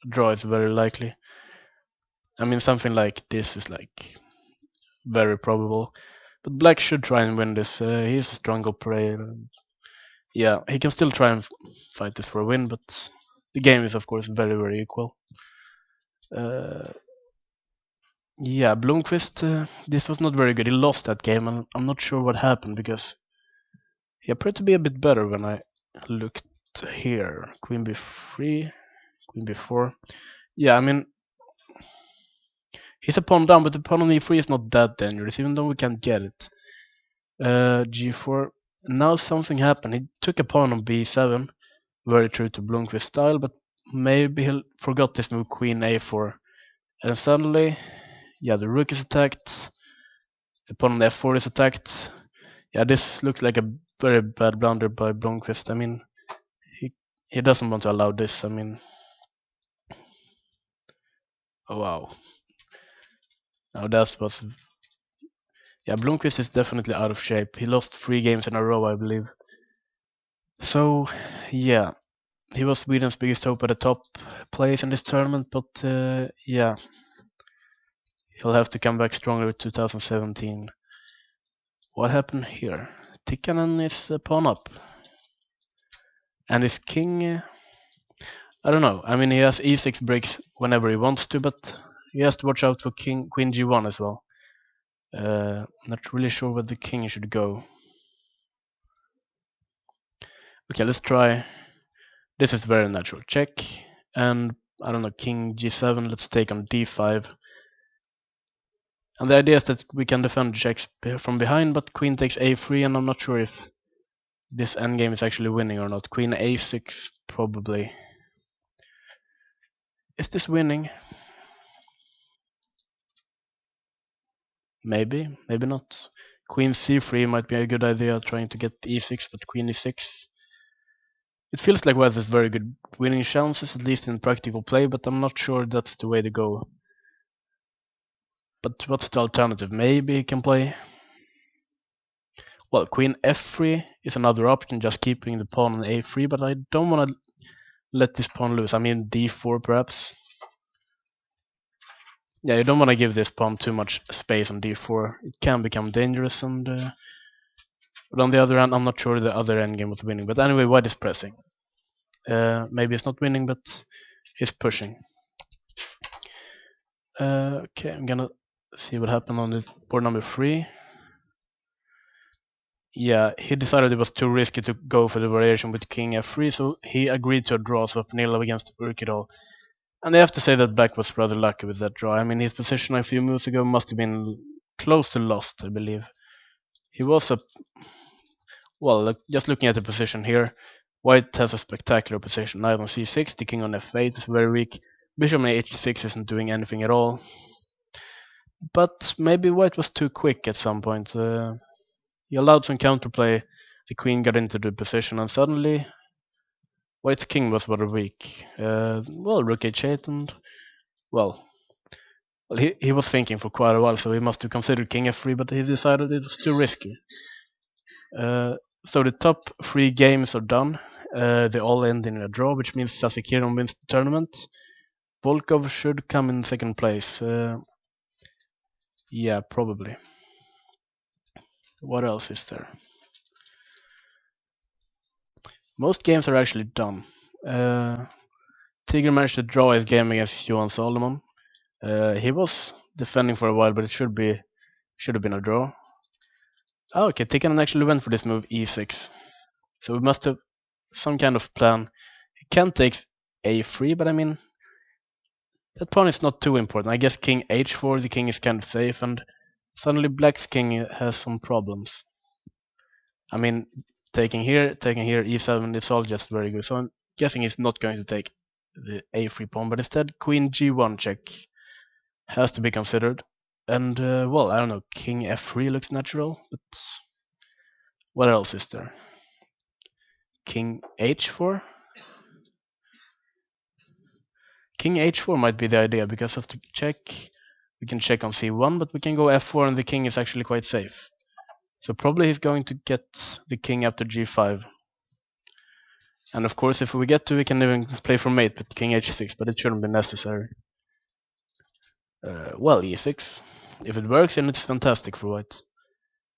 A: A draw is very likely. I mean, something like this is like very probable. But black should try and win this. He's a strong operator. Yeah, he can still try and fight this for a win, but the game is of course very, very equal. Yeah, Blomqvist, this was not very good. He lost that game, and I'm not sure what happened because he appeared to be a bit better when I looked here. Queen b3, queen b4. Yeah, I mean, he's a pawn down, but the pawn on e3 is not that dangerous, even though we can't get it. G4. Now something happened. He took a pawn on b7, very true to Blomqvist style, but maybe he forgot this move, queen a4. And suddenly, yeah, the rook is attacked. The pawn on f4 is attacked. Yeah, this looks like a very bad blunder by Blomqvist. I mean, he doesn't want to allow this. I mean, oh wow. Now that was, yeah, Blomqvist is definitely out of shape. He lost 3 games in a row, I believe. So, yeah, he was Sweden's biggest hope at the top place in this tournament, but yeah, he'll have to come back stronger with 2017. What happened here? Tikkanen is a pawn up. And his king, I don't know. I mean, he has e6 breaks whenever he wants to, but he has to watch out for queen g1 as well. Not really sure where the king should go. Okay, let's try. This is very natural. Check. And I don't know, king g7. Let's take on d5. And the idea is that we can defend checks from behind, but queen takes a3, and I'm not sure if this endgame is actually winning or not. Queen a6, probably. Is this winning? Maybe, maybe not. Queen c3 might be a good idea, trying to get e6, but queen e6. It feels like West has very good winning chances, at least in practical play, but I'm not sure that's the way to go. But what's the alternative? Maybe he can play. Well, queen f3 is another option, just keeping the pawn on a3, but I don't want to let this pawn loose. I mean d4 perhaps. Yeah, you don't want to give this pawn too much space on d4. It can become dangerous, and but on the other hand, I'm not sure the other endgame was winning. But anyway, white is pressing. Maybe it's not winning, but he's pushing. Okay, I'm gonna see what happened on this board number 3. Yeah, he decided it was too risky to go for the variation with king f3, so he agreed to a draw swap nil against Urkidal. And I have to say that Black was rather lucky with that draw. I mean, his position a few moves ago must have been close to lost, I believe. He was a... Well, just looking at the position here, White has a spectacular position. Knight on c6, the king on f8 is very weak. Bishop on h6 isn't doing anything at all. But maybe White was too quick at some point. He allowed some counterplay. The queen got into the position, and suddenly White's king was rather weak. Well, rook h8, and well, he was thinking for quite a while, so he must have considered king f3, but he decided it was too risky. So the top 3 games are done. They all end in a draw, which means Sasekiran wins the tournament. Volkov should come in second place. Yeah, probably. What else is there? Most games are actually done. Tiger managed to draw his game against Johan Solomon. He was defending for a while, but it should have been a draw. Oh, okay, Tikkanen actually went for this move e6. So we must have some kind of plan. He can take a3, but I mean, that pawn is not too important. I guess king h4, the king is kind of safe, and suddenly Black's king has some problems. I mean, taking here, e7, it's all just very good. So I'm guessing he's not going to take the a3 pawn, but instead queen g1 check has to be considered. And, well, I don't know, king f3 looks natural, but what else is there? King h4? King h4 might be the idea, because after check, we can check on c1, but we can go f4 and the king is actually quite safe. So probably he's going to get the king up to g5. And of course, if we get to, we can even play for mate with king h6, but it shouldn't be necessary. Well, e6. If it works, then it's fantastic for white.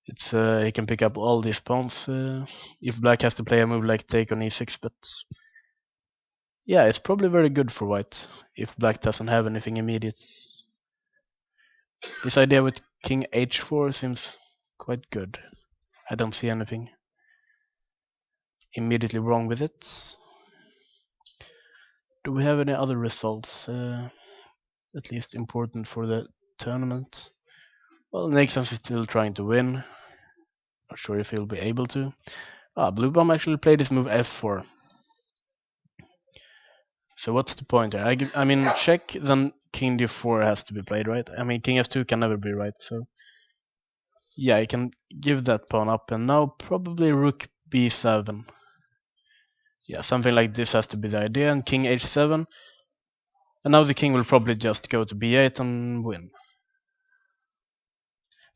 A: It's he can pick up all these pawns if black has to play a move like take on e6, but yeah, it's probably very good for white if black doesn't have anything immediate. This idea with king h4 seems quite good. I don't see anything immediately wrong with it. Do we have any other results, at least important for the tournament? Well, Nixon's is still trying to win. Not sure if he'll be able to. Blue Bomb actually played this move f4. So what's the point there? I mean, check, then king d4 has to be played, right? I mean, king f2 can never be right, so... Yeah, I can give that pawn up, and now probably rook b7. Yeah, something like this has to be the idea, and king h7. And now the king will probably just go to b8 and win.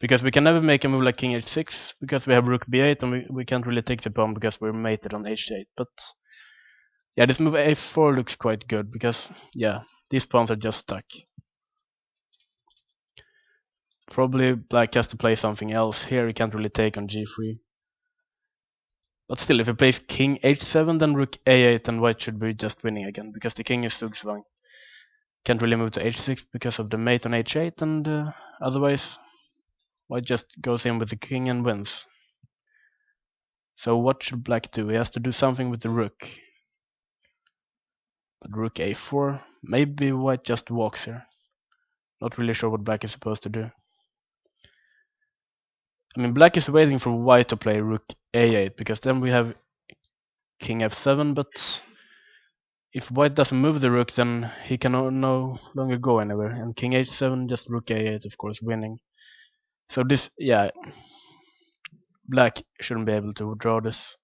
A: Because we can never make a move like king h6, because we have rook b8, and we can't really take the pawn because we're mated on h8. But yeah, this move a4 looks quite good, because yeah, these pawns are just stuck. Probably black has to play something else. Here he can't really take on g3. But still, if he plays king h7, then rook a8, and white should be just winning again, because the king is Sugsvang. Can't really move to h6 because of the mate on h8, and otherwise white just goes in with the king and wins. So what should black do? He has to do something with the rook. But rook a4, maybe white just walks here. Not really sure what black is supposed to do. I mean, black is waiting for white to play rook a8, because then we have king f7, but if white doesn't move the rook, then he can no longer go anywhere. And king h7, just rook a8, of course, winning. So this, yeah, black shouldn't be able to draw this.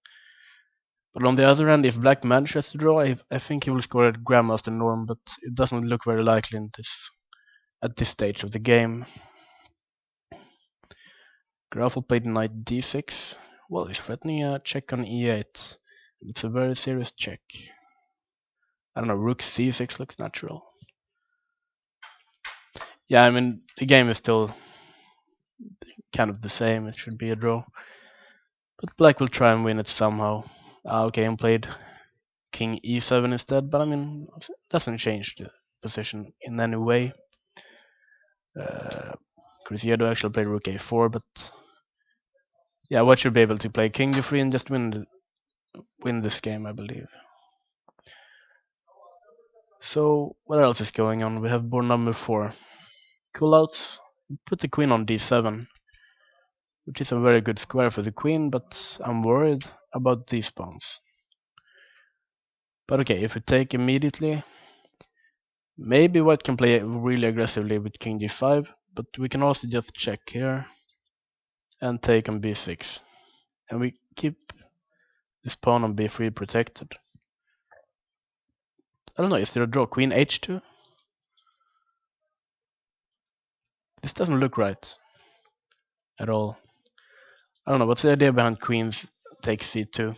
A: But on the other hand, if black manages to draw, I think he will score at Grandmaster Norm, but it doesn't look very likely at this stage of the game. Grafel played knight d6. Well, he's threatening a check on e8. It's a very serious check. I don't know, rook c6 looks natural. Yeah, I mean, the game is still kind of the same. It should be a draw. But black will try and win it somehow. Okay, and played king e7 instead, but I mean, it doesn't change the position in any way. Cruzeiro actually played rook a4, but yeah, White should be able to play king d3 and just win this game, I believe. So what else is going on? We have board number 4. Callouts. Put the queen on d7, which is a very good square for the queen, but I'm worried about these pawns. But okay, if we take immediately, maybe White can play really aggressively with king g5, but we can also just check here and take on b6. And we keep this pawn on b3 protected. I don't know, is there a draw? Queen h2? This doesn't look right at all. I don't know, what's the idea behind queens takes c2?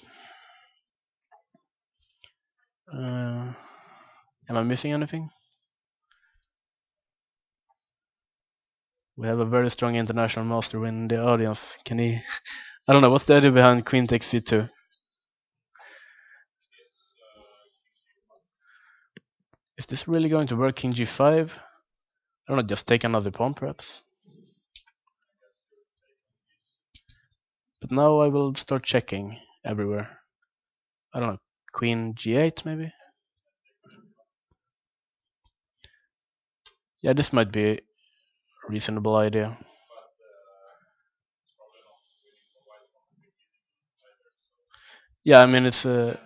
A: Am I missing anything? We have a very strong international master in the audience. Can he... I don't know, what's the idea behind queen takes c2? Is this really going to work? King g5? I don't know, just take another pawn perhaps? But now I will start checking everywhere. I don't know, queen g8 maybe? Yeah, this might be a reasonable idea. Yeah, I mean it's a...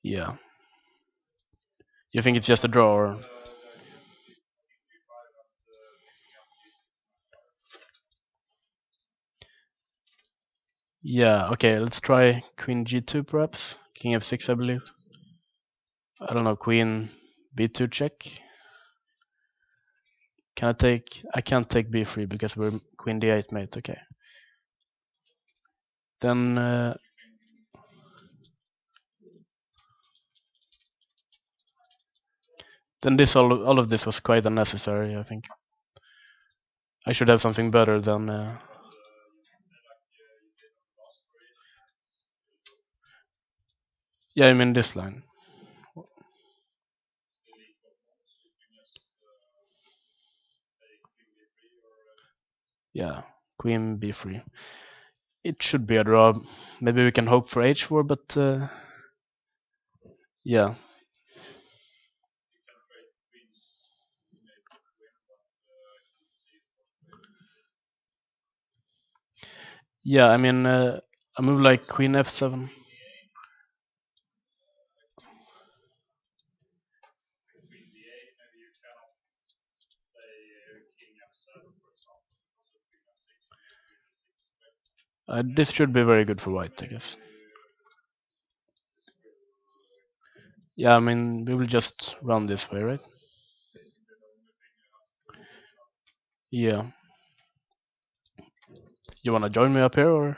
A: Yeah. You think it's just a draw or... Yeah, okay, let's try queen g2 perhaps. King f6 I believe. I don't know, queen b2 check. Can I take... I can't take b3 because we're queen d8 mate, okay. Then... then this all of this was quite unnecessary, I think. I should have something better than... Yeah, I mean this line. Yeah, queen b3. It should be a draw. Maybe we can hope for h4, but yeah. Yeah, I mean a move like queen f7. This should be very good for white, I guess. Yeah, I mean we will just run this way, right? Yeah. You wanna join me up here or?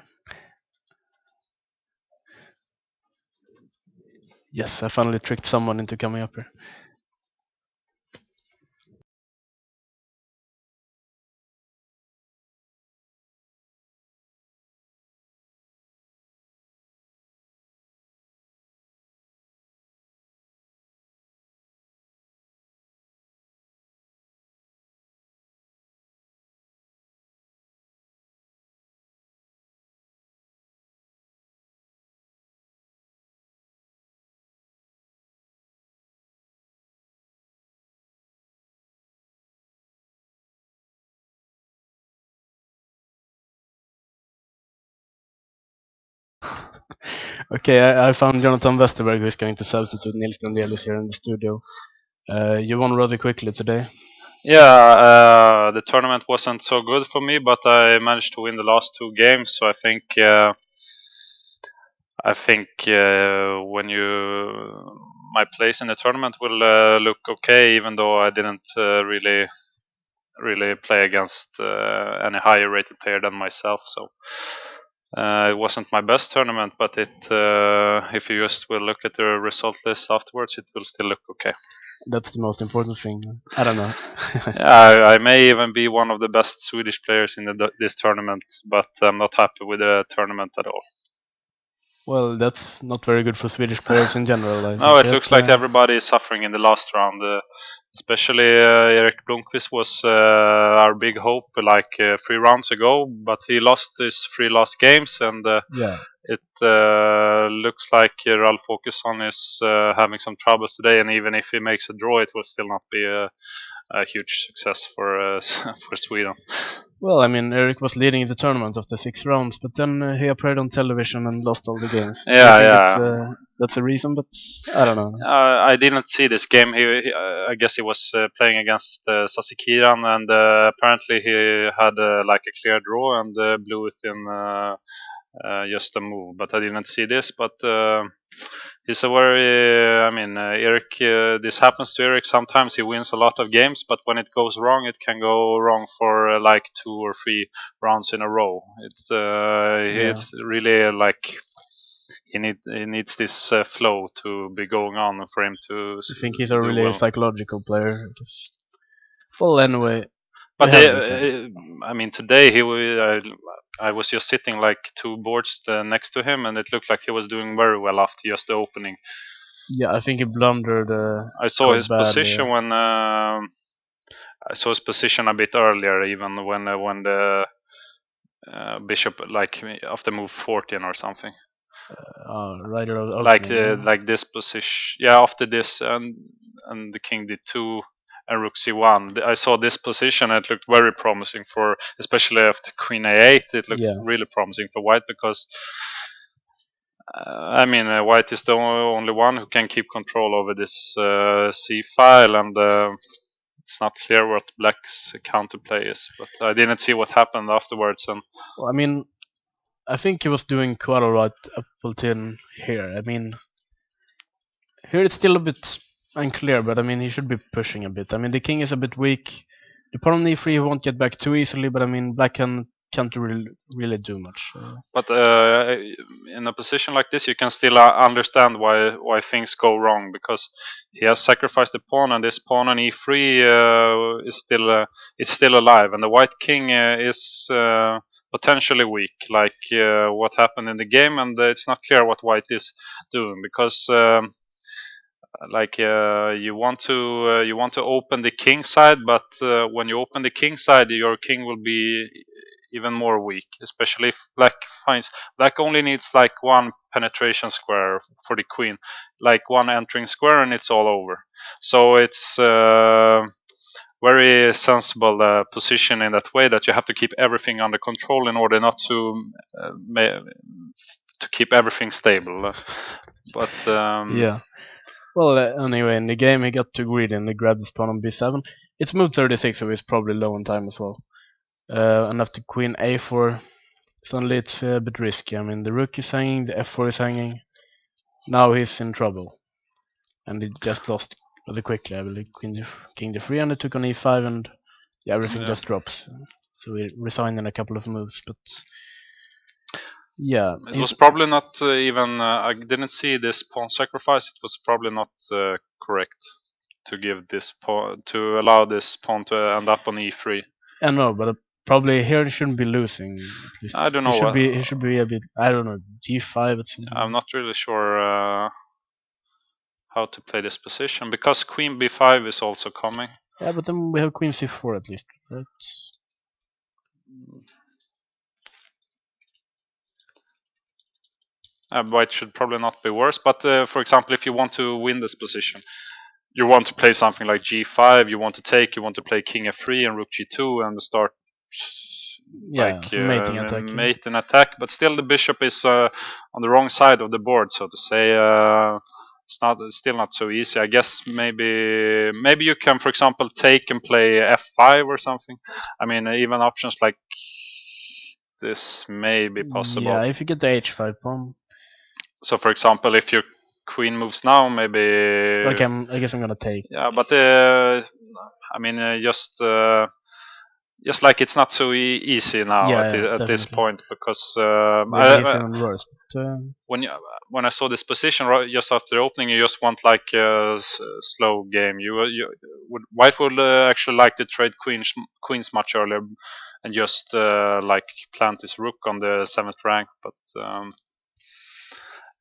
A: Yes, I finally tricked someone into coming up here. Okay, I found Jonathan Westerberg who is going to substitute Nils Grandelis here in the studio. You won rather quickly today.
F: Yeah, the tournament wasn't so good for me, but I managed to win the last 2 games. So I think when my place in the tournament will look okay, even though I didn't really play against any higher rated player than myself. So it wasn't my best tournament, but if you just will look at the result list afterwards, it will still look okay.
A: That's the most important thing. I don't know.
F: Yeah, I may even be one of the best Swedish players in this tournament, but I'm not happy with the tournament at all.
A: Well, that's not very good for Swedish players in general. I
F: No,
A: think
F: it looks like everybody is suffering in the last round. Especially Erik Blomqvist was our big hope like 3 rounds ago, but he lost his 3 last games, and it looks like Ralf Åkesson is having some troubles today. And even if he makes a draw, it will still not be a huge success for for Sweden.
A: Well, I mean, Eric was leading the tournament after 6 rounds, but then he appeared on television and lost all the games.
F: Yeah.
A: That's a reason, but I don't know.
F: I didn't see this game. I guess he was playing against Sasikiran, and apparently he had like a clear draw and blew it in just a move. But I didn't see this. But he's a very, Eric. This happens to Eric sometimes. He wins a lot of games, but when it goes wrong, it can go wrong for like 2 or 3 rounds in a row. It's really like. He needs this flow to be going on for him to.
A: I think he's a really
F: well.
A: psychological player. Well, anyway.
F: But today I was just sitting like 2 boards next to him, and it looked like he was doing very well after just the opening.
A: Yeah, I think he blundered.
F: I saw his position when I saw his position a bit earlier, even when the bishop like after move 14 or something.
A: Right
F: like this position, yeah. After this, and the king d2 and rook c1. I saw this position, and it looked very promising for, especially after queen a8. It looked really promising for white because white is the only one who can keep control over this c file, and it's not clear what black's counterplay is. But I didn't see what happened afterwards. And
A: well, I think he was doing quite alright up until here. Here it's still a bit unclear, but he should be pushing a bit. The king is a bit weak. The pawn on e3 he won't get back too easily, but black can't really do much.
F: But in a position like this, you can still understand why things go wrong, because he has sacrificed the pawn, and this pawn on e3 is still alive, and the white king is potentially weak, like what happened in the game, and it's not clear what white is doing, because you want to open the king side, but when you open the king side, your king will be even more weak, especially if black only needs like 1 penetration square for the queen, like 1 entering square, and it's all over. So it's very sensible position in that way, that you have to keep everything under control in order not to keep everything stable. But
A: yeah. Well, anyway, in the game he got too greedy and he grabbed his pawn on b7. It's move 36, so he's probably low on time as well. And after queen a4, suddenly it's a bit risky. The rook is hanging, the f4 is hanging. Now he's in trouble, and he just lost rather quickly. I believe king d3, and it took on e5, and everything just drops. So we resigned in a couple of moves, but yeah,
F: it was probably not even. I didn't see this pawn sacrifice. It was probably not correct to give this pawn, to allow this pawn to end up on e3.
A: I know, but probably here he shouldn't be losing. At least
F: I don't know.
A: He should be a bit. I don't know, g5.
F: I'm not really sure how to play this position, because queen b5 is also coming.
A: Yeah, but then we have queen c4 at least, right?
F: White should probably not be worse, but for example, if you want to win this position, you want to play something like g5, you want to take, you want to play king f3 and rook g2 and start mating attack, but still the bishop is on the wrong side of the board, so to say. It's still not so easy. I guess maybe you can, for example, take and play f5 or something. Even options like this may be possible.
A: Yeah, if you get the h5 pawn.
F: So, for example, if your queen moves now, maybe.
A: Okay, I guess I'm gonna take.
F: Yeah, but just like it's not so easy now at this point, because
A: maybe it's even worse. But,
F: when I saw this position just after the opening, you just want like a slow game. White would actually like to trade queens much earlier and just like plant his rook on the 7th rank, but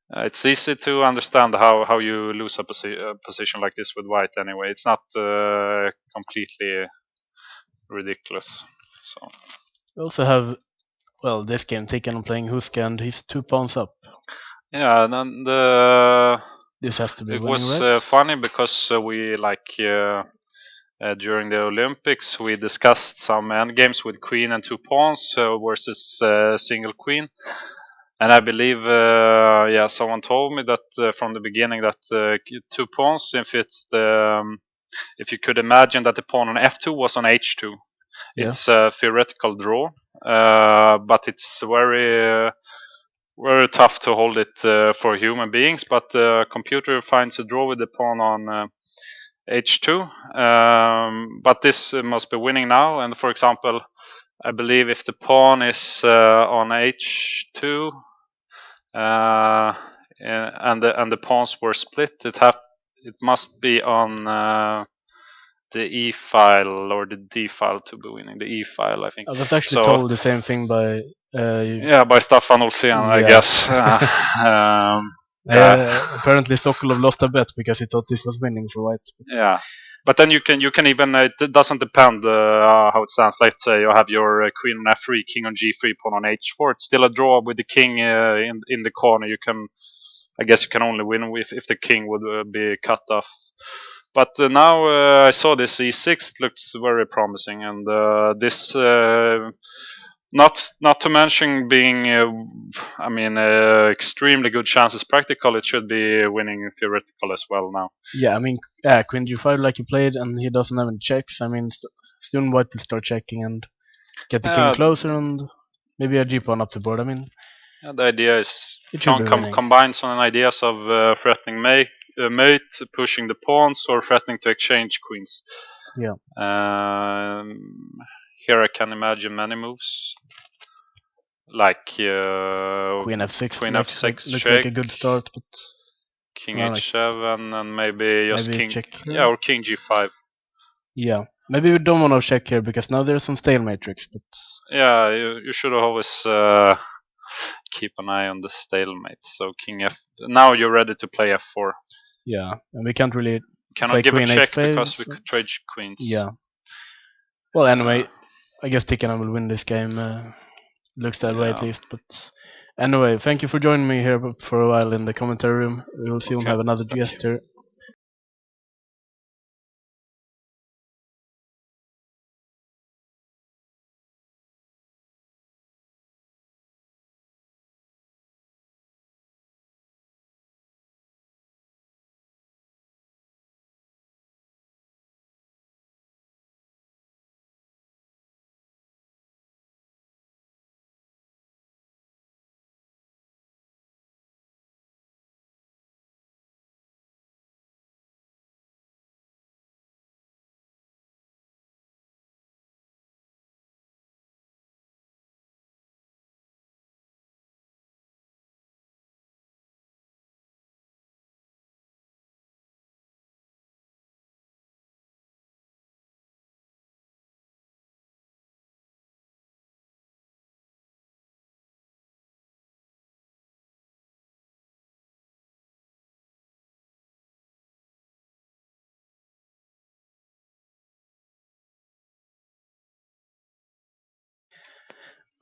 F: It's easy to understand how you lose a position like this with white. Anyway, it's not completely ridiculous. So
A: We also have, well, this game taken playing Huska, and he's 2 pawns up.
F: yeah, and
A: This has to be
F: it
A: winning,
F: was
A: right?
F: funny because we during the Olympics we discussed some endgames with queen and 2 pawns versus single queen. And I believe, someone told me that from the beginning that 2 pawns, if you could imagine that the pawn on f2 was on h2,
A: Yeah.
F: it's a theoretical draw, but it's very tough to hold it for human beings. But the computer finds a draw with the pawn on h2. But this must be winning now. And for example, I believe if the pawn is on h2 and the pawns were split, it must be on the e file or the d file to be winning. The e file, I think.
A: I was actually told the same thing by
F: by Staffan Olsén, I guess.
A: Apparently Sokolov lost a bet because he thought this was winning for white.
F: Yeah. But then you can even it doesn't depend how it stands. Let's say you have your queen on f3, king on g3, pawn on h4. It's still a draw with the king in the corner. I guess you can only win if the king would be cut off. But now I saw this e6. It looks very promising, and this not to mention being extremely good chances practical. It should be winning theoretical as well now.
A: Yeah, I mean, queen g5 like you played, and he doesn't have any checks. I mean, soon white will start checking and get the king closer, and maybe a g pawn up the board. I mean,
F: the idea is
A: John
F: combines on ideas of threatening mate, pushing the pawns, or threatening to exchange queens.
A: Yeah.
F: Here I can imagine many moves, like
A: queen f6.
F: Queen
A: looks
F: check,
A: like a good start, but
F: king h7, and maybe just king
A: check.
F: Yeah, or king g5.
A: Yeah, maybe we don't want to check here because now there's some stale matrix. But
F: yeah, you should always keep an eye on the stalemate. So king f. Now you're ready to play f4.
A: Yeah, and we can't really
F: cannot give a check because we could trade queens.
A: Yeah. Well, anyway, I guess Tikkanen will win this game. Looks that way at least. But anyway, thank you for joining me here for a while in the commentary room. We will soon have another guest here.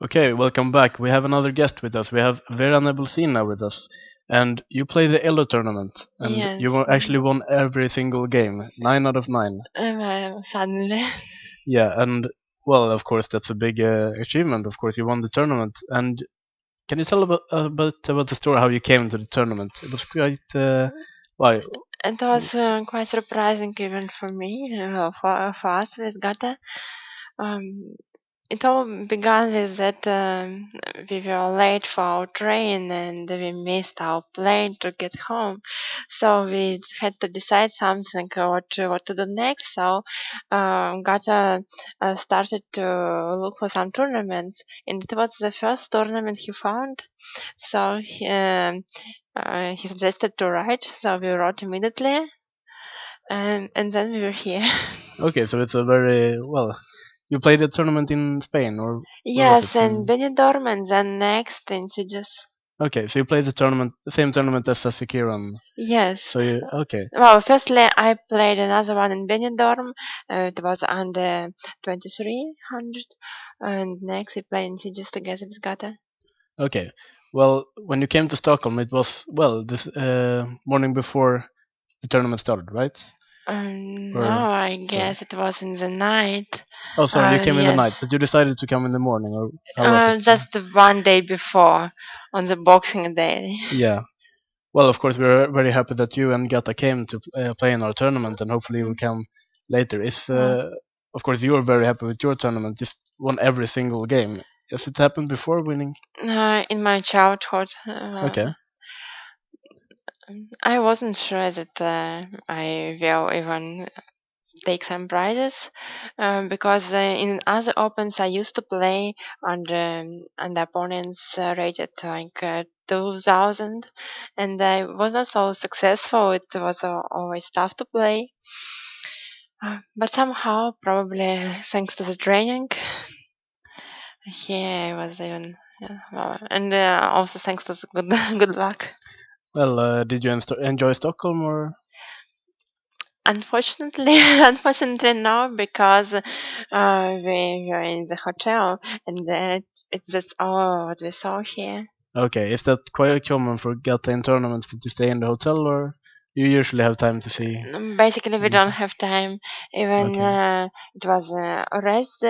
A: Okay, welcome back. We have another guest with us. We have Vera Nebulsina with us. And you play the Elo tournament. And you actually won every single game. 9 out of 9.
G: Suddenly.
A: Yeah, and well, of course, that's a big achievement. Of course, you won the tournament. And can you tell about the story, how you came to the tournament? It was quite... why?
G: It was quite surprising even for me, for us with Gata. It all began with that we were late for our train and we missed our plane to get home. So we had to decide something what to do next. So Gata started to look for some tournaments, and it was the first tournament he found. So he suggested to write. So we wrote immediately, and then we were here.
A: Okay, so it's a very well. You played the tournament in Spain, or
G: yes, in Benidorm, and then next in Sitges.
A: Okay, so you played the same tournament as Sasikiran.
G: Yes.
A: So okay.
G: Well, firstly, I played another one in Benidorm. It was under 2300, and next we played in Sieges together with Gata.
A: Okay. Well, when you came to Stockholm, it was this morning before the tournament started, right?
G: No,
A: Or
G: I guess it was in the night.
A: oh, sorry, you came in the night,
G: Yes.
A: but you decided to come in the morning, or how was it?
G: Just one day before, on the Boxing Day.
A: Yeah. Well, of course, we're very happy that you and Gata came to play in our tournament, and hopefully you will come later. Of course, you are very happy with your tournament. Just won every single game. Has it happened before winning?
G: In my childhood,
A: Okay.
G: I wasn't sure that I will even take some prizes because in other opens I used to play and the opponents rated like 2000, and I wasn't so successful. It was always tough to play, but somehow, probably thanks to the training, yeah, I was even. Yeah, well, and also thanks to the good good luck.
A: Well, did you enjoy Stockholm or?
G: Unfortunately, unfortunately no, because we were in the hotel, and that's all what we saw here.
A: Okay, is that quite common for Gata in tournaments that you stay in the hotel, or you usually have time to see?
G: Basically, we don't
A: everything?
G: have time. Even
A: Okay.
G: it was a rest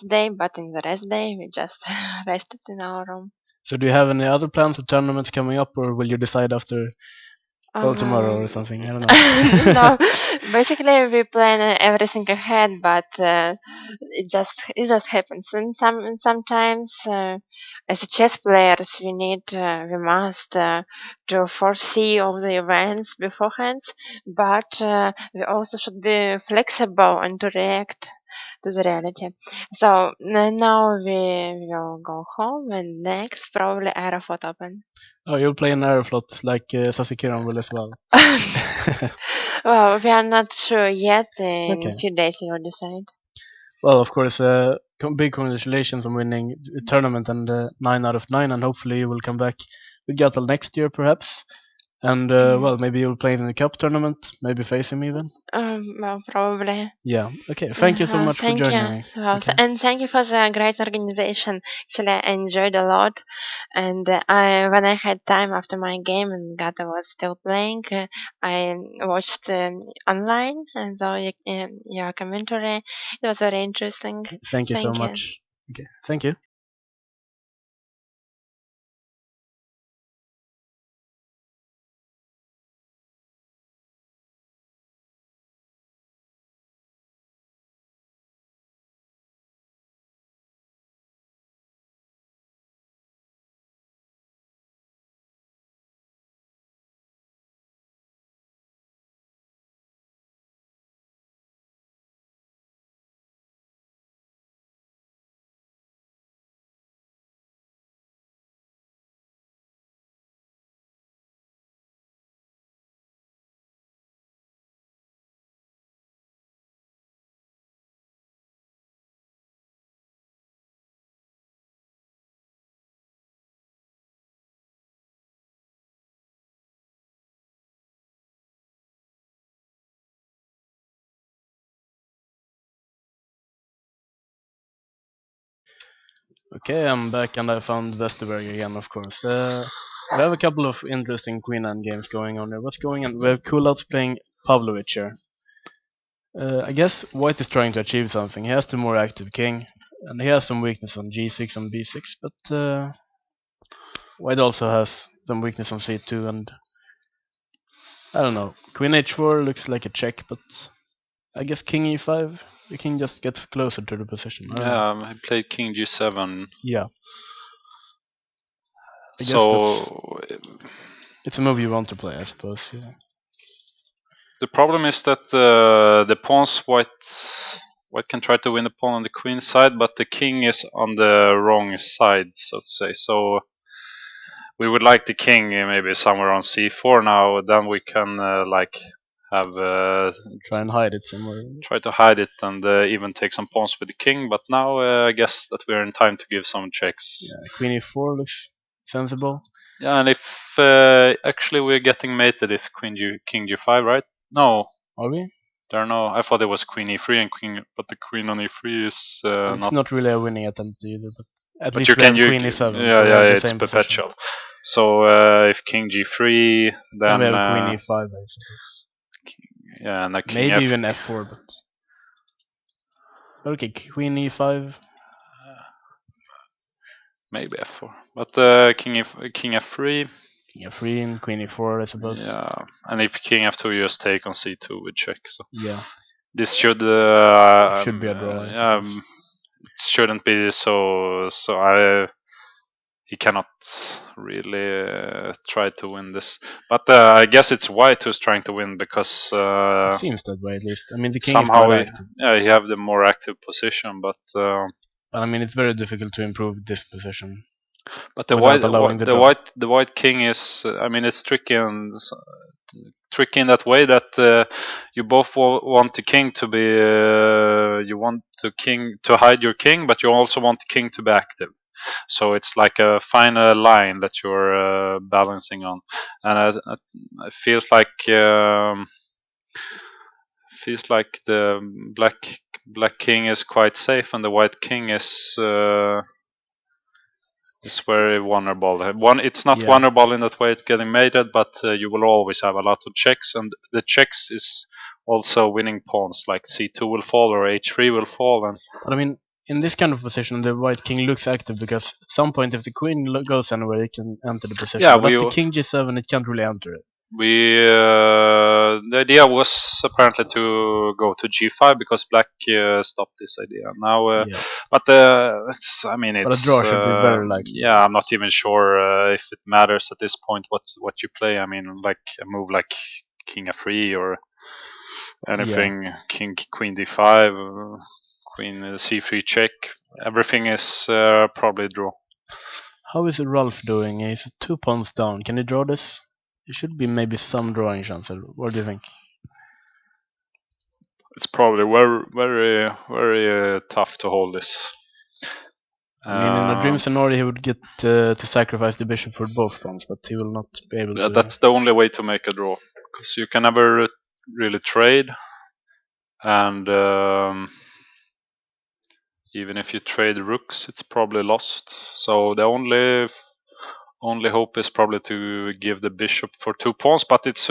G: day, but in the rest day, we just rested in our room.
A: So do you have any other plans of tournaments coming up, or will you decide after, well, tomorrow or
G: Um,
A: something? I don't know.
G: no, basically we plan everything ahead, but it just happens. And sometimes, as a chess players, we must to foresee all the events beforehand, but we also should be flexible and to react to the reality. So now we will go home, and next probably Aeroflot Open.
A: Oh, you'll play an Aeroflot like Sasikiran will as well.
G: Well, we are not sure yet. In a
A: Okay.
G: few days, we will decide.
A: Well, of course, big congratulations on winning the tournament and 9 out of 9, and hopefully you will come back with Gatal next year, perhaps. And well, maybe you'll play in the cup tournament, maybe face him even.
G: Well, probably.
A: Yeah. Okay. Thank you so much for
G: Thank
A: joining
G: you.
A: me.
G: Well,
A: Okay.
G: and thank you for the great organization. Actually, I enjoyed a lot. And when I had time after my game and Gata was still playing, I watched online and saw your commentary. It was very interesting.
A: Thank you so
G: Thank you.
A: much. Okay. Thank you. Okay, I'm back and I found Westerberg again, of course. We have a couple of interesting Queen Anne games going on there. What's going on? We have Kulat's playing Pavlovich here. I guess White is trying to achieve something. He has the more active king, and he has some weakness on g6 and b6, but White also has some weakness on c2, and I don't know. Queen h4 looks like a check, but I guess king e5, the king just gets closer to the position. I don't know.
F: I played King G7.
A: Yeah, I guess
F: So
A: it's a move you want to play, I suppose. Yeah.
F: the problem is that the pawns white can try to win the pawn on the queen side, but the king is on the wrong side, so to say. So we would like the king maybe somewhere on c4 now. Then we can like have
A: Try and hide it somewhere.
F: try to hide it and even take some pawns with the king. But now I guess that we're in time to give some checks.
A: Yeah, queen e4 looks sensible.
F: Yeah, and if actually we're getting mated if king g5, right? No,
A: Are we?
F: there are no. I thought it was queen e3 and queen, but the queen on e3 is
A: It's not really a winning attempt either, but at
F: But
A: least
F: you
A: we have
F: can
A: queen e7,
F: yeah,
A: so we
F: yeah,
A: have the
F: it's
A: same position.
F: perpetual. So if king g3,
A: Then
F: then
A: we have queen e5, I suppose.
F: yeah, and a king
A: Maybe even f4, but okay, queen e5.
F: Maybe f4, but king f3.
A: King f3 and queen e4, I suppose.
F: Yeah, and if king f2, you just take on c2 with check. So
A: yeah,
F: this should
A: be a draw. I suppose.
F: it shouldn't be so. So he cannot really try to win this. But I guess it's white who's trying to win because
A: it seems that way at least. I mean, the king
F: somehow
A: is quite active.
F: Yeah, he have the more active position, but
A: I mean, it's very difficult to improve this position.
F: But the white king is. I mean, it's tricky and tricky in that way that you both want the king to be. You want the king to hide your king, but you also want the king to be active. So it's like a fine line that you're balancing on, and it feels like the black king is quite safe, and the white king is very vulnerable. It's not vulnerable in that way it's getting mated, but you will always have a lot of checks, and the checks is also winning pawns. Like c2 will fall or h3 will fall, and.
A: But I mean, in this kind of position, the white king looks active because at some point, if the queen goes anywhere, it can enter the position.
F: Yeah,
A: but after king g7, it can't really enter it.
F: The idea was apparently to go to g5 because black stopped this idea. Now, but it's. I mean, it's.
A: But a draw should be very likely.
F: Yeah, I'm not even sure if it matters at this point what you play. I mean, like a move like king f3 or anything, king queen d5, queen c3 check. Everything is probably draw.
A: How is Ralph doing? He's 2 pawns down. Can he draw this? There should be maybe some drawing chance. What do you think?
F: It's probably very, very, very tough to hold this.
A: I mean, in a dream scenario, he would get to sacrifice the bishop for both pawns, but he will not be able to.
F: That's the only way to make a draw, because you can never really trade, and even if you trade rooks, it's probably lost. So the only hope is probably to give the bishop for 2 pawns, but it's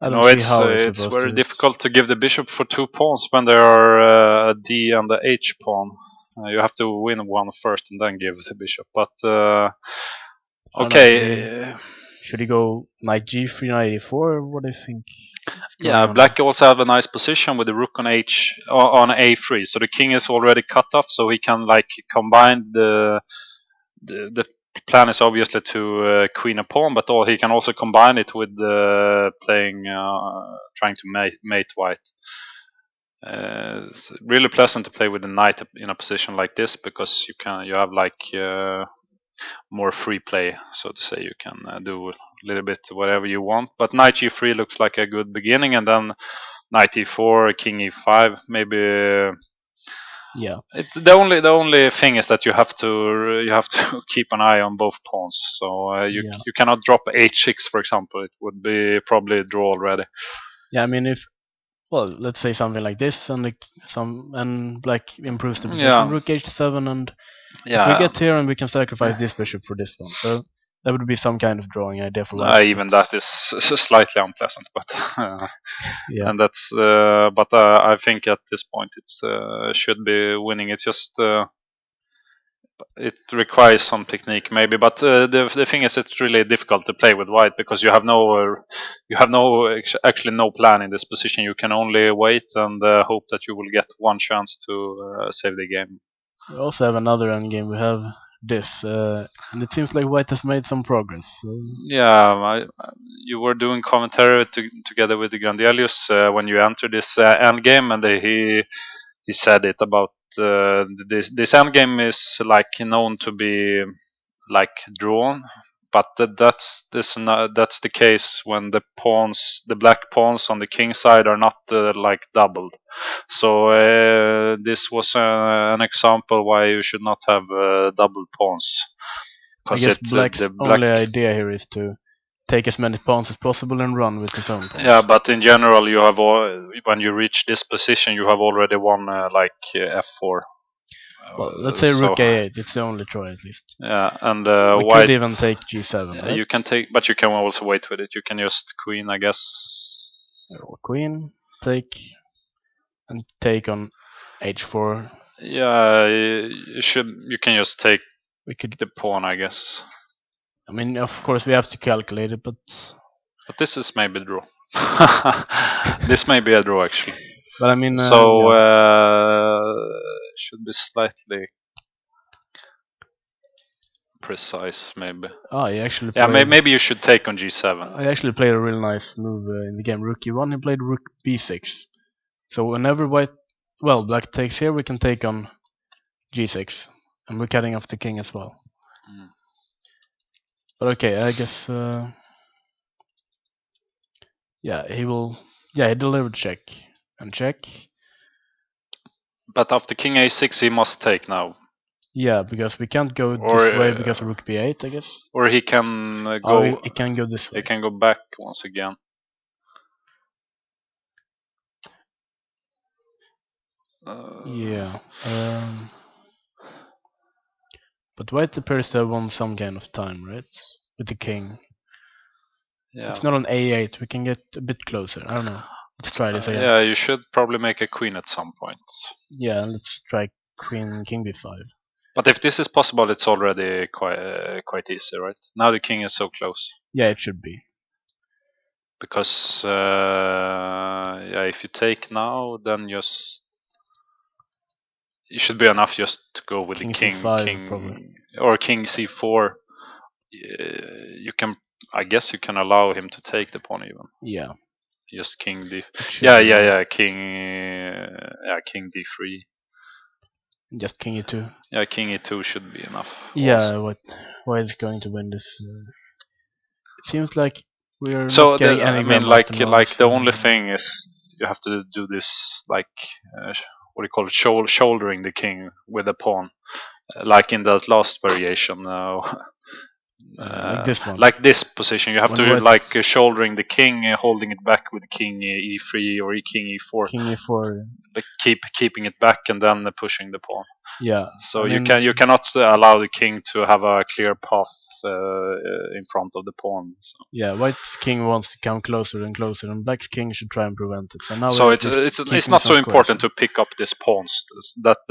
F: it's very difficult to give the bishop for 2 pawns when there are a d and the h pawn. You have to win one first and then give the bishop. But okay,
A: should he go knight g3, knight e4? What do you think?
F: Yeah, black also have a nice position with the rook on a3, so the king is already cut off, so he can like combine the plan is obviously to queen a pawn, but he can also combine it with trying to mate white. It's really pleasant to play with the knight in a position like this because you have like more free play, so to say. You can do a little bit whatever you want, but knight g3 looks like a good beginning, and then knight e4, king e5, maybe.
A: Yeah.
F: The only thing is that you have to keep an eye on both pawns. So you cannot drop h6, for example. It would be probably a draw already.
A: Yeah, I mean let's say something like this, and black improves the position, rook h7, and if we get here and we can sacrifice this bishop for this one, so that would be some kind of drawing idea for white.
F: Even that is slightly unpleasant, but and that's. But I think at this point it should be winning. It's just it requires some technique maybe, but the thing is it's really difficult to play with white because you have actually no plan in this position. You can only wait and hope that you will get one chance to save the game.
A: We also have another endgame. We have this, and it seems like white has made some progress.
F: Yeah, you were doing commentary together with the Grandelius when you entered this endgame, and he said it about this endgame is like known to be like drawn, but that's the case when the black pawns on the king side are not like doubled. So this was an example why you should not have doubled pawns.
A: I guess Black's only idea here is to take as many pawns as possible and run with his own pawns.
F: Yeah, but in general, you have when you reach this position, you have already won f4.
A: Well, let's say rook a8. It's the only try at least.
F: Yeah, and
A: we
F: white,
A: could even take g7. Right?
F: You can take, but you can also wait with it. You can just queen, I guess.
A: Queen, take, and take on h4.
F: Yeah, you can just take. We could the pawn, I guess.
A: I mean, of course, we have to calculate it, but
F: this is maybe a draw. This may be a draw actually.
A: But I mean,
F: so should be slightly precise, maybe.
A: Oh, he actually.
F: Yeah, maybe you should take on g7.
A: I actually played a real nice move in the game. Rook e1. He played rook b6. So whenever black takes here, we can take on g6, and we're cutting off the king as well. But okay, I guess. Yeah, he will. Yeah, he delivered check and check.
F: But after king a6, he must take now.
A: Yeah, because we can't go this way because of rook b8, I guess.
F: Or he can go.
A: He can go this way.
F: He can go back once again.
A: Yeah. But white appears to have won some kind of time, right? With the king. Yeah. It's not on a8. We can get a bit closer. I don't know. Let's try this again.
F: Yeah, you should probably make a queen at some point.
A: Yeah, let's try queen king b5.
F: But if this is possible, it's already quite easy, right? Now the king is so close.
A: Yeah, it should be.
F: Because yeah, if you take now, then it should be enough just to go with the king,
A: c5, probably.
F: Or king c4. You can, I guess, you can allow him to take the pawn even.
A: Yeah.
F: Just king d. Yeah, king d3.
A: Just king e2.
F: Yeah, king e2 should be enough.
A: Yeah, white is going to win this? It seems like we're
F: so
A: not getting any.
F: I mean, like the only thing is you have to do this what do you call it? Shouldering the king with a pawn, like in that last variation.
A: Like this one.
F: Like this position, you have to shouldering the king, holding it back with king e3 or king e4.
A: King e4.
F: Like keeping it back and then pushing the pawn.
A: Yeah.
F: So you cannot allow the king to have a clear path in front of the pawn. So.
A: Yeah, white's king wants to come closer and closer, and black's king should try and prevent it. So now
F: it's not so important to pick up these pawns. That's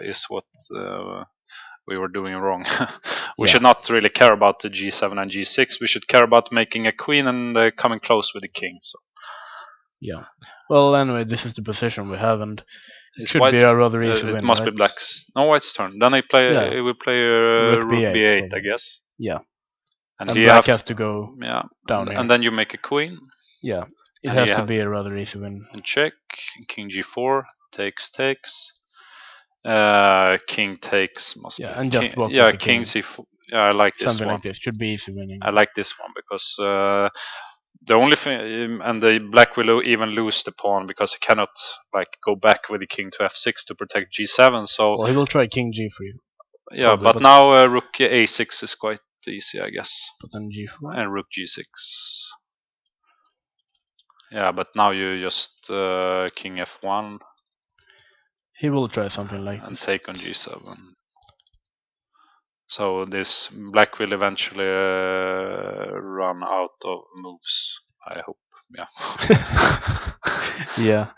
F: is what we were doing wrong. We should not really care about the g7 and g6. We should care about making a queen and coming close with the king. So.
A: Yeah. Well, anyway, this is the position we have, and it should be a rather easy win.
F: It must be black's. No, white's turn. Then he will play rook b8, I guess.
A: Yeah.
F: And
A: black has to go down here.
F: And then you make a queen.
A: Yeah. It has to be a rather easy win.
F: And check. King g4 takes. King takes must be.
A: And just walk
F: with the king c4. Yeah, I like this
A: something
F: one.
A: Like this should be easy winning.
F: I like this one because the only thing, and the black will even lose the pawn because he cannot go back with the king to f6 to protect g7. So
A: well, he will try king g3.
F: Yeah, probably, but now rook a6 is quite easy, I guess.
A: But then g4
F: and rook g6. Yeah, but now you just king f1.
A: He will try something like
F: and
A: this.
F: Take on g7. So this black will eventually run out of moves, I hope. Yeah.
A: Yeah.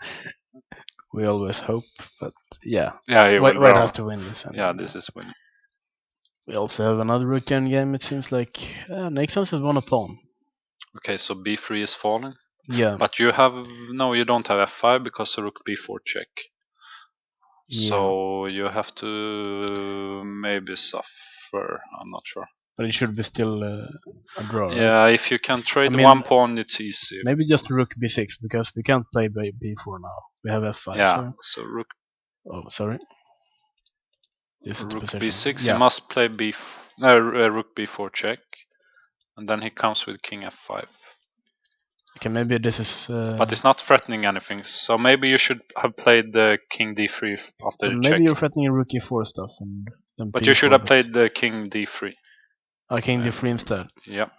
A: We always hope, but yeah.
F: Yeah,
A: white has to win this.
F: Yeah, this is winning.
A: We also have another rook endgame. It seems like Nixon's has won a pawn.
F: Okay, so b3 is falling.
A: Yeah.
F: But you don't have f5 because the rook b4 check. Yeah. So you have to maybe suffer. I'm not sure.
A: But it should be still a draw.
F: Yeah, right? If you can trade one pawn, it's easy.
A: Maybe just rook b6 because we can't play b4 now. We have f5.
F: Yeah. So rook.
A: Oh, sorry.
F: This rook b6. Yeah. You must play rook b4 check, and then he comes with king f5.
A: Okay, maybe this is.
F: But it's not threatening anything. So maybe you should have played the king d3 after the check.
A: Maybe you're threatening rook e4 stuff. And Then
F: But you should have
A: b4,
F: played the king d3.
A: King d3 instead.
F: Yeah.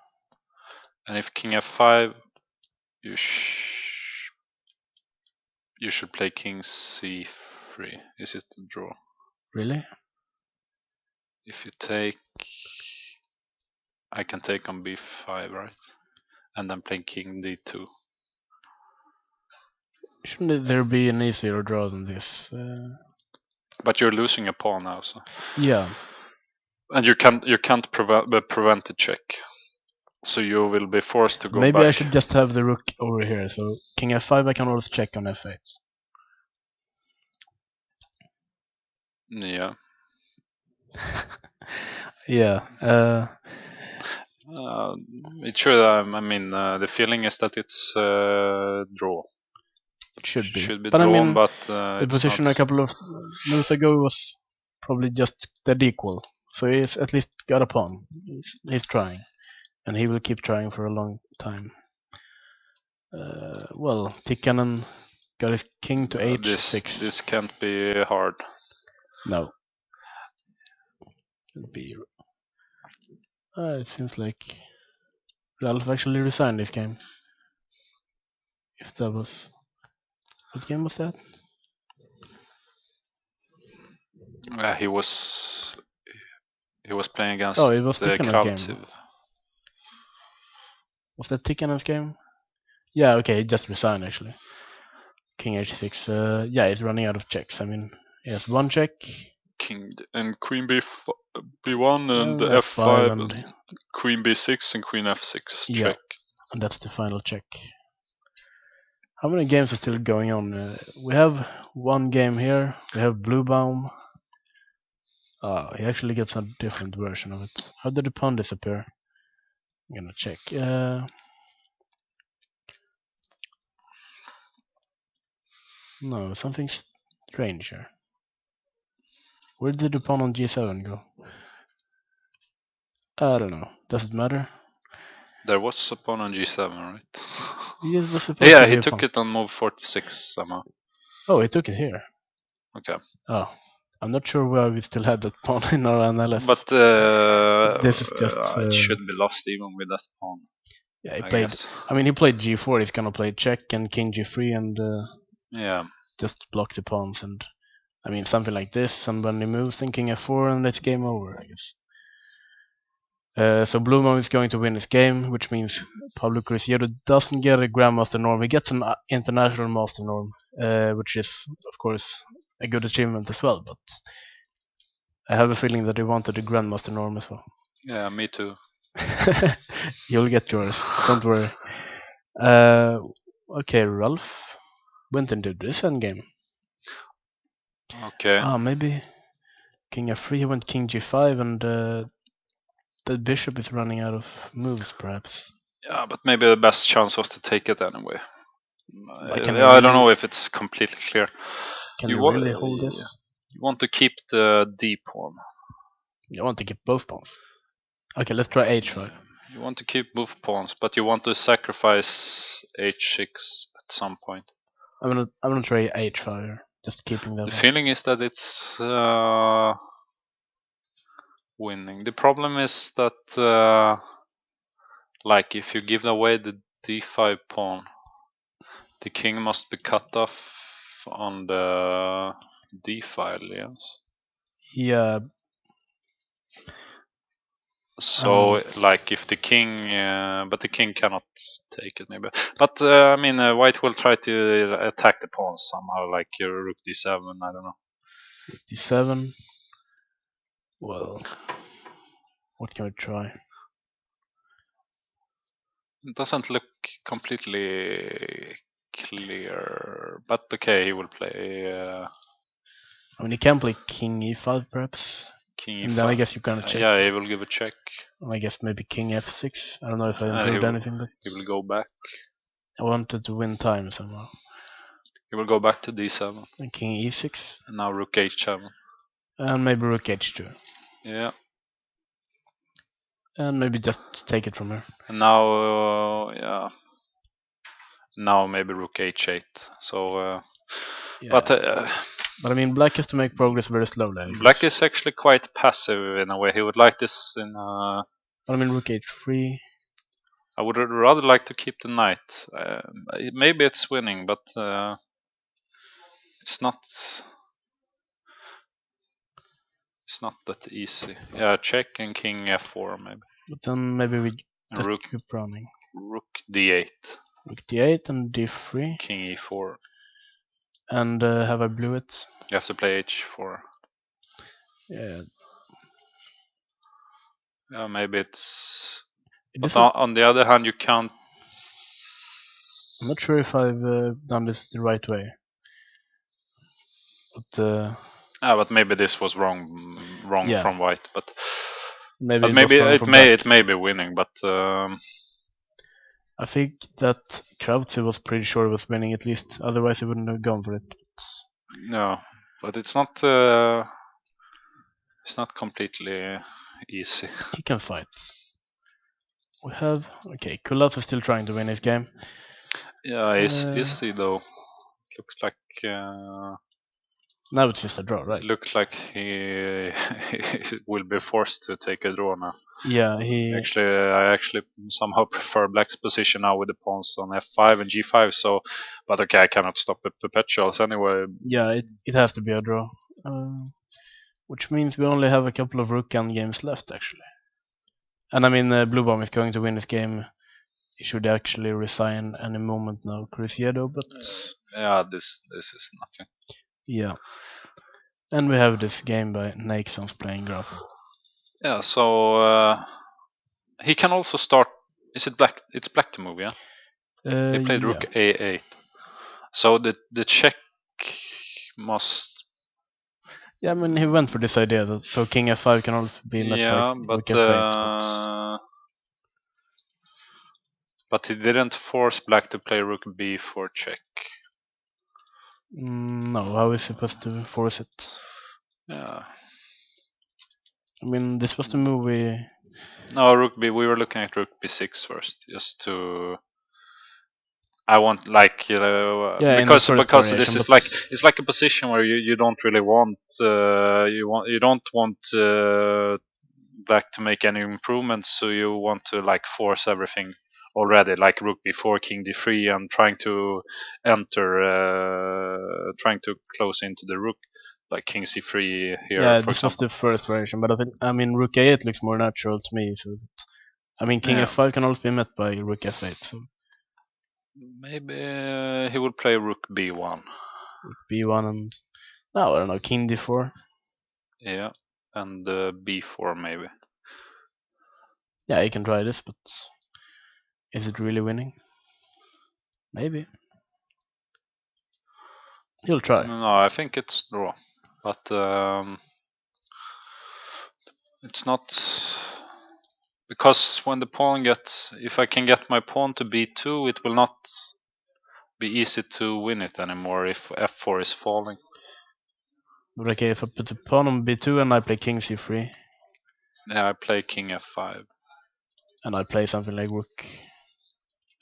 F: And if king f5, you should play king c3. Is it the draw?
A: Really?
F: If you take, I can take on b5, right? And then play king d2.
A: Shouldn't there be an easier draw than this?
F: But you're losing a pawn now, so.
A: Yeah.
F: And you can't prevent the check. So you will be forced to go
A: Maybe
F: back.
A: I should just have the rook over here. So king f5, I can always check on f8.
F: Yeah.
A: Yeah.
F: It should. I mean, the feeling is that it's draw.
A: It should be.
F: Should be
A: But
F: drawn,
A: I mean,
F: but
A: the position
F: not.
A: a couple of moves ago was probably just dead equal. So he's at least got a pawn. He's trying, and he will keep trying for a long time. Well, Tikkanen got his king to h6.
F: This can't be hard.
A: No. It'll be. It seems like Ralph actually resigned this game. If that was. What game was that?
F: He was playing against
A: it was Tikkanen's game.
F: Kravtsev.
A: Was that Tikkanen's game? Yeah, okay, he just resigned actually. King h6. Yeah, he's running out of checks. I mean, he has one check.
F: King and queen b1 and
A: f5
F: and queen b6 and queen f6
A: yeah,
F: check.
A: And that's the final check. How many games are still going on? We have one game here. We have Bluebaum. He actually gets a different version of it. How did the pawn disappear? I'm gonna check. No, something strange here. Where did the pawn on g7 go? I don't know. Does it matter?
F: There was a pawn on g7, right?
A: It was supposed
F: Yeah,
A: to be
F: he
A: a
F: took
A: pawn.
F: it on move 46 somehow.
A: Oh, he took it here.
F: Okay.
A: Oh, I'm not sure why we still had that pawn in our analysis.
F: But
A: this is just.
F: It should be lost even with that pawn.
A: Yeah, he played. Guess. I mean, he played g4. He's gonna play check and king g3 and
F: yeah,
A: just block the pawns. And I mean, something like this. And when he moves, then king f4, and it's game over, I guess. So Bluebaum is going to win this game, which means Pablo Cruzeiro doesn't get a Grandmaster norm. He gets an international master norm, which is, of course, a good achievement as well. But I have a feeling that he wanted a Grandmaster norm as well.
F: Yeah, me too.
A: You'll get yours. Don't worry. Okay, Ralph went into this endgame.
F: Okay.
A: Maybe king f3. He went king g5, and the bishop is running out of moves, perhaps.
F: Yeah, but maybe the best chance was to take it anyway. I don't know if it's completely clear.
A: Can you really hold this?
F: You want to keep the d pawn.
A: You want to keep both pawns. Okay, let's try h5.
F: You want to keep both pawns, but you want to sacrifice h6 at some point.
A: I'm gonna try h5 here, just keeping that.
F: The feeling is that it's winning. The problem is that like if you give away the d5 pawn, the king must be cut off on the d file, yes.
A: Yeah.
F: So like if the king, but the king cannot take it maybe. But I mean, white will try to attack the pawns somehow, like your rook d7. I don't know.
A: Rook d7. Well, what can we try?
F: It doesn't look completely clear, but okay, he will play.
A: I mean, he can play king e5 perhaps.
F: King e5.
A: And then I guess you kind of check.
F: Yeah, he will give a check.
A: And I guess maybe king f6. I don't know if I improved anything, but
F: he will go back.
A: I wanted to win time somehow.
F: He will go back to d7.
A: And king e6.
F: And now rook h7.
A: And maybe rook h2.
F: Yeah.
A: And maybe just take it from here.
F: And now, yeah. Now maybe rook h8. So,
A: yeah.
F: but
A: But I mean, black has to make progress very slowly. I
F: Black
A: guess.
F: is actually quite passive in a way. He would like this in.
A: But I mean, rook h3.
F: I would rather like to keep the knight. Maybe it's winning, but it's not. It's not that easy. Yeah, check and king f4 maybe.
A: But then maybe we
F: And
A: just
F: rook
A: keep running.
F: rook d8.
A: Rook d8 and d3.
F: King e4.
A: And have I blew it?
F: You have to play h4.
A: Yeah.
F: Yeah, maybe it's.
A: It
F: But
A: isn't-
F: on the other hand, you can't.
A: I'm not sure if I've done this the right way. But
F: But maybe this was wrong
A: Yeah.
F: from white. But
A: maybe
F: maybe
A: was wrong
F: it
A: from
F: may
A: black.
F: it may be winning. But
A: I think that Krauze was pretty sure he was winning at least. Otherwise, he wouldn't have gone for it.
F: no. But it's not. It's not completely easy.
A: He can fight. We have Kulat is still trying to win his game.
F: Yeah, is he though? Looks like.
A: Now it's just a draw, right?
F: Looks like he will be forced to take a draw now.
A: Yeah, he.
F: I actually somehow prefer black's position now with the pawns on f5 and g5. So, but okay, I cannot stop the perpetuals anyway.
A: Yeah, it has to be a draw. Which means we only have a couple of rook end games left, actually. And I mean, Blue Bomb is going to win this game. He should actually resign any moment now, Cruzeiro, but
F: Yeah, this is nothing.
A: yeah. And we have this game by Naxons playing Graf.
F: Yeah, so he can also start. Is it black? It's black to move, yeah. He played rook a8. So the check must.
A: Yeah, I mean, he went for this idea that so king f5 can also be met by rook f8.
F: But he didn't force black to play rook b4 check.
A: No, how is he supposed to force it?
F: Yeah.
A: I mean, this was the move we.
F: No, rook b. We were looking at rook b6 first, just to. I want because this is like it's like a position where you don't really want you don't want black to make any improvements, so you want to like force everything already, like rook b4, king d3, and trying to trying to close into the rook, like king c3 here.
A: Yeah,
F: for
A: this
F: example.
A: was the first variation, but I mean, rook a8 looks more natural to me. So, I mean, king f5 can also be met by rook f8. So.
F: Maybe he would play rook b1.
A: Rook b1 and no, I don't know, king d4.
F: Yeah, and b4 maybe.
A: Yeah, he can try this, but is it really winning? Maybe. He'll try.
F: No, I think it's draw, but it's not because when the pawn gets, if I can get my pawn to b2, it will not be easy to win it anymore if f4 is falling.
A: But okay, if I put the pawn on b2 and I play king c3.
F: Yeah, I play king f5.
A: And I play something like rook,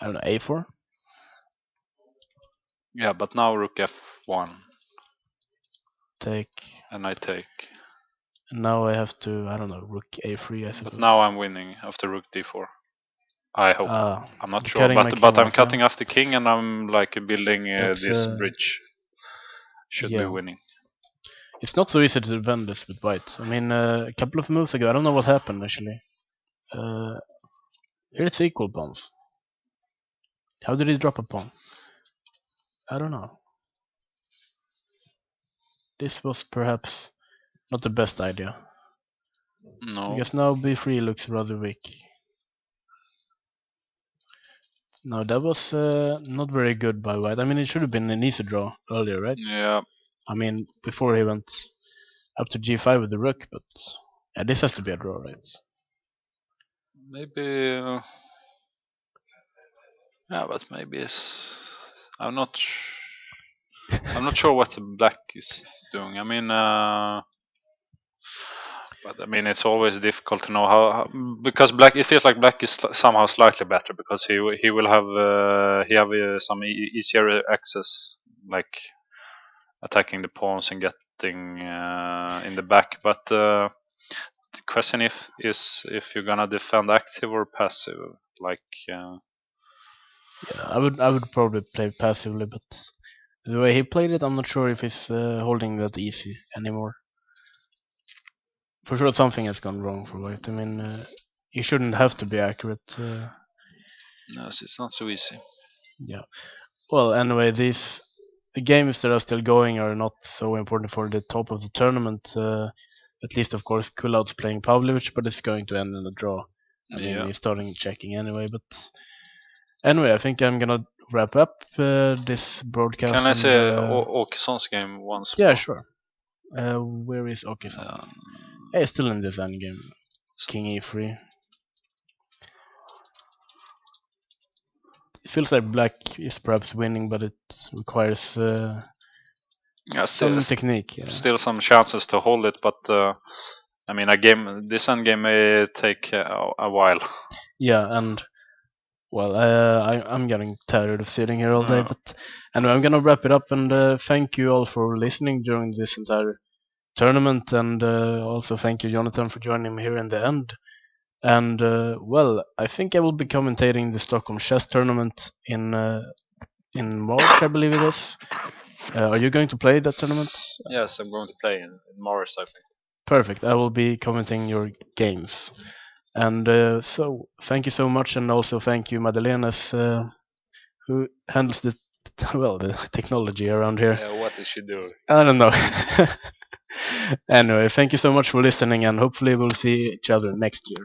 A: I don't know, a4.
F: Yeah, but now rook f1.
A: Take.
F: And I take.
A: And now I have to, I don't know, rook a3, I suppose.
F: But now I'm winning after rook d4. I hope. I'm not sure, but I'm cutting off the king and I'm like building this bridge. Should be winning.
A: It's not so easy to defend this with white. I mean, a couple of moves ago, I don't know what happened actually. Here it's equal pawns. How did he drop a pawn? I don't know. This was perhaps not the best idea.
F: No.
A: Because now b3 looks rather weak. No, that was not very good by white. I mean, it should have been an easy draw earlier, right?
F: Yeah.
A: I mean, before he went up to g5 with the rook, but yeah, this has to be a draw, right?
F: Maybe. Yeah, but maybe I'm not sure what the black is doing. I mean, but I mean, it's always difficult to know how because black. It feels like black is somehow slightly better because he will have some easier access, like attacking the pawns and getting in the back. But the question is if you're gonna defend active or passive. Like
A: Yeah, I would probably play passively, but the way he played it, I'm not sure if he's holding that easy anymore. For sure, something has gone wrong for White. I mean, he shouldn't have to be accurate.
F: no, it's not so easy.
A: Yeah. Well, anyway, the games that are still going are not so important for the top of the tournament. At least, of course, Kulout's playing Pavlovich, but it's going to end in a draw. I mean, he's starting checking anyway. But anyway, I think I'm gonna wrap up this broadcast.
F: Can I say Åkesson's game once?
A: Yeah, sure. Where is Åkesson? Yeah, he's still in this end game. King E3. It feels like black is perhaps winning, but it requires some technique. Yeah.
F: Still some chances to hold it, but I mean, this end game may take a while.
A: Yeah, and well, I'm getting tired of sitting here all day, but anyway, I'm gonna wrap it up and thank you all for listening during this entire tournament, and also thank you, Jonathan, for joining me here in the end. And well, I think I will be commentating the Stockholm chess tournament in March, I believe it is. Are you going to play that tournament?
F: Yes, I'm going to play in March, I think.
A: Perfect. I will be commenting your games. And so, thank you so much, and also thank you, Madeleine, who handles the technology around here.
F: Yeah, what is she doing?
A: I don't know. Anyway, thank you so much for listening, and hopefully we'll see each other next year.